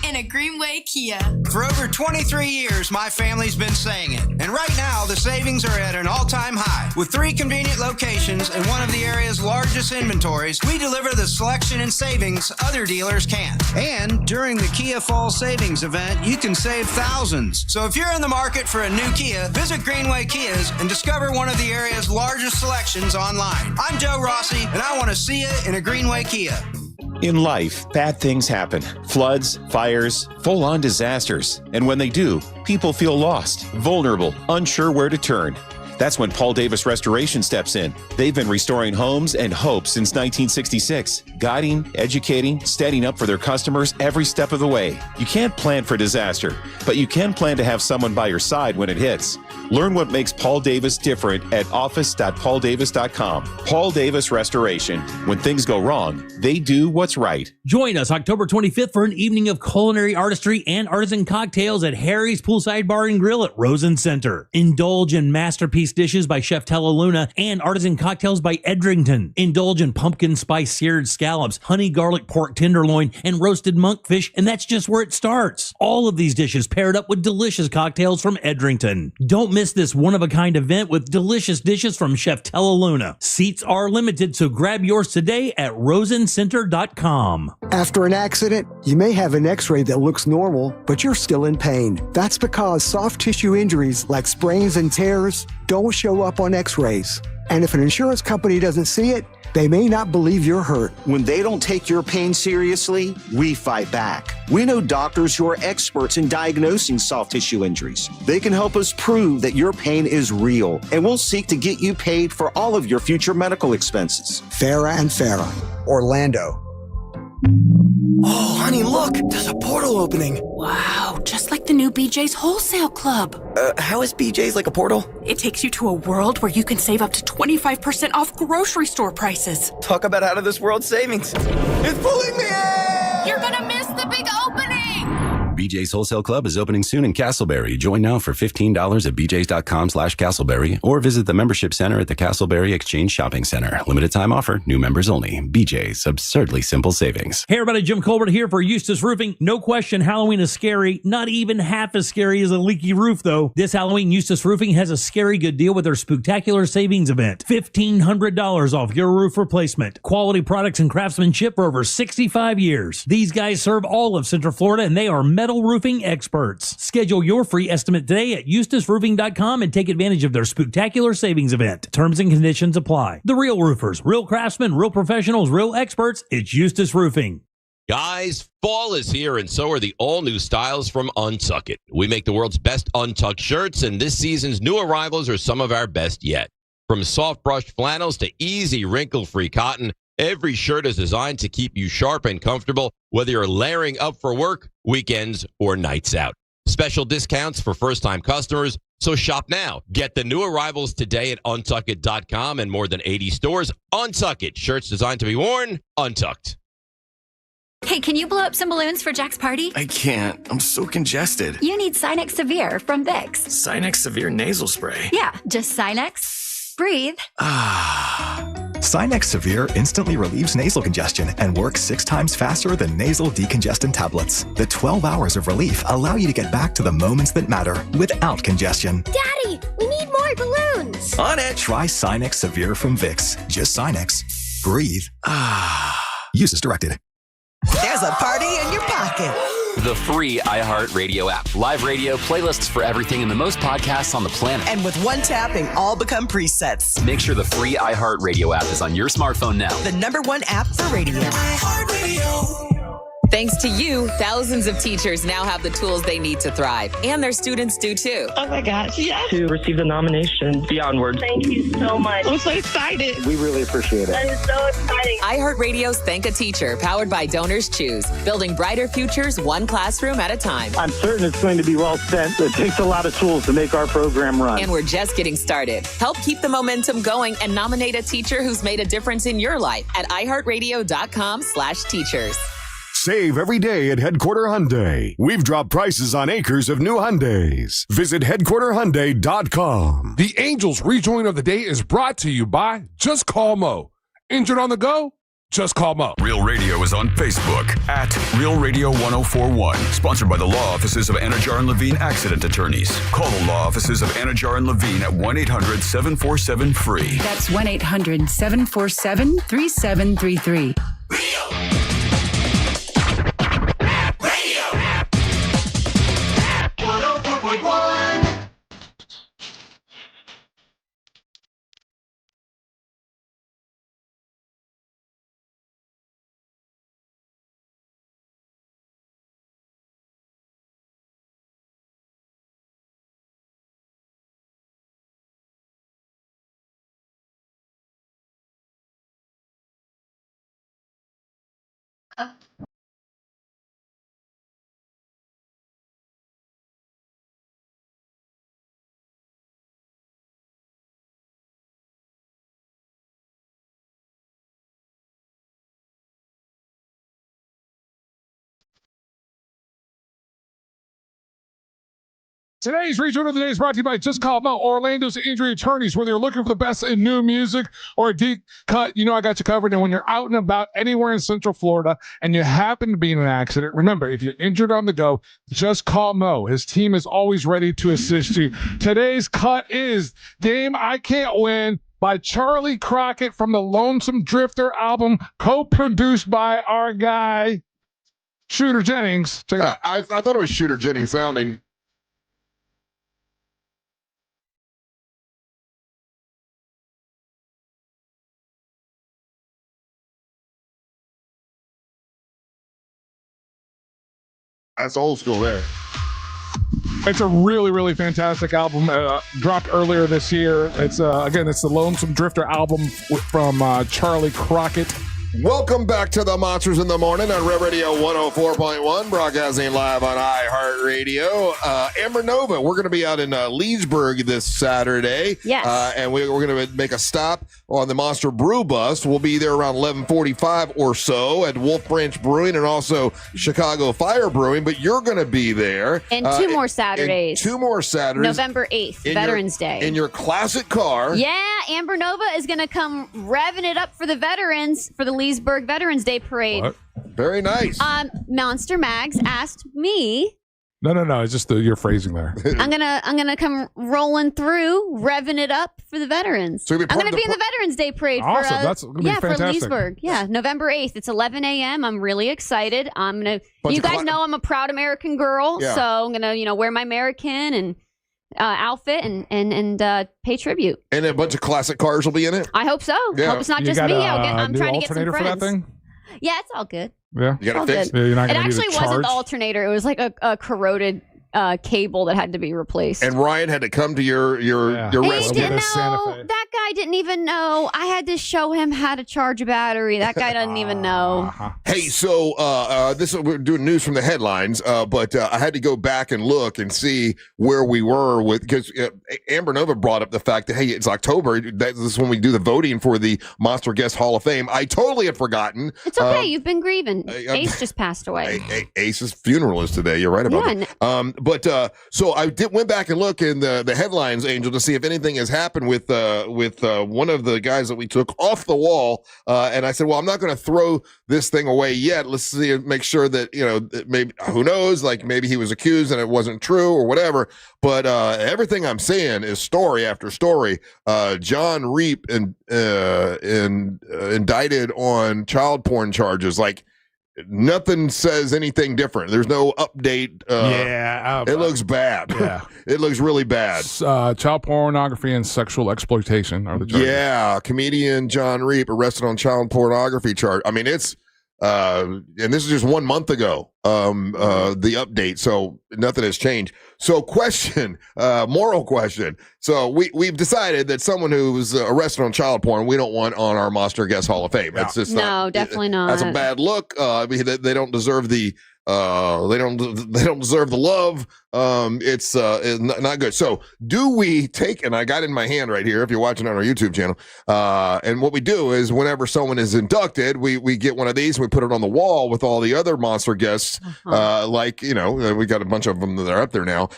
In a Greenway Kia. For over 23 years, my family's been saying it. And right now, the savings are at an all-time high. With 3 convenient locations and one of the area's largest inventories, we deliver the selection and savings other dealers can't. And during the Kia Fall Savings event, you can save thousands. So if you're in the market for a new Kia, visit Greenway Kias and discover one of the area's largest selections online. I'm Joe Rossi, and I want to see you in a Greenway Kia. In life, bad things happen. Floods, fires, full-on disasters. And when they do, people feel lost, vulnerable, unsure where to turn. That's when Paul Davis Restoration steps in. They've been restoring homes and hope since 1966, guiding, educating, standing up for their customers every step of the way. You can't plan for disaster, but you can plan to have someone by your side when it hits. Learn what makes Paul Davis different at office.pauldavis.com. Paul Davis Restoration. When things go wrong, they do what's right. Join us October 25th for an evening of culinary artistry and artisan cocktails at Harry's Poolside Bar and Grill at Rosen Center. Indulge in masterpiece dishes by Chef Tellaluna and artisan cocktails by Edrington. Indulge in pumpkin spice seared scallops, honey garlic pork tenderloin, and roasted monkfish, and that's just where it starts. All of these dishes paired up with delicious cocktails from Edrington. Don't miss this one-of-a-kind event with delicious dishes from Chef Tellaluna. Seats are limited, so grab yours today at rosencenter.com. After an accident, you may have an x-ray that looks normal, but you're still in pain. That's because soft tissue injuries like sprains and tears don't show up on x-rays. And if an insurance company doesn't see it, they may not believe you're hurt. When they don't take your pain seriously, we fight back. We know doctors who are experts in diagnosing soft tissue injuries. They can help us prove that your pain is real, and we'll seek to get you paid for all of your future medical expenses. Farah and Farah, Orlando. Oh, honey, look! There's a portal opening. Wow, just like the new BJ's Wholesale Club. How is BJ's like a portal? It takes you to a world where you can save up to 25% off grocery store prices. Talk about out of this world savings. It's pulling me in! You're gonna miss the big opening! BJ's Wholesale Club is opening soon in Castleberry. Join now for $15 at bjs.com/Castleberry or visit the membership center at the Castleberry Exchange Shopping Center. Limited time offer, new members only. BJ's, absurdly simple savings. Hey everybody, Jim Colbert here for Eustace Roofing. No question, Halloween is scary. Not even half as scary as a leaky roof, though. This Halloween, Eustace Roofing has a scary good deal with their Spooktacular Savings Event. $1,500 off your roof replacement. Quality products and craftsmanship for over 65 years. These guys serve all of Central Florida, and they are metal roofing experts. Schedule your free estimate today at eustaceroofing.com and take advantage of their Spooktacular Savings Event. Terms and conditions apply. The real roofers, real craftsmen, real professionals, real experts. It's Eustace Roofing. Guys, fall is here, and so are the all-new styles from Untuck It. We make the world's best untucked shirts, and this season's new arrivals are some of our best yet. From soft brushed flannels to easy wrinkle-free cotton, every shirt is designed to keep you sharp and comfortable, whether you're layering up for work, weekends, or nights out. Special discounts for first-time customers, so shop now. Get the new arrivals today at untuckit.com and more than 80 stores. Untuck It, shirts designed to be worn, untucked. Hey, can you blow up some balloons for Jack's party? I can't. I'm so congested. You need Sinex Severe from Vicks. Sinex Severe nasal spray. Yeah, just Sinex. Breathe. Sinex Severe instantly relieves nasal congestion and works 6 times faster than nasal decongestant tablets. The 12 hours of relief allow you to get back to the moments that matter without congestion. Daddy, we need more balloons. On it! Try Sinex Severe from Vicks. Just Sinex. Breathe. Use as directed. There's a party in your pocket. The free iHeartRadio app. Live radio, playlists for everything, and the most podcasts on the planet. And with one tapping, all become presets. Make sure the free iHeartRadio app is on your smartphone now. The #1 app for radio. iHeartRadio. Thanks to you, thousands of teachers now have the tools they need to thrive, and their students do too. Oh my gosh, yes. To receive the nomination, beyond words. Thank you so much. I'm so excited. We really appreciate it. That is so exciting. iHeartRadio's Thank a Teacher, powered by Donors Choose, building brighter futures one classroom at a time. I'm certain it's going to be well spent. It takes a lot of tools to make our program run. And we're just getting started. Help keep the momentum going and nominate a teacher who's made a difference in your life at iHeartRadio.com/teachers. Save every day at Headquarter Hyundai. We've dropped prices on acres of new Hyundais. Visit headquarterhyundai.com. The Angels rejoin of the day is brought to you by Just Call Mo. Injured on the go? Just call Mo. Real Radio is on Facebook at Real Radio 1041. Sponsored by the law offices of Anajar and Levine Accident Attorneys. Call the law offices of Anajar and Levine at 1-800-747-FREE. That's 1-800-747-3733. Today's Rejoin of the Day is brought to you by Just Call Mo, Orlando's injury attorneys. Whether you're looking for the best in new music or a deep cut, you know I got you covered. And when you're out and about anywhere in Central Florida and you happen to be in an accident, remember, if you're injured on the go, just call Mo. His team is always ready to assist you. Today's cut is Game I Can't Win by Charlie Crockett from the Lonesome Drifter album, co-produced by our guy, Shooter Jennings. Check it out. I thought it was Shooter Jennings sounding. That's old school there. It's a really, really fantastic album. Dropped earlier this year. It's again, it's the Lonesome Drifter album from Charlie Crockett. Welcome back to the Monsters in the Morning on Real Radio 104.1, broadcasting live on iHeartRadio. Amber Nova, we're going to be out in Leesburg this Saturday. Yes. And we're going to make a stop on the Monster Brew Bus. We'll be there around 11:45 or so at Wolf Branch Brewing and also Chicago Fire Brewing. But you're going to be there. And two more Saturdays. Two more Saturdays. November 8th, Veterans Day. In your classic car. Yeah, Amber Nova is going to come revving it up for the veterans for the Leesburg Veterans Day Parade. What? Very nice. Monster Mags asked me. No. It's just your phrasing there. I'm gonna come rolling through, revving it up for the veterans. So I'm gonna be in the Veterans Day Parade. Awesome. For, That's gonna be fantastic. for Leesburg. Yeah, November 8th. It's 11 a.m. I'm really excited. I'm gonna. Bunch you of guys know I'm a proud American girl, Yeah. so I'm gonna wear my American and outfit and pay tribute. And a bunch of classic cars will be in it. I hope so. Yeah. Hope it's not You just got me. a I'm new trying to get some alternator for friends. that thing? Yeah, it's all good. Yeah. You got All to fix good. Yeah, you're not It gonna need actually to wasn't charge? the alternator. It was like a corroded cable that had to be replaced. And Ryan had to come to your He rescue. didn't know. That guy didn't even know. I had to show him how to charge a battery. That guy doesn't even know. Hey, so we're doing news from the headlines, but I had to go back and look and see where we were with, because Amber Nova brought up the fact that, hey, it's October. This is when we do the voting for the Monster Guest Hall of Fame. I totally had forgotten. It's okay. You've been grieving. Ace just passed away. Ace's funeral is today. You're right about that. But so I went back and look in the headlines, Angel, to see if anything has happened with one of the guys that we took off the wall. And I said, well, I'm not going to throw this thing away yet. Let's see, make sure that, maybe, who knows, like maybe he was accused and it wasn't true or whatever. But everything I'm seeing is story after story. John Reap indicted on child porn charges. Like, nothing says anything different. There's no update. It looks bad. Yeah. It looks really bad. Child pornography and sexual exploitation are the charges. Yeah, comedian John Reap arrested on child pornography charge. I mean, it's and this is just 1 month ago, the update. So nothing has changed. So moral question. So we've decided that someone who's arrested on child porn, we don't want on our Monster Guest Hall of Fame. It's just definitely not. That's a bad look. They don't deserve the they don't deserve the love. It's not good. So do we take, and I got it in my hand right here if you're watching on our YouTube channel, and what we do is whenever someone is inducted, we get one of these and we put it on the wall with all the other monster guests, like, you know, we got a bunch of them that are up there now.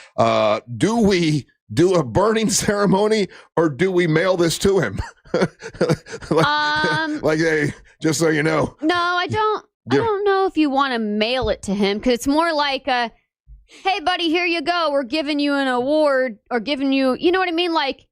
Do we do a burning ceremony or do we mail this to him? like, hey, just so you know. No, I don't know if you want to mail it to him, because it's more like hey buddy, here you go, we're giving you an award, or giving you, you know what I mean, like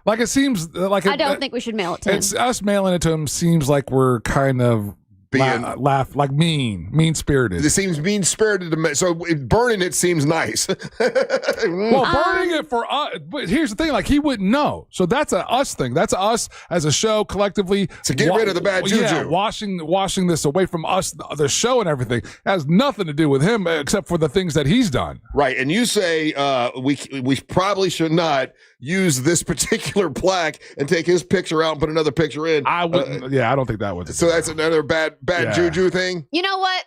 it seems like I don't think we should mail it to him. It's us mailing it to him seems like we're kind of being like mean-spirited. It seems mean-spirited to me. So burning it seems nice. Well, burning it for us, but here's the thing: like, he wouldn't know. So that's a us thing. That's us as a show collectively to get rid of the bad juju. Yeah, washing this away from us, the show and everything. It has nothing to do with him except for the things that he's done. Right, and you say we probably should not use this particular plaque and take his picture out and put another picture in. I wouldn't. I don't think that would. So that's another bad juju thing. You know what?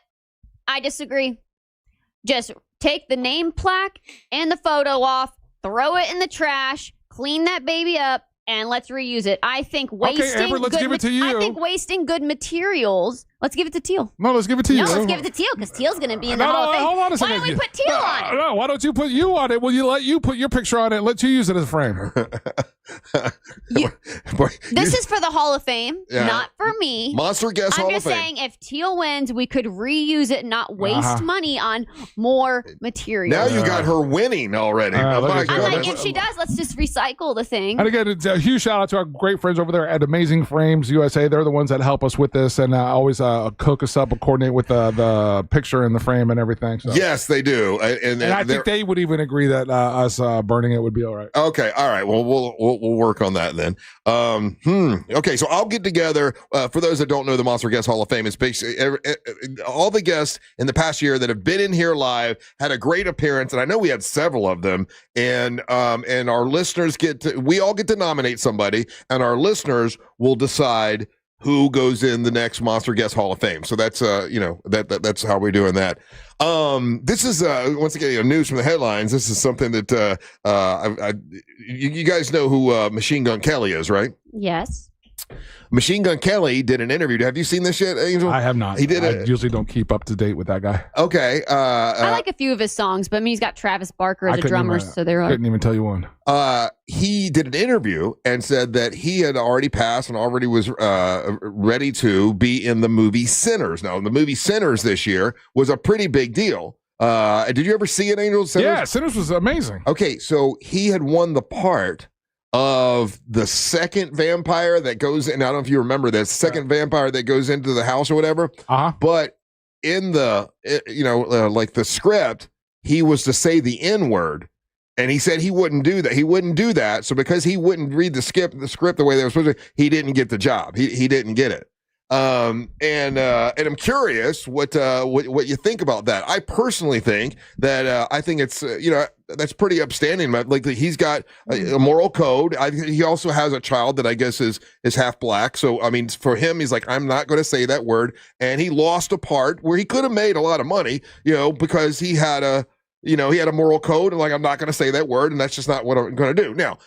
I disagree. Just take the name plaque and the photo off, throw it in the trash, clean that baby up, and let's reuse it. I think wasting. Okay, Amber, let's give it to you. I think wasting good materials. Let's give it to Teal. No, let's give it to you. No, let's give it to Teal, because Teal's going to be in the Hall of Fame. Hold on a second. Why don't we put Teal on it? No, why don't you put you on it? Will you let you put your picture on it and let you use it as a frame? This is for the Hall of Fame, not for me. Monster Guest Hall of Fame. I'm just saying, if Teal wins, we could reuse it and not waste money on more material. Now you got her winning already. I'm like, if she does, let's just recycle the thing. And again, it's a huge shout out to our great friends over there at Amazing Frames USA. They're the ones that help us with this and always cook us up and coordinate with the picture and the frame and everything. So. Yes, they do. And I think they would even agree that us burning it would be all right. Okay, all right. Well, we'll work on that then. Okay, so I'll get together. For those that don't know, the Monster Guest Hall of Fame is basically all the guests in the past year that have been in here live had a great appearance, and I know we had several of them. And our listeners we all get to nominate somebody, and our listeners will decide who goes in the next Monster Guest Hall of Fame. So that's that's how we're doing that. This is once again news from the headlines. This is something that you guys know who Machine Gun Kelly is, right? Yes. Machine Gun Kelly did an interview. Have you seen this yet, Angel? I have not. I usually don't keep up to date with that guy. Okay. I like a few of his songs, but I mean, he's got Travis Barker as a drummer, so they're couldn't even tell you one. He did an interview and said that he had already passed and already was ready to be in the movie Sinners. Now, the movie Sinners this year was a pretty big deal. Did you ever see it, Angel? Sinners? Yeah, Sinners was amazing. Okay, so he had won the part of the second vampire that goes in. I don't know if you remember this second vampire that goes into the house or whatever. But in the like the script, he was to say the N-word, and he said he wouldn't do that. He wouldn't do that. So because he wouldn't read the script the way they were supposed to, he didn't get the job. He didn't get it. And I'm curious what you think about that. I personally think that I think it's that's pretty upstanding. Like he's got a moral code. He also has a child that I guess is half black. So I mean, for him, he's like, I'm not going to say that word. And he lost a part where he could have made a lot of money, because he had a moral code, and like, I'm not going to say that word, and that's just not what I'm going to do. Now,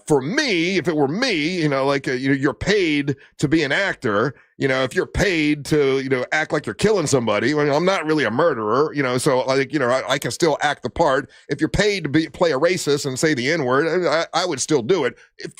for me, if it were me, you're paid to be an actor. If you're paid to, act like you're killing somebody, I'm not really a murderer, so I can still act the part. If you're paid to play a racist and say the N-word, I would still do it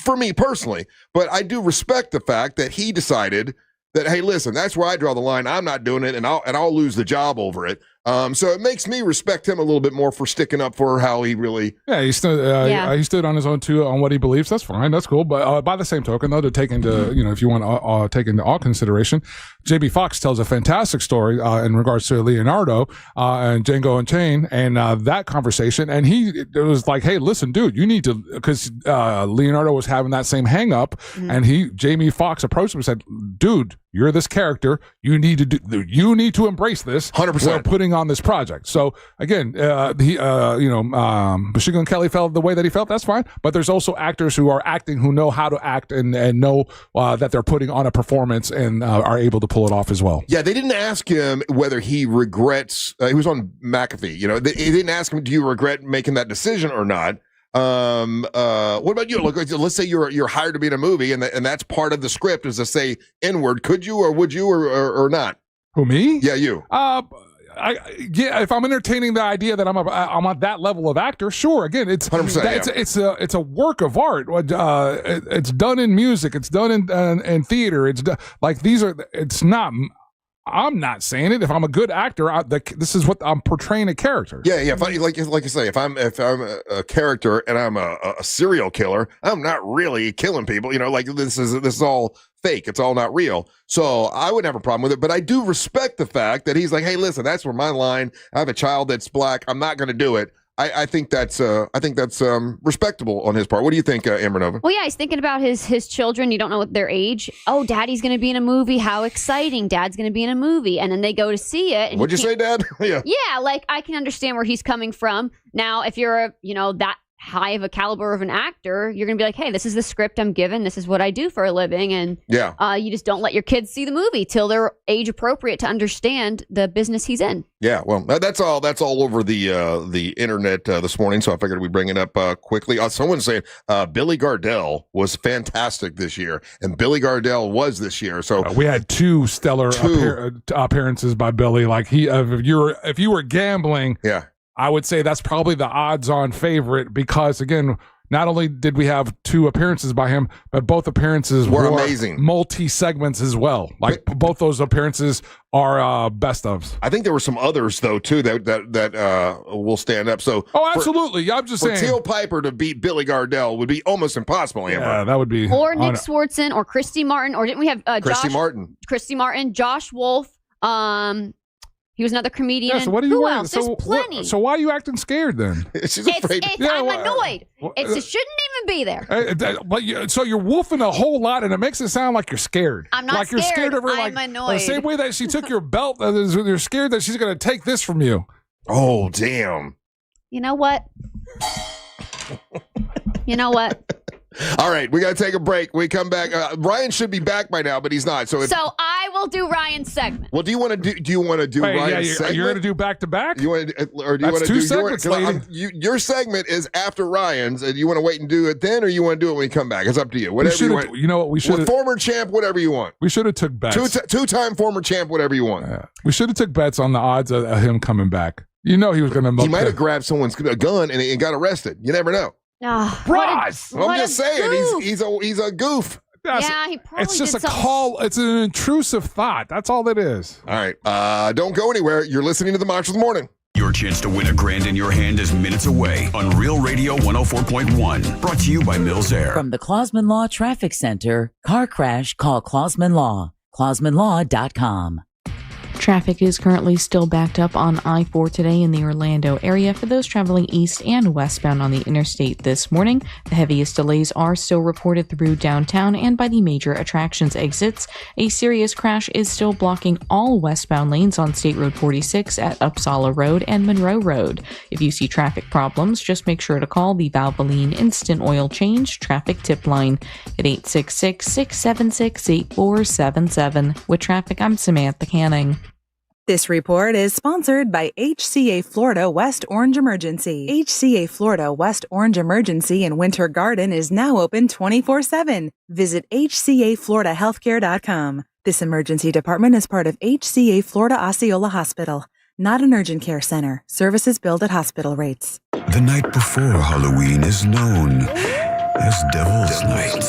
for me personally. But I do respect the fact that he decided that, hey, listen, that's where I draw the line. I'm not doing it, and I'll lose the job over it. So it makes me respect him a little bit more for sticking up for how he really. Yeah, he stood on his own too on what he believes. That's fine. That's cool. But by the same token, though, to take into if you want to take into all consideration, J.B. Fox tells a fantastic story in regards to Leonardo and Django Unchained and that conversation. And it was like, hey, listen, dude, you need to, because Leonardo was having that same hang up, and J.B. Fox approached him and said, dude, you're this character. You need to embrace this. 100%. We're putting on this project. So again, Machine Gun Kelly felt the way that he felt. That's fine. But there's also actors who are acting, who know how to act and know that they're putting on a performance and are able to pull it off as well. Yeah, they didn't ask him whether he regrets. He was on McAfee. They didn't ask him, do you regret making that decision or not? What about you? Look, let's say you're hired to be in a movie, and that's part of the script is to say N-word. Could you, or would you, or not? Who, me? Yeah, you. If I'm entertaining the idea that I'm at that level of actor, sure. Again, it's 100%, it's a work of art. It's done in music. It's done in theater. It's done, like these are. It's not. I'm not saying it. If I'm a good actor, this is what I'm portraying a character. Yeah. If I, like I say, if I'm a character and I'm a serial killer, I'm not really killing people. Like this is all fake. It's all not real. So I wouldn't have a problem with it. But I do respect the fact that he's like, hey, listen, that's where my line. I have a child that's black. I'm not going to do it. I think that's respectable on his part. What do you think, Amber Nova? Well, yeah, he's thinking about his children. You don't know what their age. Oh, Daddy's going to be in a movie. How exciting! Dad's going to be in a movie, and then they go to see it. And what'd you say, Dad? Yeah. Yeah, like I can understand where he's coming from. Now, if you're that high of a caliber of an actor, you're going to be like, hey, this is the script I'm given. This is what I do for a living. And you just don't let your kids see the movie till they're age appropriate to understand the business he's in. Yeah, well, that's all over the internet this morning, so I figured we'd bring it up quickly. Someone's saying Billy Gardell was fantastic this year, and Billy Gardell was this year. So we had two stellar appearances by Billy. Like if you were gambling, I would say that's probably the odds-on favorite because, again, not only did we have two appearances by him, but both appearances were amazing. Multi-segments as well. Like both those appearances are best ofs. I think there were some others though too that will stand up. So absolutely. I'm just saying. For Teal Piper to beat Billy Gardell would be almost impossible. Amber. Yeah, that would be. Or Nick Swartzen, or Christy Martin, or didn't we have Christy Martin, Josh Wolf. He was another comedian. Yeah, so what do you Who else? There's so plenty. So why are you acting scared then? She's afraid. I'm annoyed. It shouldn't even be there. So you're wolfing a whole lot, and it makes it sound like you're scared. I'm not like scared. You're scared of her. I'm annoyed. The same way that she took your belt, you're scared that she's going to take this from you. Oh, damn. You know what? All right, we got to take a break. We come back. Ryan should be back by now, but he's not. So I will do Ryan's segment. Well, do you want to do Ryan's segment? You're going to do back to back? You want to, or do you want to do segments, your segment is after Ryan's, and you want to wait and do it then, or you want to do it when you come back? It's up to you. Whatever you want. You know what? We should former champ, whatever you want. We should have took bets. Two-time former champ, whatever you want. Yeah. We should have took bets on the odds of him coming back. You know he was going to. He might have grabbed someone's gun and got arrested. You never know. Ross, I'm just saying he's a goof. Yeah, he probably it's just did a call. It's an intrusive thought. That's all that is. All right. Don't go anywhere. You're listening to the March of the Morning. Your chance to win $1,000 in your hand is minutes away on Real Radio 104.1. Brought to you by Mills Air. From the Clausman Law Traffic Center, car crash, call Clausman Law. ClausmanLaw.com. Traffic is currently still backed up on I-4 today in the Orlando area for those traveling east and westbound on the interstate this morning. The heaviest delays are still reported through downtown and by the major attractions exits. A serious crash is still blocking all westbound lanes on State Road 46 at Uppsala Road and Monroe Road. If you see traffic problems, just make sure to call the Valvoline Instant Oil Change traffic tip line at 866-676-8477. With traffic, I'm Samantha Canning. This report is sponsored by HCA Florida West Orange Emergency. HCA Florida West Orange Emergency in Winter Garden is now open 24/7. Visit hcafloridahealthcare.com. This emergency department is part of HCA Florida Osceola Hospital, not an urgent care center. Services billed at hospital rates. The night before Halloween is known as Devil's Night.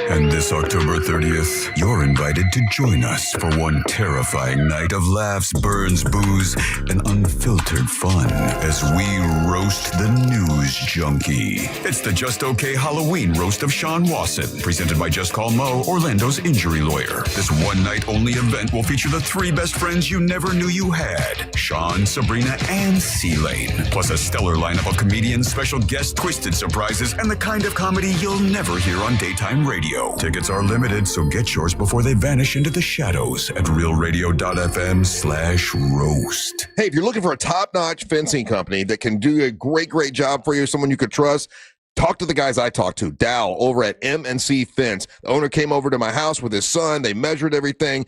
And this October 30th, you're invited to join us for one terrifying night of laughs, burns, booze, and unforgettable unfiltered fun as we roast the news junkie. It's the Just Okay Halloween roast of Sean Wasson, presented by Just Call Mo, Orlando's injury lawyer. This one-night-only event will feature the three best friends you never knew you had: Sean, Sabrina, and C-Lane. Plus a stellar lineup of comedians, special guests, twisted surprises, and the kind of comedy you'll never hear on daytime radio. Tickets are limited, so get yours before they vanish into the shadows at realradio.fm/roast. Hey, if you're looking for a top-notch fencing company that can do a great job for you, someone you could trust, talk to the guys I talked to. Dow over at M&C Fence. The owner came over to my house with his son. They measured everything,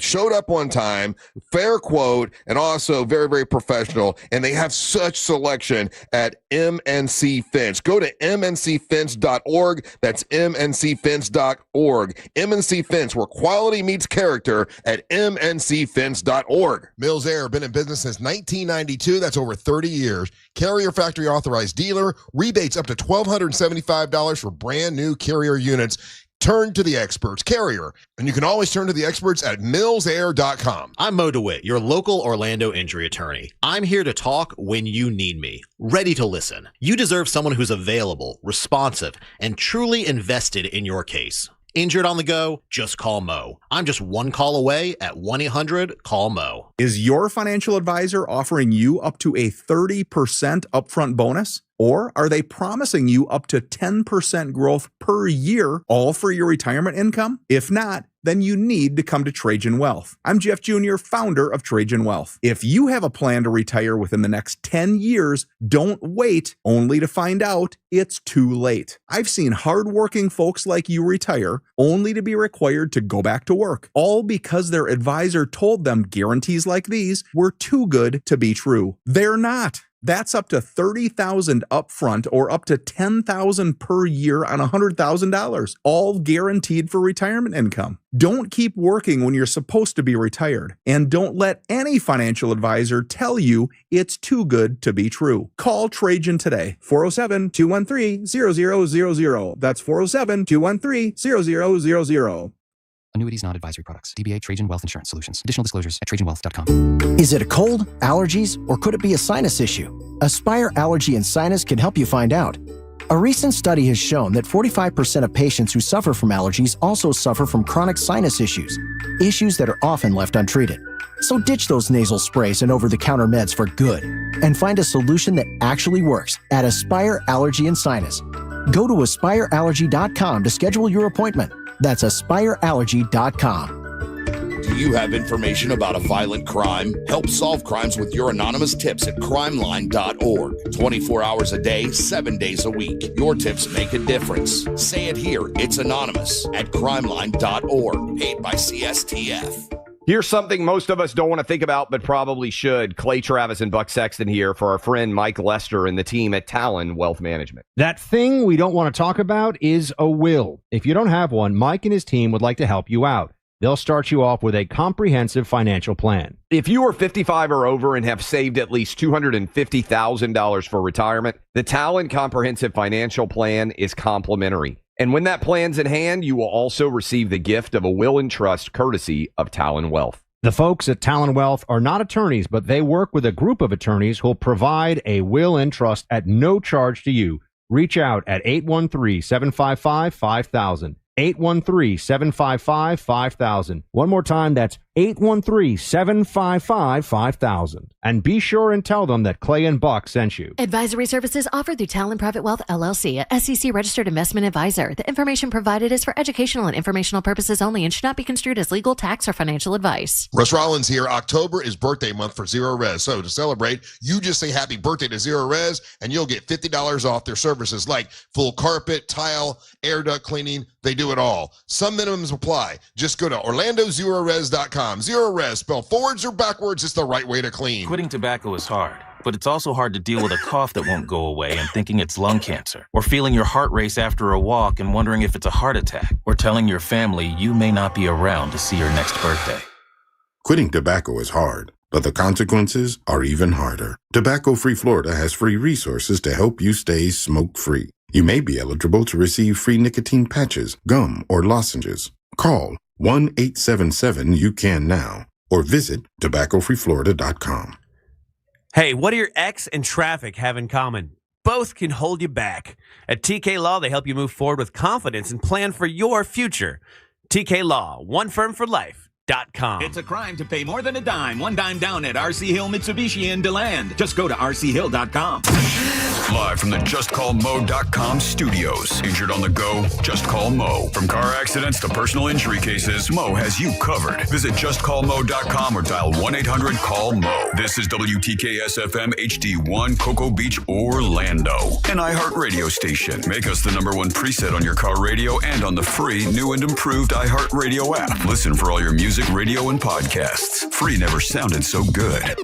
showed up on time, fair quote, and also very professional. And they have such selection at M&C Fence. Go to mncfence.org. That's mncfence.org. M&C Fence, where quality meets character at mncfence.org. Mills Air, been in business since 1992. That's over 30 years. Carrier factory authorized dealer. Rebates up to $1,275 for brand new Carrier units. Turn to the experts. Carrier. And you can always turn to the experts at millsair.com. I'm Mo DeWitt, your local Orlando injury attorney. I'm here to talk when you need me, ready to listen. You deserve someone who's available, responsive, and truly invested in your case. Injured on the go? Just call Mo. I'm just one call away at 1-800-CALL-MO. Is your financial advisor offering you up to a 30% upfront bonus? Or are they promising you up to 10% growth per year, all for your retirement income? If not, then you need to come to Trajan Wealth. I'm Jeff Jr., founder of Trajan Wealth. If you have a plan to retire within the next 10 years, don't wait only to find out it's too late. I've seen hardworking folks like you retire only to be required to go back to work, all because their advisor told them guarantees like these were too good to be true. They're not. That's up to $30,000 upfront or up to $10,000 per year on $100,000, all guaranteed for retirement income. Don't keep working when you're supposed to be retired, and don't let any financial advisor tell you it's too good to be true. Call Trajan today, 407-213-0000. That's 407-213-0000. Annuities, not advisory products. DBA Trajan Wealth Insurance Solutions. Additional disclosures at TrajanWealth.com. Is it a cold, allergies, or could it be a sinus issue? Aspire Allergy and Sinus can help you find out. A recent study has shown that 45% of patients who suffer from allergies also suffer from chronic sinus issues that are often left untreated. So ditch those nasal sprays and over-the-counter meds for good and find a solution that actually works at Aspire Allergy and Sinus. Go to aspireallergy.com to schedule your appointment. That's aspireallergy.com. Do you have information about a violent crime? Help solve crimes with your anonymous tips at crimeline.org. 24 hours a day, 7 days a week. Your tips make a difference. Say it here. It's anonymous at crimeline.org. Paid by CSTF. Here's something most of us don't want to think about, but probably should. Clay Travis and Buck Sexton here for our friend Mike Lester and the team at Talon Wealth Management. That thing we don't want to talk about is a will. If you don't have one, Mike and his team would like to help you out. They'll start you off with a comprehensive financial plan. If you are 55 or over and have saved at least $250,000 for retirement, the Talon Comprehensive Financial Plan is complimentary. And when that plan's in hand, you will also receive the gift of a will and trust courtesy of Talon Wealth. The folks at Talon Wealth are not attorneys, but they work with a group of attorneys who'll provide a will and trust at no charge to you. Reach out at 813-755-5000. 813-755-5000. One more time, that's 813-755-5000. And be sure and tell them that Clay and Buck sent you. Advisory services offered through Talon Private Wealth, LLC, a SEC-registered investment advisor. The information provided is for educational and informational purposes only and should not be construed as legal, tax, or financial advice. Russ Rollins here. October is birthday month for Zero Res. So to celebrate, you just say happy birthday to Zero Res, and you'll get $50 off their services like full carpet, tile, air duct cleaning. They do it all. Some minimums apply. Just go to OrlandoZeroRes.com. Zero Res, spelled forwards or backwards, is the right way to clean. Quitting tobacco is hard, but it's also hard to deal with a cough that won't go away and thinking it's lung cancer, or feeling your heart race after a walk and wondering if it's a heart attack, or telling your family you may not be around to see your next birthday. Quitting tobacco is hard, but the consequences are even harder. Tobacco Free Florida has free resources to help you stay smoke-free. You may be eligible to receive free nicotine patches, gum, or lozenges. Call 1-877-YOU-CAN-NOW or visit tobaccofreeflorida.com. Hey, what do your ex and traffic have in common? Both can hold you back. At TK Law, they help you move forward with confidence and plan for your future. TK Law, one firm for life.com. It's a crime to pay more than a dime. One dime down at RC Hill Mitsubishi in DeLand. Just go to rchill.com. Live from the JustCallMo.com studios. Injured on the go? Just call Mo. From car accidents to personal injury cases, Mo has you covered. Visit JustCallMo.com or dial 1-800-CALL-MO. This is WTKS-FM HD1, Cocoa Beach, Orlando. An iHeart radio station. Make us the #1 preset on your car radio and on the free, new and improved iHeart Radio app. Listen for all your music, radio, and podcasts. Free never sounded so good.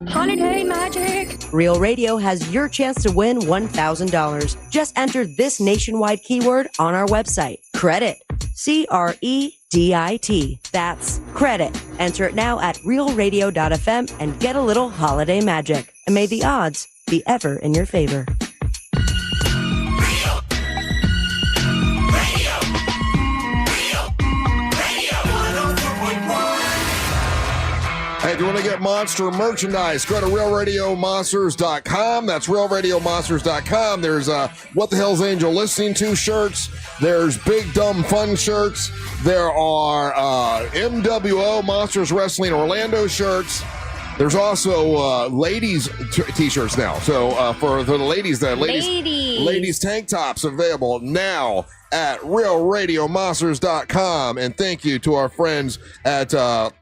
Holiday magic! Real Radio has your chance to win $1,000. Just enter this nationwide keyword on our website. Credit. CREDIT. That's credit. Enter it now at realradio.fm and get a little holiday magic. And may the odds be ever in your favor. Hey, if you want to get Monster merchandise, go to RealRadioMonsters.com. That's RealRadioMonsters.com. There's What the Hell's Angel Listening To shirts. There's Big Dumb Fun shirts. There are MWO Monsters Wrestling Orlando shirts. There's also ladies t-shirts now. So for the ladies, ladies tank tops available now at RealRadioMonsters.com. And thank you to our friends at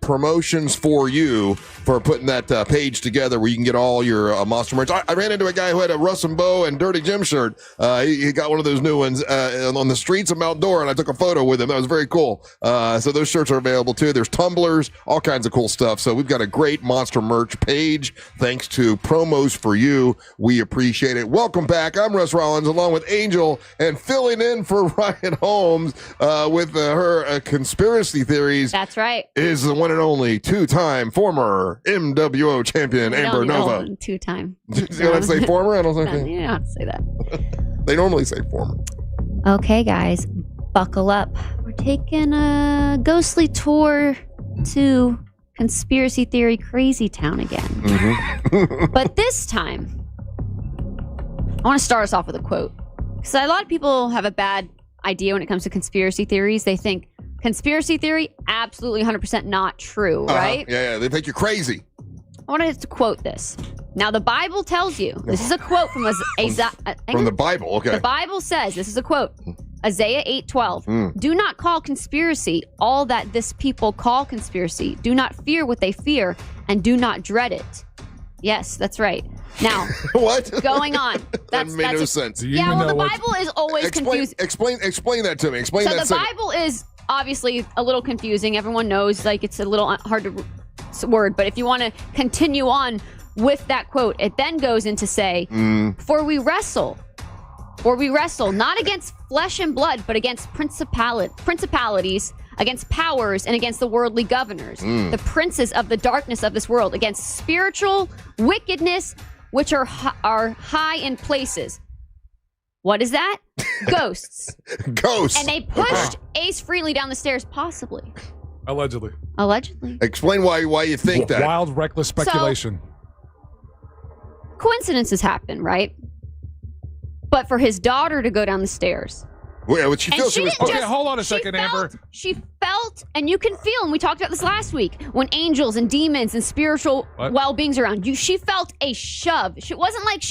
Promotions For You for putting that page together where you can get all your Monster merch. I ran into a guy who had a Russ and Bo and Dirty Jim shirt. He got one of those new ones on the streets of Mount Dora, and I took a photo with him. That was very cool. So those shirts are available too. There's tumblers, all kinds of cool stuff. So we've got a great Monster merch page thanks to Promos For You. We appreciate it. Welcome back. I'm Russ Rollins along with Angel, and filling in for Ryan Holmes with her conspiracy theories. That's right. Is the one and only two-time former MWO champion Amber Nova. Two-time. You don't say former? I don't think. You don't have to say that. They normally say former. Okay, guys, buckle up. We're taking a ghostly tour to conspiracy theory crazy town again. Mm-hmm. But this time, I want to start us off with a quote. Because a lot of people have a bad idea when it comes to conspiracy theories. They think conspiracy theory, absolutely 100% not true, right? Yeah, they think you're crazy. I wanted to quote this. Now, the Bible tells you, this is a quote from From the Bible, okay. The Bible says, this is a quote, Isaiah 8:12. Do not call conspiracy all that this people call conspiracy. Do not fear what they fear, and do not dread it. Yes, that's right. Now, what? Going on? That made no sense. Yeah, well, the Bible is always confusing. Explain that to me. Explain so that. So the Bible is obviously a little confusing. Everyone knows, like, it's a little hard to word. But if you want to continue on with that quote, it then goes into say, for we wrestle not against flesh and blood, but against principalities, against powers, and against the worldly governors, the princes of the darkness of this world, against spiritual wickedness, which are high in places. What is that? Ghosts. Ghosts. And they pushed Ace Frehley down the stairs, possibly. Allegedly. Explain why you think that. Wild, reckless speculation. Coincidences happen, right? But for his daughter to go down the stairs. Well, she feels she was. Okay, hold on a second, Amber. She felt, and you can feel, and we talked about this last week, when angels and demons and spiritual well-beings around you, she felt a shove. It wasn't like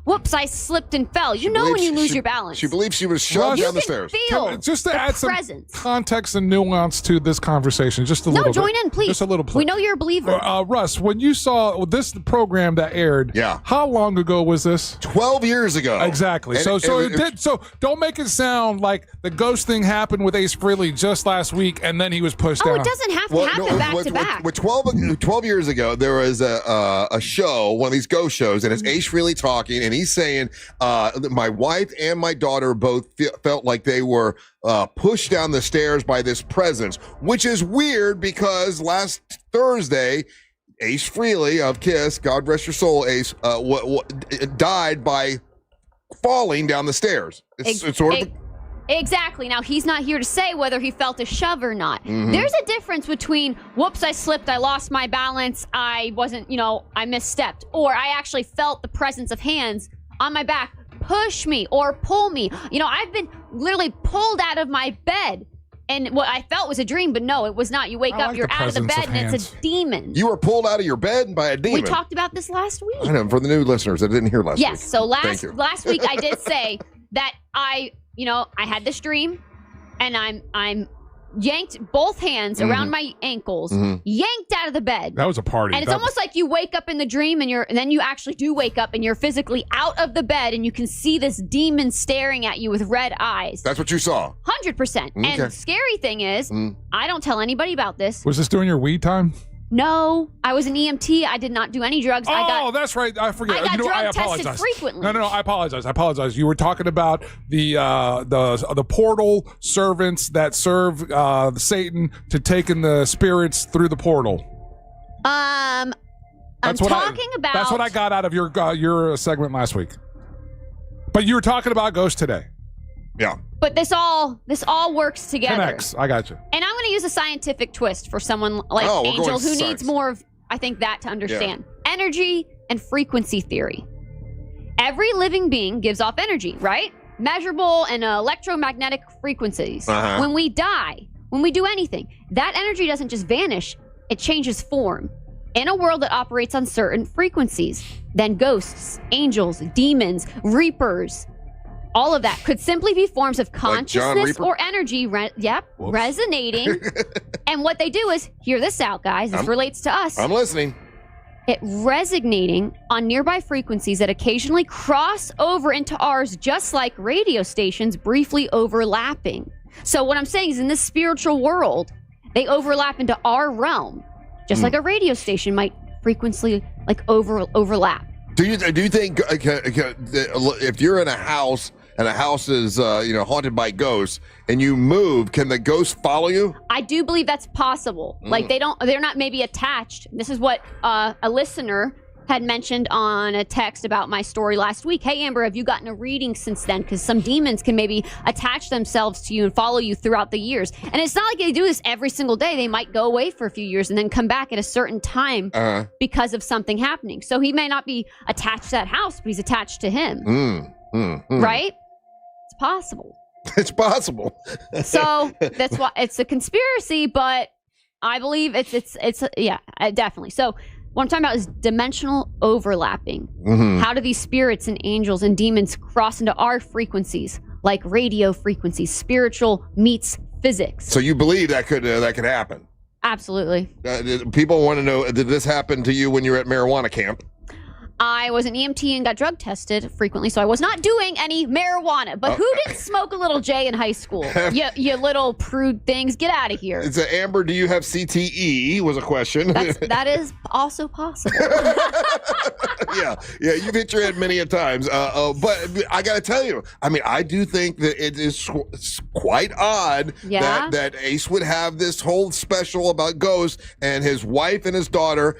whoops, I slipped and fell. You know when you lose your balance. She believes she was shoved down the stairs. Feel just to the add presence. some context and nuance to this conversation, just a little bit. No, join in, please. Just a little bit. We know you're a believer. Russ, when you saw this program that aired, how long ago was this? 12 years ago. Exactly. And So don't make it sound like the ghost thing happened with Ace Frehley just last week, and then he was pushed down. It doesn't have to happen back to back. 12 years ago, there was a show, one of these ghost shows, and it's Ace Frehley talking, and he's saying, my wife and my daughter both felt like they were pushed down the stairs by this presence, which is weird because last Thursday, Ace Frehley of Kiss, God rest your soul, Ace, died by falling down the stairs. It's sort of Exactly. Now, he's not here to say whether he felt a shove or not. Mm-hmm. There's a difference between, whoops, I slipped, I lost my balance, I wasn't, I misstepped, or I actually felt the presence of hands on my back push me or pull me. I've been literally pulled out of my bed, and what I felt was a dream, but no, it was not. You wake up, you're out of the bed, and it's a demon. You were pulled out of your bed by a demon. We talked about this last week. I know, for the new listeners that didn't hear last week. Yes, so last week I did say that I had this dream, and I'm yanked both hands around my ankles, yanked out of the bed. That was a party. And it's almost like you wake up in the dream, and then you actually do wake up, and you're physically out of the bed, and you can see this demon staring at you with red eyes. That's what you saw. 100%. Okay. And the scary thing is, I don't tell anybody about this. Was this during your weed time? No, I was an EMT. I did not do any drugs. That's right. I forget. I got I drug tested apologize. frequently. No. I apologize. You were talking about the portal servants that serve Satan to taking the spirits through the portal. I'm talking about. That's what I got out of your segment last week. But you were talking about ghosts today. Yeah. But this all works together. Connects. I got you. And I'm going to use a scientific twist for someone like Angel who needs more of, I think, that to understand. Yeah. Energy and frequency theory. Every living being gives off energy, right? Measurable and electromagnetic frequencies. When we die, when we do anything, that energy doesn't just vanish, it changes form. In a world that operates on certain frequencies, then ghosts, angels, demons, reapers, all of that could simply be forms of consciousness or energy, resonating. And what they do is, hear this out, guys. This relates to us. I'm listening. It resonating on nearby frequencies that occasionally cross over into ours, just like radio stations briefly overlapping. So what I'm saying is, in this spiritual world, they overlap into our realm, just like a radio station might frequently overlap. Do you think if you're in a house and a house is haunted by ghosts and you move, can the ghost follow you? I do believe that's possible. Like they're not maybe attached. This is what a listener had mentioned on a text about my story last week. Hey, Amber, have you gotten a reading since then? Because some demons can maybe attach themselves to you and follow you throughout the years. And it's not like they do this every single day. They might go away for a few years and then come back at a certain time because of something happening. So he may not be attached to that house, but he's attached to him. Right? It's possible. It's possible. So that's why it's a conspiracy, but I believe it's definitely. So what I'm talking about is dimensional overlapping. How do these spirits and angels and demons cross into our frequencies, like radio frequencies? Spiritual meets physics. So you believe that could happen? Absolutely. People want to know, did this happen to you when you were at marijuana camp? I was an EMT and got drug tested frequently, so I was not doing any marijuana. But who didn't smoke a little J in high school? You little prude things. Get out of here. It's Amber, do you have CTE? Was a question. That is also possible. Yeah, you've hit your head many a times. But I got to tell you, I mean, I do think that it is quite odd that Ace would have this whole special about ghosts, and his wife and his daughter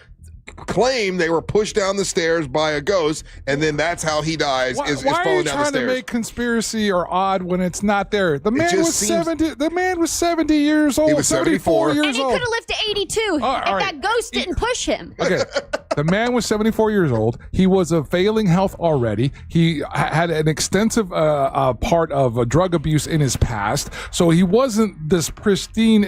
claim they were pushed down the stairs by a ghost, and then that's how he dies. Is falling down the stairs. Why are you trying to make conspiracy or odd when it's not there? The man was 70. The man was 70 years old. He was 74 years old. And he could have lived to 82 if that ghost didn't push him. Okay, the man was 74 years old. He was of failing health already. He had an extensive part of drug abuse in his past, so he wasn't this pristine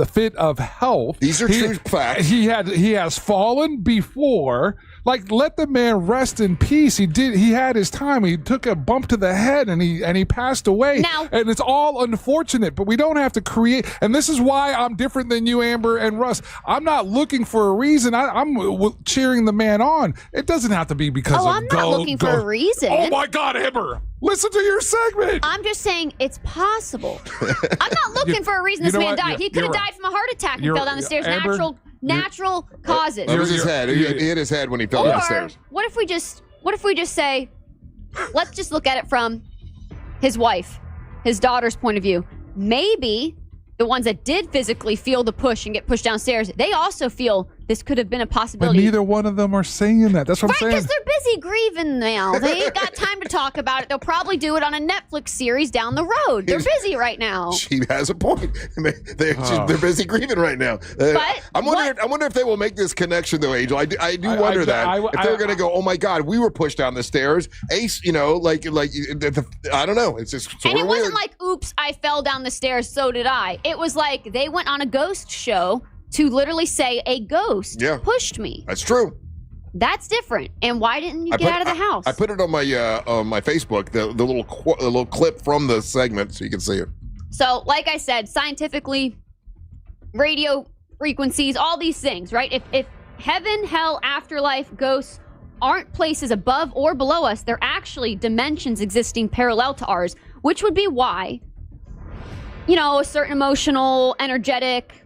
fit of health. These are true facts. He has fallen before. Like, let the man rest in peace. He had his time. He took a bump to the head and he passed away. Now, and it's all unfortunate, but we don't have to create. And this is why I'm different than you, Amber and Russ. I'm not looking for a reason. I'm cheering the man on. It doesn't have to be because of I'm not looking for a reason. Oh my God, Amber. Listen to your segment. I'm just saying it's possible. I'm not looking for a reason this man died. He could have died from a heart attack and fell down the stairs. Amber, natural causes. That was his head. He hit his head when he fell down the stairs. What if we just say, let's just look at it from his wife, his daughter's point of view. Maybe the ones that did physically feel the push and get pushed downstairs, they also feel this could have been a But possibility. neither one of them are saying that. That's what I'm saying. Because they're busy grieving now. They ain't got time to talk about it. They'll probably do it on a Netflix series down the road. They're busy right now. She has a point. They're busy grieving right now. But I wonder if they will make this connection, though, Angel. I do wonder that. If they're going to go, oh, my God, we were pushed down the stairs. Ace, I don't know. It's just sort and it of wasn't weird. like, oops, I fell down the stairs, so did I. It was like they went on a ghost show to literally say a ghost pushed me. That's true. That's different. And why didn't you get out of the house? I put it on my Facebook, the little clip from the segment, so you can see it. So, like I said, scientifically, radio frequencies, all these things, right? If heaven, hell, afterlife, ghosts aren't places above or below us, they're actually dimensions existing parallel to ours, which would be why, a certain emotional, energetic,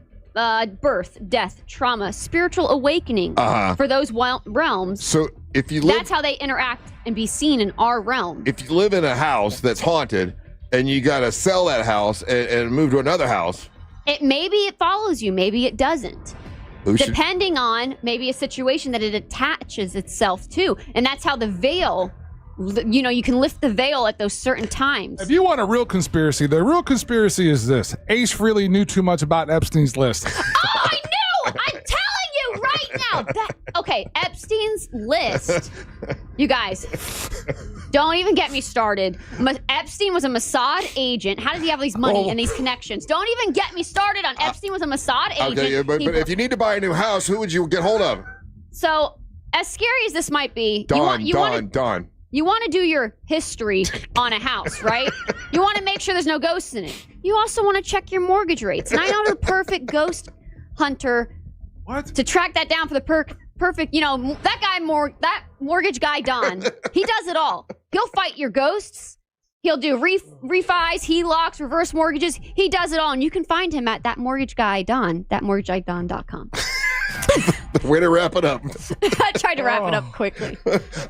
birth, death, trauma, spiritual awakening for those realms. So if you live, that's how they interact and be seen in our realm. If you live in a house that's haunted and you got to sell that house and move to another house, maybe it follows you, maybe it doesn't. Depending on maybe a situation that it attaches itself to. And that's how the veil, you can lift the veil at those certain times. If you want a real conspiracy, the real conspiracy is this. Ace really knew too much about Epstein's list. Oh, I knew! I'm telling you right now. Okay, Epstein's list. You guys, don't even get me started. Epstein was a Mossad agent. How did he have these money and these connections? Don't even get me started on Epstein was a Mossad agent. Okay, but if you need to buy a new house, who would you get hold of? So, as scary as this might be, Don. You want to do your history on a house, right? You want to make sure there's no ghosts in it. You also want to check your mortgage rates. And I know the perfect ghost hunter to track that down for the perfect, that mortgage guy, Don. He does it all. He'll fight your ghosts. He'll do refis, HELOCs, reverse mortgages. He does it all. And you can find him at that mortgage guy, Don, thatmortgageguyDon.com. Way to wrap it up. I tried to wrap it up quickly.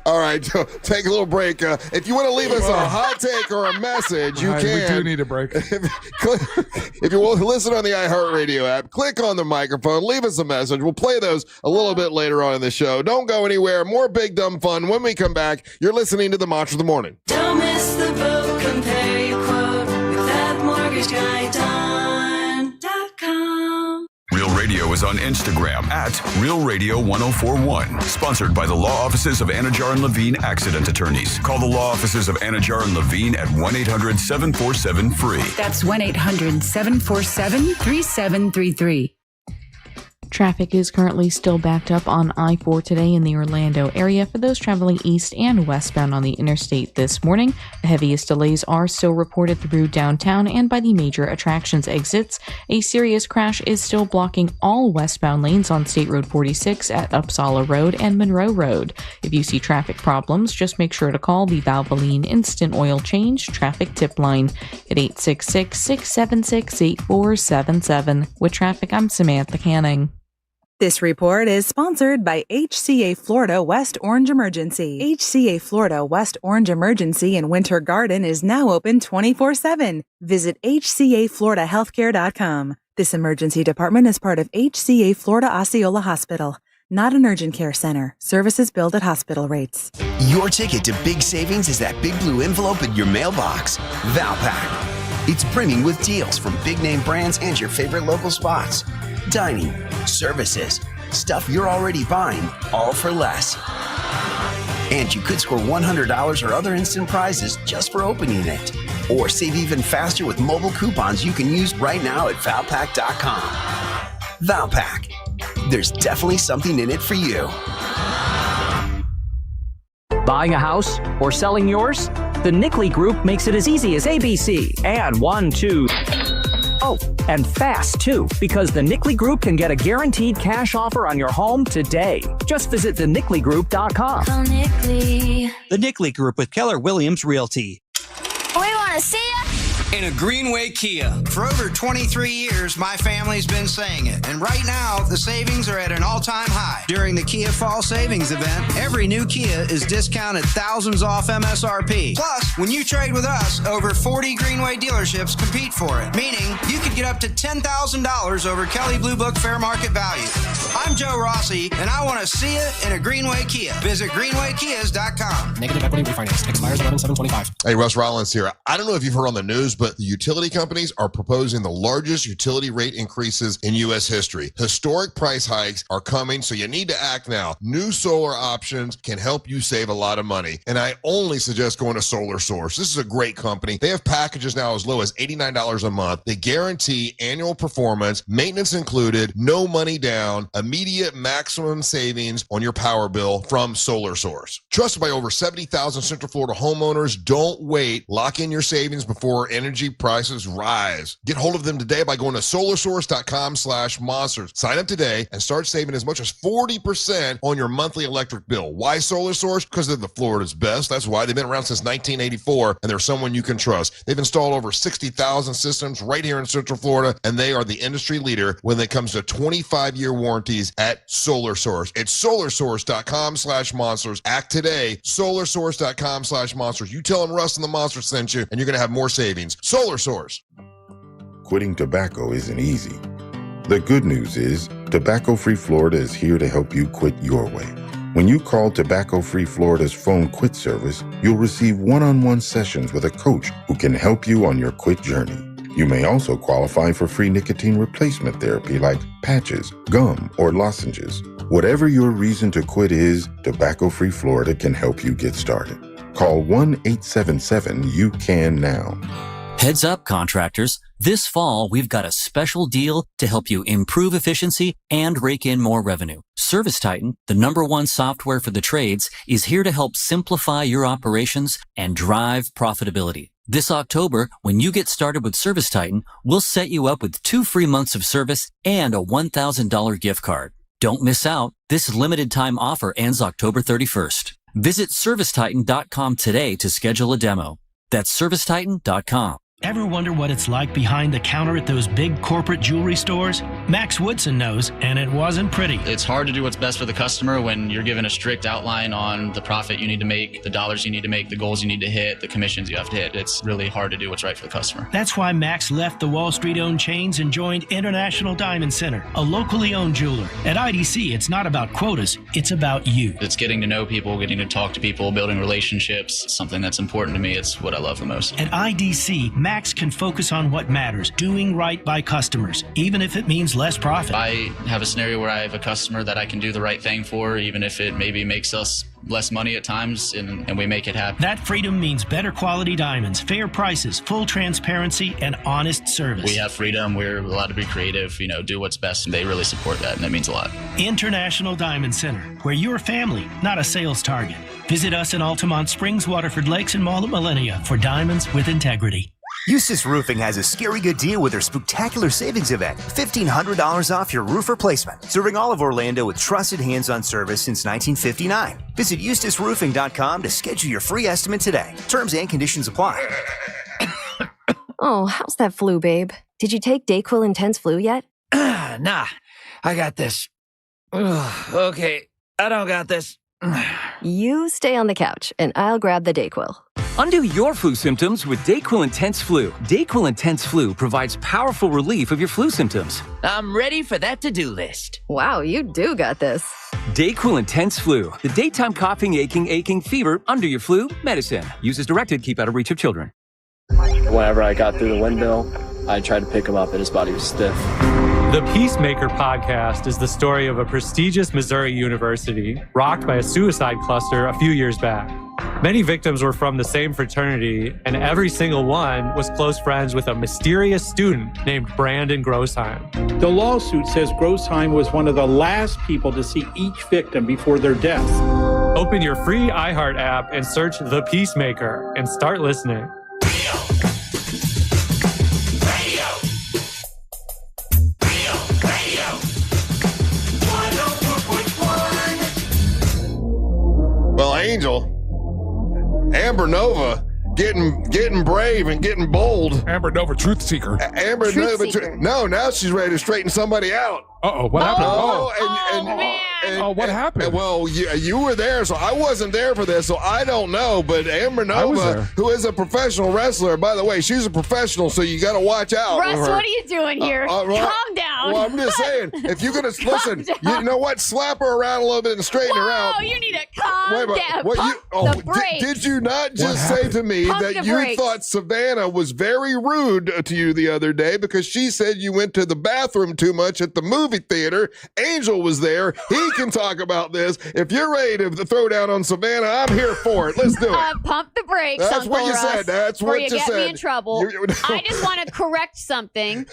All right, take a little break. If you want to leave us a hot take or a message, you can. We do need a break. If you want to listen on the iHeartRadio app, click on the microphone, leave us a message. We'll play those a little bit later on in the show. Don't go anywhere. More Big Dumb Fun when we come back. You're listening to the Mantra of the Morning. Don't miss the boat. Compare your quote with thatmortgageguyDon.com. Real Radio is on Instagram at Real Radio 1041. Sponsored by the law offices of Anajar and Levine Accident Attorneys. Call the law offices of Anajar and Levine at 1-800-747-FREE. That's 1-800-747-3733. Traffic is currently still backed up on I-4 today in the Orlando area for those traveling east and westbound on the interstate this morning. The heaviest delays are still reported through downtown and by the major attractions exits. A serious crash is still blocking all westbound lanes on State Road 46 at Uppsala Road and Monroe Road. If you see traffic problems, just make sure to call the Valvoline Instant Oil Change traffic tip line at 866-676-8477. With traffic, I'm Samantha Canning. This report is sponsored by HCA Florida West Orange Emergency. HCA Florida West Orange Emergency in Winter Garden is now open 24/7. Visit hcafloridahealthcare.com. This emergency department is part of HCA Florida Osceola Hospital, not an urgent care center. Services billed at hospital rates. Your ticket to big savings is that big blue envelope in your mailbox. Valpak. It's brimming with deals from big name brands and your favorite local spots. Dining, services, stuff you're already buying, all for less. And you could score $100 or other instant prizes just for opening it. Or save even faster with mobile coupons you can use right now at Valpak.com. Valpak. There's definitely something in it for you. Buying a house or selling yours? The Nickley Group makes it as easy as ABC. And 1, 2... Oh, and fast, too, because the Nickley Group can get a guaranteed cash offer on your home today. Just visit thenickley.com. Call Nickley. The Nickley Group with Keller Williams Realty. We want to see ya in a Greenway Kia. For over 23 years, my family's been saying it. And right now, the savings are at an all-time high. During the Kia Fall Savings Event, every new Kia is discounted thousands off MSRP. Plus, when you trade with us, over 40 Greenway dealerships compete for it. Meaning, you could get up to $10,000 over Kelley Blue Book fair market value. I'm Joe Rossi, and I want to see it in a Greenway Kia. Visit greenwaykias.com. Negative equity refinance. Expires 11/7/25. Hey, Russ Rollins here. I don't know if you've heard on the news, but the utility companies are proposing the largest utility rate increases in U.S. history. Historic price hikes are coming, so you need to act now. New solar options can help you save a lot of money, and I only suggest going to Solar Source. This is a great company. They have packages now as low as $89 a month. They guarantee annual performance, maintenance included, no money down, immediate maximum savings on your power bill from Solar Source. Trusted by over 70,000 Central Florida homeowners. Don't wait. Lock in your savings before energy prices rise. Get hold of them today by going to solarsource.com/monsters. Sign up today and start saving as much as 40% on your monthly electric bill. Why Solar Source? Because they're the Florida's best. That's why. They've been around since 1984, and they're someone you can trust. They've installed over 60,000 systems right here in Central Florida, and they are the industry leader when it comes to 25-year warranties at Solar Source. It's solarsource.com/monsters. Act today. solarsource.com/monsters. You tell them Russ and the Monsters sent you, and you're going to have more savings. Solar Source. Quitting tobacco isn't easy. The good news is Tobacco Free Florida is here to help you quit your way. When you call Tobacco Free Florida's phone quit service, you'll receive one-on-one sessions with a coach who can help you on your quit journey. You may also qualify for free nicotine replacement therapy like patches, gum, or lozenges. Whatever your reason to quit is, Tobacco Free Florida can help you get started. Call 1-877-YOU-CAN-NOW. Heads up, contractors. This fall, we've got a special deal to help you improve efficiency and rake in more revenue. ServiceTitan, the #1 software for the trades, is here to help simplify your operations and drive profitability. This October, when you get started with ServiceTitan, we'll set you up with 2 free months of service and a $1,000 gift card. Don't miss out. This limited time offer ends October 31st. Visit ServiceTitan.com today to schedule a demo. That's ServiceTitan.com. Ever wonder what it's like behind the counter at those big corporate jewelry stores? Max Woodson knows, and it wasn't pretty. It's hard to do what's best for the customer when you're given a strict outline on the profit you need to make, the dollars you need to make, the goals you need to hit, the commissions you have to hit. It's really hard to do what's right for the customer. That's why Max left the Wall Street-owned chains and joined International Diamond Center, a locally owned jeweler. At IDC, it's not about quotas, it's about you. It's getting to know people, getting to talk to people, building relationships, something that's important to me. It's what I love the most. At IDC, Max can focus on what matters, doing right by customers, even if it means less profit. I have a scenario where I have a customer that I can do the right thing for, even if it maybe makes us less money at times, and we make it happen. That freedom means better quality diamonds, fair prices, full transparency, and honest service. We have freedom. We're allowed to be creative, do what's best. And they really support that, and that means a lot. International Diamond Center, where you're family, not a sales target. Visit us in Altamont Springs, Waterford Lakes, and Mall at Millennia for diamonds with integrity. Eustace Roofing has a scary good deal with their spectacular savings event. $1,500 off your roof replacement. Serving all of Orlando with trusted hands-on service since 1959. Visit EustaceRoofing.com to schedule your free estimate today. Terms and conditions apply. Oh, how's that flu, babe? Did you take DayQuil Intense Flu yet? Nah, I got this. Ugh, okay, I don't got this. You stay on the couch, and I'll grab the DayQuil. Undo your flu symptoms with DayQuil Intense Flu. DayQuil Intense Flu provides powerful relief of your flu symptoms. I'm ready for that to-do list. Wow, you do got this. DayQuil Intense Flu. The daytime coughing, aching, fever, under your flu, medicine. Use as directed, keep out of reach of children. Whenever I got through the window, I tried to pick him up, and his body was stiff. The Peacemaker podcast is the story of a prestigious Missouri university rocked by a suicide cluster a few years back. Many victims were from the same fraternity, and every single one was close friends with a mysterious student named Brandon Grossheim. The lawsuit says Grossheim was one of the last people to see each victim before their death. Open your free iHeart app and search The Peacemaker and start listening. Well, Angel, Amber Nova getting brave and getting bold. Amber Nova, truth seeker. Amber Nova, no, now she's ready to straighten somebody out. Uh-oh, what happened? What happened? Well, you were there, so I wasn't there for this, so I don't know. But Amber Nova, who is a professional wrestler, by the way, she's a professional, so you got to watch out. Russ, what are you doing here? Calm down. Well, I'm just saying, if you're going to listen, you know what? Slap her around a little bit and straighten her out. Oh, you need to calm down. Pump the brakes. Did you not just say to me that you thought Savannah was very rude to you the other day because she said you went to the bathroom too much at the movie theater? Angel was there. He can talk about this. If you're ready to throw down on Savannah, I'm here for it. Let's do it. Pump the brakes. That's what you said. That's what you said. Get me in trouble. I just want to correct something.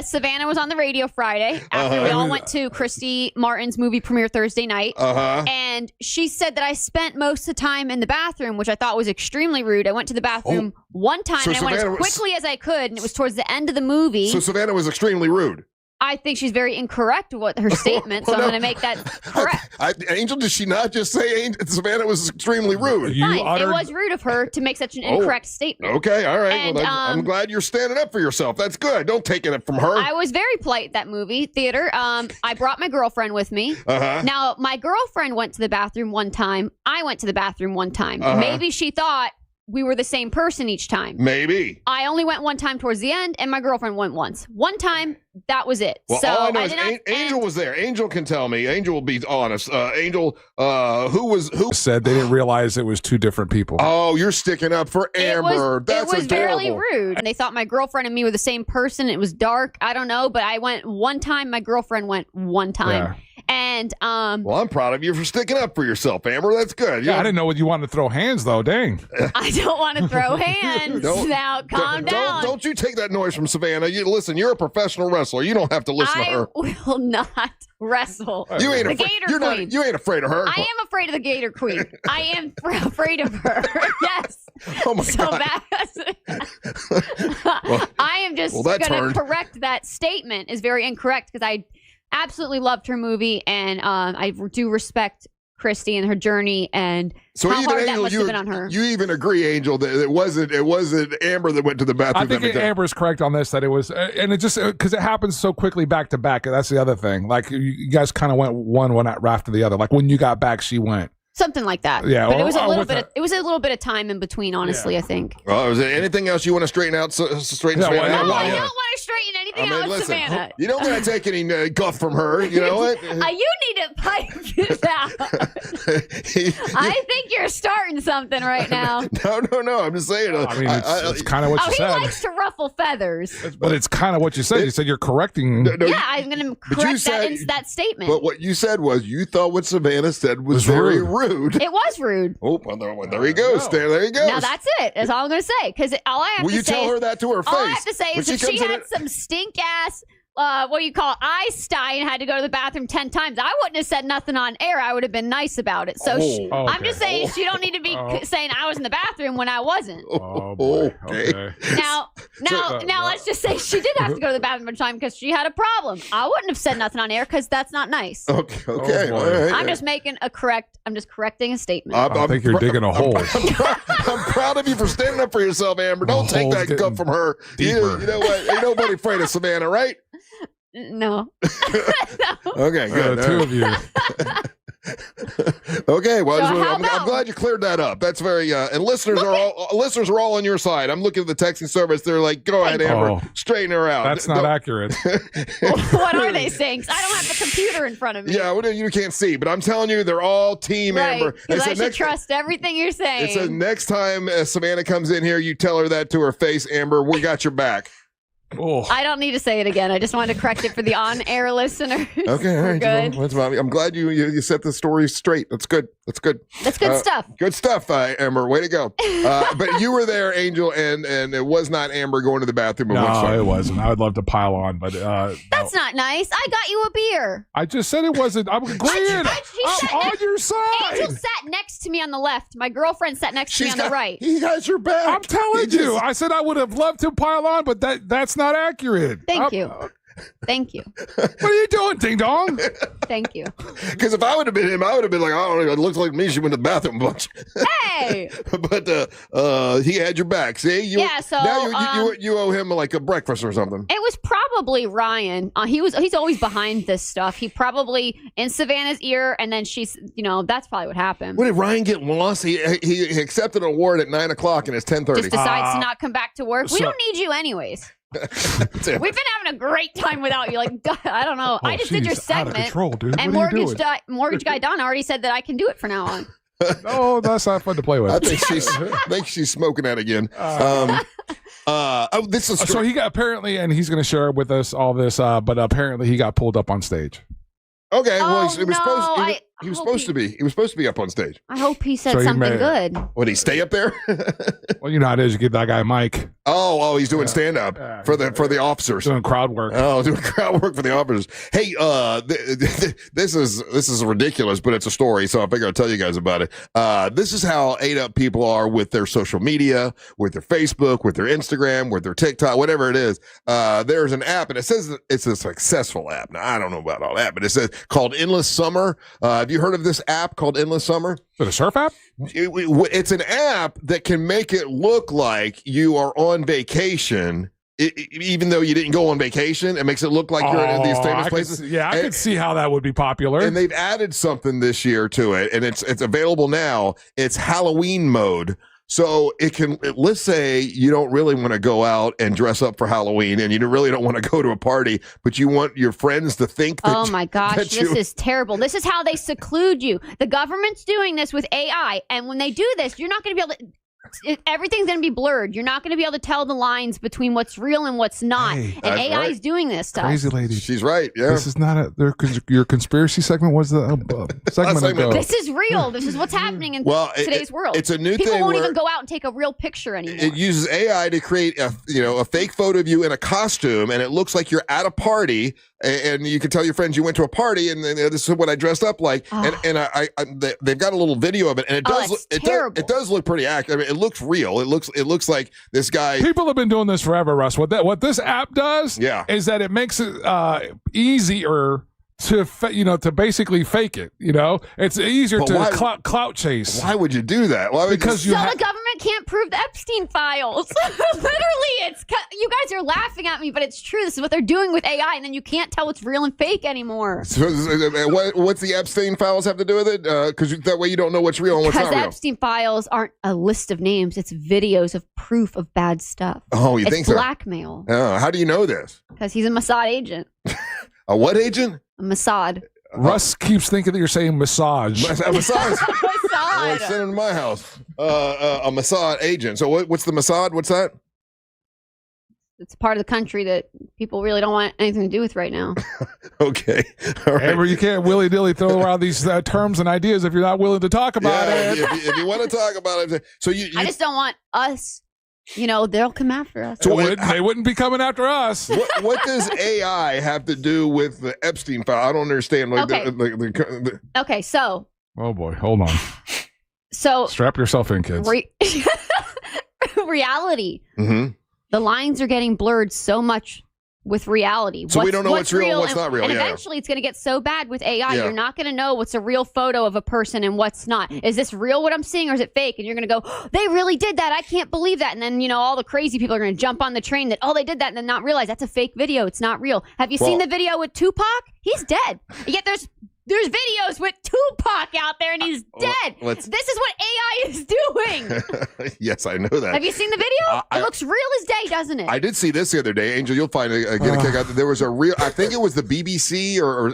Savannah was on the radio Friday after we all went to Christy Martin's movie premiere Thursday night. And she said that I spent most of the time in the bathroom, which I thought was extremely rude. I went to the bathroom one time and I went as quickly as I could, and it was towards the end of the movie. So Savannah was extremely rude. I think she's very incorrect with her statement, so I'm going to make that correct. Angel, did she not just say Savannah was extremely rude? Fine. It was rude of her to make such an incorrect statement. Okay, all right. And, I'm glad you're standing up for yourself. That's good. Don't take it from her. I was very polite at that movie theater. I brought my girlfriend with me. Now, my girlfriend went to the bathroom one time. I went to the bathroom one time. Maybe she thought we were the same person each time. Maybe. I only went one time towards the end, and my girlfriend went once. One time, that was it. Well, so all I know is Angel was there. Angel can tell me. Angel will be honest. Angel, who said they didn't realize it was two different people. Oh, you're sticking up for Amber. That's it was adorable. Fairly rude. And they thought my girlfriend and me were the same person. It was dark. I don't know, but I went one time. My girlfriend went one time. Yeah. And well, I'm proud of you for sticking up for yourself, Amber. That's good. Yeah, I didn't know you wanted to throw hands though. Dang. I don't want to throw hands. Now, calm down. Don't you take that noise from Savannah. Listen, you're a professional wrestler. You don't have to listen to her. I will not wrestle. You ain't the Gator Queen. You ain't afraid of her. I am afraid of the Gator Queen. I am afraid of her. Yes. Oh my God. I am just going to correct that statement. Is very incorrect because I absolutely loved her movie, and I do respect Christy and her journey, and so how hard Angel, that must have been on her. You even agree, Angel, that it wasn't Amber that went to the bathroom. I think Amber's correct on this, that it was, and it just because it happens so quickly back to back. That's the other thing. Like you guys kind of went one after the other. Like when you got back, she went. Something like that. Yeah, but it was a little bit. It was a little bit of time in between, honestly. I think. Oh, is there anything else you want to straighten out? Straighten No, Savannah? I don't want to straighten anything out with Savannah. You don't want to take any guff from her. You know what? You need to pipe this out. I think you're starting something right now. No. I'm just saying. I mean, it's kind of what you said. He likes to ruffle feathers. But it's kind of what you said. You said you're correcting. I'm going to correct that statement. But what you said was you thought what Savannah said was very rude. It was rude. Oh, well, there he goes. There he goes. Now that's it. That's all I'm going to say. Because all I have Will to you say tell her that to her face? All I have to say is if she had some stink ass, what do you call it, eye sty and had to go to the bathroom 10 times, I wouldn't have said nothing on air. I would have been nice about it. So I'm just saying she don't need to be saying I was in the bathroom when I wasn't. Oh, boy. Okay. Now, let's just say she did have to go to the bathroom one time because she had a problem. I wouldn't have said nothing on air because that's not nice. Okay. All right. I'm just correcting a statement. I think you're digging a hole. I'm proud of you for standing up for yourself, Amber. Don't take that guff from her. You know what? Ain't nobody afraid of Savannah, right? No. Okay, good. Two of you. Okay, well, So I'm glad you cleared that up. That's very and listeners are all on your side. I'm looking at the texting service. They're like, "Go ahead, Amber, straighten her out." That's not accurate. What are they saying? 'Cause I don't have the computer in front of me. Yeah, well, you can't see, but I'm telling you, they're all team Amber. Because I should trust everything you're saying. It says next time Savannah comes in here, you tell her that to her face, Amber. We got your back. Oh. I don't need to say it again. I just wanted to correct it for the on-air listeners. Okay, all right. Good. I'm glad you set the story straight. That's good. That's good stuff. Good stuff, Amber. Way to go. But you were there, Angel, and it was not Amber going to the bathroom. No, it wasn't. I would love to pile on, but that's not nice. I got you a beer. I just said it wasn't. I'm agreeing. I'm on your side. Angel sat next to me on the left. My girlfriend sat next to me on the right. He has your back. I'm telling you. I said I would have loved to pile on, but that's not accurate. Thank you. Thank you. What are you doing, ding dong? Thank you. Because if I would have been him, I would have been like, I don't know, it looks like me. She went to the bathroom a bunch. Hey. But he had your back. See, Yeah, so, now you owe him like a breakfast or something. It was probably Ryan. He's always behind this stuff. He probably in Savannah's ear, and then she's, that's probably what happened. What did Ryan get lost? He accepted an award at 9:00 and it's 10:30. Just decides to not come back to work. We don't need you anyways. We've been having a great time without you. Like, I don't know. I just did your segment. Out of control, dude. And mortgage guy Don already said that I can do it from now on. Oh, that's not fun to play with. I think she's smoking that again. This is so he got apparently, and he's going to share with us all this. But apparently, he got pulled up on stage. Okay, well, he was supposed to be. He was supposed to be up on stage. I hope he said something good. Would he stay up there? Well, you know how it is. You give that guy a mic. Oh, he's doing stand up for the officers. Doing crowd work. Oh, doing crowd work for the officers. Hey, this is ridiculous, but it's a story, so I figure I'll tell you guys about it. This is how ate up people are with their social media, with their Facebook, with their Instagram, with their TikTok, whatever it is. There's an app, and it says it's a successful app. Now, I don't know about all that, but it says called Endless Summer. Have you heard of this app called Endless Summer? Is it a surf app? It's an app that can make it look like you are on vacation, even though you didn't go on vacation. It makes it look like you're in these famous places. I could see how that would be popular. And they've added something this year to it, and it's available now. It's Halloween mode. So let's say you don't really want to go out and dress up for Halloween, and you really don't want to go to a party, but you want your friends to think that. Oh my gosh, this is terrible. This is how they seclude you. The government's doing this with AI, and when they do this, you're not going to be able to. Everything's going to be blurred. You're not going to be able to tell the lines between what's real and what's not. Hey, and AI is doing this stuff. Crazy lady. She's right. Yeah. This is not your conspiracy segment was the segment ago. This is real. This is what's happening in today's world. It's a new People thing. People won't even go out and take a real picture anymore. It uses AI to create a fake photo of you in a costume, and it looks like you're at a party, and you can tell your friends you went to a party, and this is what I dressed up like. And they've got a little video of it, and it does look pretty accurate. I mean, it looks real. It looks like this guy. People have been doing this forever, Russ. What this app does is that it makes it easier to basically fake it. It's easier to clout chase. Why would you do that? Because the government can't prove the Epstein files. Literally, you guys are laughing at me, but it's true. This is what they're doing with AI, and then you can't tell what's real and fake anymore. So, what's the Epstein files have to do with it? Because that way you don't know what's real and what's not real. Because the Epstein files aren't a list of names; it's videos of proof of bad stuff. Oh, you think so? It's blackmail. Oh, how do you know this? Because he's a Mossad agent. A what agent? A Mossad. Russ keeps thinking that you're saying massage. A massage. Well, send him to my house. A Mossad agent. So what's the Mossad? What's that? It's part of the country that people really don't want anything to do with right now. Okay. All right. Amber, you can't willy-nilly throw around these terms and ideas if you're not willing to talk about it. If you want to talk about it. So I just don't want us. They'll come after us. So they wouldn't be coming after us. What does AI have to do with the Epstein file? I don't understand. Okay, so. Oh boy, hold on. So strap yourself in, kids. Reality. Mm-hmm. The lines are getting blurred so much with reality. So we don't know what's real and what's not real. And eventually it's going to get so bad with AI, you're not going to know what's a real photo of a person and what's not. Is this real what I'm seeing or is it fake? And you're going to go, oh, they really did that. I can't believe that. And then, all the crazy people are going to jump on the train that, they did that and then not realize that's a fake video. It's not real. Have you seen the video with Tupac? He's dead. Yet there's videos with Tupac out there and he's dead. This is what AI is doing. Yes, I know that. Have you seen the video? It looks real as day, doesn't it? I did see this the other day. Angel, you'll find it. Get a kick out. There was a real, I think it was the BBC or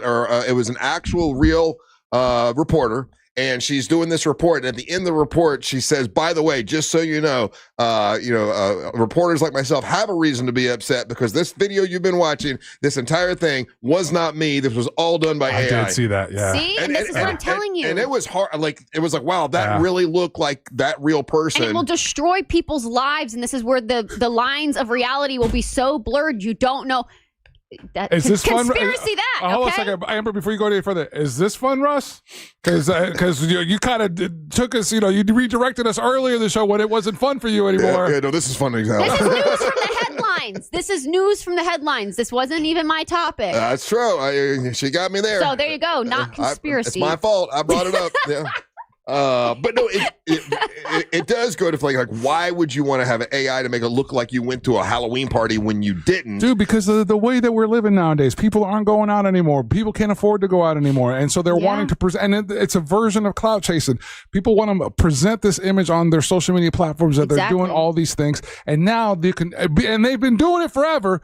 it was an actual real reporter. And she's doing this report. And at the end of the report, she says, by the way, just so you know, reporters like myself have a reason to be upset because this video you've been watching, this entire thing was not me. This was all done by AI. I did see that, yeah. See? And this is what I'm telling you. And it was hard. It was like, wow, that really looked like that real person. And it will destroy people's lives. And this is where the lines of reality will be so blurred, you don't know. Is this conspiracy fun? Okay? Hold on a second, Amber. Before you go any further, is this fun, Russ? Because you kind of took us. You redirected us earlier in the show when it wasn't fun for you anymore. Yeah, no, this is fun. Exactly. This is news from the headlines. This is news from the headlines. This wasn't even my topic. That's true. She got me there. So there you go. Not conspiracy. It's my fault. I brought it up. Yeah. But no, it does go to like why would you want to have an AI to make it look like you went to a Halloween party when you didn't? Dude, because of the way that we're living nowadays, people aren't going out anymore. People can't afford to go out anymore, and so they're wanting to present. And it's a version of clout chasing. People want to present this image on their social media platforms that they're doing all these things, and now they can. And they've been doing it forever.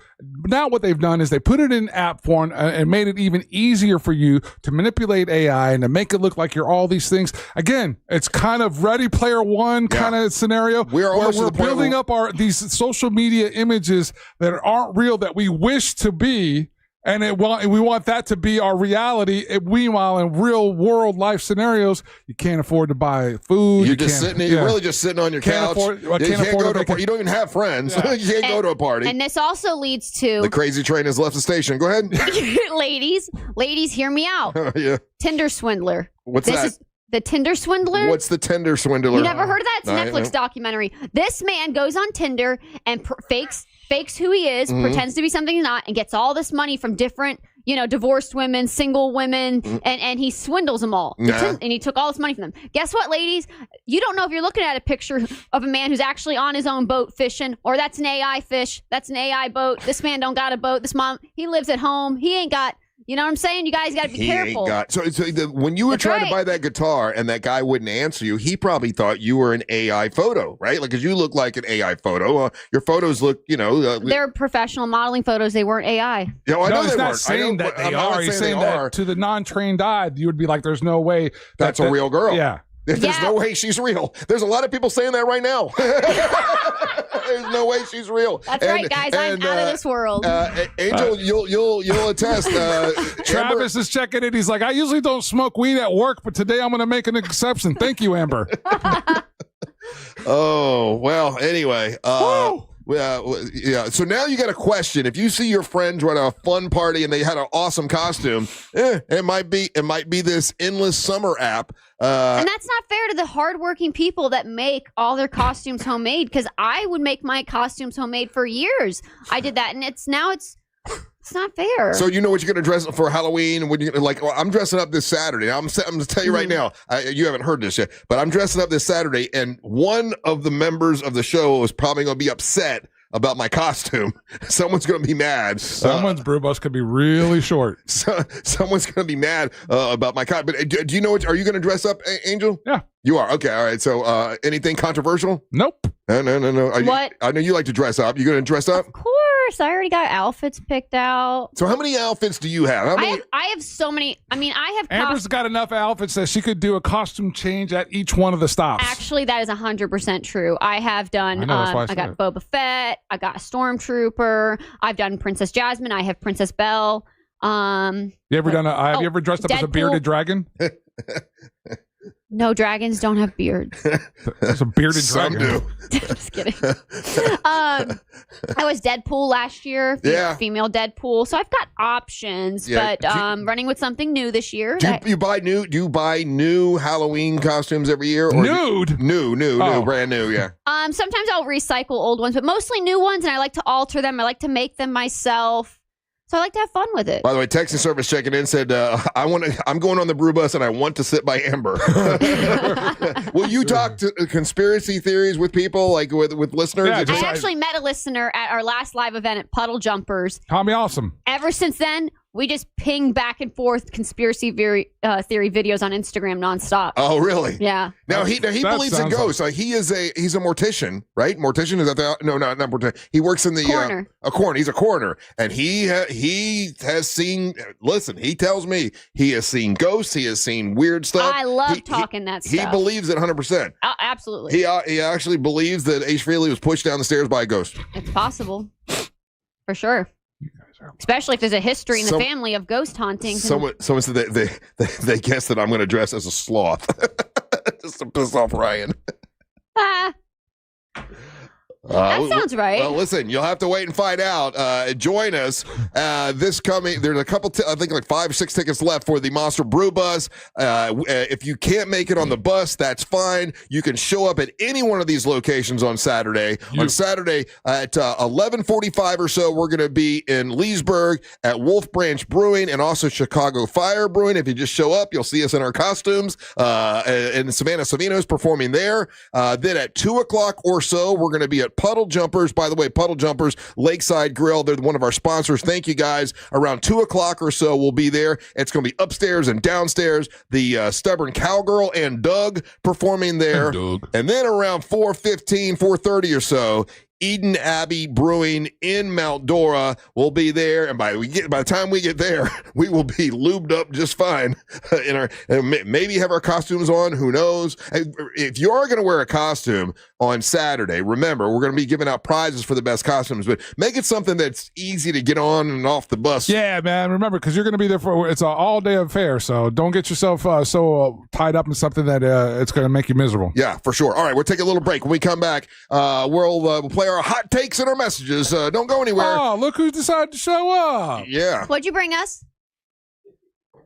Now what they've done is they put it in app form and made it even easier for you to manipulate AI and to make it look like you're all these things. Again, it's kind of Ready Player One kind of scenario where we're building up these social media images that aren't real that we wish to be, and we want that to be our reality. Meanwhile, in real world life scenarios, you can't afford to buy food. You're just sitting. You're really just sitting on your couch. You can't go to a party. You don't even have friends. You can't go to a party. And this also leads to the crazy train has left the station. Go ahead, ladies, hear me out. Yeah, Tinder swindler. What's that? The Tinder swindler? What's the Tinder swindler? You never heard of that? It's a Netflix documentary. This man goes on Tinder and fakes who he is, pretends to be something he's not, and gets all this money from different, divorced women, single women, and he swindles them all. And he took all this money from them. Guess what, ladies? You don't know if you're looking at a picture of a man who's actually on his own boat fishing, or that's an AI fish, that's an AI boat. This man don't got a boat. This mom, he lives at home. He ain't got... You know what I'm saying? You guys got to be careful. When you were trying to buy that guitar and that guy wouldn't answer you, he probably thought you were an AI photo, right? Like, because you look like an AI photo. Your photos look, they're professional modeling photos. They weren't AI. Yeah, I know he's they not weren't. saying that they are. He's saying that to the non-trained eye, you would be like, there's no way that's a real girl. Yeah. There's no way she's real. There's a lot of people saying that right now. There's no way she's real. That's right, guys. I'm out of this world. Angel, you'll attest. Travis is checking it. He's like, I usually don't smoke weed at work, but today I'm going to make an exception. Thank you, Amber. Oh, well, anyway. Yeah. So now you got a question. If you see your friends run a fun party and they had an awesome costume, it might be this endless summer app. And that's not fair to the hardworking people that make all their costumes homemade. Because I would make my costumes homemade for years. I did that, and it's not fair. So you know what you're going to dress up for Halloween? When you I'm dressing up this Saturday. I'm going to tell you right now. You haven't heard this yet, but I'm dressing up this Saturday, and one of the members of the show is probably going to be upset about my costume. Someone's going to be mad. Someone's brew bus could be really short. Someone's going to be mad about my costume. But do you know what? Are you going to dress up, Angel? Yeah. You are? Okay. All right. So anything controversial? Nope. No. What? I know you like to dress up. You going to dress up? Of course. I already got outfits picked out. So how many outfits do you have? I have so many. I mean, I have... Amber's got enough outfits that she could do a costume change at each one of the stops. Actually, that is 100% true. I have done... I got Boba Fett. I got a Stormtrooper. I've done Princess Jasmine. I have Princess Belle. Have you ever dressed up as a bearded dragon? No, dragons don't have beards. There's a bearded dragon. Some do. Just kidding. I was Deadpool last year. Female Deadpool. So I've got options, but running with something new this year. Do you buy new Halloween costumes every year? Or Nude? New, brand new, yeah. Sometimes I'll recycle old ones, but mostly new ones, and I like to alter them. I like to make them myself. So I like to have fun with it. By the way, texting service checking in said, I'm going on the Brew Bus and I want to sit by Amber. Will you talk to conspiracy theories with people, like with listeners? Yeah, I actually met a listener at our last live event at Puddle Jumpers. Tommy Awesome. Ever since then, we just ping back and forth conspiracy theory videos on Instagram nonstop. Oh, really? Yeah. Now he believes in ghosts. He's a mortician, right? Mortician, is that no, not mortician. He works in the coroner. A coroner. He's a coroner, and he has seen. Listen, he tells me he has seen ghosts. He has seen weird stuff. I love talking that stuff. He believes it 100%. Absolutely. He actually believes that Ace Frehley was pushed down the stairs by a ghost. It's possible, for sure. Especially if there's a history in the family of ghost haunting. Someone said they guessed that I'm going to dress as a sloth just to piss off Ryan. That sounds right. Well, listen, you'll have to wait and find out. Join us this coming. There's a couple, I think like 5 or 6 tickets left for the Monster Brew Bus. If you can't make it on the bus, that's fine. You can show up at any one of these locations on Saturday. On Saturday at 11:45 or so, we're going to be in Leesburg at Wolf Branch Brewing and also Chicago Fire Brewing. If you just show up, you'll see us in our costumes. And Savannah Savino's performing there. Then at 2 o'clock or so, we're going to be at Puddle Jumpers. By the way, Puddle Jumpers, Lakeside Grill, they're one of our sponsors. Thank you guys. Around 2 o'clock or so, we'll be there. It's going to be upstairs and downstairs. The Stubborn Cowgirl and Doug performing there. And then around 4:15, 4:30 or so, Eden Abbey Brewing in Mount Dora will be there, and by the time we get there, we will be lubed up just fine. Maybe have our costumes on. Who knows? If you are going to wear a costume on Saturday, remember we're going to be giving out prizes for the best costumes, but make it something that's easy to get on and off the bus. Yeah, man. Remember, because you're going to be there it's an all-day affair, so don't get yourself so tied up in something that it's going to make you miserable. Yeah, for sure. All right, we'll take a little break. When we come back, we'll play our hot takes and our messages. Don't go anywhere. Oh, look who decided to show up. Yeah. What'd you bring us?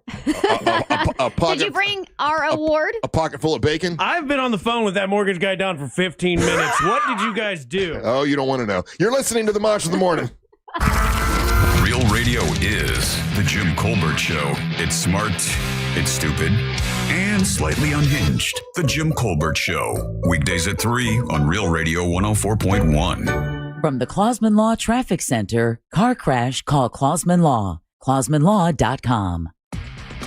A pocket, Did you bring our award? a pocket full of bacon? I've been on the phone with that mortgage guy down for 15 minutes. What did you guys do? Oh, you don't want to know. You're listening to the Monster of the Morning. Real radio is the Jim Colbert Show. It's smart, it's stupid, and slightly unhinged. The Jim Colbert Show. Weekdays at 3 on Real Radio 104.1. From the Clausman Law Traffic Center, car crash, call Clausman Law. ClausmanLaw.com.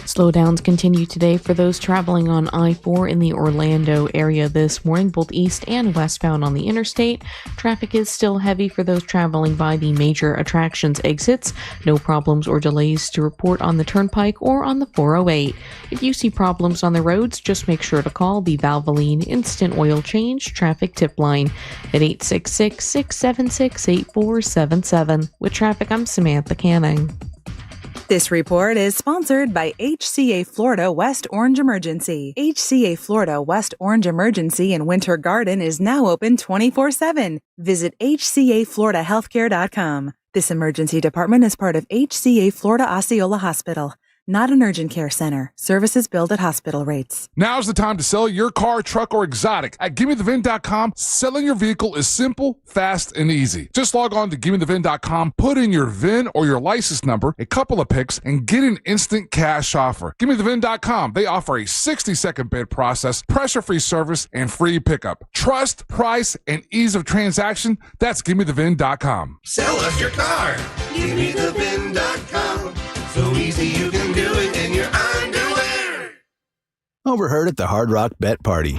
Slowdowns continue today for those traveling on I-4 in the Orlando area this morning, both east and westbound on the interstate. Traffic is still heavy for those traveling by the major attractions exits. No problems or delays to report on the Turnpike or on the 408. If you see problems on the roads, just make sure to call the Valvoline Instant Oil Change Traffic Tip Line at 866-676-8477. With traffic, I'm Samantha Canning. This report is sponsored by HCA Florida West Orange Emergency. HCA Florida West Orange Emergency in Winter Garden is now open 24/7. Visit hcafloridahealthcare.com. This emergency department is part of HCA Florida Osceola Hospital. Not an urgent care center. Services billed at hospital rates. Now's the time to sell your car, truck, or exotic. At GimmeTheVin.com, selling your vehicle is simple, fast, and easy. Just log on to GimmeTheVin.com, put in your VIN or your license number, a couple of pics, and get an instant cash offer. GimmeTheVin.com, they offer a 60-second bid process, pressure-free service, and free pickup. Trust, price, and ease of transaction, that's GimmeTheVin.com. Sell us your car. GimmeTheVin.com. So easy you can do it in your underwear. Overheard at the Hard Rock Bet Party.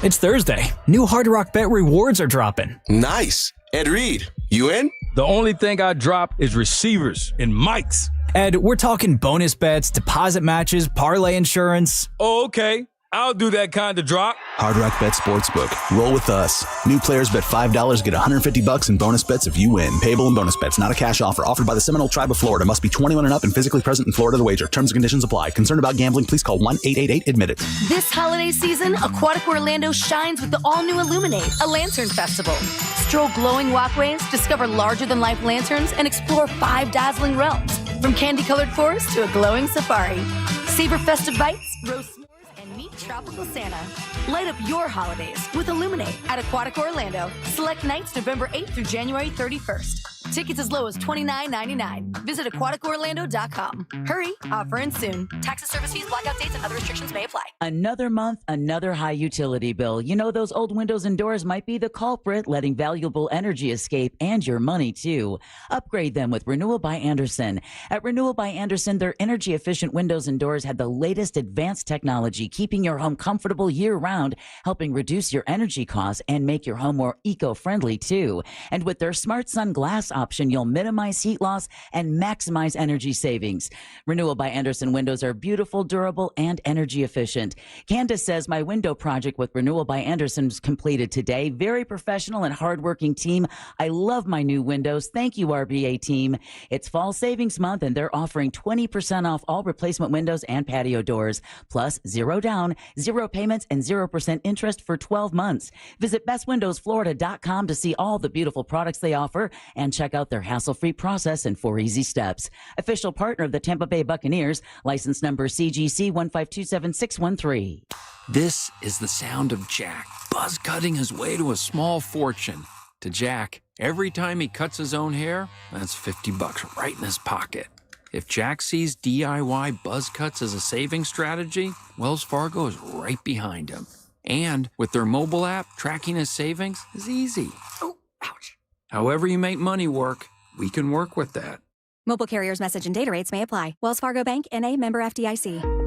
It's Thursday. New Hard Rock Bet rewards are dropping. Nice. Ed Reed, you in? The only thing I drop is receivers and mics. Ed, we're talking bonus bets, deposit matches, parlay insurance. Oh, okay. I'll do that kind of drop. Hard Rock Bet Sportsbook. Roll with us. New players bet $5, get $150 in bonus bets if you win. Payable in bonus bets, not a cash offer. Offered by the Seminole Tribe of Florida. Must be 21 and up and physically present in Florida to wager. Terms and conditions apply. Concerned about gambling? Please call 1-888-ADMIT-IT. This holiday season, Aquatic Orlando shines with the all-new Illuminate, a lantern festival. Stroll glowing walkways, discover larger-than-life lanterns, and explore 5 dazzling realms. From candy-colored forests to a glowing safari. Savor festive bites, roast s'mores, and meet Tropical Santa. Light up your holidays with Illuminate at Aquatic Orlando. Select nights November 8th through January 31st. Tickets as low as $29.99. Visit aquaticorlando.com. Hurry, offer ends soon. Taxes, service fees, blackout dates, and other restrictions may apply. Another month, another high utility bill. You know those old windows and doors might be the culprit, letting valuable energy escape and your money too. Upgrade them with Renewal by Andersen. At Renewal by Andersen, their energy efficient windows and doors have the latest advanced technology, keeping your home comfortable year round, helping reduce your energy costs and make your home more eco-friendly too. And with their Smart Sun glass option, you'll minimize heat loss and maximize energy savings. Renewal by Andersen windows are beautiful, durable, and energy efficient. Candace says, my window project with Renewal by Andersen was completed today. Very professional and hardworking team. I love my new windows. Thank you, RBA team. It's fall savings month, and they're offering 20% off all replacement windows and patio doors. Plus, 0 down, 0 payments, and 0% interest for 12 months. Visit bestwindowsflorida.com to see all the beautiful products they offer and check out their hassle-free process in 4 easy steps. Official partner of the Tampa Bay Buccaneers, license number CGC 1527613. This is the sound of Jack, buzz cutting his way to a small fortune. To Jack, every time he cuts his own hair, that's $50 right in his pocket. If Jack sees DIY buzz cuts as a saving strategy, Wells Fargo is right behind him. And with their mobile app, tracking his savings is easy. Oh, ouch. However you make money work, we can work with that. Mobile carriers' message and data rates may apply. Wells Fargo Bank, N.A., member FDIC.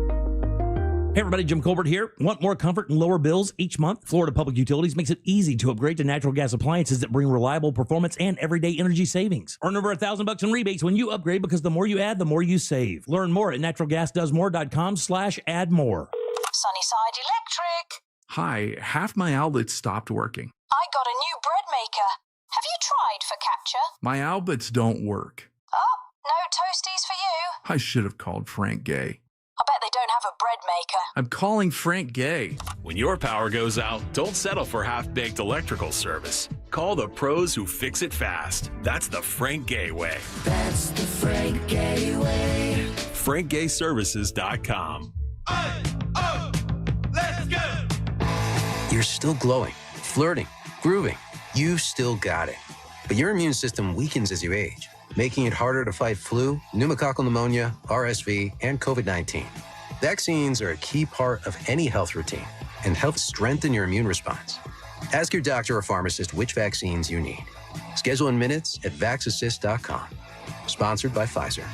Hey everybody, Jim Colbert here. Want more comfort and lower bills each month? Florida Public Utilities makes it easy to upgrade to natural gas appliances that bring reliable performance and everyday energy savings. Earn over $1,000 in rebates when you upgrade, because the more you add, the more you save. Learn more at naturalgasdoesmore.com/add more. Sunnyside Electric. Hi, half my outlets stopped working. I got a new bread maker. Have you tried Focaccia? My outlets don't work. Oh, no toasties for you. I should have called Frank Gay. I bet they don't have a bread maker. I'm calling Frank Gay. When your power goes out, don't settle for half-baked electrical service. Call the pros who fix it fast. That's the Frank Gay way. That's the Frank Gay way. FrankGayServices.com. Let's go! You're still glowing, flirting, grooving. You still got it. But your immune system weakens as you age, making it harder to fight flu, pneumococcal pneumonia, RSV, and COVID-19. Vaccines are a key part of any health routine and help strengthen your immune response. Ask your doctor or pharmacist which vaccines you need. Schedule in minutes at vaxassist.com. Sponsored by Pfizer.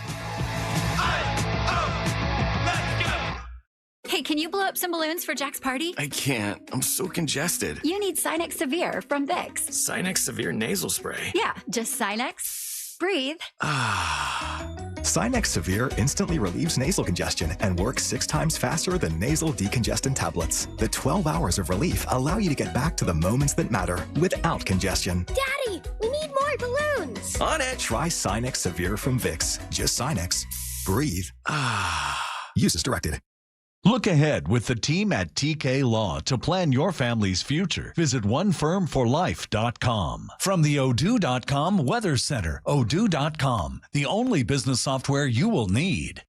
Hey, can you blow up some balloons for Jack's party? I can't. I'm so congested. You need Sinex Severe from Vicks. Sinex Severe Nasal Spray. Yeah, just Sinex. Breathe. Sinex Severe instantly relieves nasal congestion and works 6 times faster than nasal decongestant tablets. The 12 hours of relief allow you to get back to the moments that matter without congestion. Daddy, we need more balloons. On it! Try Sinex Severe from Vicks. Just Sinex. Breathe. Use as directed. Look ahead with the team at TK Law to plan your family's future. Visit onefirmforlife.com. From the Odoo.com Weather Center, Odoo.com, the only business software you will need.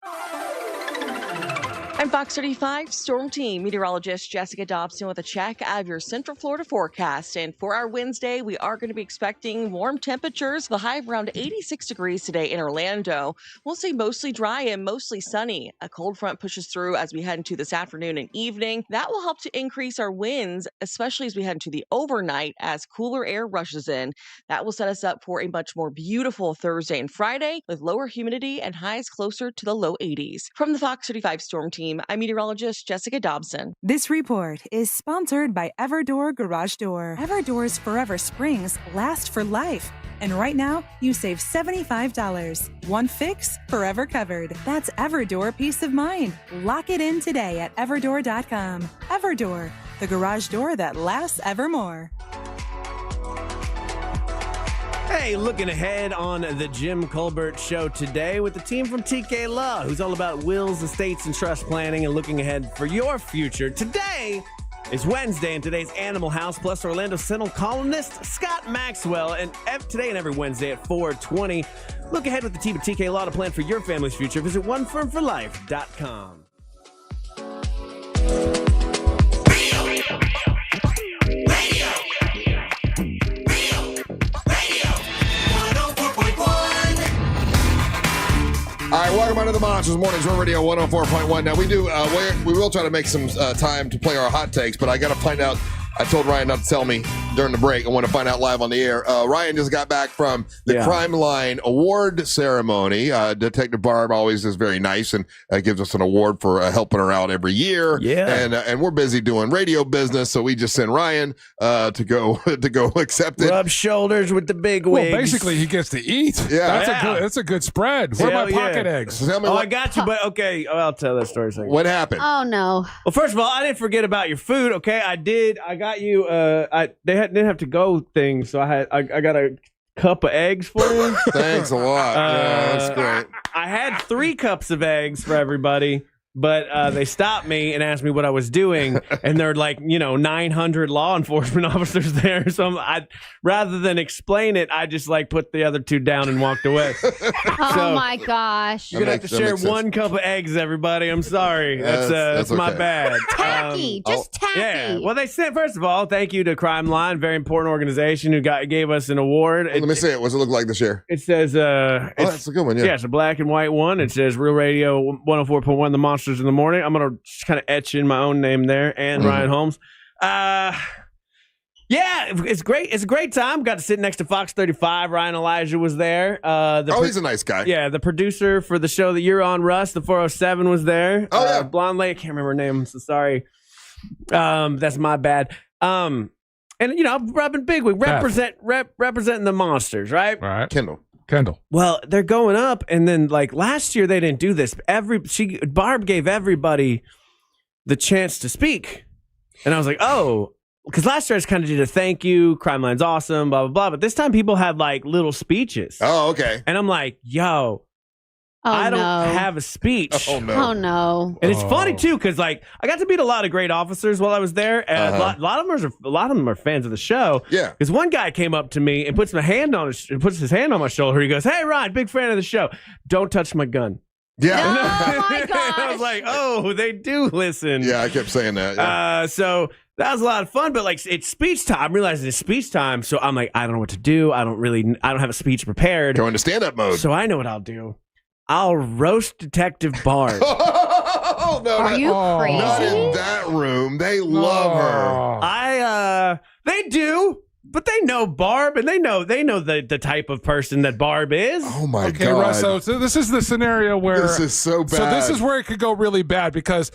I'm Fox 35 Storm Team meteorologist Jessica Dobson with a check of your Central Florida forecast. And for our Wednesday, we are going to be expecting warm temperatures, the high of around 86 degrees today in Orlando. We'll see mostly dry and mostly sunny. A cold front pushes through as we head into this afternoon and evening. That will help to increase our winds, especially as we head into the overnight as cooler air rushes in. That will set us up for a much more beautiful Thursday and Friday with lower humidity and highs closer to the low 80s. From the Fox 35 Storm Team, I'm meteorologist Jessica Dobson. This report is sponsored by Everdoor Garage Door. Everdoor's Forever Springs last for life. And right now, you save $75. One fix, forever covered. That's Everdoor peace of mind. Lock it in today at everdoor.com. Everdoor, the garage door that lasts evermore. Hey, looking ahead on the Jim Colbert Show today with the team from TK Law, who's all about wills, estates, and trust planning and looking ahead for your future. Today is Wednesday, and today's Animal House plus Orlando Sentinel columnist Scott Maxwell, and today and every Wednesday at 4:20. Look ahead with the team at TK Law to plan for your family's future. Visit onefirmforlife.com. All right, welcome on to the Monsters Mornings Run Radio 104.1. Now, we will try to make some time to play our hot takes, but I got to find out. I told Ryan not to tell me during the break. I want to find out live on the air. Ryan just got back from the Crime Line Award ceremony. Detective Barb always is very nice and gives us an award for helping her out every year. Yeah. And we're busy doing radio business, so we just send Ryan to go accept it. Rub shoulders with the big wigs. Well, basically, he gets to eat. That's a good spread. Where are my pocket eggs? Tell me I got you, but okay, I'll tell that story in a second. What happened? Oh no. Well, first of all, I didn't forget about your food. Okay, I did. I got you. Didn't have to go things, so I got a cup of eggs for you. Thanks a lot. That's great. I had 3 cups of eggs for everybody. But they stopped me and asked me what I was doing, and there are 900 law enforcement officers there. So rather than explain it, I just put the other 2 down and walked away. Oh my gosh! You're gonna have to share 1 cup of eggs, everybody. I'm sorry. That's my okay. bad. Tacky, just tacky. Yeah. Well, they said first of all, thank you to Crime Line, very important organization who gave us an award. Let me see it. What's it look like this year? It says, that's a good one. Yeah, it's a black and white one. It says Real Radio 104.1, The Monsters in the Morning. I'm gonna just kind of etch in my own name there and Ryan Holmes. It's great. It's a great time. Got to sit next to Fox 35. Ryan Elijah was there. He's a nice guy. Yeah, the producer for the show that you're on, Russ, the 407 was there. Oh yeah, blonde lady. I can't remember her name. I'm so sorry. That's my bad. And rubbing bigwig, representing the monsters, right? Right. Kendall. Well, they're going up, and then last year they didn't do this. Barb gave everybody the chance to speak, and I was like, oh, because last year I just kind of did a thank you, Crime Line's awesome, blah blah blah. But this time people had little speeches. Oh, okay. And I'm like, yo. I don't have a speech. Oh no! Oh no! And it's funny too, because I got to meet a lot of great officers while I was there. A lot of them are fans of the show. Yeah. Because one guy came up to me and puts his hand on my shoulder. He goes, "Hey, Ryan, big fan of the show. Don't touch my gun." Yeah. Oh my gosh! I was like, "Oh, they do listen." Yeah, I kept saying that. Yeah. So that was a lot of fun. But it's speech time. I'm realizing it's speech time. So I'm like, I don't know what to do. I don't have a speech prepared. Go into stand-up mode. So I know what I'll do. I'll roast Detective Barb. Oh, no, Are you crazy? Not in that room. They love her. They do, but they know Barb, and they know the type of person that Barb is. Oh my Okay, God. Russ, so this is the scenario where This is so bad. So this is where it could go really bad because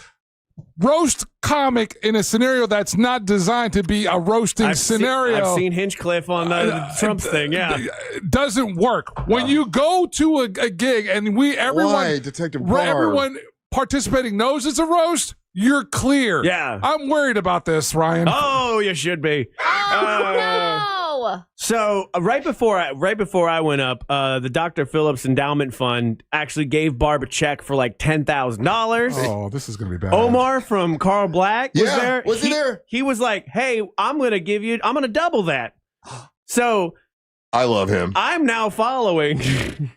roast comic in a scenario that's not designed to be a roasting scenario. I've seen Hinchcliffe on the Trump's thing. Yeah, doesn't work when you go to a gig and everyone participating knows it's a roast. You're clear. Yeah, I'm worried about this, Ryan. Oh, you should be. No. So right before I went up, the Dr. Phillips Endowment Fund actually gave Barb a check for $10,000. Oh, this is gonna be bad. Omar from Carl Black was there. Was he there? He was like, "Hey, I'm gonna double that." So I love him. I'm now following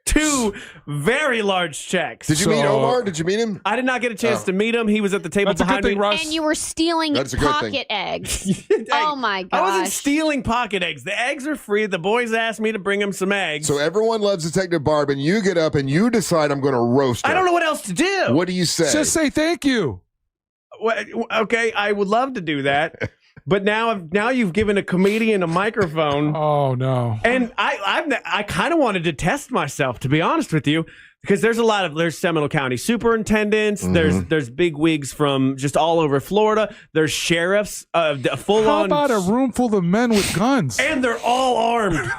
2 very large checks. Did you meet Omar? Did you meet him? I did not get a chance to meet him. He was at the table That's a behind good thing, me. Russ. And you were stealing That's a good pocket eggs. Oh my gosh! I wasn't stealing pocket eggs. The eggs are free. The boys asked me to bring them some eggs. So everyone loves Detective Barb, and you get up and you decide I'm going to roast her. I don't know what else to do. What do you say? Just say thank you. Okay, I would love to do that. But now you've given a comedian a microphone. Oh no! And I kind of wanted to test myself, to be honest with you, because there's Seminole County superintendents, there's big wigs from just all over Florida, there's sheriffs, full How on. about a room full of men with guns? And they're all armed,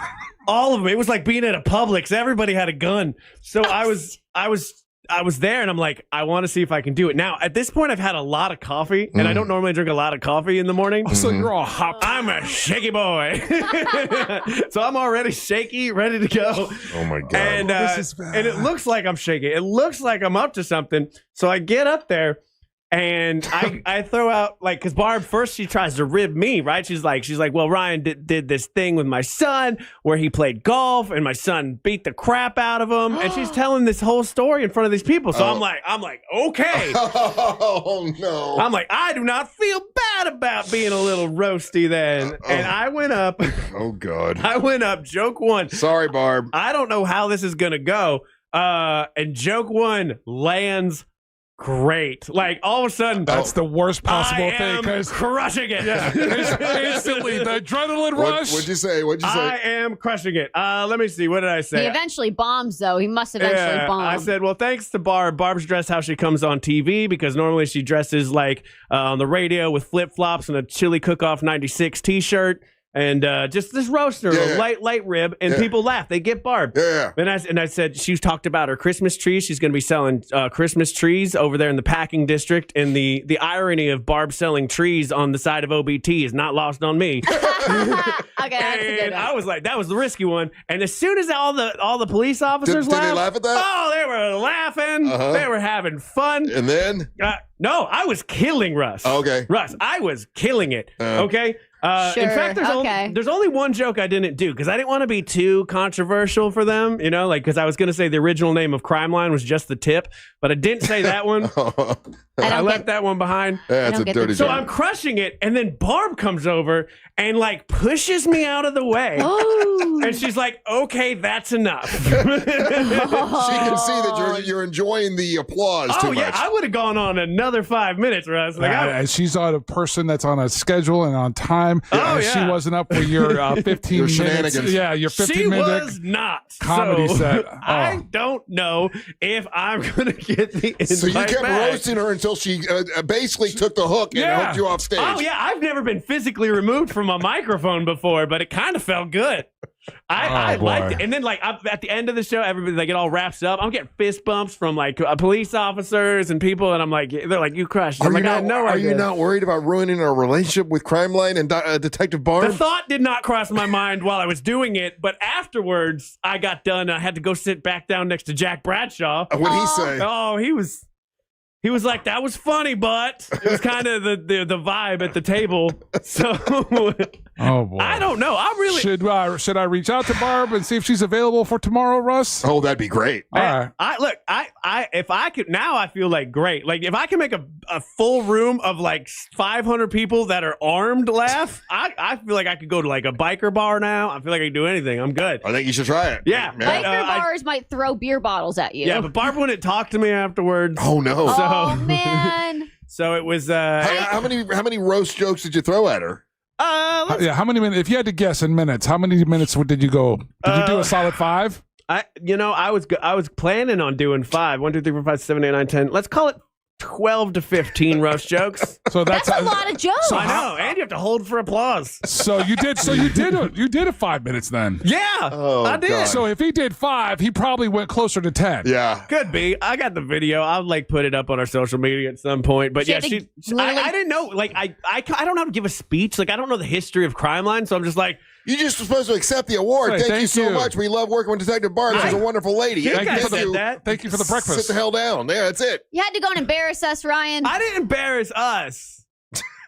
all of them. It was like being at a Publix. Everybody had a gun. So I was there, and I'm like, I want to see if I can do it. Now, at this point, I've had a lot of coffee, and I don't normally drink a lot of coffee in the morning. So you're all hopped. I'm a shaky boy. So I'm already shaky, ready to go. Oh, my God. And, this is bad. and it looks like I'm shaky. It looks like I'm up to something. So I get up there, and I throw out, because Barb, first she tries to rib me, right? She's like, well, Ryan did this thing with my son where he played golf and my son beat the crap out of him. And she's telling this whole story in front of these people. So I'm like, okay. Oh, no. I'm like, I do not feel bad about being a little roasty then. And I went up. Oh, God. I went up, joke 1. Sorry, Barb. I don't know how this is going to go. And joke 1 lands great. All of a sudden, that's the worst possible I thing. am crushing it. Yeah, instantly adrenaline rush. What'd you say? I am crushing it. Let me see. What did I say? He eventually bombs, though. He must eventually bomb. I said, well, thanks to Barb. Barb's dressed how she comes on TV because normally she dresses like on the radio with flip-flops and a Chili Cook-Off 96 T-shirt. And just roast her, a light rib, and people laugh. They get Barb. Yeah. And I said she's talked about her Christmas trees. She's going to be selling Christmas trees over there in the packing district. And the irony of Barb selling trees on the side of OBT is not lost on me. Okay, that's a good one. I was like, that was the risky one. And as soon as all the police officers did they laugh at that? Oh, they were laughing. They were having fun. And then? No, I was killing Russ. Okay. Russ, I was killing it. Okay. Sure. In fact, there's only one joke I didn't do because I didn't want to be too controversial for them, because I was going to say the original name of Crime Line was just the tip, but I didn't say that one. I left that one behind. Yeah, that's a dirty So joke. I'm crushing it, and then Barb comes over and pushes me out of the way, and she's like, "Okay, that's enough." She can see that you're enjoying the applause too much. Yeah, I would have gone on another 5 minutes, Russ. And she's on a person that's on a schedule and on time. She wasn't up for your 15 Your minutes. shenanigans. Yeah, your 15 minute. She was not comedy set. I don't know if I'm going to get the invite So you kept back. roasting her until she basically took the hook and hooked you off stage. Oh, yeah. I've never been physically removed from a microphone before, but it kind of felt good. I liked it. And then, at the end of the show, everybody, it all wraps up. I'm getting fist bumps from, police officers and people, and I'm like, they're like, you crushed it. I'm like, I know I Are you did. not worried about ruining our relationship with Crime Line and Detective Barb? The thought did not cross my mind while I was doing it, but afterwards, I got done. I had to go sit back down next to Jack Bradshaw. What'd he say? Oh, he was like, that was funny, but it was kind of the vibe at the table. So, oh boy, I don't know. I really should I reach out to Barb and see if she's available for tomorrow, Russ? Oh, that'd be great. All right. If I could now, I feel like great. If I can make a full room of 500 people that are armed laugh, I feel like I could go to a biker bar now. I feel like I can do anything. I'm good. I think you should try it. Yeah, Biker bars might throw beer bottles at you. Yeah, but Barb wouldn't talk to me afterwards. Oh no. Oh man. So it was. How many roast jokes did you throw at her? How many minutes? If you had to guess in minutes, how many minutes did you go? Did you do a solid 5? I was planning on doing 5. 1, 2, 3, 4, 5, 7, 8, 9, 10. Let's call it 12 to 15 roast jokes. So that's a lot of jokes. I know, and you have to hold for applause. So you did a 5 minutes then. Yeah, I did. God. So if he did 5, he probably went closer to 10. Yeah, could be. I got the video. I'll put it up on our social media at some point. But I didn't know. I don't know how to give a speech. I don't know the history of Crime Line, so I'm just like. You're just supposed to accept the award. Thank you so much. We love working with Detective Barb. She's a wonderful lady. Thank you for the breakfast. Sit the hell down. Yeah, that's it. You had to go and embarrass us, Ryan. I didn't embarrass us.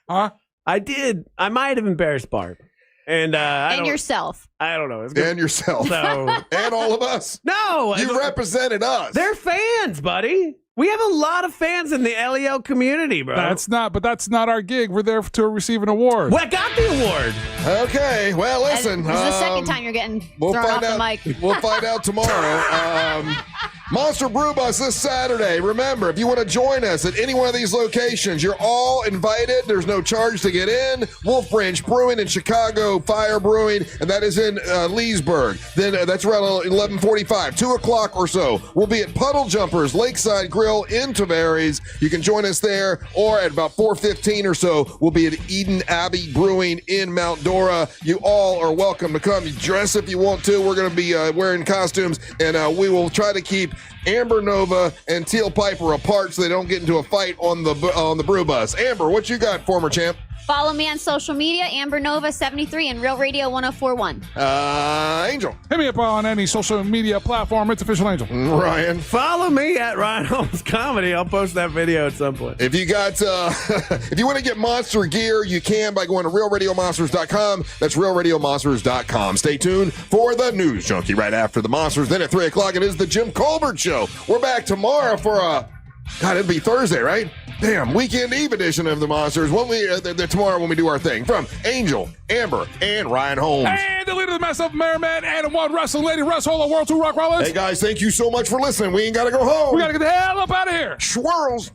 Huh? I did. I might have embarrassed Barb. And yourself. I don't know. And yourself. So, and all of us. No. You represented us. They're fans, buddy. We have a lot of fans in the LEO community, bro. That's not our gig. We're there to receive an award. Well, I got the award. Okay. Well, listen. This is the second time you're getting thrown off the mic. We'll find out tomorrow. Monster Brew Bus this Saturday. Remember, if you want to join us at any one of these locations, you're all invited. There's no charge to get in. Wolf Branch Brewing in Chicago, Fire Brewing, and that is in Leesburg. Then that's around 11:45, 2 o'clock or so. We'll be at Puddle Jumpers Lakeside Grill in Tavares. You can join us there, or at about 4:15 or so, we'll be at Eden Abbey Brewing in Mount Dora. You all are welcome to come. You dress if you want to. We're going to be wearing costumes, and we will try to keep Amber Nova and Teal Piper apart so they don't get into a fight on the Brew Bus. Amber, what you got, former champ? Follow me on social media, Amber Nova 73 and Real Radio 1041. Angel. Hit me up on any social media platform. It's Official Angel. Ryan. Follow me at Ryan Holmes Comedy. I'll post that video at some point. If you got, if you want to get Monster gear, you can by going to RealRadioMonsters.com. That's RealRadioMonsters.com. Stay tuned for the News Junkie right after the Monsters. Then at 3 o'clock, it is the Jim Colbert Show. We're back tomorrow for God, it'll be Thursday, right? Damn, Weekend Eve edition of the Monsters. Tomorrow when we do our thing. From Angel, Amber, and Ryan Holmes. And the leader of the mess up, Merriman, and one wrestling lady, Russ Hole, World 2 Rock Rollins. Hey, guys, thank you so much for listening. We ain't got to go home. We got to get the hell up out of here. Swirls.